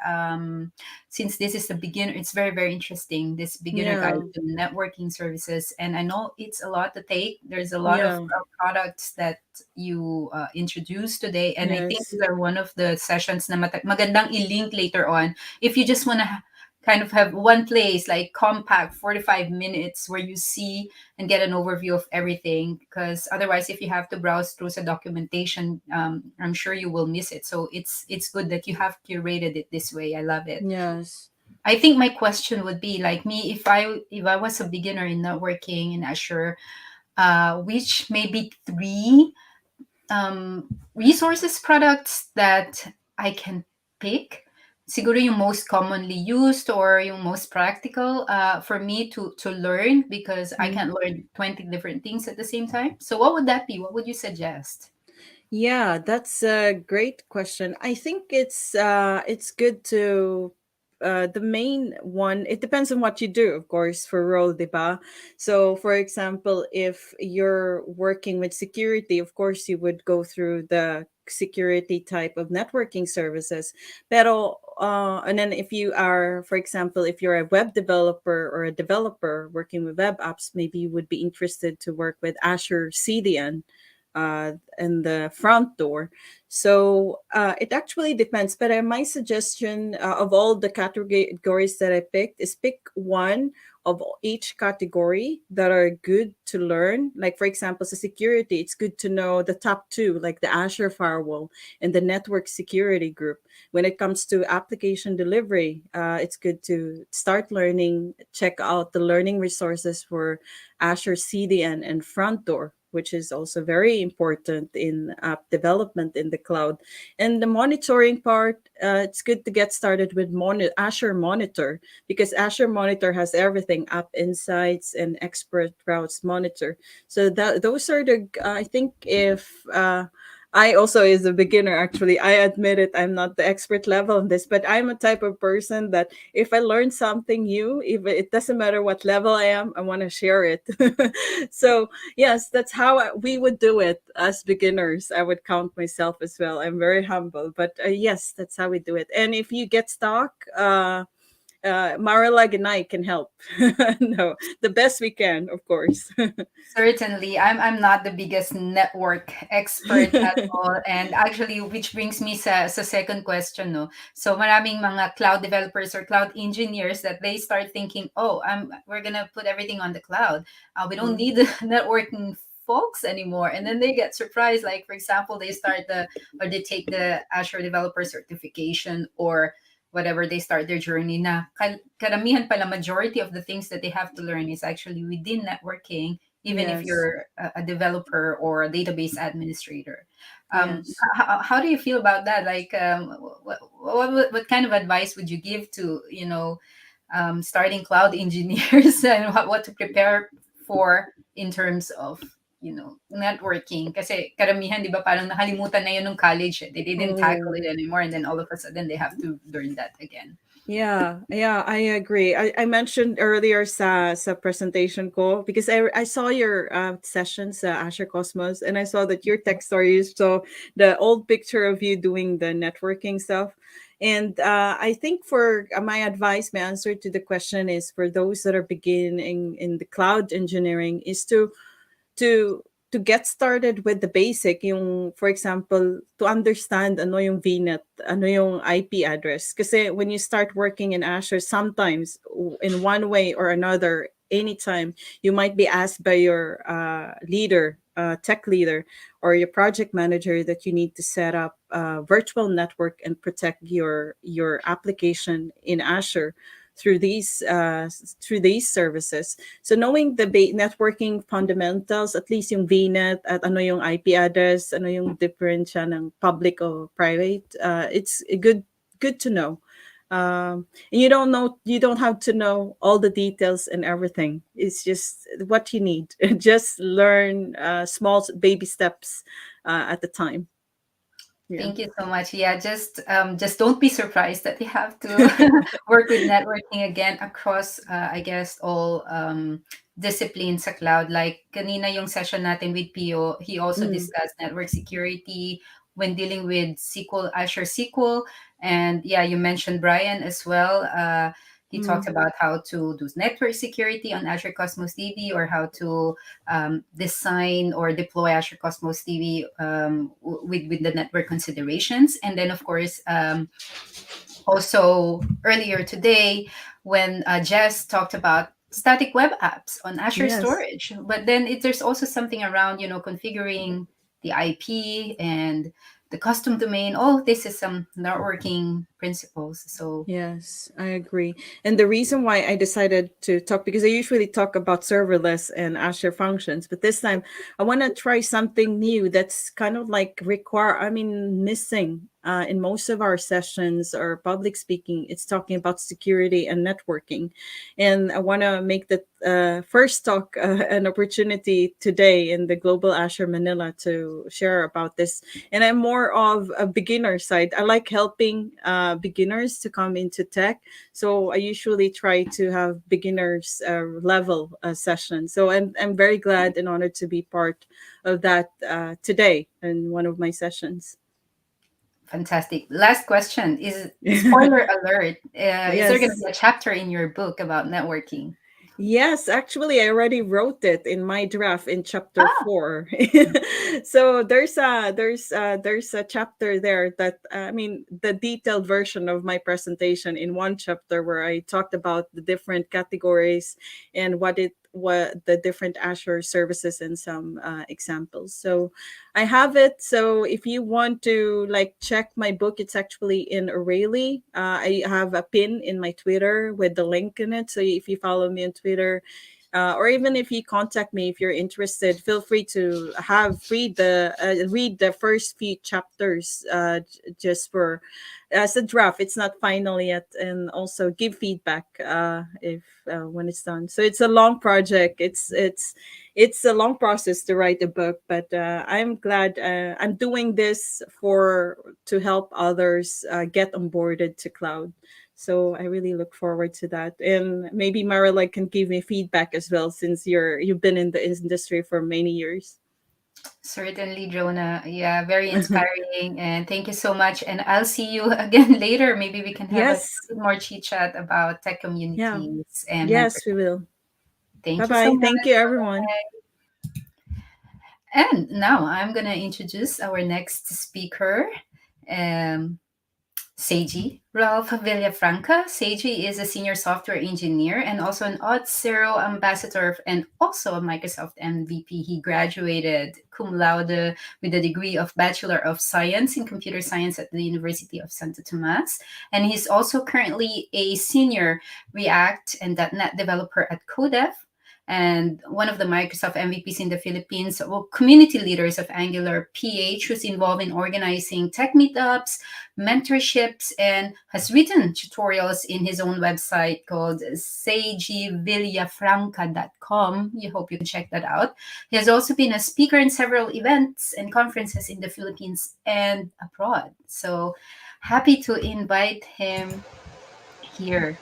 Since this is the beginner, it's very, very interesting. This beginner guide Yeah. to networking services, and I know it's a lot to take. There's a lot of Yeah. products that you introduced today, and I think Yes. these are one of the sessions na magandang i-link later on if you just want to kind of have one place like compact 45 minutes where you see and get an overview of everything, because otherwise if you have to browse through the documentation, I'm sure you will miss it. So it's good that you have curated it this way. I love it. Yes. I think my question would be like me, if I was a beginner in networking in Azure, which maybe three resources products that I can pick. Siguro yung most commonly used or yung most practical for me to learn, because I Mm. can't learn 20 different things at the same time. So what would that be? What would you suggest? Yeah, that's a great question. I think it's good to the main one. It depends on what you do, of course, for role, diba? So, for example, if you're working with security, of course, you would go through the security type of networking services. Pero, and then if you are, for example, if you're a web developer or a developer working with web apps, maybe you would be interested to work with Azure CDN in the front door. So it actually depends. But my suggestion of all the categories that I picked is pick one of each category that are good to learn. Like, for example, so security, it's good to know the top two, like the Azure firewall and the network security group. When it comes to application delivery, it's good to start learning, check out the learning resources for Azure CDN and front door, which is also very important in app development in the cloud. And the monitoring part, it's good to get started with Azure Monitor, because Azure Monitor has everything: App Insights and Expert Routes Monitor. So those are the I think if I also is a beginner, actually. I admit it, I'm not the expert level on this, but I'm a type of person that if I learn something new, if it doesn't matter what level I am, I want to share it. So yes, that's how we would do it as beginners. I would count myself as well. I'm very humble, but yes, that's how we do it. And if you get stuck, Marilag and I can help. No, the best we can, of course. Certainly, I'm not the biggest network expert at all, and actually, which brings me sa second question, no. So, maraming mga cloud developers or cloud engineers that they start thinking, oh, we're gonna put everything on the cloud. We don't Mm. need networking folks anymore, and then they get surprised. Like for example, they take the Azure developer certification or whatever, they start their journey na karamihan pala, majority of the things that they have to learn is actually within networking, even if Yes. you're a developer or a database administrator. Yes. How do you feel about that? Like, what kind of advice would you give to, starting cloud engineers and what to prepare for in terms of, networking? Kasi karamihan, di ba, parang nakalimutan na yun nung college. They didn't tackle Oh. it anymore, and then all of a sudden they have to learn that again. Yeah, yeah, I agree. I mentioned earlier sa presentation ko because I saw your sessions sa Azure Cosmos, and I saw that your tech stories. So the old picture of you doing the networking stuff. And I think for my advice, my answer to the question is for those that are beginning in the cloud engineering is to to get started with the basic, yung for example, to understand ano yung VNet, ano yung IP address. Kasi when you start working in Azure, sometimes in one way or another, anytime you might be asked by your leader, tech leader, or your project manager that you need to set up a virtual network and protect your application in Azure through these services. So knowing the networking fundamentals, at least yung VNet at ano yung IP address, ano yung difference siya ng public or private, it's good to know. And you don't have to know all the details and everything. It's just what you need. Just learn small baby steps at the time. Yeah. Thank you so much. Yeah, just don't be surprised that you have to work with networking again across, I guess, all disciplines sa cloud. Like kanina yung session natin with Pio, he also Mm. discussed network security when dealing with SQL, Azure SQL, and yeah, you mentioned Brian as well. He talked Mm. about how to do network security on Azure Cosmos DB, or how to design or deploy Azure Cosmos DB with the network considerations. And then, of course, also earlier today, when Jess talked about static web apps on Azure Yes. storage. But then there's also something around, configuring the IP and the custom domain. Oh, this is some networking principles. So Yes, I agree. And the reason why I decided to talk, because I usually talk about serverless and Azure functions, but this time I want to try something new that's kind of like missing in most of our sessions or public speaking. It's talking about security and networking. And I want to make the first talk an opportunity today in the Global Azure Manila to share about this. And I'm more of a beginner side. I like helping beginners to come into tech. So I usually try to have beginners level session. So I'm very glad and honored to be part of that today in one of my sessions. fantastic. Last question is spoiler alert. Is there going to Yes. be a chapter in your book about networking? Yes, actually, I already wrote it in my draft in chapter Ah, 4. So there's a chapter there that the detailed version of my presentation in one chapter where I talked about the different categories and what the different Azure services and some examples. So I have it. So if you want to like check my book, it's actually in O'Reilly. I have a pin in my Twitter with the link in it. So if you follow me on Twitter, or even if you contact me if you're interested, feel free to read the first few chapters just for as a draft. It's not final yet, and also give feedback if when it's done. So it's a long project. It's a long process to write a book, but I'm glad I'm doing this for to help others get onboarded to cloud. So I really look forward to that, and maybe Marilla can give me feedback as well, since you've been in the industry for many years. Certainly, Jonah. Yeah, very inspiring. And thank you so much. And I'll see you again later. Maybe we can have a Yes. bit more chit chat about tech Yeah. communities and Yes, we mentorship. will. Bye Thank you so bye. much. Thank you, everyone. And now I'm going to introduce our next speaker. Um, Seiji Ralph Villafranca. Seiji is a senior software engineer and also an Auth0 ambassador and also a Microsoft MVP. He graduated cum laude with a degree of Bachelor of Science in Computer Science at the University of Santo Tomas. And he's also currently a senior React and .NET developer at Codef and one of the Microsoft MVPs in the Philippines, well, community leaders of Angular PH, who's involved in organizing tech meetups, mentorships, and has written tutorials in his own website called seijvillafranca.com. You hope you can check that out. He has also been a speaker in several events and conferences in the Philippines and abroad. So happy to invite him here.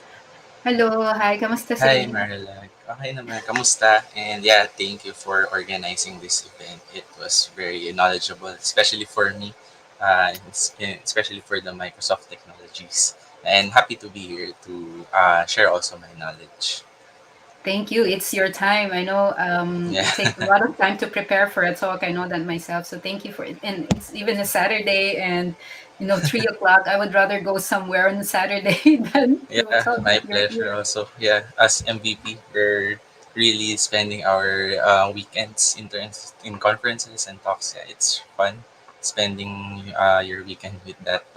Hello, hi, kamusta Hi, Seiji? Marilag. Okay naman, kamusta? And yeah, thank you for organizing this event. It was very knowledgeable, especially for me, especially for the Microsoft technologies. And happy to be here to share also my knowledge. Thank you. It's your time. I know Yeah, it takes a lot of time to prepare for a talk. I know that myself. So thank you for it. And it's even a Saturday and 3 o'clock. I would rather go somewhere on a Saturday than to a yeah, talk, my but you're pleasure here. also. Yeah, as MVP, we're really spending our weekends in conferences and talks. Yeah, it's fun spending your weekend with that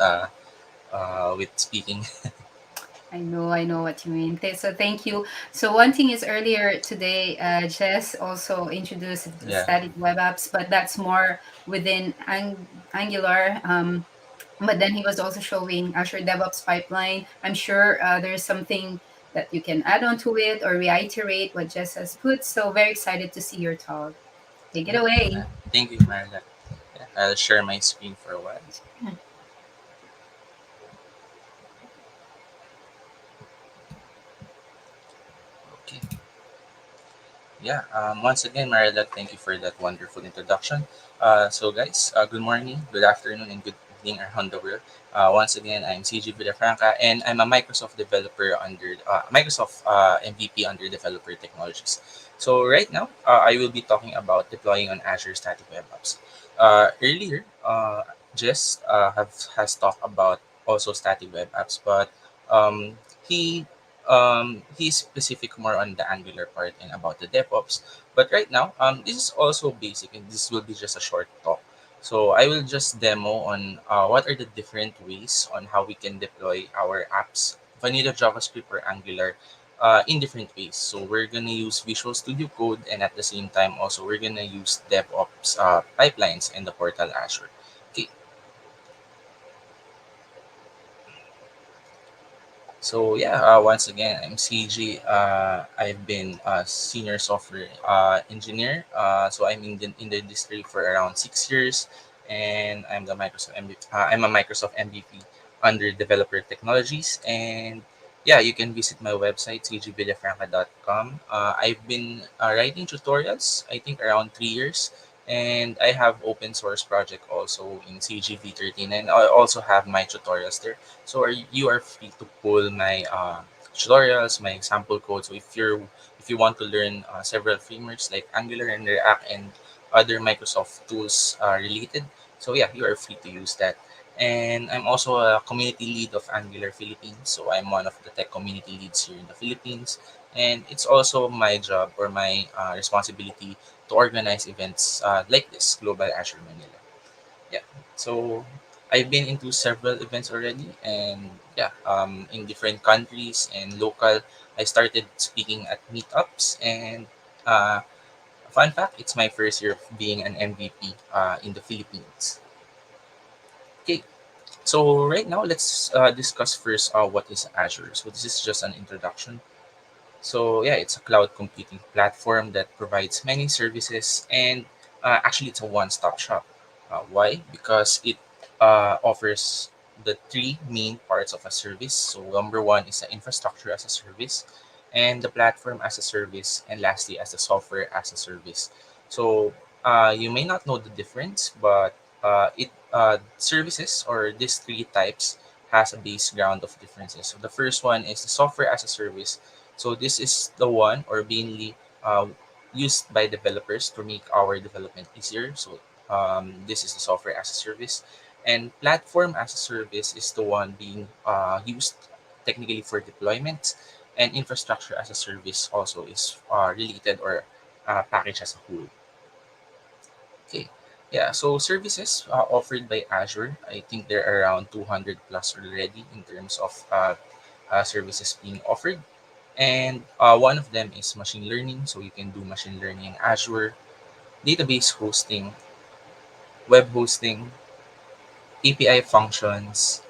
with speaking. I know what you mean. So thank you. So one thing is earlier today, Jess also introduced Yeah. static web apps, but that's more within Angular. But then he was also showing Azure DevOps pipeline. I'm sure there's something that you can add on to it or reiterate what Jess has put. So very excited to see your talk. Take it Yeah. away. Thank you, Marla. Yeah, I'll share my screen for a while. Okay. Yeah. Once again, Marla, thank you for that wonderful introduction. So, guys, good morning, good afternoon, and good evening around the world. Once again, I'm CG Villafranca, and I'm a Microsoft developer under Microsoft MVP under Developer Technologies. So, right now, I will be talking about deploying on Azure Static Web Apps. Earlier, Jess has talked about also static web apps, but um, he he's specific more on the Angular part and about the DevOps. But right now, this is also basic, and this will be just a short talk. So I will just demo on what are the different ways on how we can deploy our apps, vanilla JavaScript or Angular, in different ways. So we're gonna use Visual Studio Code, and at the same time, also we're gonna use DevOps pipelines in the portal Azure. Okay, so yeah, once again, I'm CG. I've been a senior software engineer. So I'm in the industry for around 6 years, and I'm a Microsoft MVP under Developer Technologies. And yeah, you can visit my website cgvillafranca.com. I've been writing tutorials. I think around 3 years. And I have open source project also in CGV13, and I also have my tutorials there. So you are free to pull my tutorials, my example code. So if you want to learn several frameworks like Angular and React and other Microsoft tools related, so yeah, you are free to use that. And I'm also a community lead of Angular Philippines. So I'm one of the tech community leads here in the Philippines. And it's also my job or my responsibility to organize events like this, Global Azure Manila. Yeah. So I've been into several events already, and yeah, in different countries and local. I started speaking at meetups, and uh, fun fact, it's my first year of being an MVP in the Philippines. Okay, so right now let's discuss first what is Azure. So this is just an introduction. So yeah, it's a cloud computing platform that provides many services, and actually it's a one-stop shop. Why? Because it offers the three main parts of a service. So number one is the infrastructure as a service, and the platform as a service, and lastly as the software as a service. So You may not know the difference, but it services or these three types has a base ground of differences. So the first one is the software as a service. So this is the one or mainly used by developers to make our development easier. So this is the software as a service, and platform as a service is the one being used technically for deployment, and infrastructure as a service also is related or packaged as a whole. Okay. Yeah, so services offered by Azure, I think there are around 200 plus already in terms of services being offered. And one of them is machine learning. So you can do machine learning in Azure, database hosting, web hosting, API functions,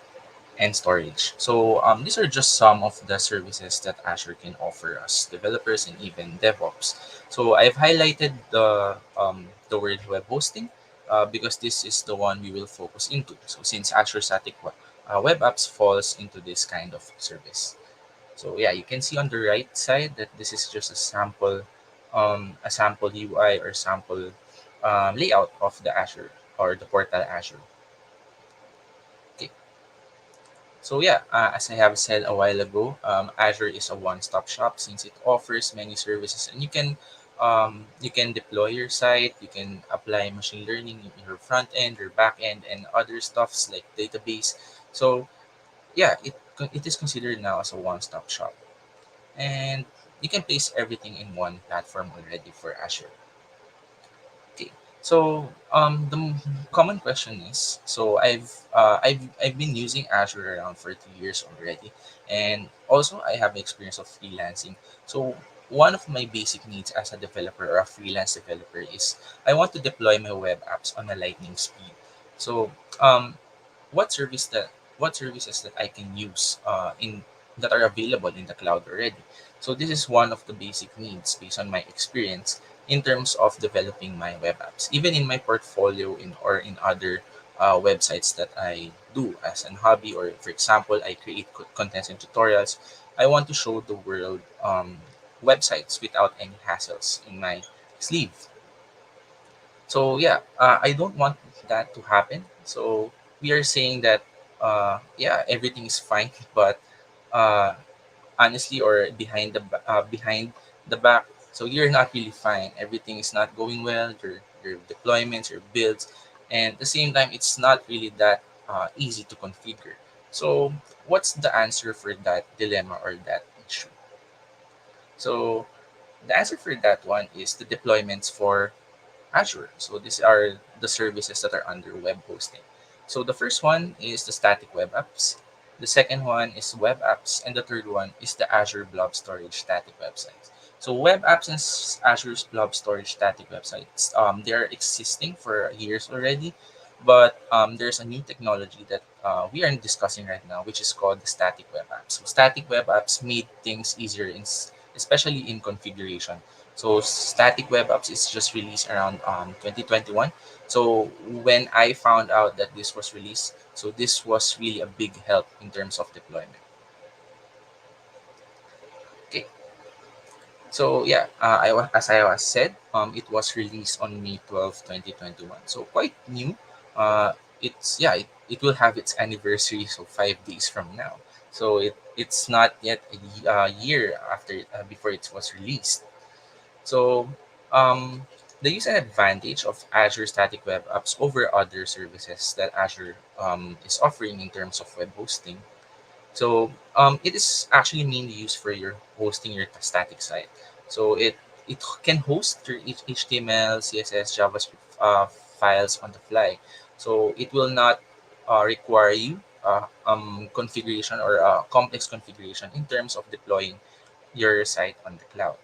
and storage. So these are just some of the services that Azure can offer us developers and even DevOps. So I've highlighted the word web hosting because this is the one we will focus into. So since Azure Static Web Apps falls into this kind of service. So yeah, you can see on the right side that this is just a sample UI or sample layout of the Azure or the portal Azure. Okay. So yeah, as I have said a while ago, Azure is a one-stop shop since it offers many services, and you can deploy your site, you can apply machine learning in your front end, your back end, and other stuffs like database. So yeah, it is considered now as a one-stop shop, and you can place everything in one platform already for Azure. Okay. So the common question is, so I've been using Azure around for 2 years already, and also I have experience of freelancing. So one of my basic needs as a developer or a freelance developer is I want to deploy my web apps on a lightning speed. So um, what services that I can use in that are available in the cloud already. So this is one of the basic needs based on my experience in terms of developing my web apps. Even in my portfolio in or in other websites that I do as an hobby, or for example, I create contents and tutorials. I want to show the world websites without any hassles in my sleeve. So yeah, I don't want that to happen. So we are saying that yeah, everything is fine, but uh, honestly, or behind the back, so you're not really fine. Everything is not going well. Your deployments, your builds, and at the same time, it's not really that easy to configure. So what's the answer for that dilemma or that issue? So the answer for that one is the deployments for Azure. So these are the services that are under web hosting. So the first one is the static web apps. The second one is web apps, and the third one is the Azure Blob Storage static websites. So web apps and Azure's Blob Storage static websites, they are existing for years already, but there's a new technology that we are discussing right now, which is called the static web apps. So static web apps made things easier, especially in configuration. So static web apps is just released around 2021. So when I found out that this was released, so this was really a big help in terms of deployment. Okay, so yeah, as I was said, it was released on May 12, 2021. So quite new. It's yeah, it will have its anniversary, so 5 days from now. So it's not yet a year after before it was released. So, the use and advantage of Azure Static Web Apps over other services that Azure is offering in terms of web hosting. So, it is actually mainly used for your hosting your static site. So, it can host your HTML, CSS, JavaScript files on the fly. So, it will not require you configuration or complex configuration in terms of deploying your site on the cloud.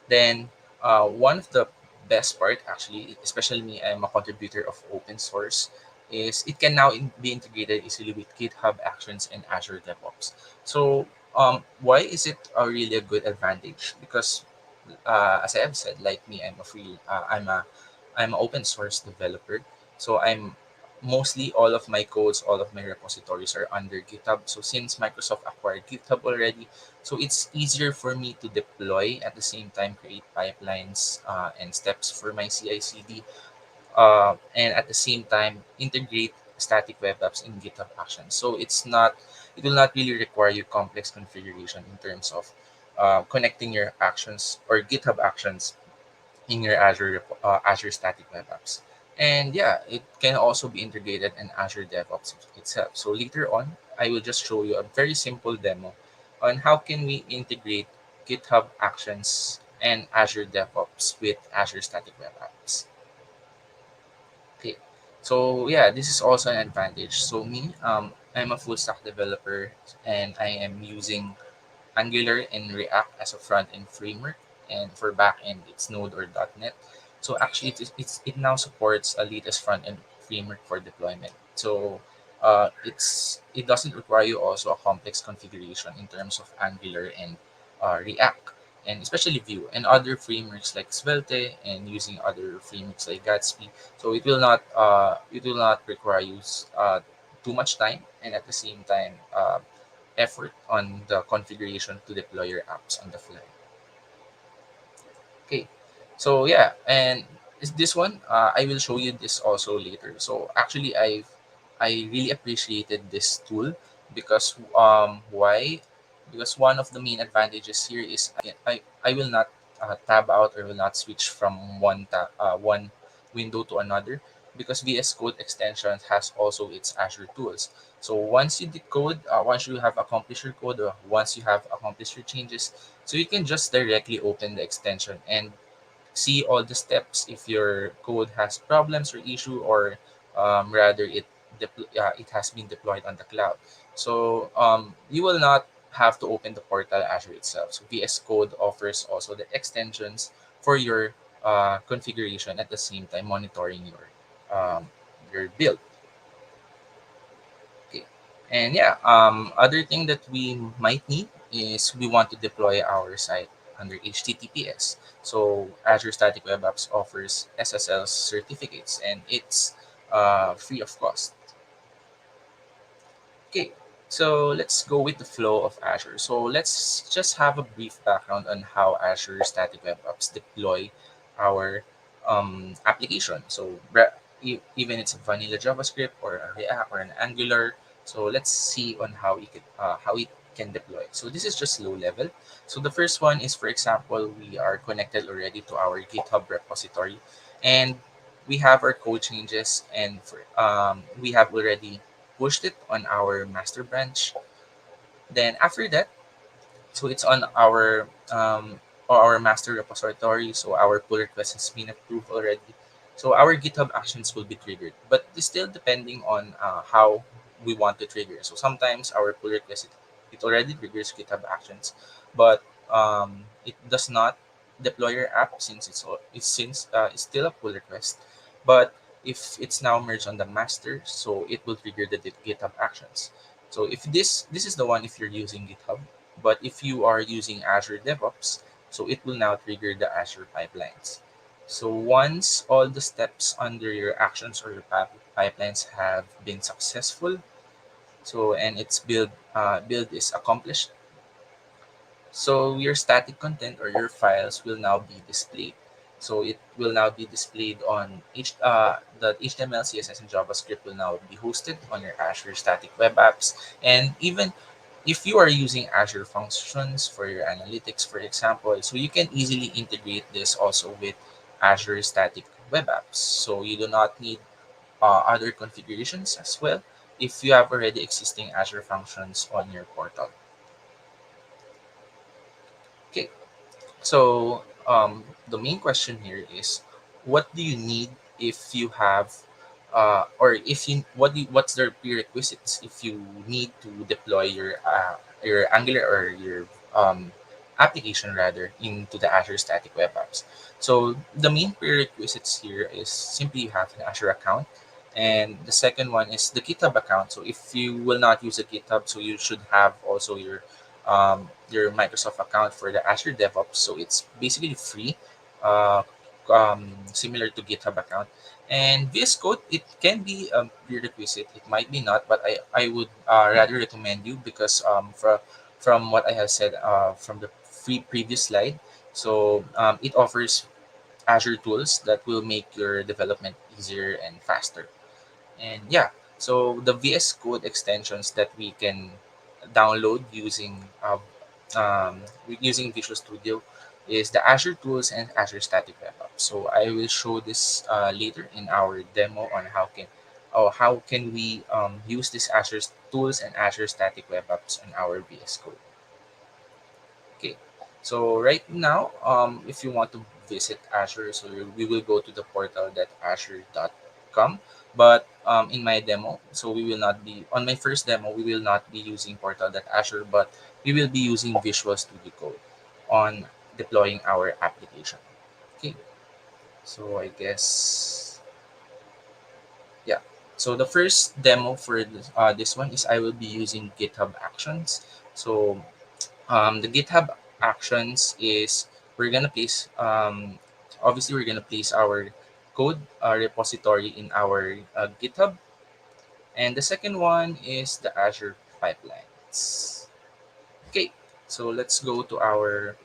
Then one of the best part, actually, especially me, I'm a contributor of open source, is it can now be integrated easily with GitHub Actions and Azure DevOps. So why is it a really a good advantage? Because as I have said, like me, I'm an open source developer. So mostly all of my codes, all of my repositories are under GitHub. So since Microsoft acquired GitHub already, so it's easier for me to deploy at the same time create pipelines and steps for my CI/CD, and at the same time integrate static web apps in GitHub Actions. So it will not really require you complex configuration in terms of connecting your actions or GitHub Actions in your Azure Static Web Apps. And yeah, it can also be integrated in Azure DevOps itself. So later on, I will just show you a very simple demo on how can we integrate GitHub Actions and Azure DevOps with Azure Static Web Apps. Okay, so yeah, this is also an advantage. So me, I'm a full stack developer and I am using Angular and React as a front end framework, and for back end, it's Node or .NET. So actually, it now supports a latest front end framework for deployment. So it doesn't require you also a complex configuration in terms of Angular and React, and especially Vue and other frameworks like Svelte and using other frameworks like Gatsby. So it will not require you too much time, and at the same time effort on the configuration to deploy your apps on the fly. Okay, so yeah, and is this one I will show you this also later. So actually, I really appreciated this tool because why? Because one of the main advantages here is I will not tab out or will not switch from one window to another, because VS Code extensions has also its Azure tools. So once you decode, once you have accomplished your code, or once you have accomplished your changes, so you can just directly open the extension and see all the steps if your code has problems or issue, or rather it has been deployed on the cloud. So you will not have to open the portal Azure itself. So VS Code offers also the extensions for your configuration, at the same time monitoring your build. Okay. And yeah, other thing that we might need is we want to deploy our site under HTTPS. So Azure Static Web Apps offers SSL certificates, and it's free of cost. Okay, so let's go with the flow of Azure. So let's just have a brief background on how Azure Static Web Apps deploy our application. So even it's a vanilla JavaScript or a React or an Angular. So let's see on how it can deploy. So this is just low level. So the first one is, for example, we are connected already to our GitHub repository, and we have our code changes, and we have already pushed it on our master branch. Then after that, so it's on our master repository. So our pull request has been approved already. So our GitHub actions will be triggered, but it's still depending on how we want to trigger. So sometimes our pull request it already triggers GitHub actions, but it does not deploy your app since it's still a pull request. But if it's now merged on the master, so it will trigger the GitHub actions. So if this is the one if you're using GitHub, but if you are using Azure DevOps, so it will now trigger the Azure pipelines. So once all the steps under your actions or your pipelines have been successful, so and its build is accomplished, so your static content or your files will now be displayed. So it will now be displayed on the HTML, CSS, and JavaScript will now be hosted on your Azure Static Web Apps. And even if you are using Azure Functions for your analytics, for example, so you can easily integrate this also with Azure Static Web Apps. So you do not need other configurations as well if you have already existing Azure Functions on your portal. Okay. So the main question here is, what do you need if you have, or if you what's the prerequisites if you need to deploy your Angular or your application rather into the Azure Static Web Apps. So the main prerequisites here is simply you have an Azure account, and the second one is the GitHub account. So if you will not use a GitHub, so you should have also your Microsoft account for the Azure DevOps. So it's basically free, similar to GitHub account. And VS Code, it can be a prerequisite. It might be not, but I would rather recommend you because from what I have said from the previous slide, so it offers Azure tools that will make your development easier and faster. And yeah, so the VS Code extensions that we can download using Visual Studio is the Azure Tools and Azure Static Web Apps. So I will show this later in our demo on how can we use this Azure Tools and Azure Static Web Apps in our VS Code. Okay, so right now, if you want to visit Azure, so we will go to the portal that azure.com. But in my demo, so we will not be on my first demo. We will not be using portal.azure, but we will be using Visual Studio Code on deploying our application. Okay, so I guess yeah. So the first demo for this one is I will be using GitHub Actions. So the GitHub Actions is we're gonna place obviously we're gonna place our code repository in our GitHub, and the second one is the Azure pipelines. Okay, so let's go to our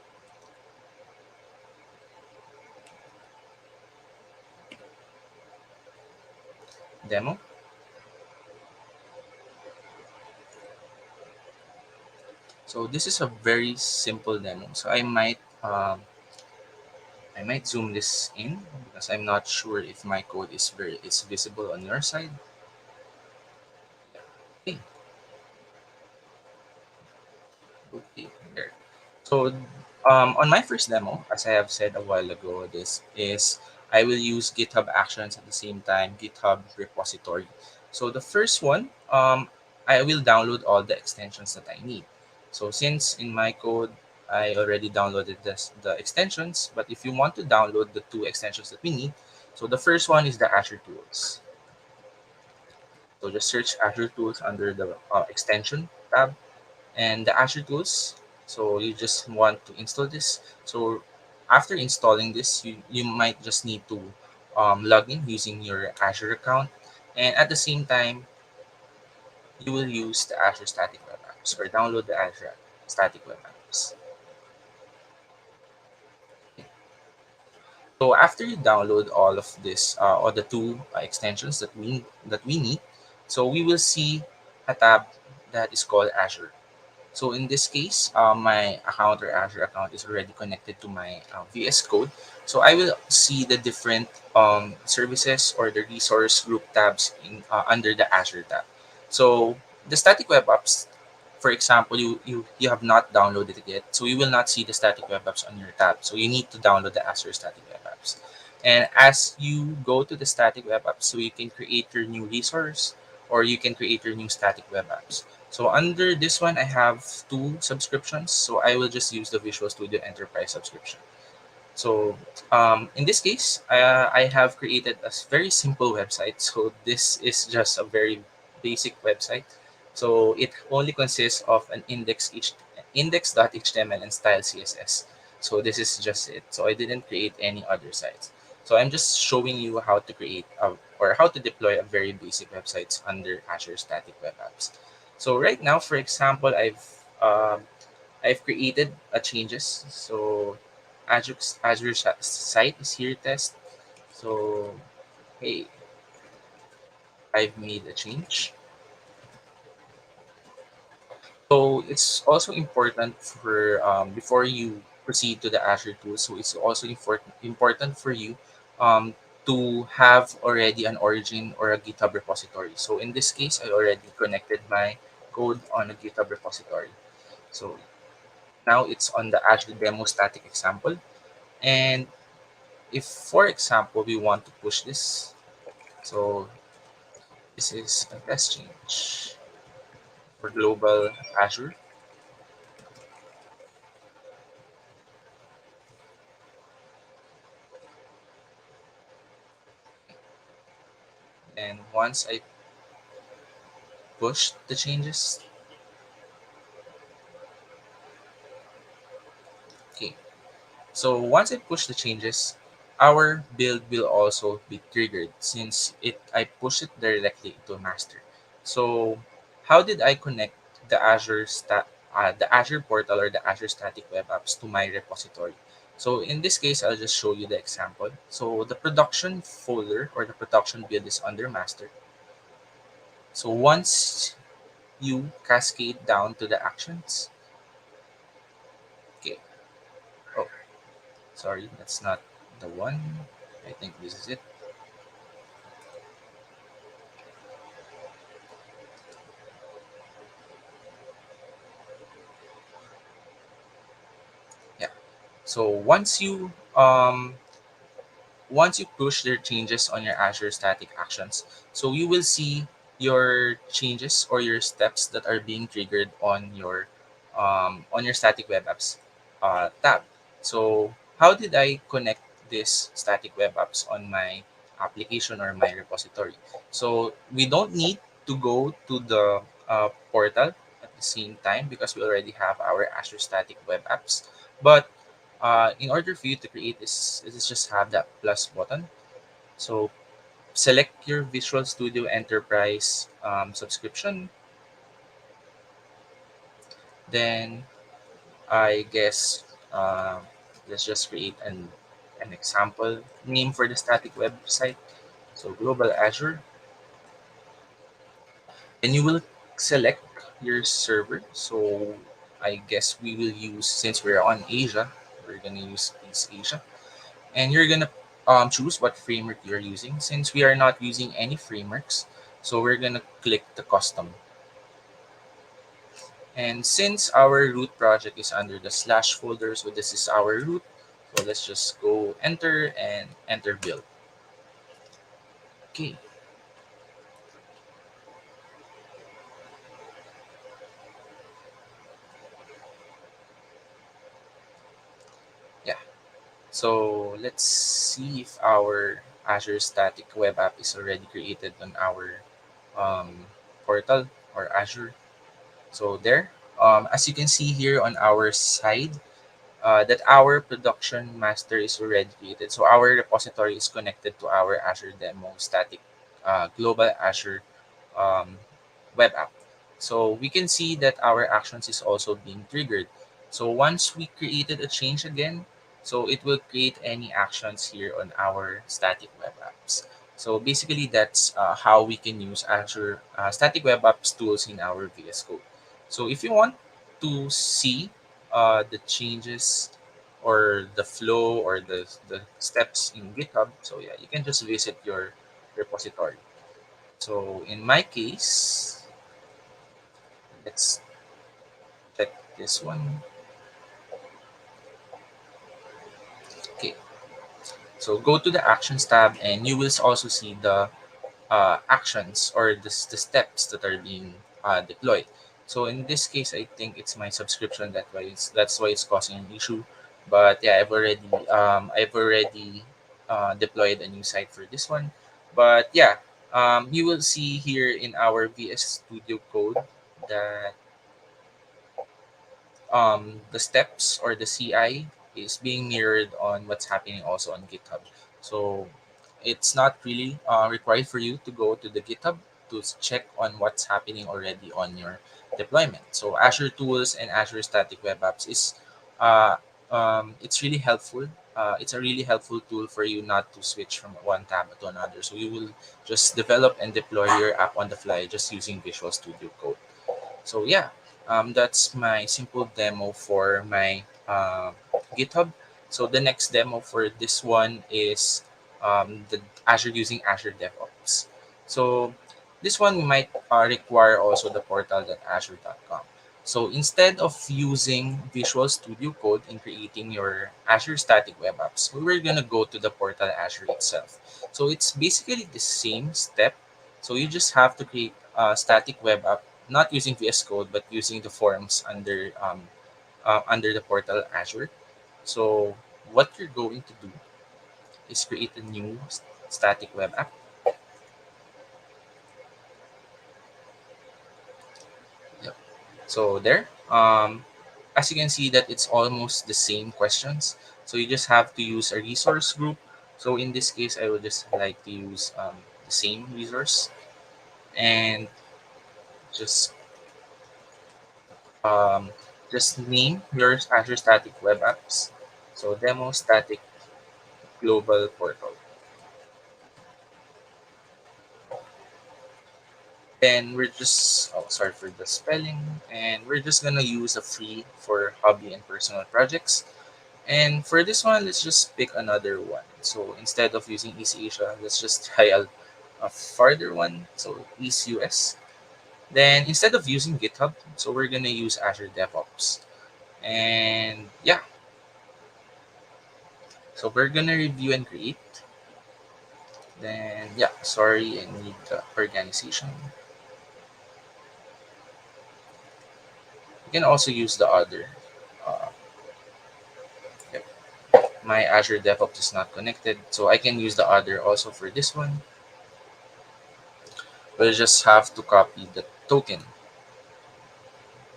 demo. So this is a very simple demo. So I might zoom this in because I'm not sure if my code is visible on your side. Okay, okay, there. So, on my first demo, as I have said a while ago, this is I will use GitHub Actions at the same time GitHub repository. So the first one, I will download all the extensions that I need. So since in my code I already downloaded the extensions, but if you want to download the two extensions that we need, so the first one is the Azure Tools. So just search Azure Tools under the extension tab and the Azure tools. So you just want to install this. So after installing this, you might just need to log in using your Azure account. And at the same time, you will use the Azure Static Web Apps or download the Azure Static Web Apps. So after you download all of this, or the two extensions that we need, so we will see a tab that is called Azure. So in this case, my account or Azure account is already connected to my VS Code. So I will see the different services or the resource group tabs under the Azure tab. So the static web apps, for example, you have not downloaded it yet. So you will not see the static web apps on your tab. So you need to download the Azure Static Web Apps. And as you go to the static web apps, so you can create your new resource or you can create your new static web apps. So under this one, I have two subscriptions. So I will just use the Visual Studio Enterprise subscription. So in this case, I have created a very simple website. So this is just a very basic website. So it only consists of an index.html and style CSS. So this is just it. So I didn't create any other sites. So I'm just showing you how to create or how to deploy a very basic websites under Azure Static Web Apps. So right now, for example, I've created a changes. So Azure site is here test. So hey, I've made a change. So it's also important for before you proceed to the Azure tool. So it's also important for you to have already an origin or a GitHub repository. So in this case, I already connected my code on a GitHub repository. So now it's on the Azure demo static example. And if, for example, we want to push this, so this is a test change for Global Azure. And once I push the changes, okay. So once I push the changes, our build will also be triggered since I push it directly to master. So how did I connect the Azure portal or the Azure Static Web Apps to my repository? So in this case, I'll just show you the example. So the production folder or the production build is under master. So once you cascade down to the actions, okay. Oh, sorry, that's not the one. I think this is it. Yeah. So once you push their changes on your Azure static actions, so you will see your changes or your steps that are being triggered on your static web apps tab. So how did I connect this static web apps on my application or my repository? So we don't need to go to the portal at the same time because we already have our Azure static web apps. But in order for you to create this, let's just have that plus button. So select your Visual Studio Enterprise subscription. Then I guess let's just create an example name for the static website. So Global Azure. And you will select your server. So I guess we will use, since we're on Asia, we're gonna use East Asia. And you're gonna choose what framework you're using. Since we are not using any frameworks, so we're gonna click the custom. And since our root project is under the slash folder, so this is our root. So let's just go enter and enter build. Okay, yeah. So let's see if our Azure Static Web App is already created on our um, portal or Azure. So there, as you can see here on our side, that our production master is already created. So our repository is connected to our Azure demo static global Azure um, web app. So we can see that our actions is also being triggered. So once we created a change again, so it will create any actions here on our static web apps. So basically that's how we can use Azure static web apps tools in our VS Code. So if you want to see the changes or the flow or the steps in GitHub, so yeah, you can just visit your repository. So in my case, let's check this one. Okay, so go to the Actions tab, and you will also see the actions or the steps that are being deployed. So in this case, I think it's my subscription that's why it's causing an issue. But yeah, I've already deployed a new site for this one. But yeah, you will see here in our VS Studio code that the steps or the CI is being mirrored on what's happening also on GitHub. So it's not really required for you to go to the GitHub to check on what's happening already on your deployment. So Azure Tools and Azure Static Web Apps is uh, it's really helpful. It's a really helpful tool for you not to switch from one tab to another. So you will just develop and deploy your app on the fly just using Visual Studio Code. So yeah, that's my simple demo for my GitHub. So the next demo for this one is the Azure using Azure DevOps. So this one might require also the portal.azure.com. So instead of using Visual Studio Code in creating your Azure static web apps, we were gonna go to the portal Azure itself. So it's basically the same step. So you just have to create a static web app not using VS Code but using the forms under the portal Azure. So what you're going to do is create a new static web app. Yep. So there, as you can see that it's almost the same questions. So you just have to use a resource group So in this case, I would just like to use the same resource and just um, just name your Azure Static Web Apps. So demo static global portal. Then we're just, oh, sorry for the spelling, and we're just gonna use a free for hobby and personal projects. And for this one, let's just pick another one. So instead of using East Asia, let's just try a farther one. So East US. Then instead of using GitHub, so we're gonna use Azure DevOps. And yeah, so we're gonna review and create. Then yeah, sorry, I need the organization. You can also use the other. Uh, yep. My Azure DevOps is not connected, so I can use the other also for this one. We'll just have to copy the token.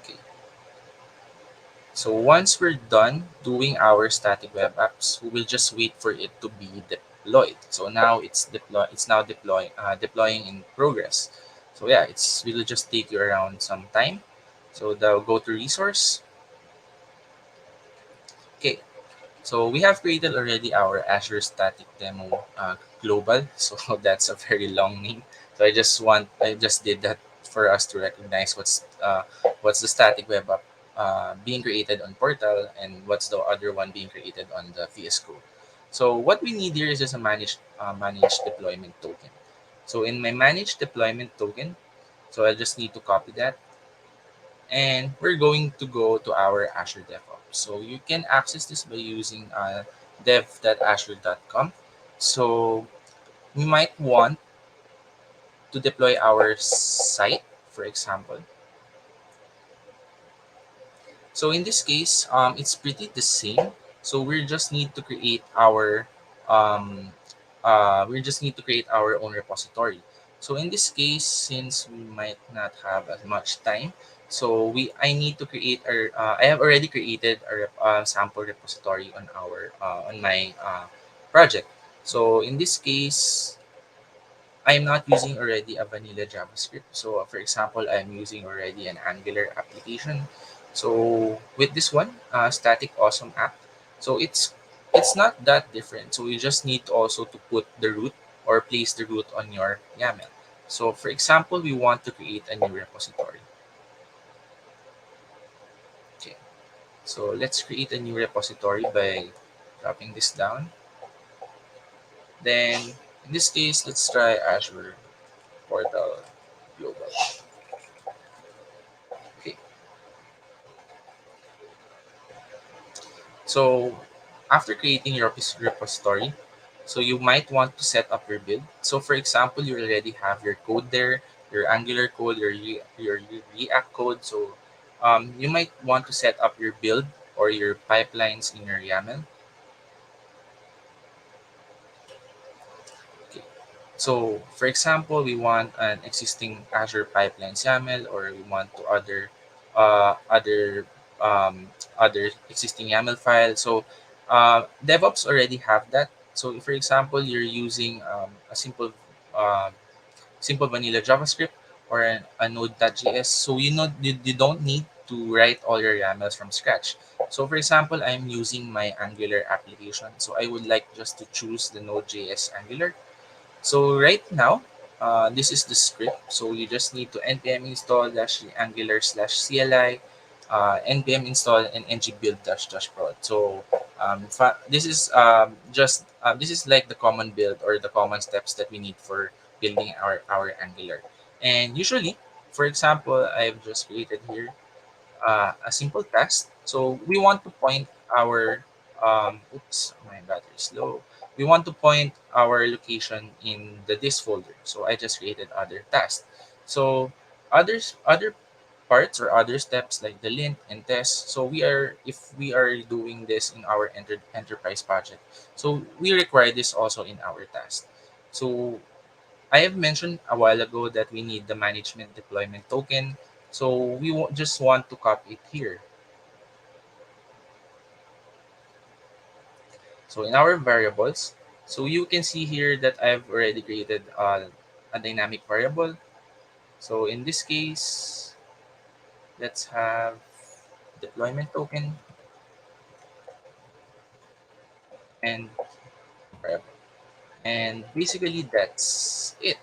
Okay. So once we're done doing our static web apps, we will just wait for it to be deployed. So now it's now deploying in progress. So yeah, it's will just take you around some time. So the go to resource. Okay. So we have created already our Azure Static Demo Global. So that's a very long name. So I just did that for us to recognize what's the static web app being created on Portal and what's the other one being created on the VS Code. So what we need here is just a managed deployment token. So in my managed deployment token, so I just need to copy that, and we're going to go to our Azure DevOps. So you can access this by using dev.azure.com. So we might want to deploy our site, for example. So in this case, it's pretty the same. So we just need to create um, our own repository. So in this case, since we might not have as much time, so I need to create I have already created a sample repository on on my project. So in this case, I'm not using already a vanilla JavaScript. So for example, I'm using already an Angular application. So with this one, static awesome app. So it's not that different. So you just need also to put the root or place the root on your YAML. So for example, we want to create a new repository. Okay. So let's create a new repository by dropping this down. Then in this case, let's try Azure Portal Global. Okay. So after creating your repository, so you might want to set up your build. So for example, you already have your code there, your Angular code, your React code. So you might want to set up your build or your pipelines in your YAML. Okay. So for example, we want an existing Azure pipelines YAML, or we want to um, other existing YAML file. So DevOps already have that. So if, for example, you're using a uh, simple vanilla JavaScript or a Node.js, so you don't need to write all your YAMLs from scratch. So for example, I'm using my Angular application. So I would like just to choose the Node.js Angular. So right now, this is the script. So you just need to npm install dash angular slash CLI, npm install and ng build dash dash prod. So this is like the common build or the common steps that we need for building our Angular. And usually, for example, I've just created here a simple test. So we want to point our oops, my battery is low. We want to point our location in the disk folder. So I just created other task. So other parts or other steps like the lint and test. So if we are doing this in our enterprise project, so we require this also in our task. So I have mentioned a while ago that we need the management deployment token. So just want to copy it here. So in our variables, So you can see here that I've already created a dynamic variable. So in this case, let's have deployment token and variable. And basically that's it.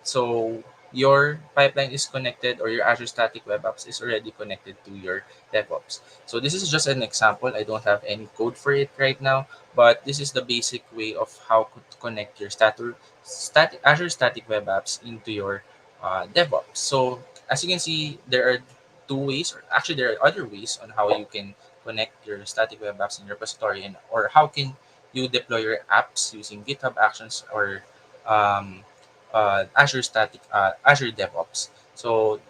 So your pipeline is connected, or your Azure Static Web Apps is already connected to your DevOps. So this is just an example. I don't have any code for it right now, but this is the basic way of how to connect your Azure Static Web Apps into your DevOps. So as you can see, there are two ways, or actually there are other ways on how you can connect your static web apps in your repository, and or how can you deploy your apps using GitHub Actions or um, Azure DevOps. So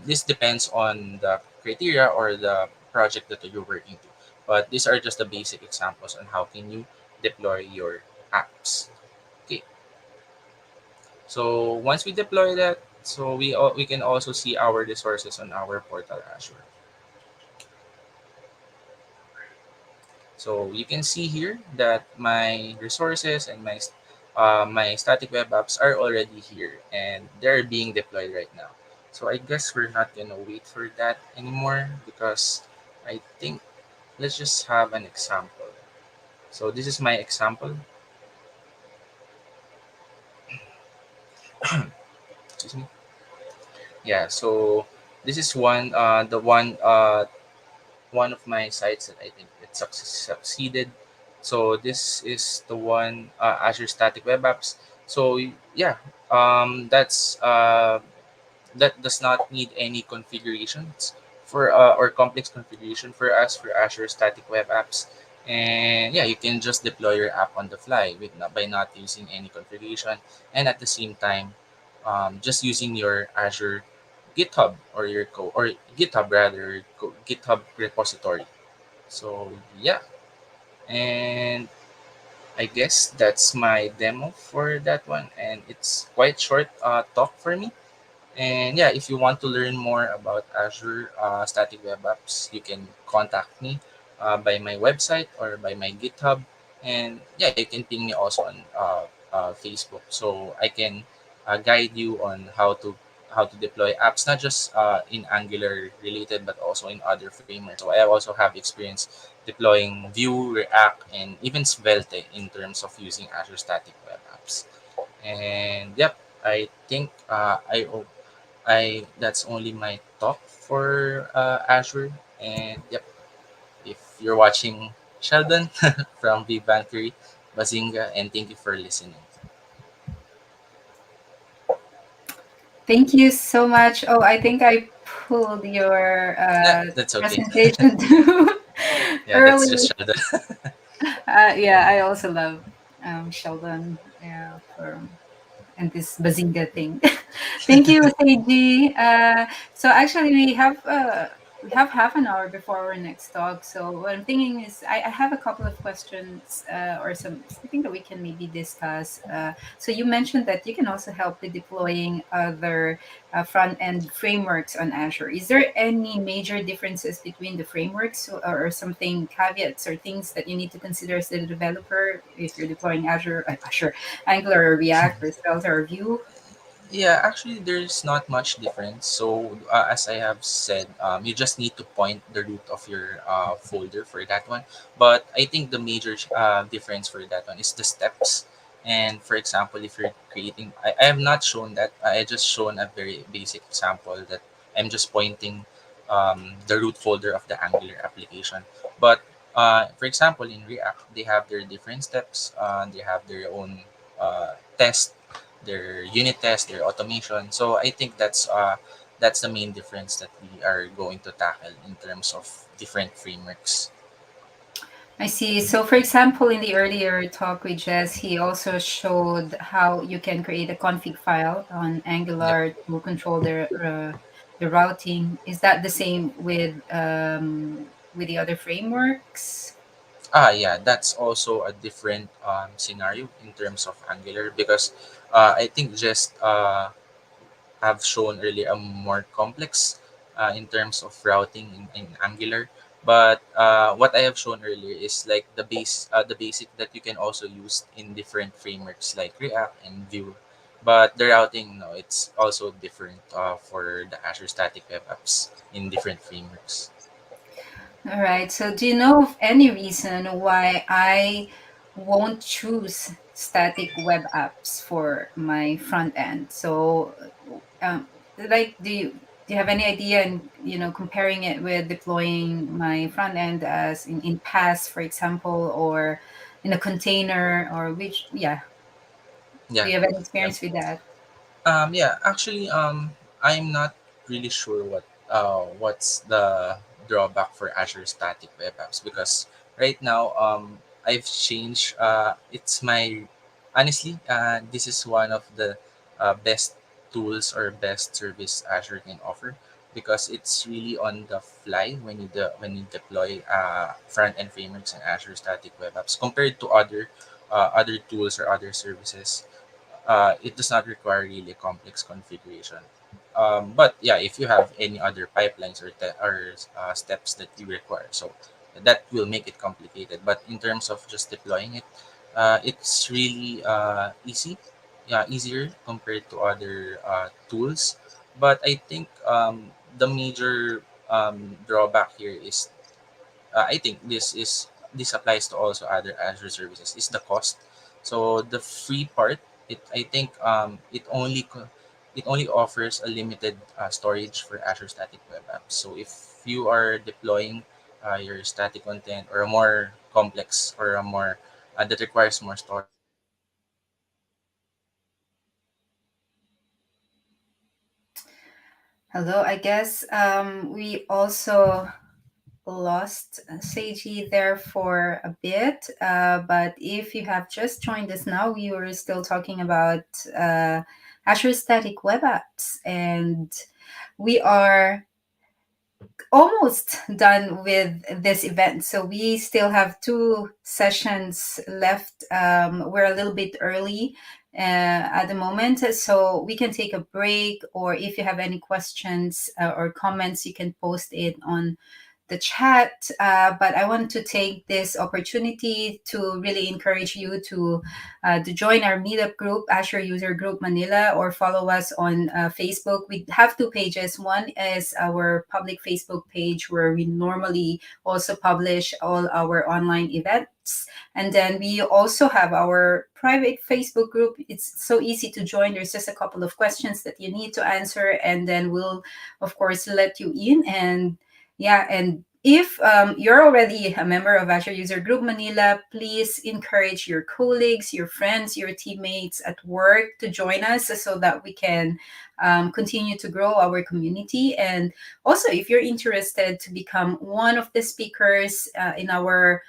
this depends on the criteria or the project that you're working to. But these are just the basic examples on how can you deploy your apps. Okay. So once we deploy that, so we can also see our resources on our portal Azure. So you can see here that my resources and my static web apps are already here, and they're being deployed right now. So I guess we're not gonna wait for that anymore, because I think let's just have an example. So this is my example. Excuse me. Yeah. So this is one of my sites that I think it succeeded. So this is the one, Azure Static Web Apps. So yeah, that's that does not need any configurations for or complex configuration for us for Azure Static Web Apps. And yeah, you can just deploy your app on the fly by not using any configuration, and at the same time, just using your Azure GitHub or your or GitHub rather GitHub repository. So yeah, and I guess that's my demo for that one, and it's quite short talk for me. And yeah, if you want to learn more about Azure Static Web Apps, you can contact me by my website or by my GitHub. And yeah, you can ping me also on Facebook, so I can guide you on how to deploy apps, not just in Angular related, but also in other frameworks. So I also have experience deploying Vue, React, and even Svelte in terms of using Azure Static Web Apps. And yep, I think I that's only my talk for Azure. And yep, if you're watching, Sheldon from Big Bang Theory, Bazinga, and thank you for listening. Thank you so much. Oh, I think I pulled your Yeah, that's okay. presentation too Yeah, that's early. just Sheldon. Yeah, I also love Sheldon. Yeah, for and this bazinga thing. Thank you, Seiji. So actually, we have half an hour before our next talk. So what I'm thinking is, I have a couple of questions or something that we can maybe discuss. So you mentioned that you can also help with deploying other front end frameworks on Azure. Is there any major differences between the frameworks, or something caveats or things that you need to consider as a developer if you're deploying Azure, Angular or React or Svelte or Vue? Yeah, actually, there's not much difference. So, as I have said, you just need to point the root of your folder for that one. But I think the major difference for that one is the steps. And for example, if you're creating, I have not shown that. I just shown a very basic example that I'm just pointing the root folder of the Angular application. But for example, in React, they have their different steps. They have their own test, their unit test, their automation. So I think that's the main difference that we are going to tackle in terms of different frameworks. I see. So, for example, in the earlier talk with Jess, he also showed how you can create a config file on Yep. Angular to control the routing. Is that the same with the other frameworks? Yeah, that's also a different scenario in terms of Angular, because I think just have shown earlier a more complex in terms of routing in Angular. But what I have shown earlier is like the basic that you can also use in different frameworks like React and Vue. But the routing, no, it's also different for the Azure Static Web Apps in different frameworks. All right. So, do you know of any reason why I won't choose static web apps for my front end? So, do you have any idea? And comparing it with deploying my front end as in PaaS, for example, or in a container, or which? Yeah. Do Yeah. you have any Yeah. experience with that? Yeah, actually, I'm not really sure what's the drawback for Azure Static Web Apps because right now I've changed it's my honestly this is one of the best tools or best service Azure can offer because it's really on the fly when you deploy front end frameworks and Azure Static Web Apps compared to other tools or other services. It does not require really complex configuration. But yeah, if you have any other pipelines or steps that you require, so that will make it complicated. But in terms of just deploying it, it's really easy, yeah, easier compared to other tools. But I think the major drawback here is I think this applies to also other Azure services is the cost. So the free part, I think it only offers a limited storage for Azure Static Web Apps. So if you are deploying your static content or a more complex or a more that requires more storage, Hello. I guess we also lost Seiji there for a bit. But if you have just joined us now, we were still talking about Azure Static Web Apps. And we are almost done with this event. So we still have two sessions left. We're a little bit early at the moment, so we can take a break, or if you have any questions or comments, you can post it on the chat. But I want to take this opportunity to really encourage you to join our meetup group, Azure User Group Manila, or follow us on Facebook. We have two pages. One is our public Facebook page where we normally also publish all our online events. And then we also have our private Facebook group. It's so easy to join. There's just a couple of questions that you need to answer, and then we'll, of course, let you in. And yeah, and if you're already a member of Azure User Group Manila, please encourage your colleagues, your friends, your teammates at work to join us so that we can continue to grow our community. And also, if you're interested to become one of the speakers in our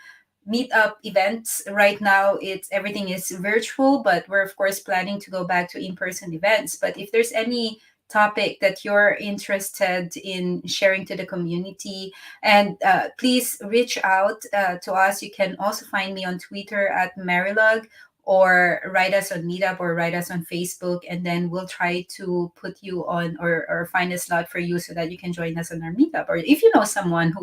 meetup events, right now it's everything is virtual, but we're of course planning to go back to in-person events. But if there's any topic that you're interested in sharing to the community, and please reach out to us. You can also find me on Twitter at Marilog, or write us on Meetup, or write us on Facebook, and then we'll try to put you on, or find a slot for you so that you can join us on our Meetup. Or if you know someone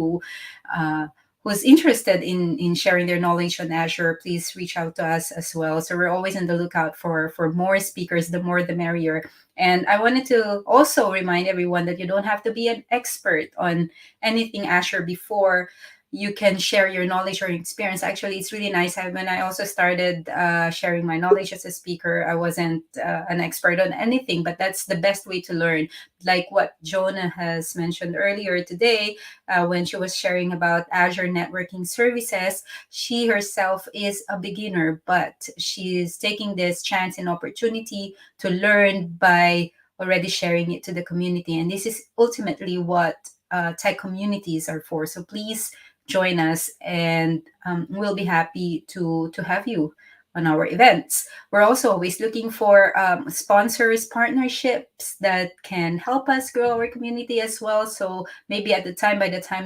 uh, who's interested in sharing their knowledge on Azure, please reach out to us as well. So we're always on the lookout for more speakers. The more, the merrier. And I wanted to also remind everyone that you don't have to be an expert on anything Azure before you can share your knowledge or experience. Actually, it's really nice. When I also started sharing my knowledge as a speaker, I wasn't an expert on anything, but that's the best way to learn. Like what Jonah has mentioned earlier today, when she was sharing about Azure networking services, she herself is a beginner, but she's taking this chance and opportunity to learn by already sharing it to the community. And this is ultimately what tech communities are for. So please join us, and we'll be happy to have you on our events. We're also always looking for sponsors, partnerships that can help us grow our community as well. So maybe by the time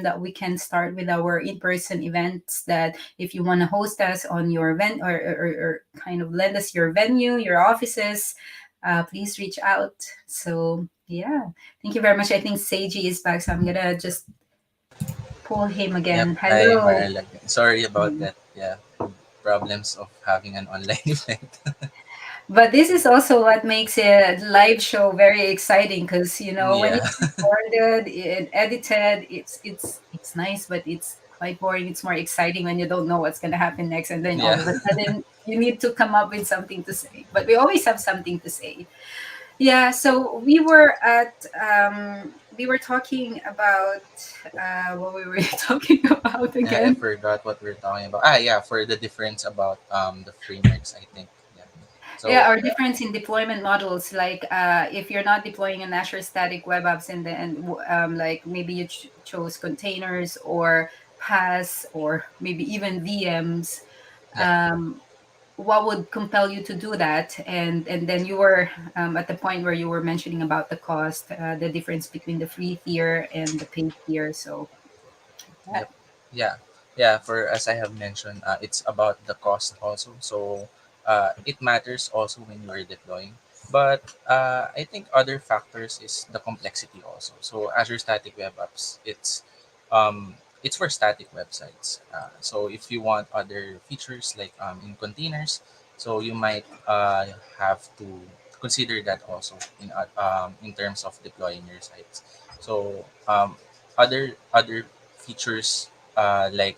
that we can start with our in-person events, that if you want to host us on your event, or kind of lend us your venue, your offices, please reach out. So yeah, thank you very much. I think Seiji is back, so I'm gonna just pull him Yep. again. Hi, Hello. Marla. Sorry about Mm. that. Yeah, problems of having an online event. But this is also what makes a live show very exciting because when Yeah, it's recorded and edited, it's nice, but it's quite boring. It's more exciting when you don't know what's gonna happen next, and then all yeah, of a sudden you need to come up with something to say. But we always have something to say. Yeah. So we were talking about what we were talking about I again. forgot what we're talking about. Yeah, for the difference about the frameworks, I think. Yeah. Yeah, So our difference in deployment models, like if you're not deploying an Azure Static Web Apps in the end, like maybe you chose containers or PaaS or maybe even VMs, yeah, um, what would compel you to do that? And then you were at the point where you were mentioning about the cost, the difference between the free tier and the paid tier. So yeah. yep, yeah, yeah. For as I have mentioned, it's about the cost also. So it matters also when you are deploying. But I think other factors is the complexity also. So Azure Static Web Apps, um, it's for static websites. So if you want other features like in containers, so you might have to consider that also in terms of deploying your sites. So other features like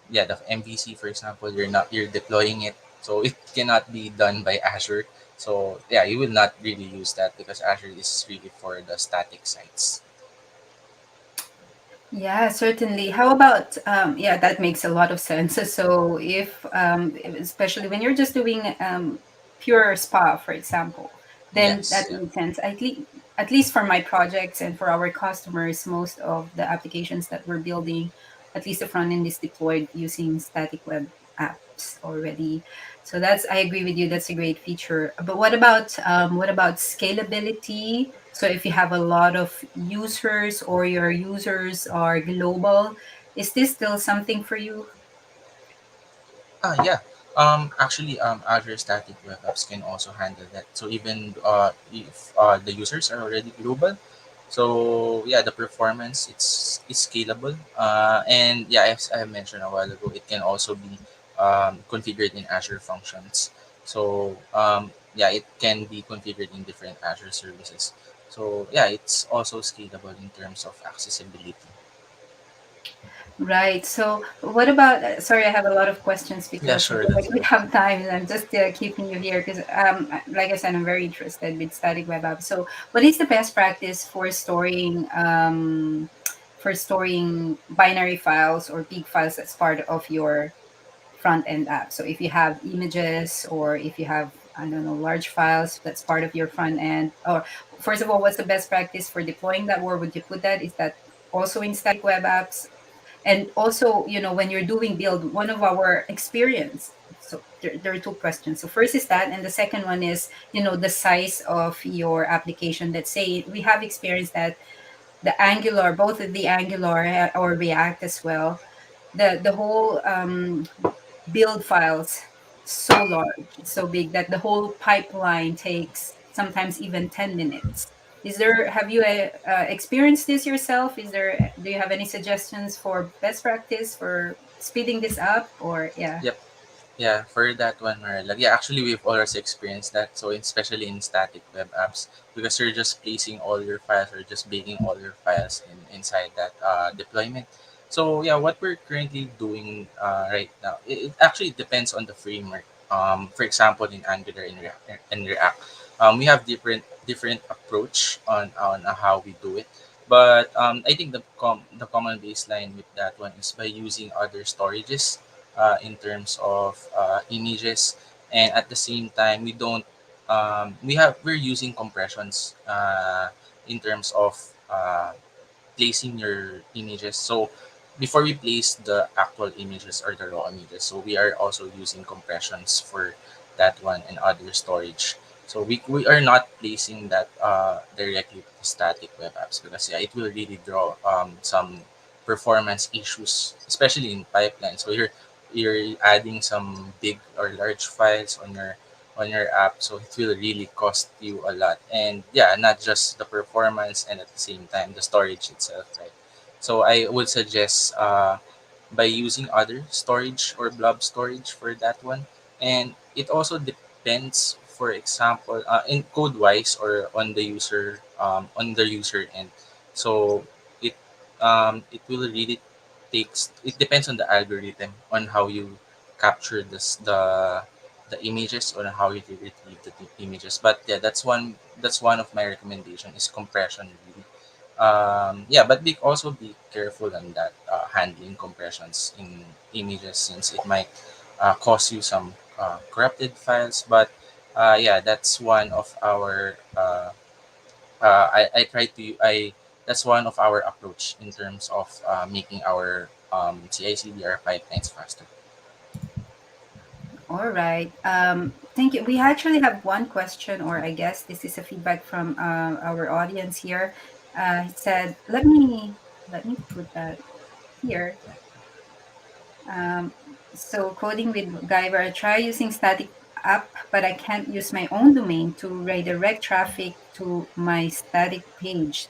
yeah, the MVC, for example, you're deploying it, so it cannot be done by Azure. So yeah, you will not really use that because Azure is really for the static sites. Yeah, certainly. How about, yeah, that makes a lot of sense. So if, especially when you're just doing pure spa, for example, then Yes, that yeah, makes sense. At least for my projects and for our customers, most of the applications that we're building, at least the front end is deployed using static web apps already. So that's, I agree with you. That's a great feature. But what about scalability? So if you have a lot of users or your users are global, is this still something for you? yeah. Actually, Azure Static Web Apps can also handle that. So even if the users are already global, so yeah, the performance it's is scalable. And yeah, as I mentioned a while ago, it can also be configured in Azure Functions. So yeah, it can be configured in different Azure services. So yeah, it's also scalable in terms of accessibility. Right. So, what about? Sorry, I have a lot of questions Yeah, because I sure, feel that's like we fine. have time, and I'm just keeping you here because, like I said, I'm very interested with static web apps. So, what is the best practice for storing binary files or big files that's part of your front end app? So, if you have images or if you have, I don't know, large files that's part of your front end, or first of all, what's the best practice for deploying that? Where would you put that? Is that also in static web apps? And also, when you're doing build, one of our experience, so there are two questions. So first is that, and the second one is, the size of your application. Let's say we have experienced that the Angular, both of the Angular or React as well, the whole build files so large, so big that the whole pipeline takes sometimes even 10 minutes. Have you experienced this yourself? Do you have any suggestions for best practice for speeding this up, or yeah? Yep. Yeah, for that one, Marla. Yeah, actually, we've always experienced that. So, especially in static web apps, because you're just placing all your files or just baking all your files inside that deployment. So, yeah, what we're currently doing right now, it actually depends on the framework. For example, in Angular and React, we have different approach on how we do it. But I think the common baseline with that one is by using other storages in terms of images, and at the same time we're using compressions in terms of uh, placing your images. So before we place the actual images or the raw images, so we are also using compressions for that one and other storage. So we are not placing that directly to static web apps because yeah, it will really draw some performance issues, especially in pipeline. So you're adding some big or large files on your app, so it will really cost you a lot. And yeah, not just the performance and at the same time the storage itself, right? So I would suggest by using other storage or blob storage for that one. And it also depends, for example, in code wise or on the user end. So it it will really takes, it depends on the algorithm on how you capture the images or how you retrieve the images. But yeah, that's one of my recommendation is compression really. Yeah, but also be careful on that handling compressions in images, since it might cause you some corrupted files. But yeah, that's one of our I try to I that's one of our approach in terms of making our CI/CD pipelines faster. All right. Thank you. We actually have one question, or I guess this is a feedback from our audience here. He said, let me put that here. Um, so coding with Guyver, I try using static app, but I can't use my own domain to redirect traffic to my static page.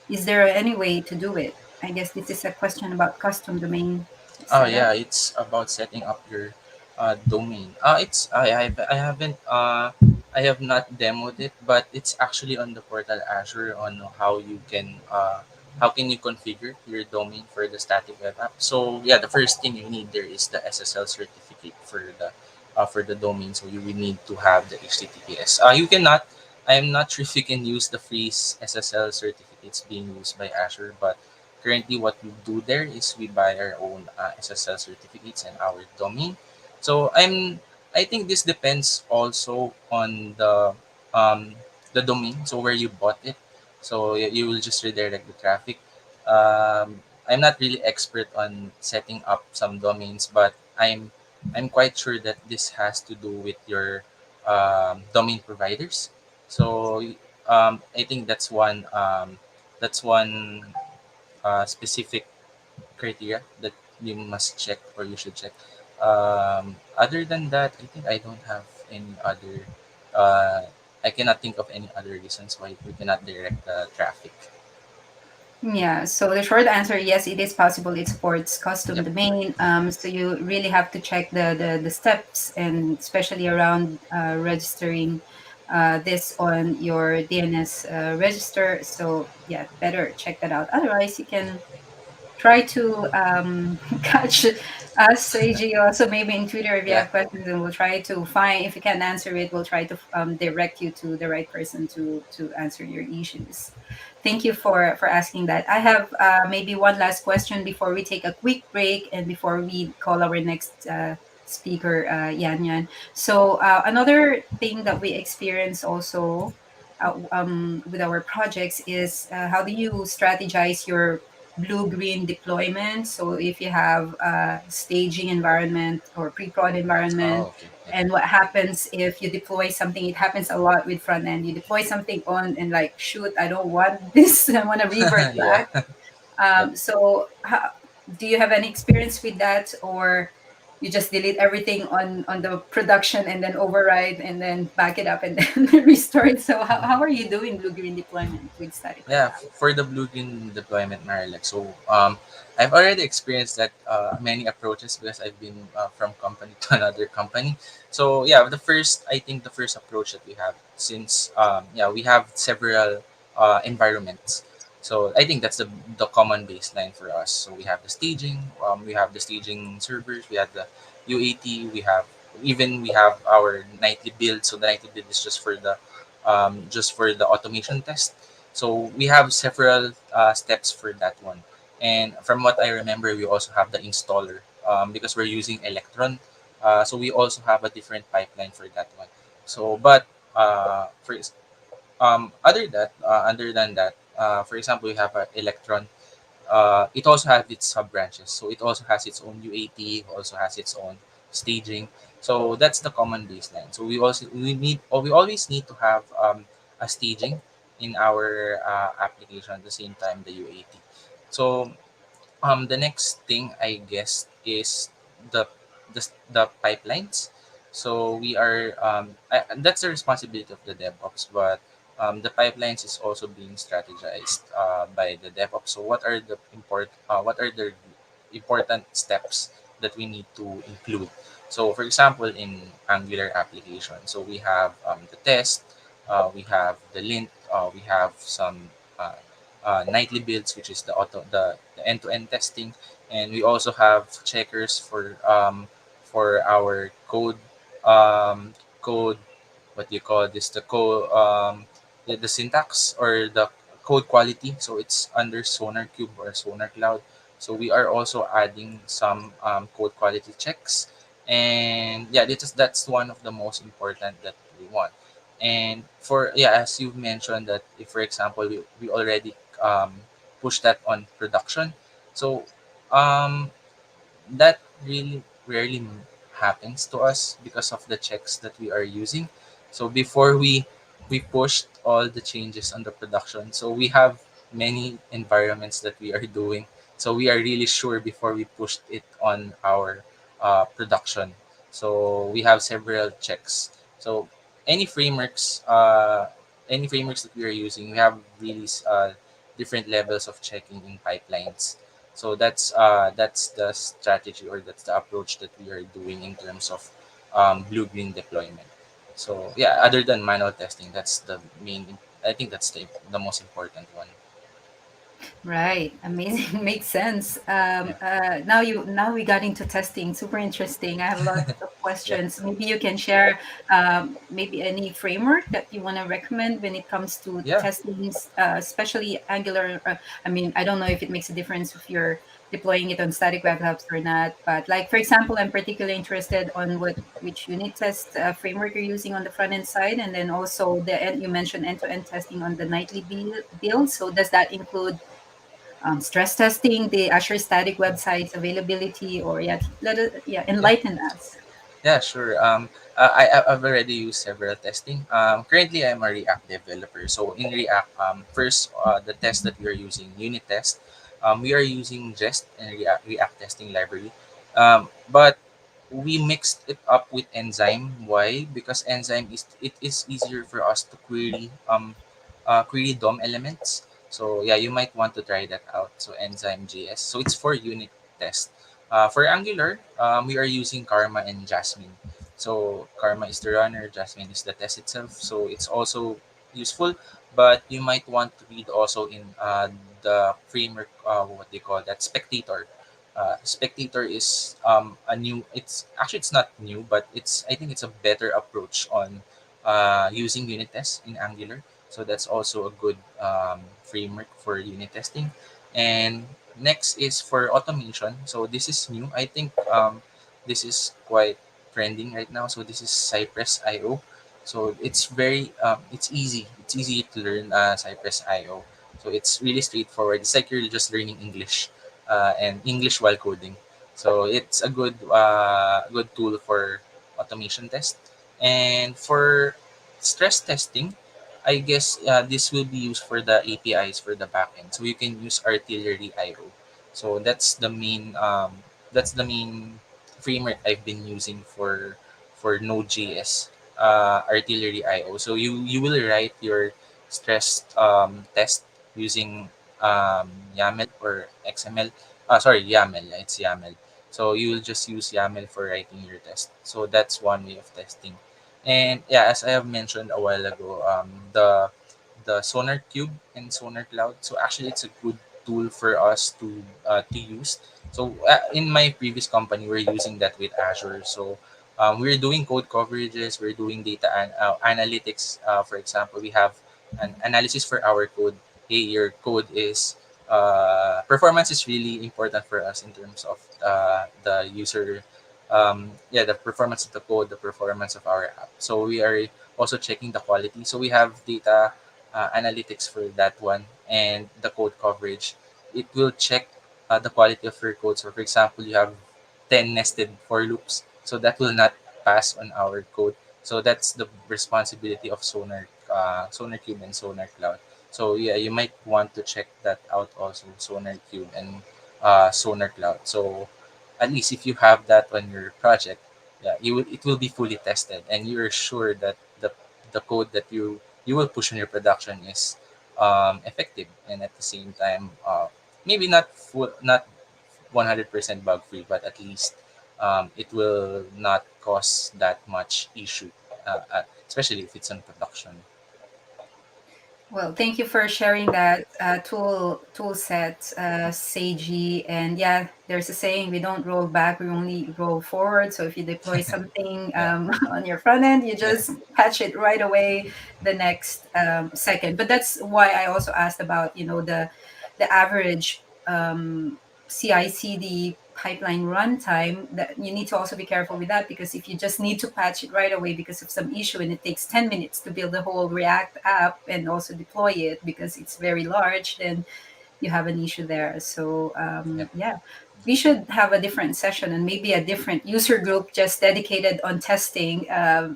Is there any way to do it? I guess this is a question about custom domain Oh setup. yeah, it's about setting up your domain. It's I haven't I have not demoed it, but it's actually on the portal Azure on how can you configure your domain for the static web app. So yeah, the first thing you need there is the SSL certificate for the domain. So you will need to have the HTTPS. You cannot. I am not sure if you can use the free SSL certificates being used by Azure, but currently, what we do there is we buy our own SSL certificates and our domain. So I think this depends also on the domain, so where you bought it. So you will just redirect the traffic. I'm not really expert on setting up some domains, but I'm quite sure that this has to do with your domain providers. So I think that's one specific criteria that you must check or you should check. Other than that, I think I don't have any other. Uh, I cannot think of any other reasons why we cannot direct the traffic. Yeah, so the short answer, yes, it is possible. It supports custom Yep. domain. So you really have to check the steps, and especially around registering this on your DNS register. So yeah, better check that out. Otherwise, you can try to catch us, AG, also maybe in Twitter if you Yeah. have questions, and we'll try to find, if you can't answer it, we'll try to direct you to the right person to answer your issues. Thank you for asking that. I have maybe one last question before we take a quick break and before we call our next speaker, Yan Yan. So another thing that we experience also with our projects is how do you strategize your blue green deployment? So if you have a staging environment or pre-prod environment, Oh, okay. and what happens if you deploy something, it happens a lot with front end, you deploy something on and like, shoot, I don't want this, I want to revert Yeah. back. Yep. So do you have any experience with that, or you just delete everything on the production and then override and then back it up and then restore it? So how are you doing blue green deployment with static web Yeah, app? for the blue green deployment, Marilyn. So I've already experienced that many approaches because I've been from company to another company. So yeah, I think the first approach that we have, since yeah, we have several environments. So I think that's the common baseline for us. So we have the staging servers, we have the UAT, we have our nightly build. So the nightly build is just for the automation test. So we have several steps for that one. And from what I remember, we also have the installer because we're using Electron. So we also have a different pipeline for that one. So, but for other than that, for example, we have Electron. It also has its sub branches. So it also has its own UAT, also has its own staging. So that's the common baseline. So we always need to have a staging in our application at the same time the UAT. So the next thing I guess is the the pipelines. So we are that's the responsibility of the DevOps, but the pipelines is also being strategized by the DevOps. So what are the important steps that we need to include? So for example, in Angular application, so we have the test, we have the lint, we have some uh, nightly builds, which is the end-to-end testing, and we also have checkers for our code, what do you call this, the code, the syntax or the code quality. So it's under Sonar Cube or Sonar Cloud. So we are also adding some code quality checks, and yeah, that's one of the most important that we want. And for, yeah, as you've mentioned, that if for example we already push that on production, so um that really rarely happens to us because of the checks that we are using. So before we pushed all the changes on the production, so we have many environments that we are doing. So we are really sure before we pushed it on our production. So we have several checks. So any frameworks, any frameworks that we are using, we have really different levels of checking in pipelines. So that's the strategy, or that's the approach that we are doing in terms of blue green deployment. So yeah, other than manual testing, that's the main. I think that's the most important one. Right, amazing. Makes sense. Yeah, Now we got into testing. Super interesting. I have lots of yeah, questions. Maybe you can share maybe any framework that you want to recommend when it comes to yeah, testing, especially Angular. I mean, I don't know if it makes a difference if you're deploying it on static web apps or not. But like for example, I'm particularly interested on which unit test framework you're using on the front end side, and then also you mentioned end to end testing on the nightly build. So does that include stress testing the Azure Static website's availability, or yeah, yeah. enlighten us. Yeah, sure. I've already used several testing. Currently, I'm a React developer. So in React, first, the test that we are using, unit test, we are using Jest and React testing library. But we mixed it up with Enzyme. Why? Because Enzyme is easier for us to query DOM elements. So yeah, you might want to try that out. So Enzyme JS. So it's for unit test. For Angular, we are using Karma and Jasmine. So Karma is the runner, Jasmine is the test itself. So it's also useful, but you might want to read also in the framework, what they call that, Spectator. Spectator is a new. It's actually, it's not new, but it's, I think it's a better approach on using unit tests in Angular. So that's also a good framework for unit testing. And next is for automation. So this is new. I think this is quite trending right now. So this is Cypress IO. So it's very it's easy. It's easy to learn Cypress IO. So it's really straightforward. It's like you're just learning English and English while coding. So it's a good tool for automation test. And for stress testing, I guess this will be used for the APIs for the backend. So you can use Artillery IO. So that's the main framework I've been using for Node.js, Artillery IO. So you will write your stress test using YAML or XML. Sorry, YAML. Yeah, it's YAML. So you will just use YAML for writing your test. So that's one way of testing. And yeah, as I have mentioned a while ago, the Sonar Cube and Sonar Cloud. So actually, it's a good tool for us to use. So in my previous company, we're using that with Azure. So we're doing code coverages, we're doing data analytics. For example, we have an analysis for our code. Hey, your code is performance is really important for us in terms of the user. Yeah, the performance of the code, the performance of our app. So we are also checking the quality. So we have data analytics for that one, and the code coverage. It will check the quality of your code. So for example, you have 10 nested for loops. So that will not pass on our code. So that's the responsibility of Sonar Cube and Sonar Cloud. So yeah, you might want to check that out also, Sonar Cube and Sonar Cloud. So at least if you have that on your project, yeah, it will be fully tested, and you're sure that the code that you you will push on your production is effective, and at the same time, maybe not 100% bug free, but at least it will not cause that much issue, especially if it's on production. Well, thank you for sharing that tool set, Seiji. And yeah, there's a saying: we don't roll back, we only roll forward. So if you deploy something Yeah, on your front end, you yeah, just patch it right away the next second. But that's why I also asked about the average CI/CD pipeline runtime. That you need to also be careful with that, because if you just need to patch it right away because of some issue and it takes 10 minutes to build a whole React app and also deploy it because it's very large, then you have an issue there. So yeah, yeah, we should have a different session and maybe a different user group just dedicated on testing,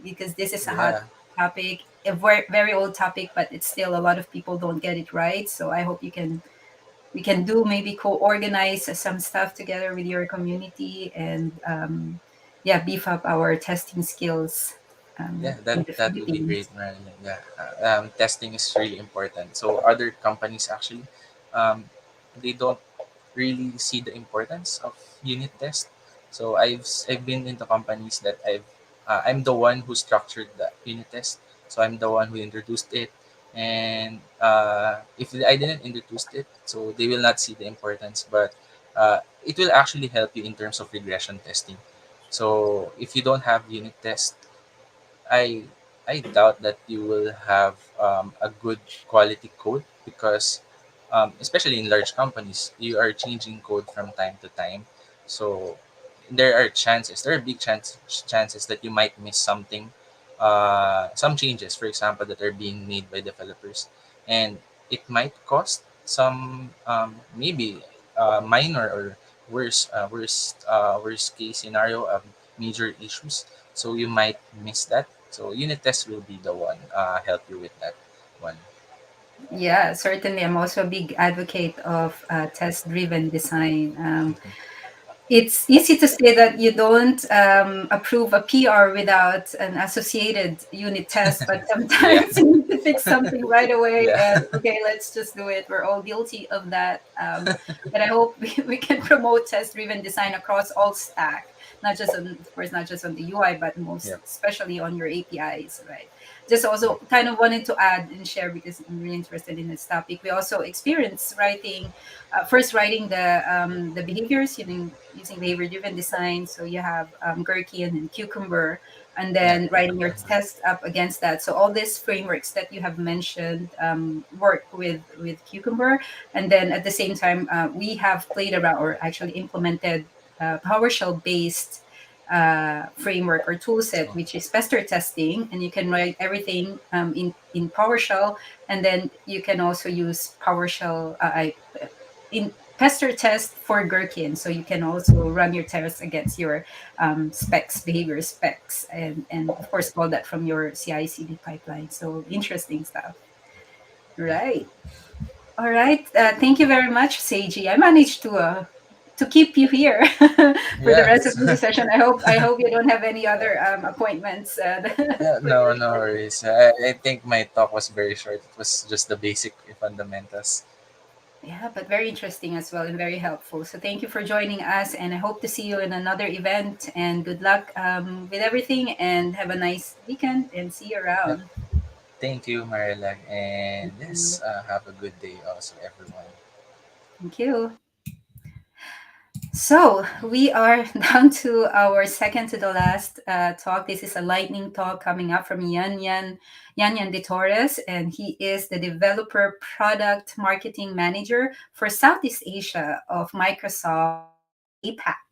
because this is a hot yeah, topic, a very old topic, but it's still a lot of people don't get it right. So I hope we can do maybe co-organize some stuff together with your community, and yeah, beef up our testing skills yeah. in That the that would be great, Philippines. Marilyn. Yeah, testing is really important. So other companies actually, um, they don't really see the importance of unit test. So I've been into companies that I'm the one who structured the unit test. So I'm the one who introduced it, and if I didn't introduce it, so they will not see the importance. But it will actually help you in terms of regression testing. So if you don't have unit test, I I doubt that you will have a good quality code, because especially in large companies, you are changing code from time to time. So there are big chances that you might miss something, some changes, for example, that are being made by developers, and it might cost some, maybe minor or worst case scenario of major issues. So you might miss that. So unit test will be the one help you with that one. Yeah, certainly. I'm also a big advocate of test-driven design. Mhm. It's easy to say that you don't approve a PR without an associated unit test, but Yeah, sometimes you need to fix something right away. yeah, And okay, let's just do it. We're all guilty of that. But I hope we can promote test-driven design across all stack, not just on, of course, not just on the UI, but most yeah, especially on your APIs, right? Just also kind of wanted to add and share, because I'm really interested in this topic. We also experience writing first writing the behaviors using behavior driven design. So you have Gherkin and Cucumber, and yeah. then writing your test up against that. So all these frameworks that you have mentioned work with Cucumber, and then at the same time we have played around or actually implemented PowerShell based framework or tool set, Oh, which is pester testing, and you can write everything in PowerShell, and then you can also use PowerShell. In pester test for Gherkin, so you can also run your tests against your specs, behavior specs, and of course all that from your CI/CD pipeline. So interesting stuff, yeah, right? All right, thank you very much, Seiji. I managed to keep you here for the yeah. rest of the session. I hope you don't have any other appointments Yeah, for your no, no side. worries. I think my talk was very short. It was just the basic fundamentals. Yeah, but very interesting as well and very helpful. So thank you for joining us, and I hope to see you in another event. And good luck with everything, and have a nice weekend, and see you Yep. around. Thank you, Marilag. And Thank yes, you. have a good day also, everyone. Thank you. So we are down to our second to the last talk. This is a lightning talk coming up from Yan de Torres, and he is the developer product marketing manager for Southeast Asia of Microsoft APAC.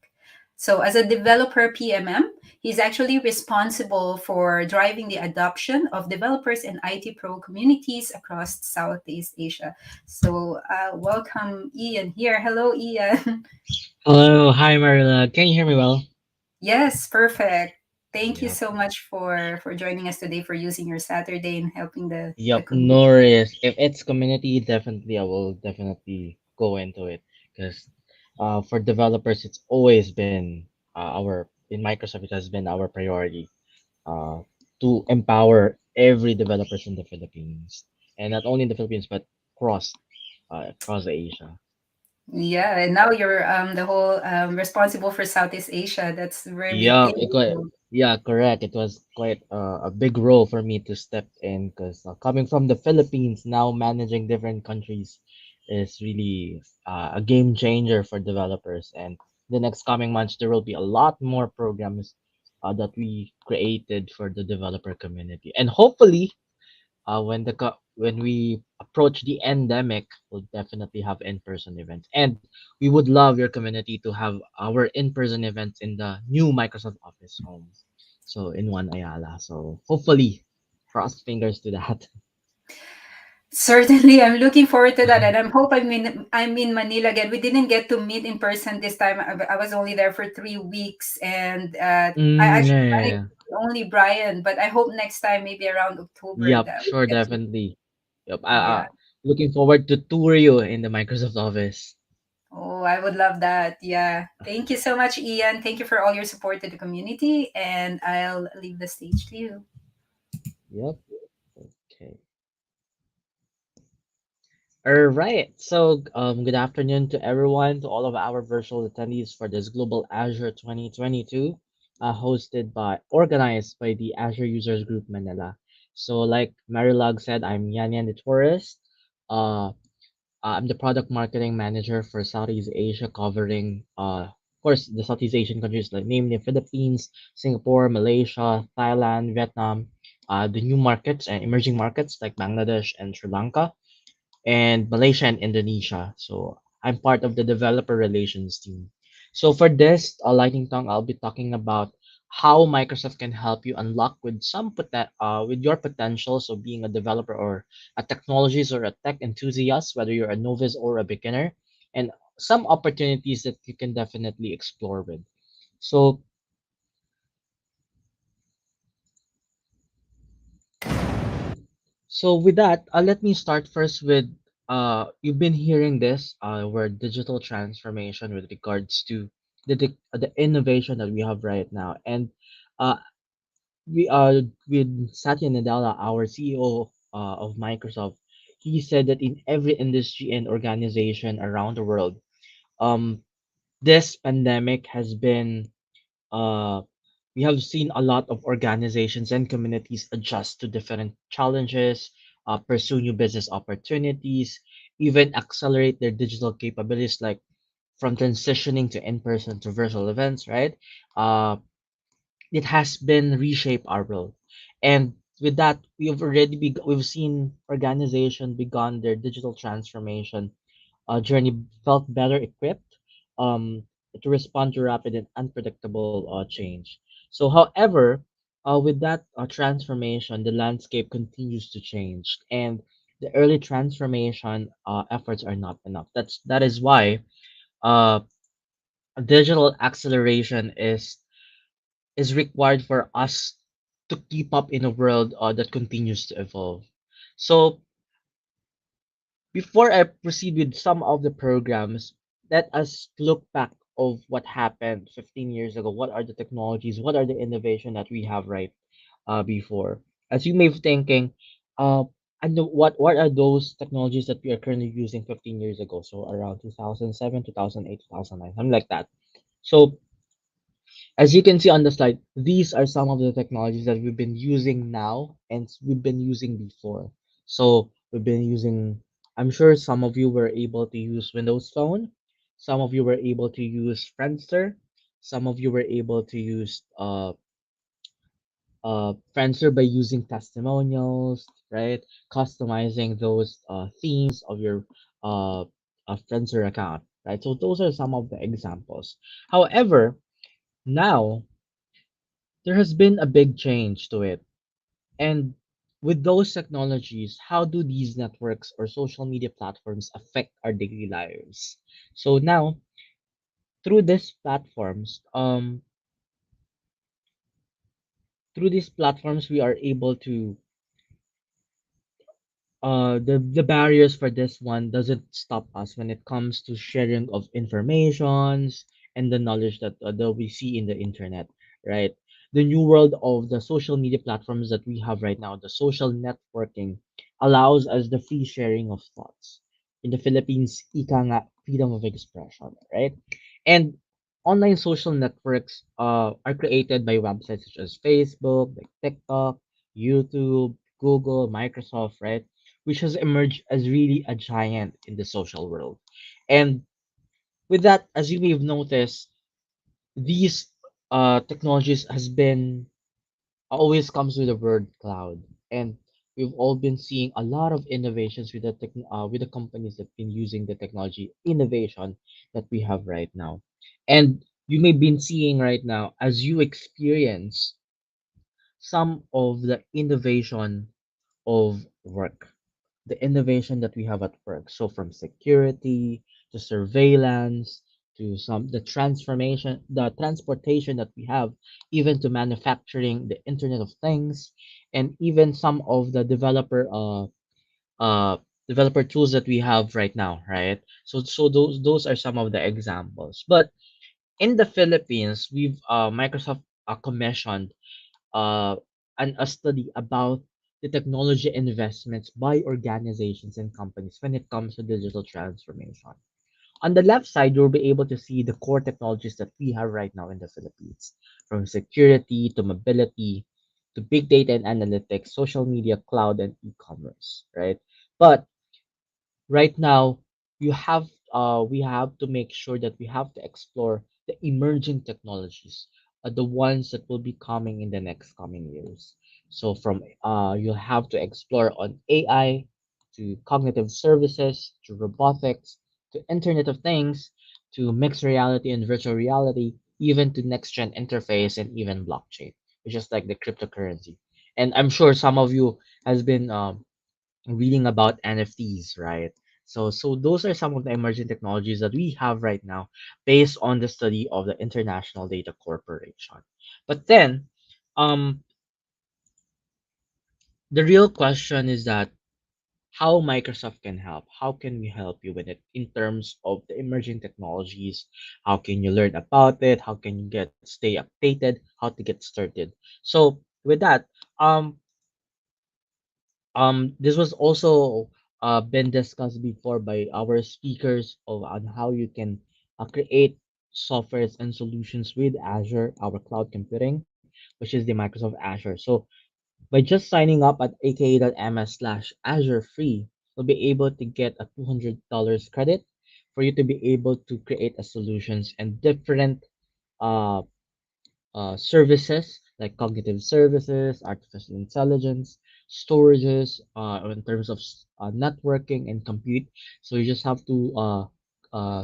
So as a developer PMM, he's actually responsible for driving the adoption of developers and IT pro communities across Southeast Asia. So welcome Ian here. Hello, Ian. Hello, hi Marla. Can you hear me well? Yes, perfect. Thank you Yep. so much for joining us today, for using your Saturday and helping the Yep, no community. worries. If it's community, definitely I will definitely go into it because for developers, it's always been our in Microsoft. It has been our priority uh, to empower every developers in the Philippines, and not only in the Philippines but across across Asia. Yeah, and now you're the whole responsible for Southeast Asia. That's a very big Yup, thing. yeah, correct. It was quite a big role for me to step in because coming from the Philippines, now managing different countries is really a game changer for developers. And the next coming months, there will be a lot more programs that we created for the developer community. And hopefully, when we approach the endemic, we'll definitely have in-person events, and we would love your community to have our in-person events in the new Microsoft Office home, so in One Ayala. So hopefully, cross fingers to that. Certainly, I'm looking forward to that, and I'm in Manila again. We didn't get to meet in person this time. I was only there for 3 weeks, and I actually Yeah, yeah, managed yeah. to meet only Brian. But I hope next time, maybe around October, Yep, that we sure, get to. definitely. Yep, Yeah. looking forward to tour you in the Microsoft Office. Oh, I would love that. Yeah. Thank you so much, Ian. Thank you for all your support to the community, and I'll leave the stage to you. Yep. Okay. All right. So, good afternoon to everyone, to all of our virtual attendees for this Global Azure 2022, organized by the Azure Users Group Manila. So, like Marilog said, I'm Yanyan de Torres. Uh, I'm the product marketing manager for Southeast Asia, covering, of course, the Southeast Asian countries like namely Philippines, Singapore, Malaysia, Thailand, Vietnam, the new markets and emerging markets like Bangladesh and Sri Lanka, and Malaysia and Indonesia. So I'm part of the developer relations team. So for this lightning talk, I'll be talking about how Microsoft can help you unlock with your potential. So being a developer or a technologist or a tech enthusiast, whether you're a novice or a beginner, and some opportunities that you can definitely explore with. So So with that, let me start first with you've been hearing this where digital transformation with regards to the innovation that we have right now, and uh we with Satya Nadella, our CEO of Microsoft. He said that in every industry and organization around the world, um this pandemic has been uh, we have seen a lot of organizations and communities adjust to different challenges, pursue new business opportunities, even accelerate their digital capabilities, like from transitioning to in-person to virtual events, right? Uh, it has been reshape our world, and with that, we've seen organization begun their digital transformation journey, felt better equipped um, to respond to rapid and unpredictable change. So, however, with that transformation, the landscape continues to change, and the early transformation efforts are not enough. That is why uh, digital acceleration is required for us to keep up in a world that continues to evolve. So, before I proceed with some of the programs, let us look back of what happened 15 years ago. What are the technologies? What are the innovation that we have right before? As you may be thinking, uh, and what are those technologies that we are currently using 15 years ago? So around 2007, 2008, 2009, something like that. So as you can see on the slide, these are some of the technologies that we've been using now and we've been using before. So we've been using, I'm sure some of you were able to use Windows Phone, some of you were able to use Friendster, some of you were able to use Friendster by using testimonials, right? Customizing those themes of your uh, Friendster account, right? So those are some of the examples. However, now there has been a big change to it. And with those technologies, how do these networks or social media platforms affect our daily lives? So now, through these platforms, we are able to the barriers for this one doesn't stop us when it comes to sharing of informations and the knowledge that we see in the internet, right? the new world of the social media platforms that we have right now, the social networking allows us the free sharing of thoughts. In the Philippines, ika nga, freedom of expression, right? And online social networks are created by websites such as Facebook, like TikTok, YouTube, Google, Microsoft, right? Which has emerged as really a giant in the social world. And with that, as you may have noticed, these technologies has been always comes with the word cloud, and we've all been seeing a lot of innovations with with the companies that been using the technology innovation that we have right now. And you may been seeing right now as you experience some of the innovation of work, the innovation that we have at work. So from security to surveillance to some the transportation that we have, even to manufacturing, the Internet of Things, and even some of the uh developer tools that we have right now, right? So those are some of the examples. But in the Philippines, we've Microsoft commissioned uh, a study about the technology investments by organizations and companies when it comes to digital transformation. On the left side, you'll be able to see the core technologies that we have right now in the Philippines, from security to mobility to big data and analytics, social media, cloud, and e-commerce, right? But right now we have to make sure that we have to explore the emerging technologies, the ones that will be coming in the next coming years. So from you'll have to explore on AI to cognitive services to robotics to Internet of Things to mixed reality and virtual reality, even to next gen interface and even blockchain, which is like the cryptocurrency. And I'm sure some of you has been reading about NFTs, right? So those are some of the emerging technologies that we have right now based on the study of the International Data Corporation. But then, um, the real question is that how Microsoft can help. How can we help you with it in terms of the emerging technologies? How can you learn about it? How can you get stay updated? How to get started? So with that, um, this was also been discussed before by our speakers of on how you can create softwares and solutions with Azure, our cloud computing, which is the Microsoft Azure. So by just signing up at aka.ms/Azure free, you'll be able to get a $200 credit for you to be able to create a solutions and different uh, services like cognitive services, artificial intelligence, storages, in terms of networking and compute. So you just have to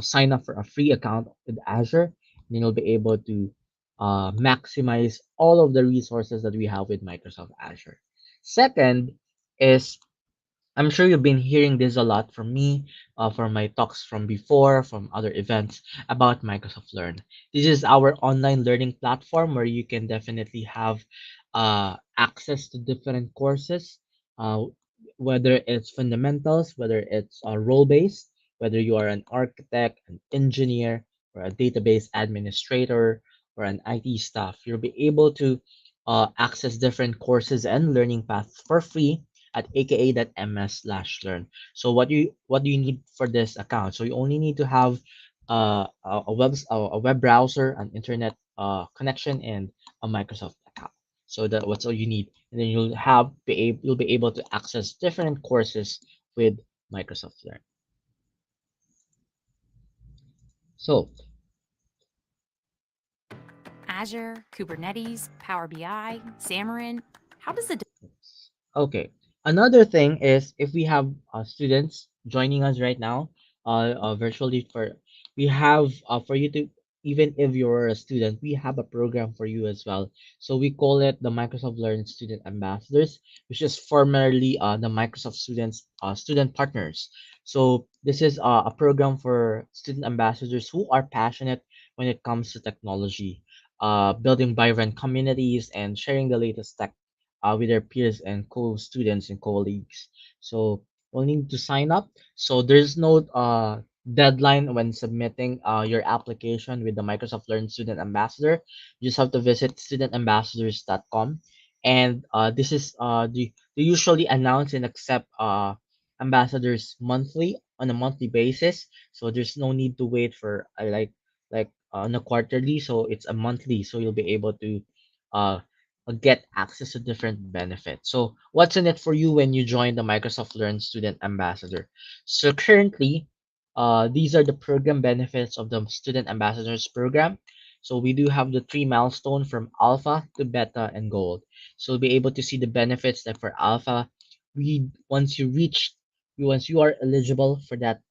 sign up for a free account with Azure, and then you'll be able to maximize all of the resources that we have with Microsoft Azure. Second is I'm sure you've been hearing this a lot from me, from my talks from before, from other events about Microsoft Learn. This is our online learning platform where you can definitely have access to different courses, uh, whether it's fundamentals, whether it's role based, whether you are an architect, an engineer, or a database administrator, or an IT staff. You'll be able to access different courses and learning paths for free at aka.ms/learn. So what do you need for this account? So you only need to have a web browser, an internet connection, and a Microsoft account. So that what's all you need, and then you'll be able to access different courses with Microsoft Learn. So Azure, Kubernetes, Power BI, Xamarin. How does the okay. Another thing is if we have students joining us right now, virtually we have for you to even if you're a student, we have a program for you as well. So we call it the Microsoft Learn Student Ambassadors, which is formerly the Microsoft Student Partners. So this is a program for student ambassadors who are passionate when it comes to technology, building vibrant communities and sharing the latest tech with their peers and co-students and colleagues. So we'll need to sign up. So there's no deadline when submitting your application with the Microsoft Learn Student Ambassador. You just have to visit studentambassadors.com. And this is they usually announce and accept ambassadors monthly on a monthly basis. So there's no need to wait for on a quarterly. So it's a monthly. So you'll be able to uh, get access to different benefits. So what's in it for you when you join the Microsoft Learn Student Ambassador? So currently, these are the program benefits of the Student Ambassadors Program. So we do have the three milestone from Alpha to Beta and Gold. So you'll be able to see the benefits that for Alpha, we once you reach, once you are eligible for that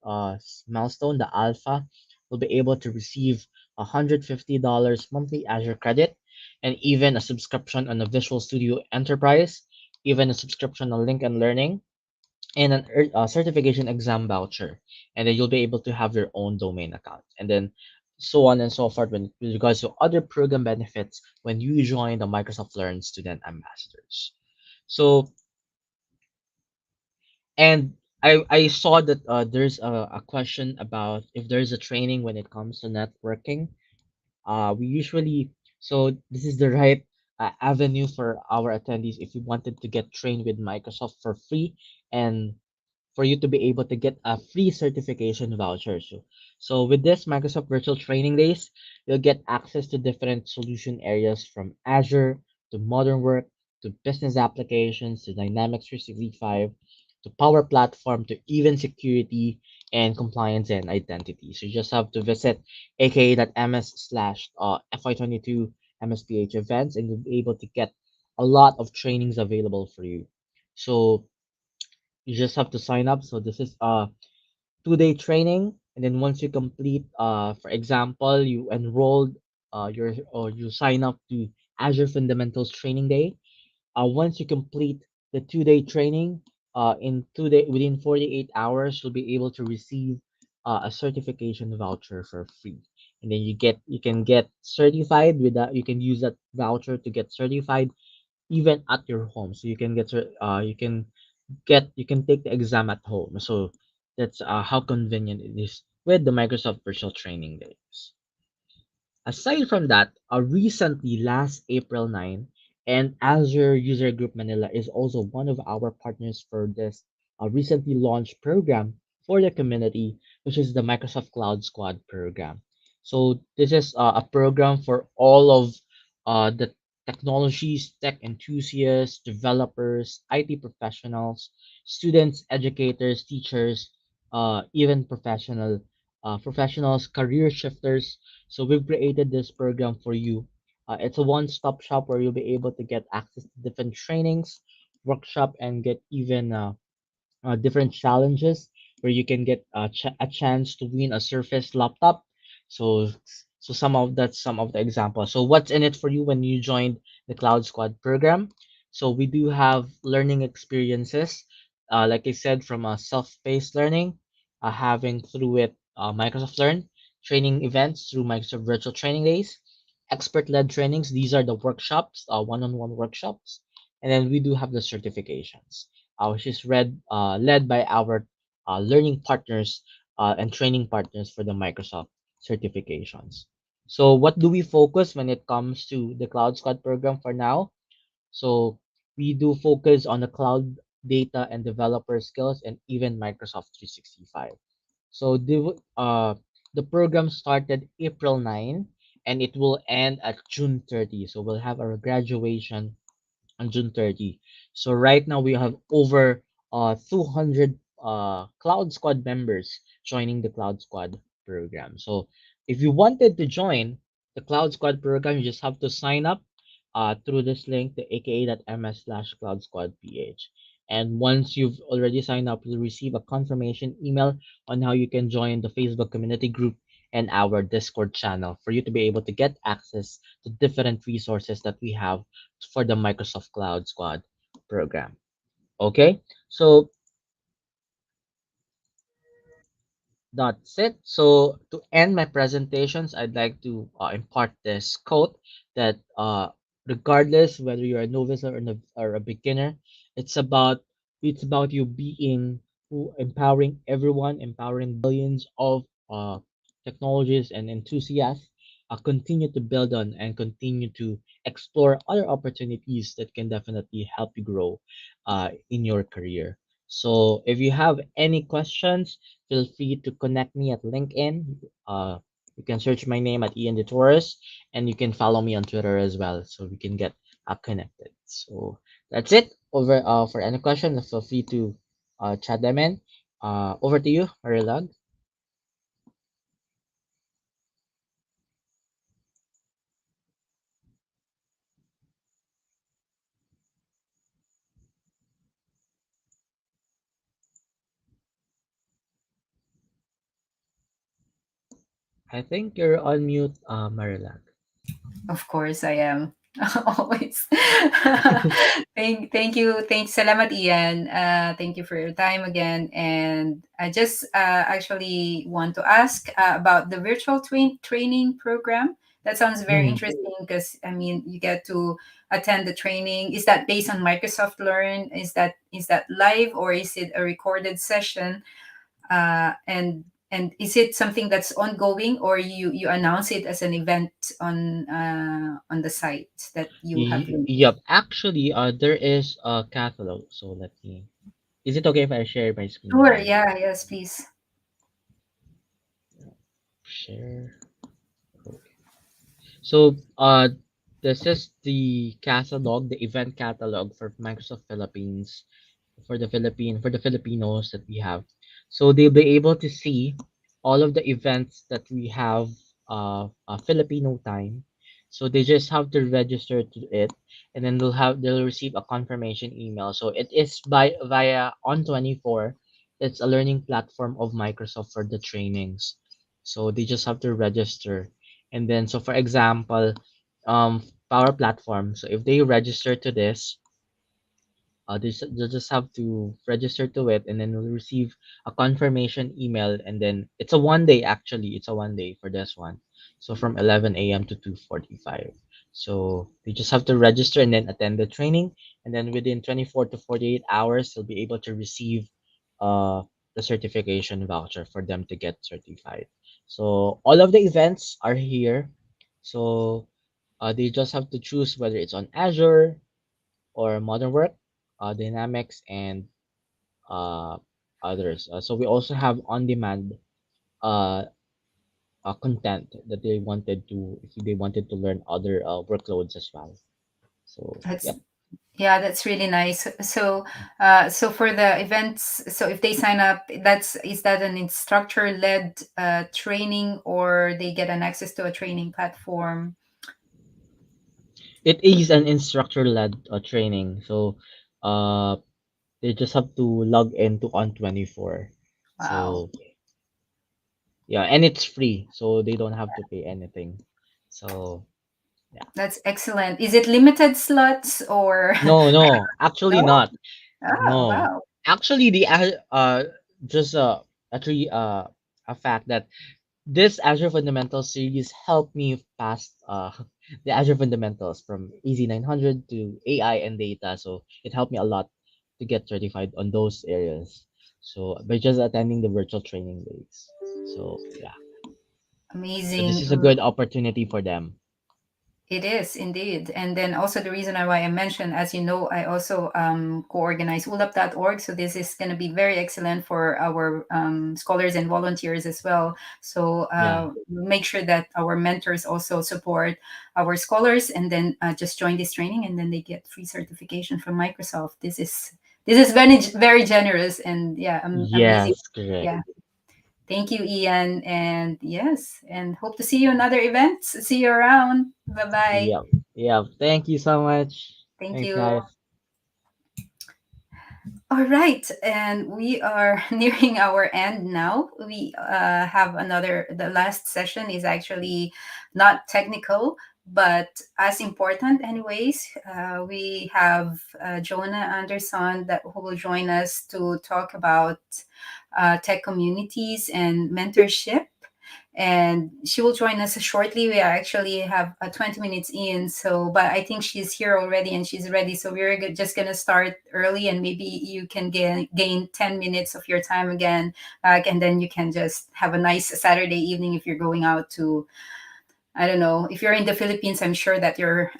milestone, the Alpha, will be able to receive $150 monthly Azure credit, and even a subscription on the Visual Studio Enterprise, even a subscription on Link and Learning, and certification exam voucher, and then you'll be able to have your own domain account, and then so on and so forth when with regards to other program benefits when you join the Microsoft Learn Student Ambassadors. So, and I saw that there's a question about if there's a training when it comes to networking. We usually, so this is the right avenue for our attendees if you wanted to get trained with Microsoft for free, and for you to be able to get a free certification voucher. So with this Microsoft Virtual Training Days, you'll get access to different solution areas from Azure to modern work to business applications to Dynamics 365 to Power Platform to even security and compliance and identity. So you just have to visit aka.ms slash FY22 MSPH events, and you'll be able to get a lot of trainings available for you. So you just have to sign up. So this is a 2-day training, and then once you complete, for example, you enrolled, your or you sign up to Azure Fundamentals Training Day. Once you complete the 2-day training, in 2 day within 48 hours, you'll be able to receive a certification voucher for free. And then you can get certified with that. You can use that voucher to get certified even at your home. So you can take the exam at home. So that's how convenient it is with the Microsoft Virtual Training Days. Aside from that, recently, last April 9, and Azure User Group Manila is also one of our partners for this recently launched program for the community, which is the Microsoft Cloud Squad program. So this is a program for all of the technologies, tech enthusiasts, developers, IT professionals, students, educators, teachers, even professionals, career shifters. So we've created this program for you. It's a one-stop shop where you'll be able to get access to different trainings, workshop, and get even different challenges where you can get a chance to win a Surface laptop. So, so some of the examples. So, what's in it for you when you joined the Cloud Squad program? So, we do have learning experiences, like I said, from a self-paced learning, having through it Microsoft Learn, training events through Microsoft Virtual Training Days, expert-led trainings. These are the workshops, one-on-one workshops, and then we do have the certifications, which is led by our learning partners and training partners for the Microsoft certifications. So, what do we focus when it comes to the Cloud Squad program for now? So, we do focus on the cloud data and developer skills and even Microsoft 365. So, the program started April 9 and it will end at June 30. So, we'll have our graduation on June 30. So right now we have over 200 Cloud Squad members joining the Cloud Squad program. So if you wanted to join the Cloud Squad program, you just have to sign up through this link, the aka.ms slash Cloud Squad PH. And once you've already signed up, you'll receive a confirmation email on how you can join the Facebook community group and our Discord channel for you to be able to get access to different resources that we have for the Microsoft Cloud Squad program. Okay, so that's it. So to end my presentations, I'd like to impart this quote that regardless whether you're a novice or a beginner, it's about you being who empowering everyone, empowering billions of technologists and enthusiasts, continue to build on and continue to explore other opportunities that can definitely help you grow in your career. So if you have any questions, feel free to connect me at LinkedIn. You can search my name at Ian De Torres, and you can follow me on Twitter as well, so we can get connected. So that's it. Over for any questions, feel free to chat them in. Over to you, Marilog. I think you're on mute, Marilag. Of course, I am. Always. Thanks, salamat, Ian. Thank you for your time again. And I just actually want to ask about the virtual training program. That sounds very Mm. interesting because I mean, you get to attend the training. Is that based on Microsoft Learn? Is that live or is it a recorded session? And is it something that's ongoing or you announce it as an event on the site that you have linked? Yep. Actually, there is a catalog. So let me. Is it okay if I share my screen Sure, here? yeah, yes, please. Share. Okay. So, this is the catalog, the event catalog for Microsoft Philippines, for the Filipinos that we have. So they'll be able to see all of the events that we have Filipino time. So they just have to register to it, and then they'll receive a confirmation email. So it is by via on 24. It's a learning platform of Microsoft for the trainings. So they just have to register, and then so for example, Power Platform. So if they register to this, they just have to register to it, and then we'll receive a confirmation email, and then it's a 1 day actually. It's a 1 day for this one. So from 11 a.m. to 2:45. So they just have to register and then attend the training, and then within 24 to 48 hours, they'll be able to receive uh the certification voucher for them to get certified. So all of the events are here. So they just have to choose whether it's on Azure or modern work, dynamics, and uh, others. So we also have on-demand uh, content that they wanted to, if they wanted to learn other workloads as well. So That's yep. Yeah, that's really nice. So for the events, so if they sign up, is that an instructor led training or they get an access to a training platform? It is an instructor-led training. So uh, they just have to log into on 24. Wow, So yeah, and it's free, so they don't have to pay anything. So yeah. that's excellent. Is it limited slots or No, no, actually no? not. Oh, No, wow. actually, just actually a fact that this Azure Fundamentals series helped me pass the Azure Fundamentals from Easy 900 to AI and data. So it helped me a lot to get certified on those areas. So by just attending the virtual training days. So yeah, so this Amazing. is a good opportunity for them. It is indeed. And then also the reason why I mentioned, as you know, I also co-organize ulap.org. So this is going to be very excellent for our scholars and volunteers as well. So Yeah. make sure that our mentors also support our scholars and then just join this training and then they get free certification from Microsoft. This is very generous and yeah, amazing. Yes, correct. Yeah. Thank you, Ian. And yes, and hope to see you in other events. See you around. Bye bye. Yep. Yep. Thank you so much. Thank Thanks, you. guys. All right, and we are nearing our end now. We have the last session is actually not technical, but as important, anyways. We have Jonah Andersson that who will join us to talk about tech communities and mentorship. and she will join us shortly. We actually have 20 minutes in, so but I think she's here already and she's ready. So we're just gonna start early, and maybe you can gain 10 minutes of your time again back, and then you can just have a nice Saturday evening if you're going out to, I don't know, if you're in the Philippines. I'm sure that you're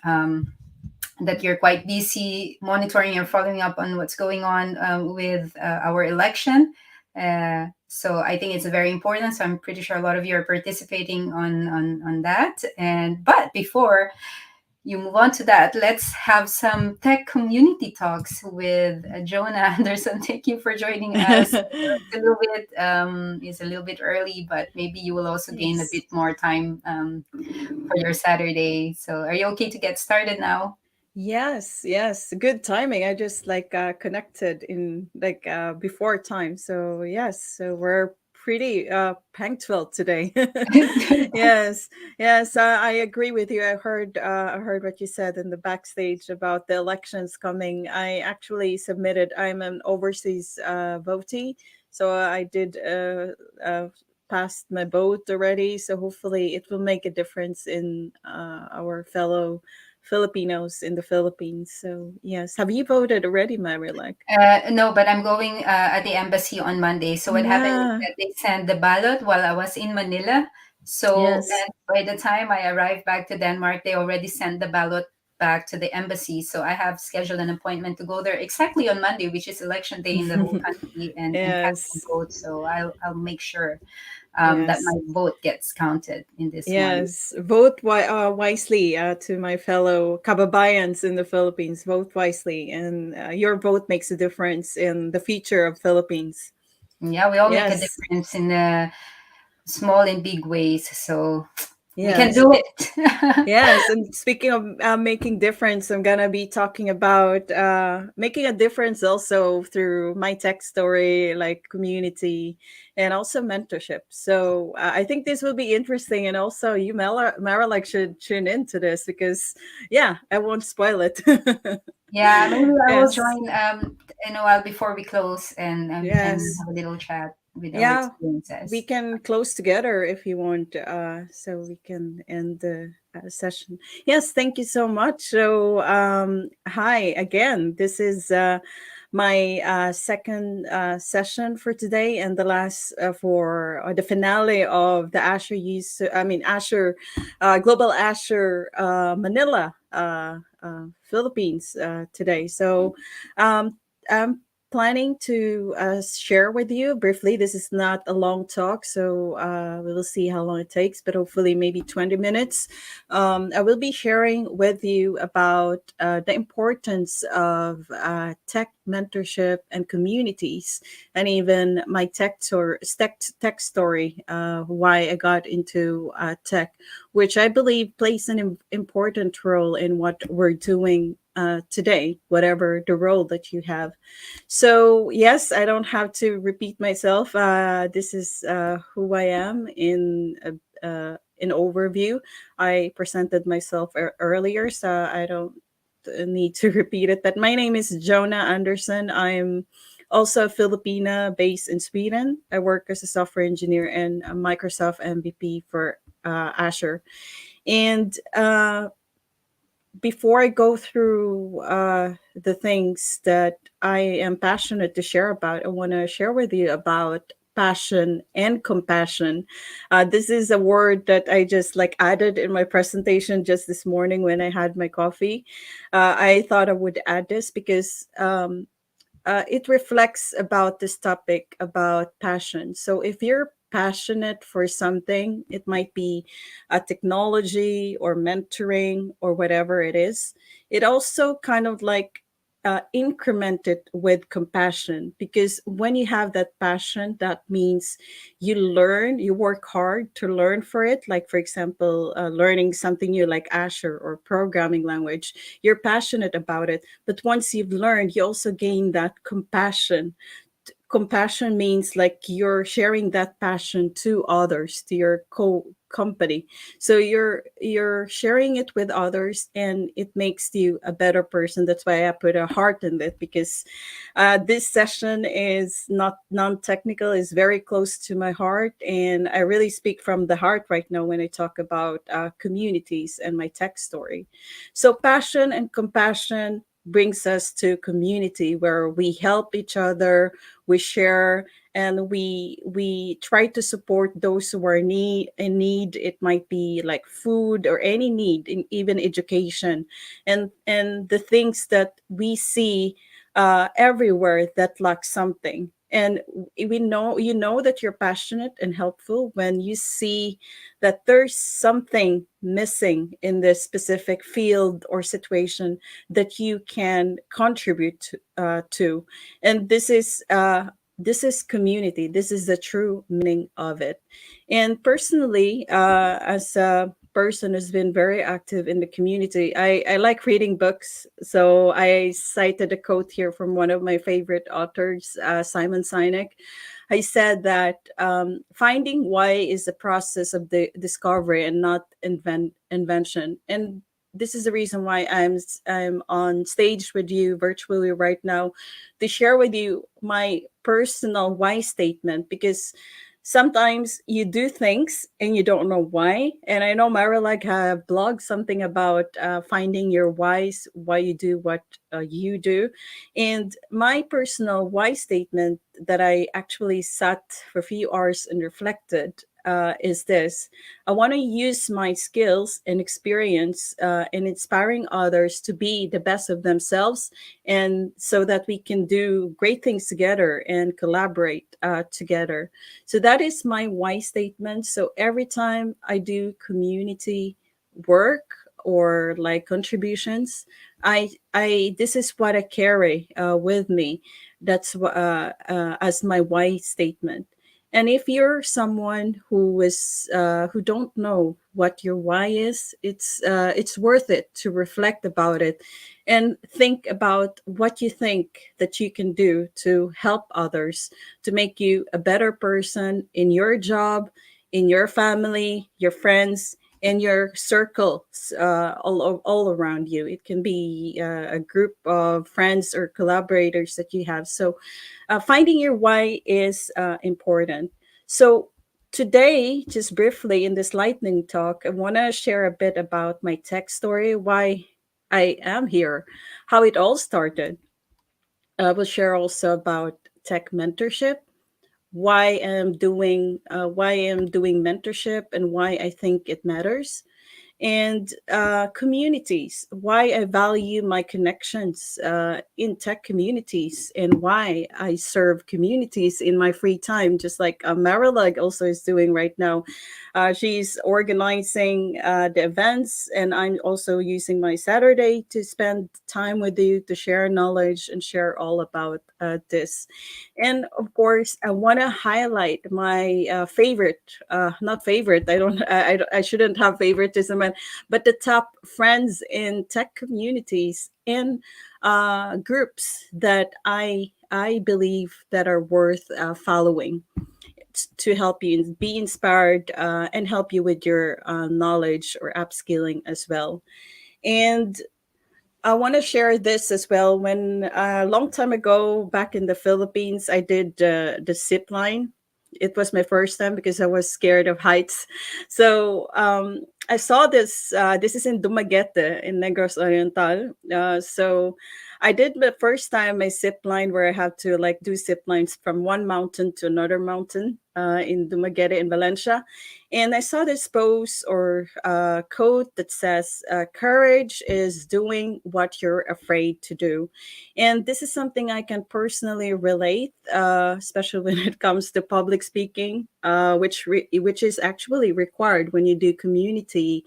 quite busy monitoring and following up on what's going on with our election. So I think it's very important. So I'm pretty sure a lot of you are participating on that. And but before you move on to that, let's have some tech community talks with Jonah Andersson. Thank you for joining us. It's a little bit early, but maybe you will also gain a Yes. bit more time for your Saturday. So are you okay to get started now? Yes, yes, good timing. I just like connected in like before time. So yes, so we're pretty punctual today. Yes, yes, I agree with you. I heard what you said in the backstage about the elections coming. I actually submitted. I'm an overseas votee, so I did passed my vote already. So hopefully it will make a difference in our fellow Filipinos in the Philippines. So yes, have you voted already, Mary? Like, No, but I'm going at the embassy on Monday. So what happened is yeah, that they sent the ballot while I was in Manila. So yes. and by the time I arrived back to Denmark, they already sent the ballot back to the embassy. So I have scheduled an appointment to go there exactly on Monday, which is election day in the whole country, and cast my Yes, vote. So I'll make sure that my yes. vote gets counted in this one. Yes, vote wisely to my fellow kababayans in the Philippines. Vote wisely, and your vote makes a difference in the future of Philippines. Yeah, we all make a Yes, difference in small and big ways. So we can yes. do it. Yes, and speaking of making difference, I'm gonna be talking about making a difference also through my tech story, like community, and also mentorship. So I think this will be interesting, and also you, Mara, like should tune into this because, yeah, I won't spoil it. Yeah, maybe I will Yes, join in a while before we close and yes. have a little chat with our Yeah, we experiences. can close together if you want, so we can end the session. Yes, thank you so much. So, hi again. This is my second session for today, and the last for the finale of the Azure use. I mean, Azure Global Azure Manila, Philippines today. So, I'm planning to share with you briefly. This is not a long talk, so we will see how long it takes, but hopefully, maybe 20 minutes. I will be sharing with you about the importance of tech mentorship and communities, and even my tech story, why I got into tech, which I believe plays an important role in what we're doing today, whatever the role that you have. So, yes, I don't have to repeat myself. This is who I am in overview. I presented myself earlier, so I don't need to repeat it. But my name is Jonah Andersson. I'm also a Filipina based in Sweden. I work as a software engineer and a Microsoft MVP for Azure. And before I go through the things that I am passionate to share about, I want to share with you about passion and compassion. This is a word that I just like added in my presentation just this morning when I had my coffee. I thought I would add this because it reflects about this topic about passion. So if you're passionate for something, it might be a technology or mentoring or whatever it is. It also kind of like increment it with compassion, because when you have that passion, that means you work hard to learn for it. Like, for example, learning something new like Azure or programming language, you're passionate about it, but once you've learned, you also gain that compassion. Compassion means like you're sharing that passion to others, to your company. So you're sharing it with others, and it makes you a better person. That's why I put a heart in it, because this session is not non-technical, is very close to my heart, and I really speak from the heart right now when I talk about communities and my tech story. So passion and compassion brings us to community where we help each other, we share, and we try to support those who are in need. It might be like food or any need, in even education, and the things that we see everywhere that lack something. And we know, you know, that you're passionate and helpful when you see that there's something missing in this specific field or situation that you can contribute to. And this is community. This is the true meaning of it. And personally, as a person who's been very active in the community, I like reading books. So I cited a quote here from one of my favorite authors, Simon Sinek. I said that finding why is the process of the discovery and not invention. And this is the reason why I'm on stage with you virtually right now, to share with you my personal why statement, because sometimes you do things and you don't know why. And I know Marilag have blogged something about finding your whys, why you do what you do. And my personal why statement that I actually sat for a few hours and reflected is this: I want to use my skills and experience in inspiring others to be the best of themselves, and so that we can do great things together and collaborate together. So that is my why statement. So every time I do community work or like contributions, I this is what I carry with me. That's as my why statement. And if you're someone who don't know what your why is, it's worth it to reflect about it and think about what you think that you can do to help others, to make you a better person in your job, in your family, your friends, and your circles all around you. It can be a group of friends or collaborators that you have. So finding your why is important. So today, just briefly in this lightning talk, I want to share a bit about my tech story, why I am here, how it all started. I will share also about tech mentorship, why I'm doing mentorship, and why I think it matters, and communities, why I value my connections in tech communities, and why I serve communities in my free time, just like Marilag also is doing right now. She's organizing the events, and I'm also using my Saturday to spend time with you to share knowledge and share all about this. And of course, I want to highlight my favorite, not favorite, I shouldn't have favoritism, but the top friends in tech communities and groups that I believe that are worth following to help you be inspired and help you with your knowledge or upskilling as well. And I want to share this as well. When a long time ago, back in the Philippines, I did the zip line. It was my first time because I was scared of heights. So I saw this. This is in Dumaguete in Negros Oriental. So I did the first time my zip line where I have to like do zip lines from one mountain to another mountain in Dumaguete in Valencia. And I saw this post or quote that says, courage is doing what you're afraid to do. And this is something I can personally relate, especially when it comes to public speaking, which is actually required when you do community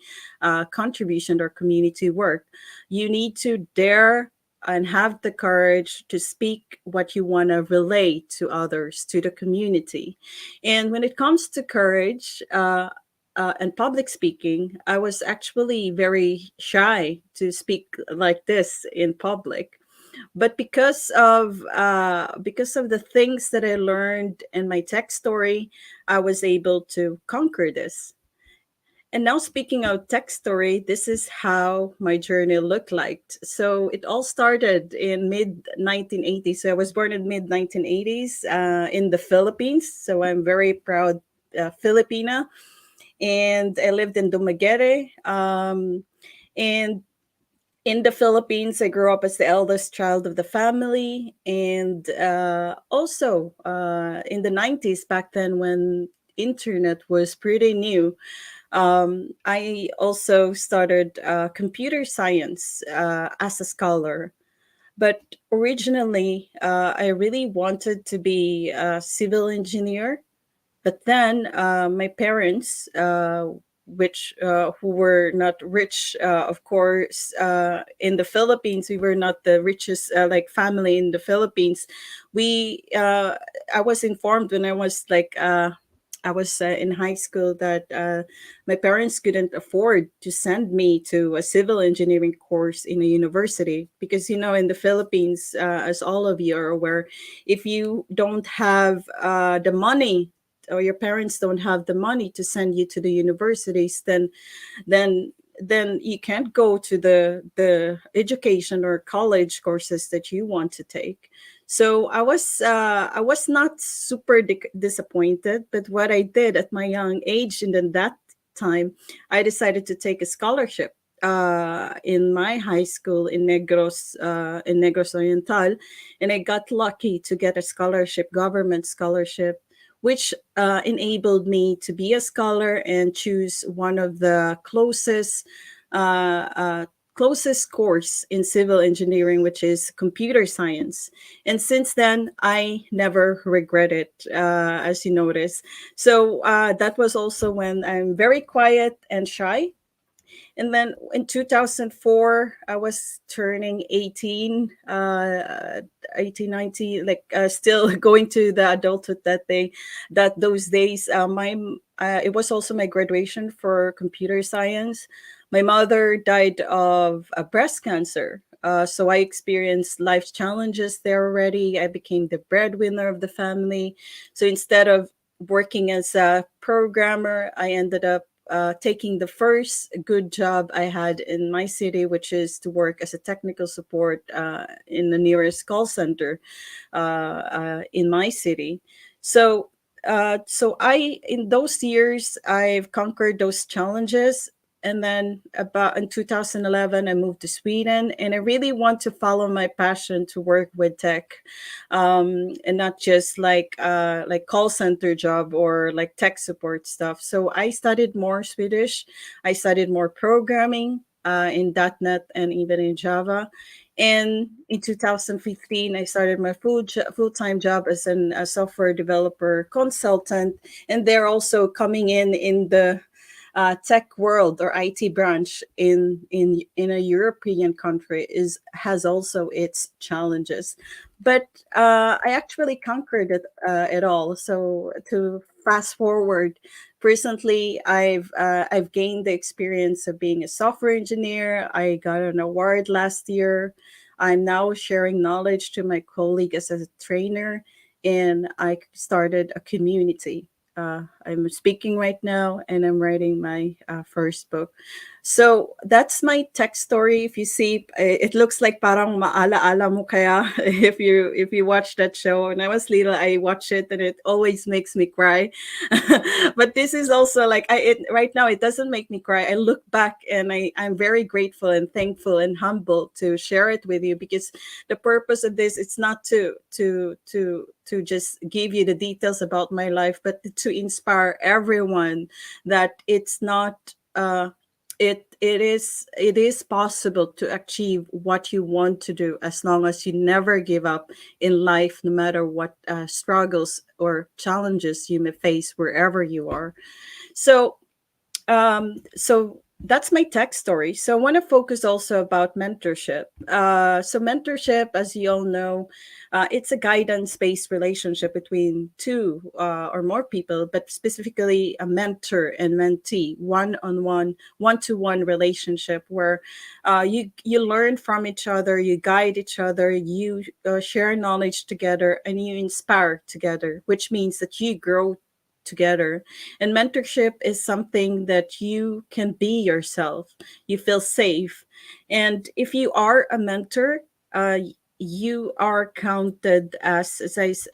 contribution or community work. You need to dare and have the courage to speak what you want to relate to others, to the community. And when it comes to courage and public speaking, I was actually very shy to speak like this in public. But because of the things that I learned in my tech story, I was able to conquer this. And now, speaking of tech story, this is how my journey looked like. So it all started in mid 1980s. So I was born in mid 1980s in the Philippines. So I'm very proud Filipina, and I lived in Dumaguete. And in the Philippines, I grew up as the eldest child of the family, and also in the 90s, back then when internet was pretty new, I also started computer science as a scholar. But originally, I really wanted to be a civil engineer. But then my parents, which who were not rich, of course, in the Philippines, we were not the richest like family in the Philippines. We I was informed when I was like I was in high school that my parents couldn't afford to send me to a civil engineering course in a university because in the Philippines, as all of you are aware, if you don't have the money or your parents don't have the money to send you to the universities, then then you can't go to the education or college courses that you want to take. So I was not super disappointed, but what I did at my young age and then that time, I decided to take a scholarship in my high school in Negros Oriental, and I got lucky to get a scholarship, government scholarship, which enabled me to be a scholar and choose one of the uh, uh, closest course in civil engineering, which is computer science. And since then, I never regret it, as you notice. So that was also when I'm very quiet and shy. And then in 2004, I was turning 18, 18, 19, like still going to the adulthood that those days. It was also my graduation for computer science. My mother died of breast cancer. So I experienced life challenges there already. I became the breadwinner of the family. So instead of working as a programmer, I ended up taking the first good job I had in my city, which is to work as a technical support in the nearest call center in my city. So, so I in those years I've conquered those challenges. And then about in 2011, I moved to Sweden, and I really want to follow my passion to work with tech, and not just like call center job or like tech support stuff. So I studied more Swedish. I studied more programming in .NET and even in Java. And in 2015, I started my full time job as a software developer consultant, and they're also coming in the tech world or IT branch in a European country is has also its challenges, but I actually conquered it all. So to fast forward, recently I've gained the experience of being a software engineer. I got an award last year. I'm now sharing knowledge to my colleague as a trainer, and I started a community. I'm speaking right now, and I'm writing my first book. So that's my tech story. If you see, it looks like parang maala-ala mo kaya if you watch that show. When I was little, I watch it, and it always makes me cry. But this is also like right now. It doesn't make me cry. I look back, and I'm very grateful and thankful and humble to share it with you, because the purpose of this, it's not to just give you the details about my life, but to inspire everyone that it's not it is possible to achieve what you want to do, as long as you never give up in life, no matter what struggles or challenges you may face wherever you are. So that's my tech story. So I want to focus also about mentorship. So mentorship, as you all know, it's a guidance-based relationship between two or more people, but specifically a mentor and mentee, one-on-one, one-to-one relationship where you learn from each other, you guide each other, you share knowledge together, and you inspire together, which means that you grow together. And mentorship is something that you can be yourself. You feel safe. And if you are a mentor, you are counted as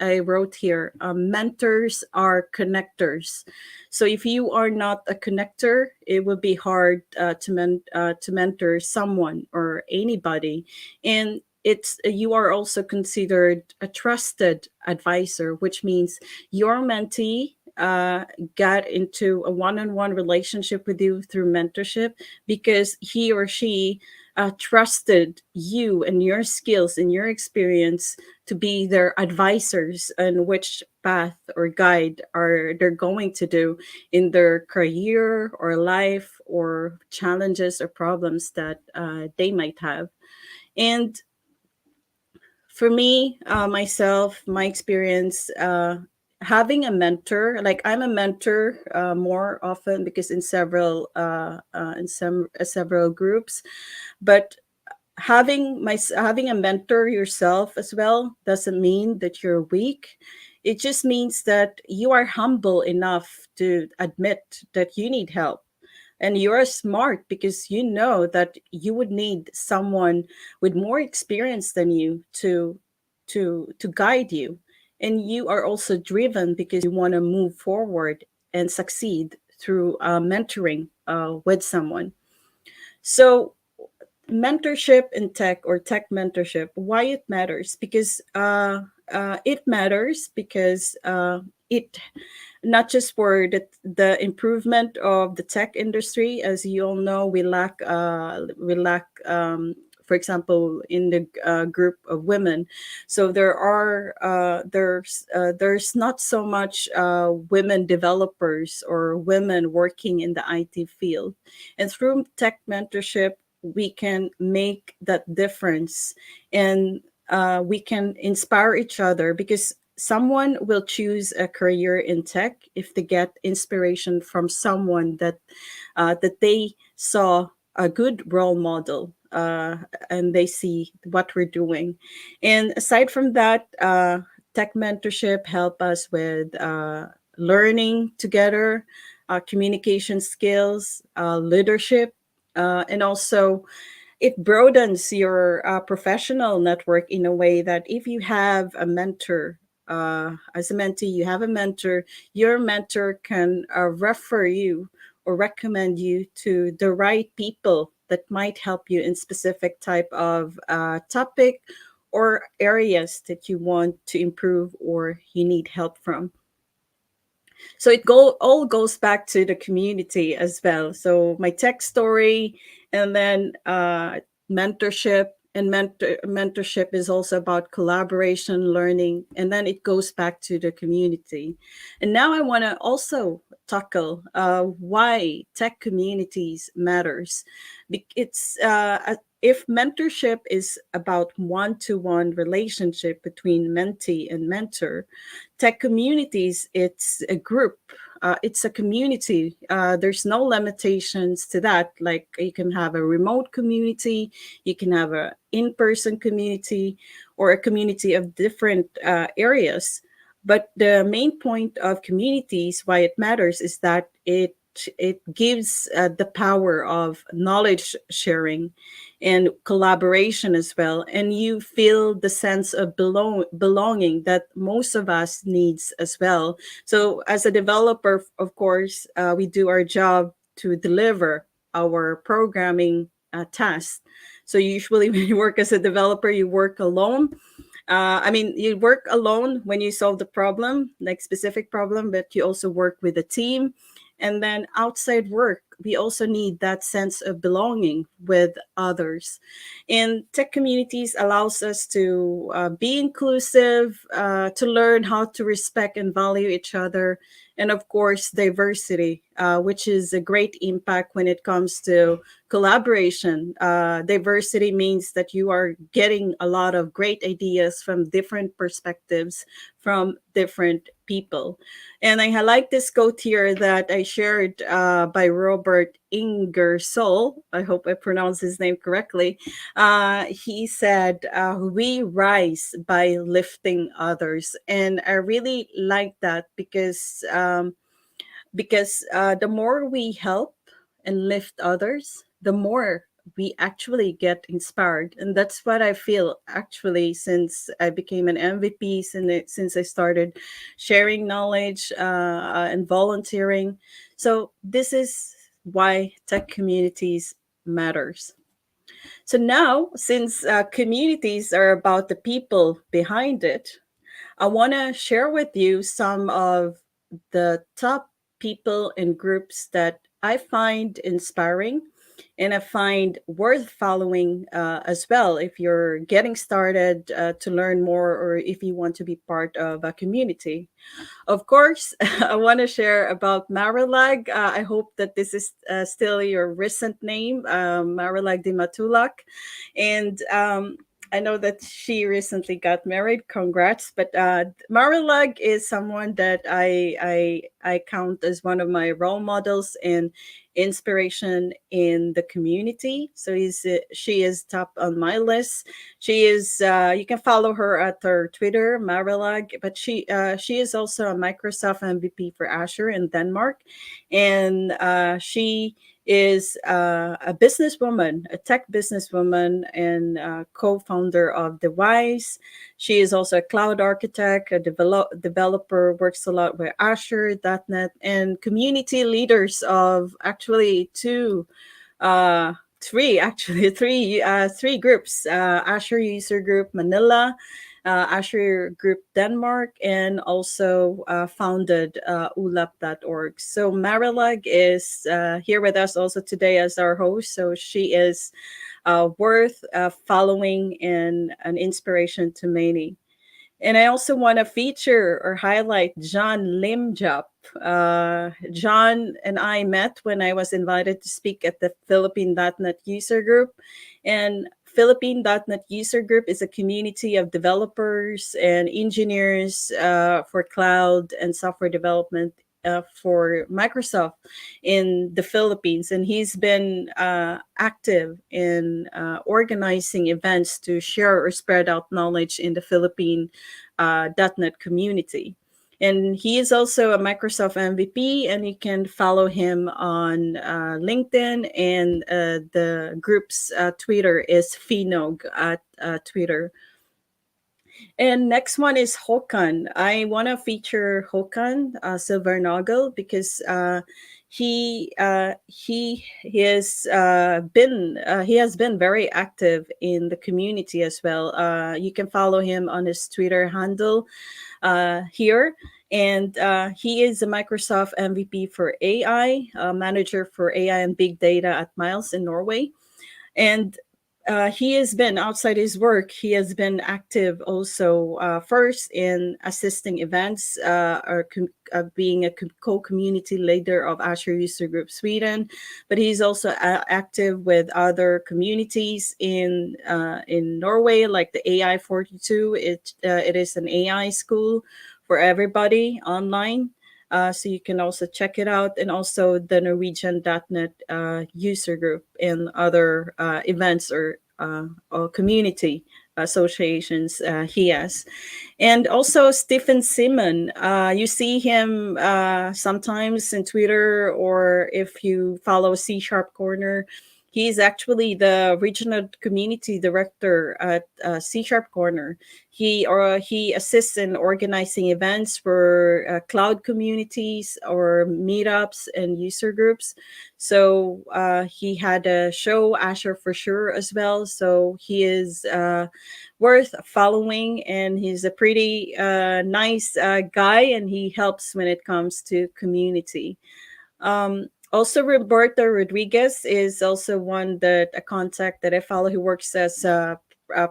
I wrote here, mentors are connectors. So if you are not a connector, it would be hard to mentor someone or anybody. And it's you are also considered a trusted advisor, which means your mentee got into a one-on-one relationship with you through mentorship because he or she trusted you and your skills and your experience to be their advisors on which path or guide are they're going to do in their career or life or challenges or problems that they might have. And for me, myself, my experience, having a mentor, like I'm a mentor more often because in several groups, but having a mentor yourself as well doesn't mean that you're weak. It just means that you are humble enough to admit that you need help, and you're smart because you know that you would need someone with more experience than you to guide you. And you are also driven because you want to move forward and succeed through mentoring with someone. So mentorship in tech, or tech mentorship, why it matters? Because it matters because it not just for the improvement of the tech industry. As you all know, we lack for example in the group of women. So there's not so much women developers or women working in the IT field. And through tech mentorship, we can make that difference. And we can inspire each other because someone will choose a career in tech if they get inspiration from someone that they saw a good role model, and they see what we're doing. And aside from that, tech mentorship help us with learning together, communication skills, leadership, and also it broadens your professional network in a way that if you have a mentor, as a mentee, you have a mentor, your mentor can refer you or recommend you to the right people that might help you in specific type of topic or areas that you want to improve or you need help from. So all goes back to the community as well. So my tech story, and then mentorship, and mentorship is also about collaboration, learning, and then it goes back to the community. And now I want to also tackle why tech communities matters. It's if mentorship is about one-to-one relationship between mentee and mentor, tech communities, it's a group, it's a community. There's no limitations to that. Like you can have a remote community, you can have a in-person community, or a community of different areas. But the main point of communities, why it matters, is that it gives the power of knowledge sharing and collaboration as well, and you feel the sense of belonging that most of us needs as well. So as a developer, of course, we do our job to deliver our programming tasks. So usually when you work as a developer, you work alone. I mean, you work alone when you solve the problem, like specific problem, but you also work with a team. And then outside work, we also need that sense of belonging with others. And tech communities allows us to be inclusive, to learn how to respect and value each other, and of course, diversity, which is a great impact when it comes to collaboration. Diversity means that you are getting a lot of great ideas from different perspectives, from different people. And I like this quote here that I shared by Robert Ingersoll. I hope I pronounced his name correctly. He said, "We rise by lifting others." And I really like that because because the more we help and lift others, the more we actually get inspired. And that's what I feel actually since I became an MVP, since I started sharing knowledge and volunteering. So this is why tech communities matters. So now, since communities are about the people behind it, I want to share with you some of the top people and groups that I find inspiring and I find worth following as well if you're getting started to learn more or if you want to be part of a community. Of course, I want to share about Marilag. I hope that this is still your recent name, Marilag Dimatulak. And I know that she recently got married. Congrats! But Marilag is someone that I count as one of my role models and inspiration in the community. So she is top on my list. She is. You can follow her at her Twitter, Marilag. But she is also a Microsoft MVP for Azure in Denmark, and she is a businesswoman, a tech businesswoman, and co-founder of Devise. She is also a cloud architect, a developer, works a lot with Azure, .NET, and community leaders of actually uh, three groups: Azure User Group Manila, Azure Group Denmark, and also founded ulap.org. So Marilag is here with us also today as our host. So she is worth following and an inspiration to many. And I also want to feature or highlight John Limjap. John and I met when I was invited to speak at the Philippine.net user group. And Philippine.net user group is a community of developers and engineers for cloud and software development for Microsoft in the Philippines. And he's been active in organizing events to share or spread out knowledge in the Philippine .NET community. And he is also a Microsoft MVP, and you can follow him on LinkedIn. And the group's Twitter is Finog at Twitter. And next one is Hokan. I want to feature Hokan Silvernagle because he has been very active in the community as well. You can follow him on his Twitter handle here. And he is a Microsoft MVP for AI, manager for AI and big data at Miles in Norway. And he has been outside his work. He has been active also first in assisting events or being a co-community leader of Azure User Group Sweden, but he's also active with other communities in Norway, like the AI 42. It is an AI school for everybody online. So you can also check it out, and also the Norwegian.net user group and other events or community associations he has. And also Stephen Simon. You see him sometimes in Twitter, or if you follow C Sharp Corner. He's actually the regional community director at C Sharp Corner. He assists in organizing events for cloud communities or meetups and user groups. So he had a show, Azure for Sure, as well. So he is worth following, and he's a pretty nice guy, and he helps when it comes to community. Also, Roberto Rodriguez is also one that a contact that I follow who works as a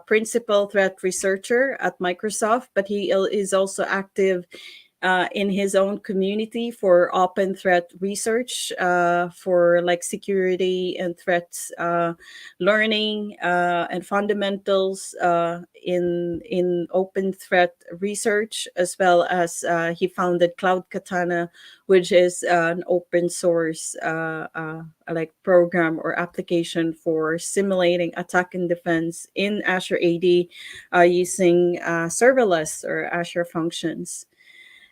principal threat researcher at Microsoft, but he is also active in his own community for open threat research for like security and threats learning and fundamentals in open threat research, as well as he founded Cloud Katana, which is an open source like program or application for simulating attack and defense in Azure AD using serverless or Azure functions.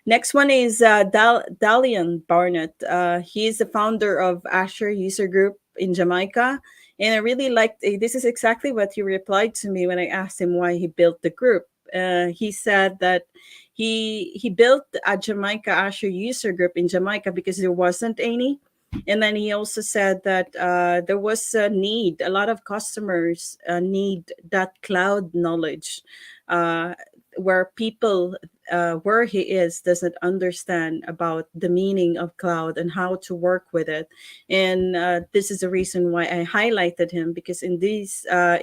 Next one is Dalian Barnett. He is the founder of Azure User Group in Jamaica. And I really liked this is exactly what he replied to me when I asked him why he built the group. He said that he built a Jamaica Azure User Group in Jamaica because there wasn't any. And then he also said that there was a need, a lot of customers need that cloud knowledge. Where people where he is doesn't understand about the meaning of cloud and how to work with it. And this is the reason why I highlighted him, because in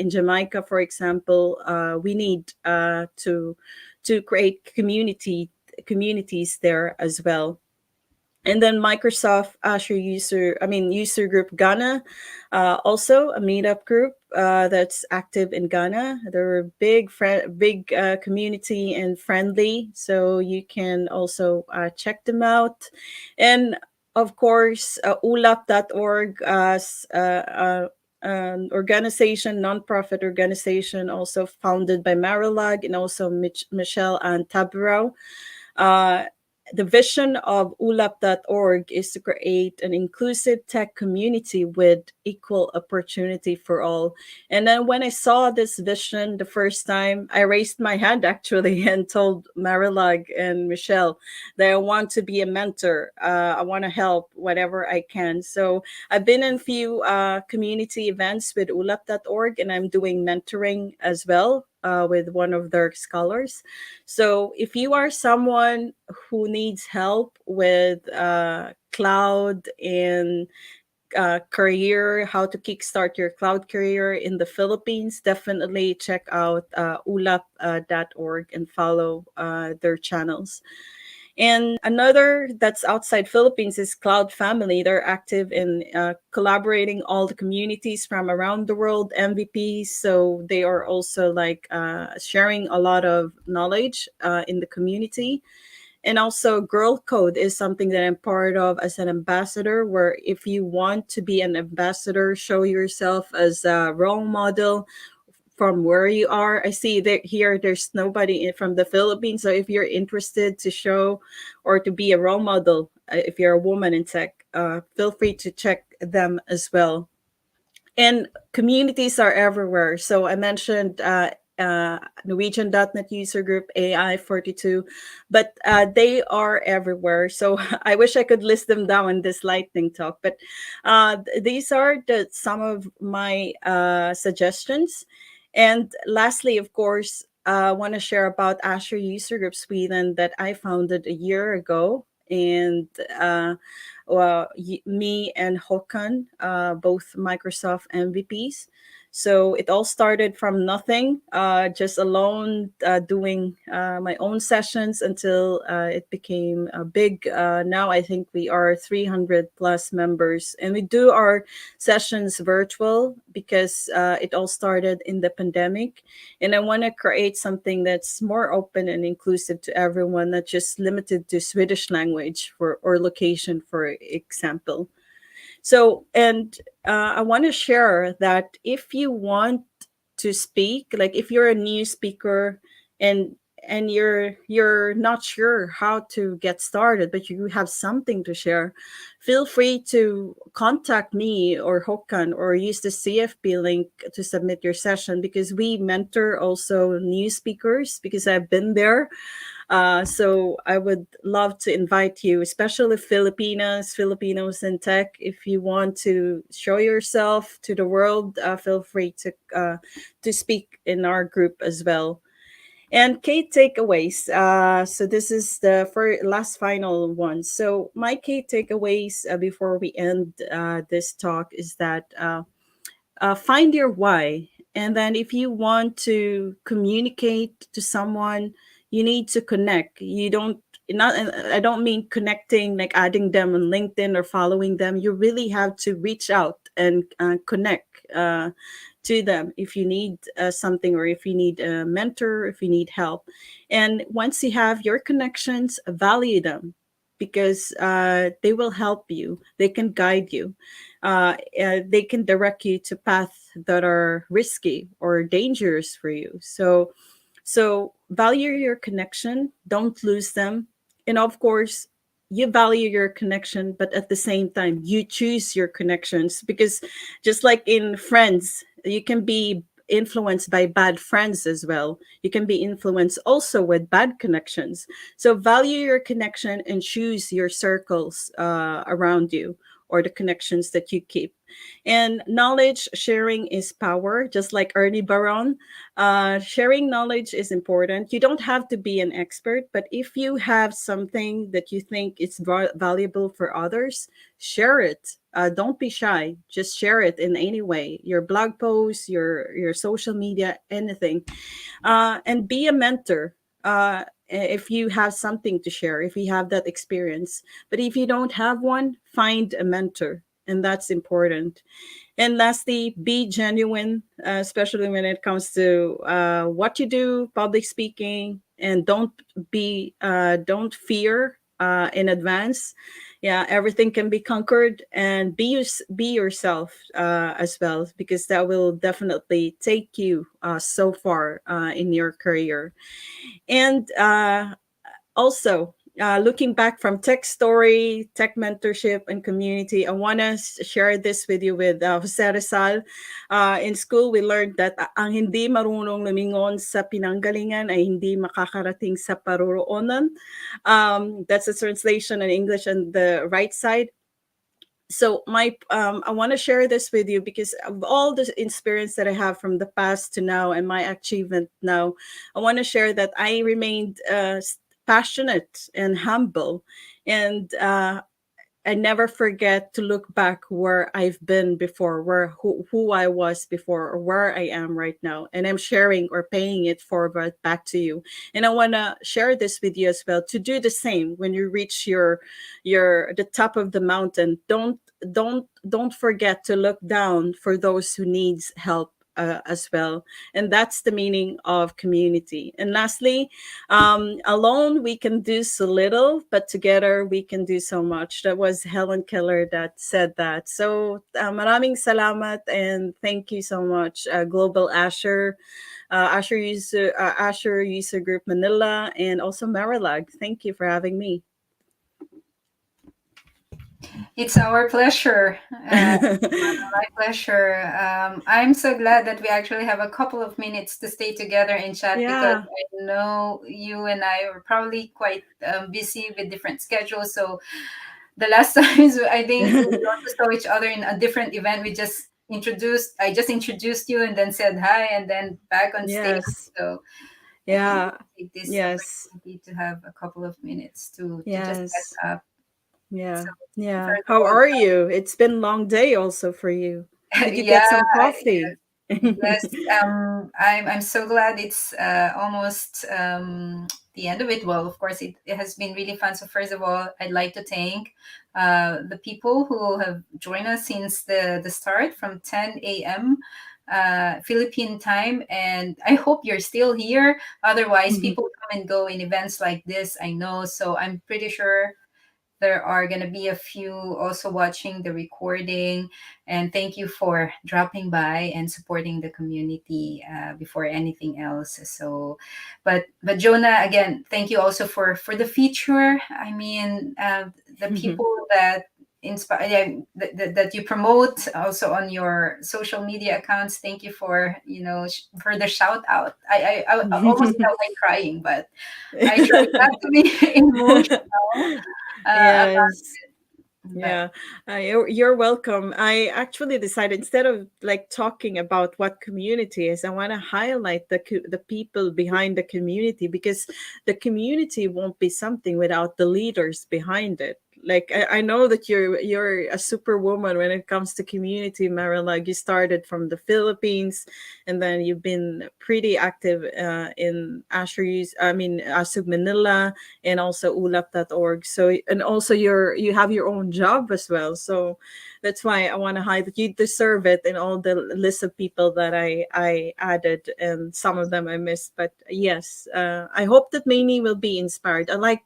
Jamaica, for example, we need to create communities there as well. And then Microsoft Azure user group Ghana, also a meetup group that's active in Ghana. They're a big community and friendly, so you can also check them out. And of course, ulap.org, an organization, nonprofit organization, also founded by Marilag and also Michelle and Tabarao. uh, the vision of ulap.org is to create an inclusive tech community with equal opportunity for all. And then when I saw this vision the first time, I raised my hand actually and told Marilag and Michelle that I want to be a mentor. I want to help whatever I can. So I've been in a few community events with ulap.org, and I'm doing mentoring as well with one of their scholars. So if you are someone who needs help with cloud and career, how to kickstart your cloud career in the Philippines, definitely check out ulap.org and follow their channels. And another that's outside Philippines is Cloud Family. They're active in collaborating all the communities from around the world, MVPs. So they are also like sharing a lot of knowledge in the community. And also, Girl Code is something that I'm part of as an ambassador, where if you want to be an ambassador, show yourself as a role model from where you are. I see that here there's nobody from the Philippines. So if you're interested to show or to be a role model, if you're a woman in tech, feel free to check them as well. And communities are everywhere. So I mentioned Norwegian.net user group, AI42, but they are everywhere. So I wish I could list them down in this lightning talk, but these are some of my suggestions. And lastly, of course, I want to share about Azure User Group Sweden that I founded a year ago. And me and Håkan, both Microsoft MVPs. So it all started from nothing, just alone, doing my own sessions until it became big. Now I think we are 300 plus members, and we do our sessions virtual because it all started in the pandemic. And I want to create something that's more open and inclusive to everyone, not just limited to Swedish language or location, for example. So, and I want to share that if you want to speak, like if you're a new speaker and you're not sure how to get started, but you have something to share, feel free to contact me or Hokan, or use the CFP link to submit your session, because we mentor also new speakers, because I've been there. So I would love to invite you, especially Filipinos in tech. If you want to show yourself to the world, feel free to speak in our group as well. And key takeaways. So this is the last final one. So my key takeaways before we end this talk is that find your why. And then if you want to communicate to someone, you need to connect. You don't not I don't mean connecting like adding them on LinkedIn or following them. You really have to reach out and connect to them if you need something, or if you need a mentor, if you need help. And once you have your connections, value them, because they will help you. They can guide you. They can direct you to paths that are risky or dangerous for you. So value your connection. Don't lose them. And of course, you value your connection, but at the same time you choose your connections, because just like in friends, you can be influenced by bad friends as well. You can be influenced also with bad connections. So value your connection and choose your circles around you, or the connections that you keep. And knowledge sharing is power, just like Ernie Baron. Sharing knowledge is important. You don't have to be an expert, but if you have something that you think is valuable for others, share it. Don't be shy. Just share it in any way. Your blog posts, your social media, anything. And be a mentor. If you have something to share, if you have that experience. But if you don't have one, find a mentor, and that's important. And lastly, be genuine, especially when it comes to what you do, public speaking, and don't fear in advance. Yeah, everything can be conquered, and be yourself as well, because that will definitely take you so far in your career. And also, looking back from tech story, tech mentorship, and community, I want to share this with you with Jose Rizal. In school, we learned that ang hindi marunong lumingon sa pinanggalingan ay hindi makakarating sa paruroonan. That's a translation in English on the right side. So my I want to share this with you because of all the experience that I have from the past to now and my achievement now. I want to share that I remained passionate and humble, and I never forget to look back where I've been before, who I was before, or where I am right now, and I'm sharing or paying it forward back to you. And I want to share this with you as well, to do the same when you reach your the top of the mountain. Don't forget to look down for those who needs help as well. And that's the meaning of community. And lastly, alone we can do so little, but together we can do so much. That was Helen Keller that said that. So maraming salamat, and thank you so much, Global Azure, Azure User Group Manila, and also Marilag. Thank you for having me. It's our pleasure. My pleasure. I'm so glad that we actually have a couple of minutes to stay together and chat, because Yeah. I know you and I are probably quite busy with different schedules. So the last times I think we also saw each other in a different event. I just introduced you and then said hi and then back on stage. Yes. So I think Yeah. we take this Yes. opportunity to have a couple of minutes to just Yes. catch up. So Yeah. Yeah. first of How all, are you? It's been long day also for you. Did you get yeah, some coffee? yes, I'm so glad it's almost the end of it. Well, of course, it has been really fun. So first of all, I'd like to thank the people who have joined us since the start from 10 a.m. Philippine time, and I hope you're still here. Otherwise, people come and go in events like this, I know. So I'm pretty sure there are going to be a few also watching the recording, and thank you for dropping by and supporting the community before anything else. So but Jonah, again, thank you also for the feature. I mean, the people that inspire, yeah, that you promote also on your social media accounts. Thank you for for the shout out. I almost felt like crying, but I tried not to be emotional about Yes. it. But Yeah, you're welcome. I actually decided, instead of like talking about what community is, I want to highlight the people behind the community, because the community won't be something without the leaders behind it. Like I know that you're a superwoman when it comes to community, Mara. Like you started from the Philippines, and then you've been pretty active in AZUGMNL, and also ulap.org. So, and also you have your own job as well. So that's why I want to highlight, you deserve it in all the list of people that I added, and some of them I missed. But yes, I hope that many will be inspired. I like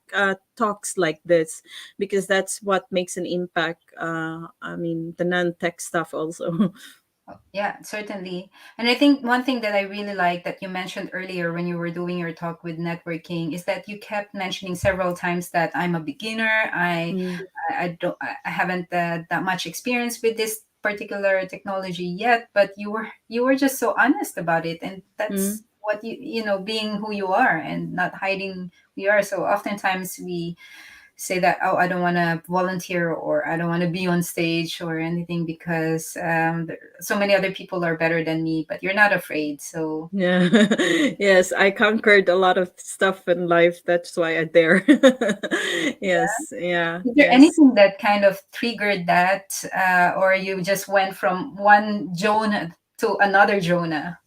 talks like this, because that's what makes an impact. I mean, the non-tech stuff also. Yeah, certainly. And I think one thing that I really like that you mentioned earlier when you were doing your talk with networking is that you kept mentioning several times that I'm a beginner. Mm, I haven't that much experience with this particular technology yet, but you were just so honest about it, and mm, that's what being who you are and not hiding who you are. So oftentimes we say that, oh, I don't want to volunteer or I don't want to be on stage or anything because so many other people are better than me, but you're not afraid. So yeah. Yes, I conquered a lot of stuff in life. That's why I dare. Yes, yeah, is there yes. anything that kind of triggered that, or you just went from one Jonah to another Jonah?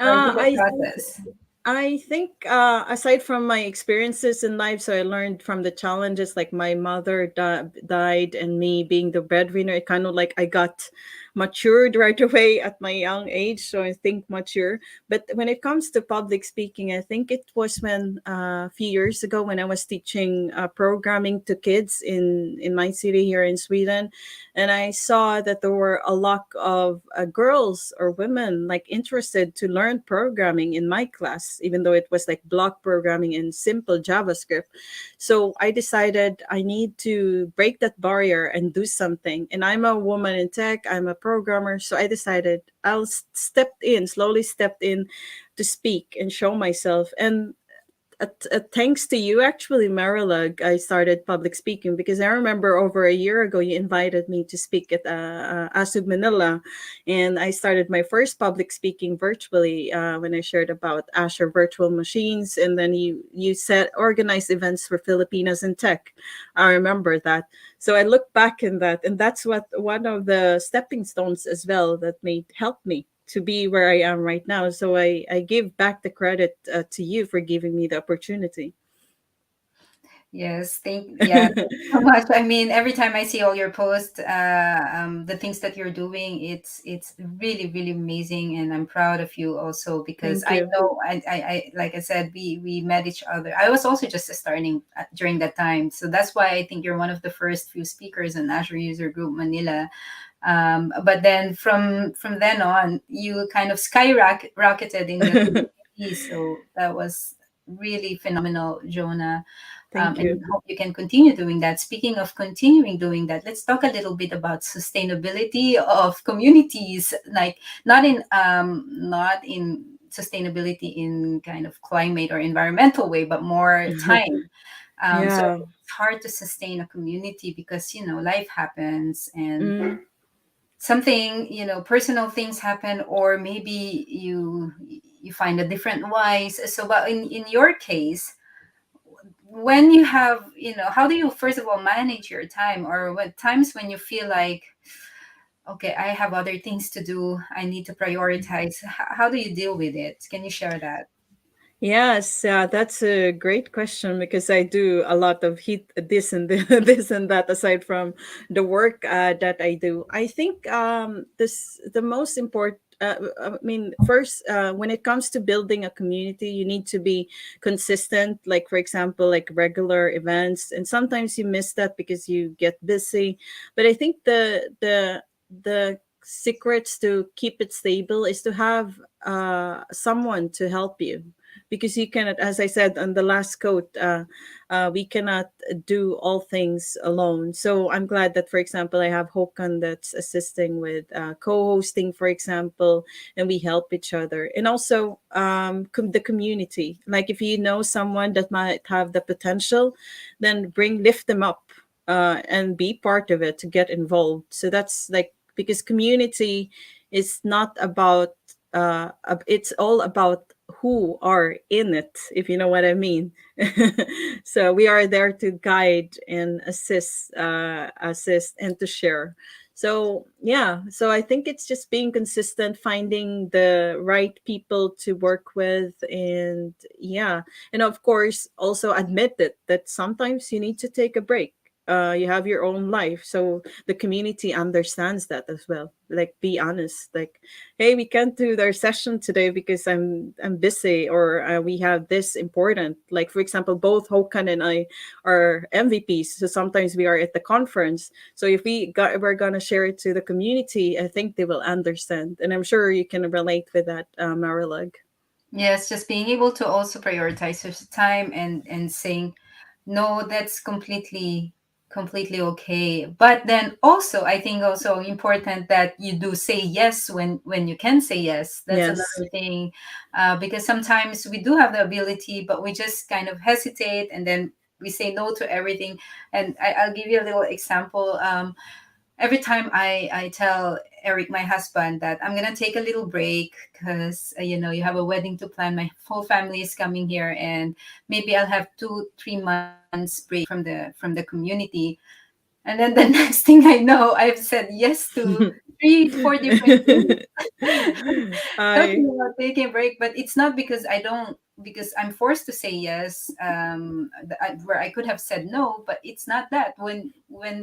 Or is Uh, it a I process? I think aside from my experiences in life, so I learned from the challenges, like my mother died and me being the breadwinner, it kind of like I got matured right away at my young age. So I think mature. But when it comes to public speaking, I think it was when a few years ago when I was teaching programming to kids in my city here in Sweden, and I saw that there were a lot of girls or women like interested to learn programming in my class, even though it was like block programming and simple JavaScript. So I decided I need to break that barrier and do something. And I'm a woman in tech, I'm a programmer, so I decided I'll slowly stepped in to speak and show myself. And thanks to you, actually, Marilag, I started public speaking because I remember over a year ago you invited me to speak at AZUGMNL, and I started my first public speaking virtually when I shared about Azure virtual machines, and then you said organize events for Filipinos in tech. I remember that, so I look back in that, and that's what one of the stepping stones as well that made help me to be where I am right now. So I give back the credit to you for giving me the opportunity. Yes, thank you so much. I mean, every time I see all your posts, the things that you're doing, it's really really amazing, and I'm proud of you also because Thank I you. know I like I said we met each other. I was also just starting during that time, so that's why I think you're one of the first few speakers in Azure User Group Manila. But then from then on, you kind of skyrocketed in the community, so that was really phenomenal, Jonah. Thank And you. we hope you can continue doing that. Speaking of continuing doing that, let's talk a little bit about sustainability of communities, like not in sustainability in kind of climate or environmental way, but more time. So Yeah. it's hard to sustain a community because life happens and Mm. something personal things happen, or maybe you find a different wise. So but in your case, when you have how do you first of all manage your time, or what times when you feel like, okay, I have other things to do, I need to prioritize. How do you deal with it? Can you share that? Yes, that's a great question because I do a lot of this and this and that aside from the work that I do. I think this the most important. I mean, first, when it comes to building a community, you need to be consistent. Like, for example, like regular events, and sometimes you miss that because you get busy. But I think the secrets to keep it stable is to have someone to help you, because you cannot, as I said on the last quote, we cannot do all things alone. So I'm glad that, for example, I have Hokan that's assisting with co-hosting, for example, and we help each other. And also the community, like if you know someone that might have the potential, then lift them up and be part of it to get involved. So that's like, because community is not about it's all about who are in it, if you know what I mean. So we are there to guide and assist and to share. So yeah, so I think it's just being consistent, finding the right people to work with, and yeah, and of course also admit it that sometimes you need to take a break. you have your own life, so the community understands that as well. Like, be honest, like, hey, we can't do their session today because I'm busy, or we have this important. Like, for example, both Hokan and I are MVPs, so sometimes we are at the conference. So if we're gonna share it to the community, I think they will understand, and I'm sure you can relate with that, Marilug. Yes, just being able to also prioritize your time and saying no, that's completely okay. But then also, I think also important that you do say yes when you can say yes. That's Yes. another thing, because sometimes we do have the ability, but we just kind of hesitate, and then we say no to everything. And I'll give you a little example. Every time I tell Eric, my husband, that I'm gonna take a little break because you have a wedding to plan. My whole family is coming here, and maybe I'll have 2-3 months break from the community. And then the next thing I know, I've said yes to 3-4 different things. I Talking about taking a break, but it's not because I don't, because I'm forced to say yes, where I could have said no, but it's not that. When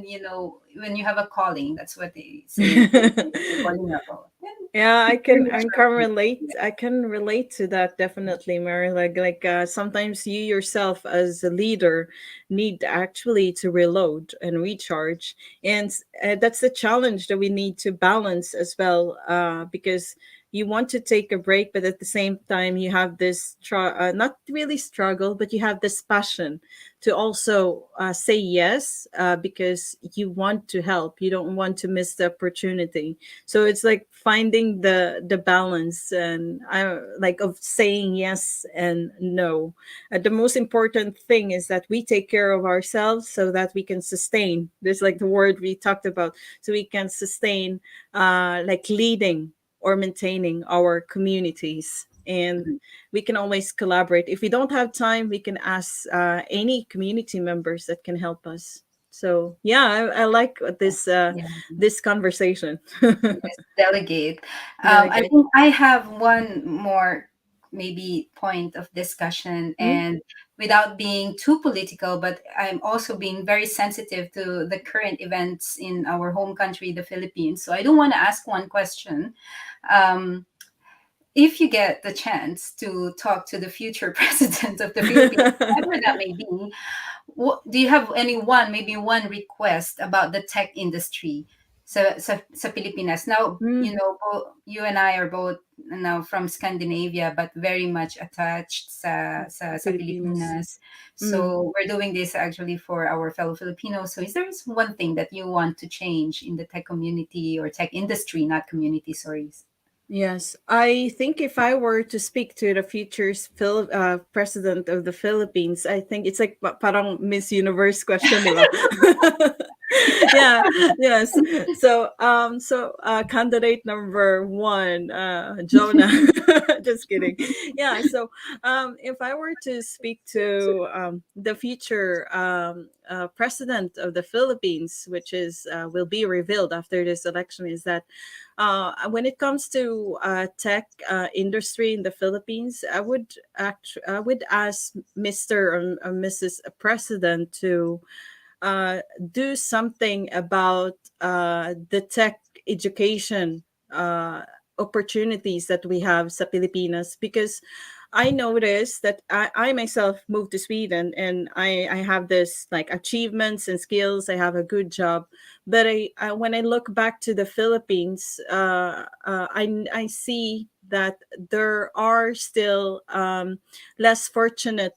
you have a calling, that's what they say in the calling level. And Yeah, I it's very can much I what can we relate. do. I can relate to that definitely, Mary. Like sometimes you yourself as a leader need actually to reload and recharge, and that's the challenge that we need to balance as well. Because you want to take a break, but at the same time you have this not really struggle, but you have this passion to also say yes, because you want to help. You don't want to miss the opportunity, so it's like finding the balance, and I like of saying yes and no. The most important thing is that we take care of ourselves so that we can sustain this, like the word we talked about, so we can sustain like leading or maintaining our communities. And Mhm. we can always collaborate. If we don't have time, we can ask any community members that can help us. So yeah, I like Yeah. this conversation. Yes, delegate. I Delegate. think I have one more maybe point of discussion, Mm? and without being too political, but I'm also being very sensitive to the current events in our home country, the Philippines. So I do want to ask one question. Um, if you get the chance to talk to the future president of the Philippines, whoever that may be, do you have maybe one request about the tech industry sa Pilipinas? Now, Mm, you and I are both now from Scandinavia, but very much attached sa Filipinas. Pilipinas. Mm. So we're doing this actually for our fellow Filipinos. So is there one thing that you want to change in the tech community or tech industry, not community, sorry? Yes, I think if I were to speak to the president of the Philippines, I think it's like parang Miss Universe question, di ba? Yeah, yes. So candidate number one, Jonah. Just kidding. Yeah. So if I were to speak to the future president of the Philippines, which is will be revealed after this election, is that when it comes to tech industry in the Philippines, I would ask Mr. or Mrs. President to uh, do something about the tech education uh, opportunities that we have sa Pilipinas, because I noticed that I myself moved to Sweden, and I have this like achievements and skills. I have a good job, but when I look back to the Philippines, I see that there are still less fortunate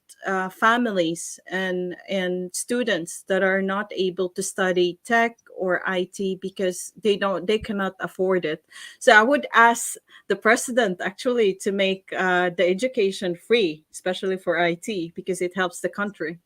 families and students that are not able to study tech or IT because they cannot afford it. So I would ask the president actually to make the education free, especially for IT, because it helps the country.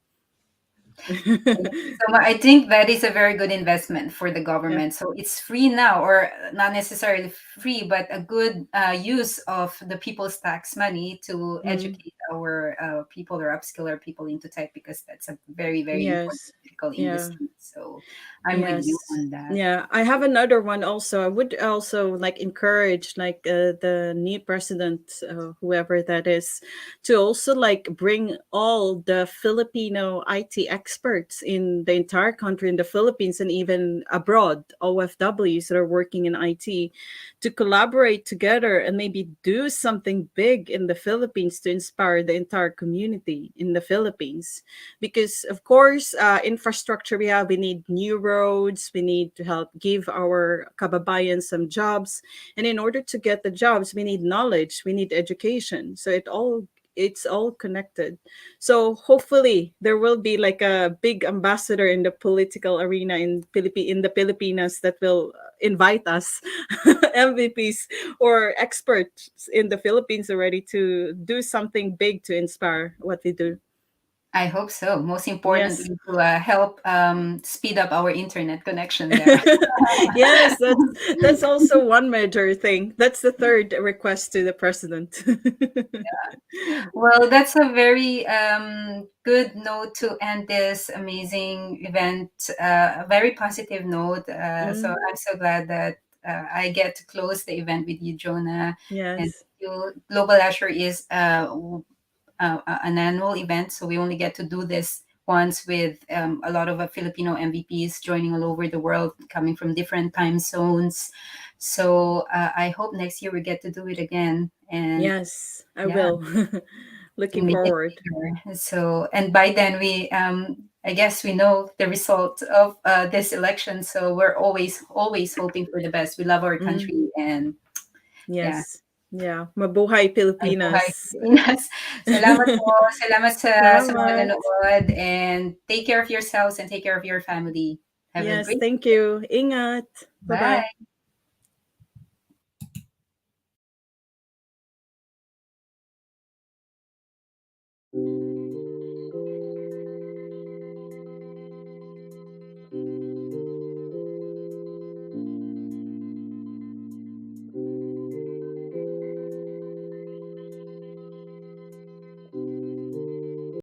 So I think that is a very good investment for the Yeah. government. So it's free now, or not necessarily free, but a good use of the people's tax money to Mm. educate our people or upskill our people into tech, because that's a very, very important Yes. critical Yeah. industry. So I'm with you Yes. on that. Yeah, I have another one also. I would also like encourage like the new president, whoever that is, to also like bring all the Filipino IT experts in the entire country, in the Philippines and even abroad, OFWs that are working in IT, to collaborate together and maybe do something big in the Philippines to inspire the entire community in the Philippines. Because of course, infrastructure we need new roads, we need to help give our kababayan some jobs, and in order to get the jobs we need knowledge, we need education, so it's all connected. So hopefully there will be like a big ambassador in the political arena in in the Pilipinas that will invite us MVPs or experts in the Philippines already to do something big to inspire what we do. I hope so. Most Yes. importantly, to help speed up our internet connection there. Yes, that's also one major thing. That's the third request to the president. Well, that's a very good note to end this amazing event. A very positive note. So Mm, I'm so glad that I get to close the event with you, Jonah. And yes. you, Global Azure is an annual event, so we only get to do this once, with a lot of Filipino MVPs joining all over the world, coming from different time zones. So I hope next year we get to do it again. And Yes, I yeah, will. to Looking make it forward. bigger. So, and by then we, I guess we know the result of this election. So we're always hoping for the best. We love our Mm, country, and yeah. yes. Yeah. Mabuhay Ay, buhay Pilipinas. Pilipinas. Salamat po. Salamat sa mga Salamat. nanood. And take care of yourselves and take care of your family. Have a Yes, great thank you. Ingat. Bye-bye. bye.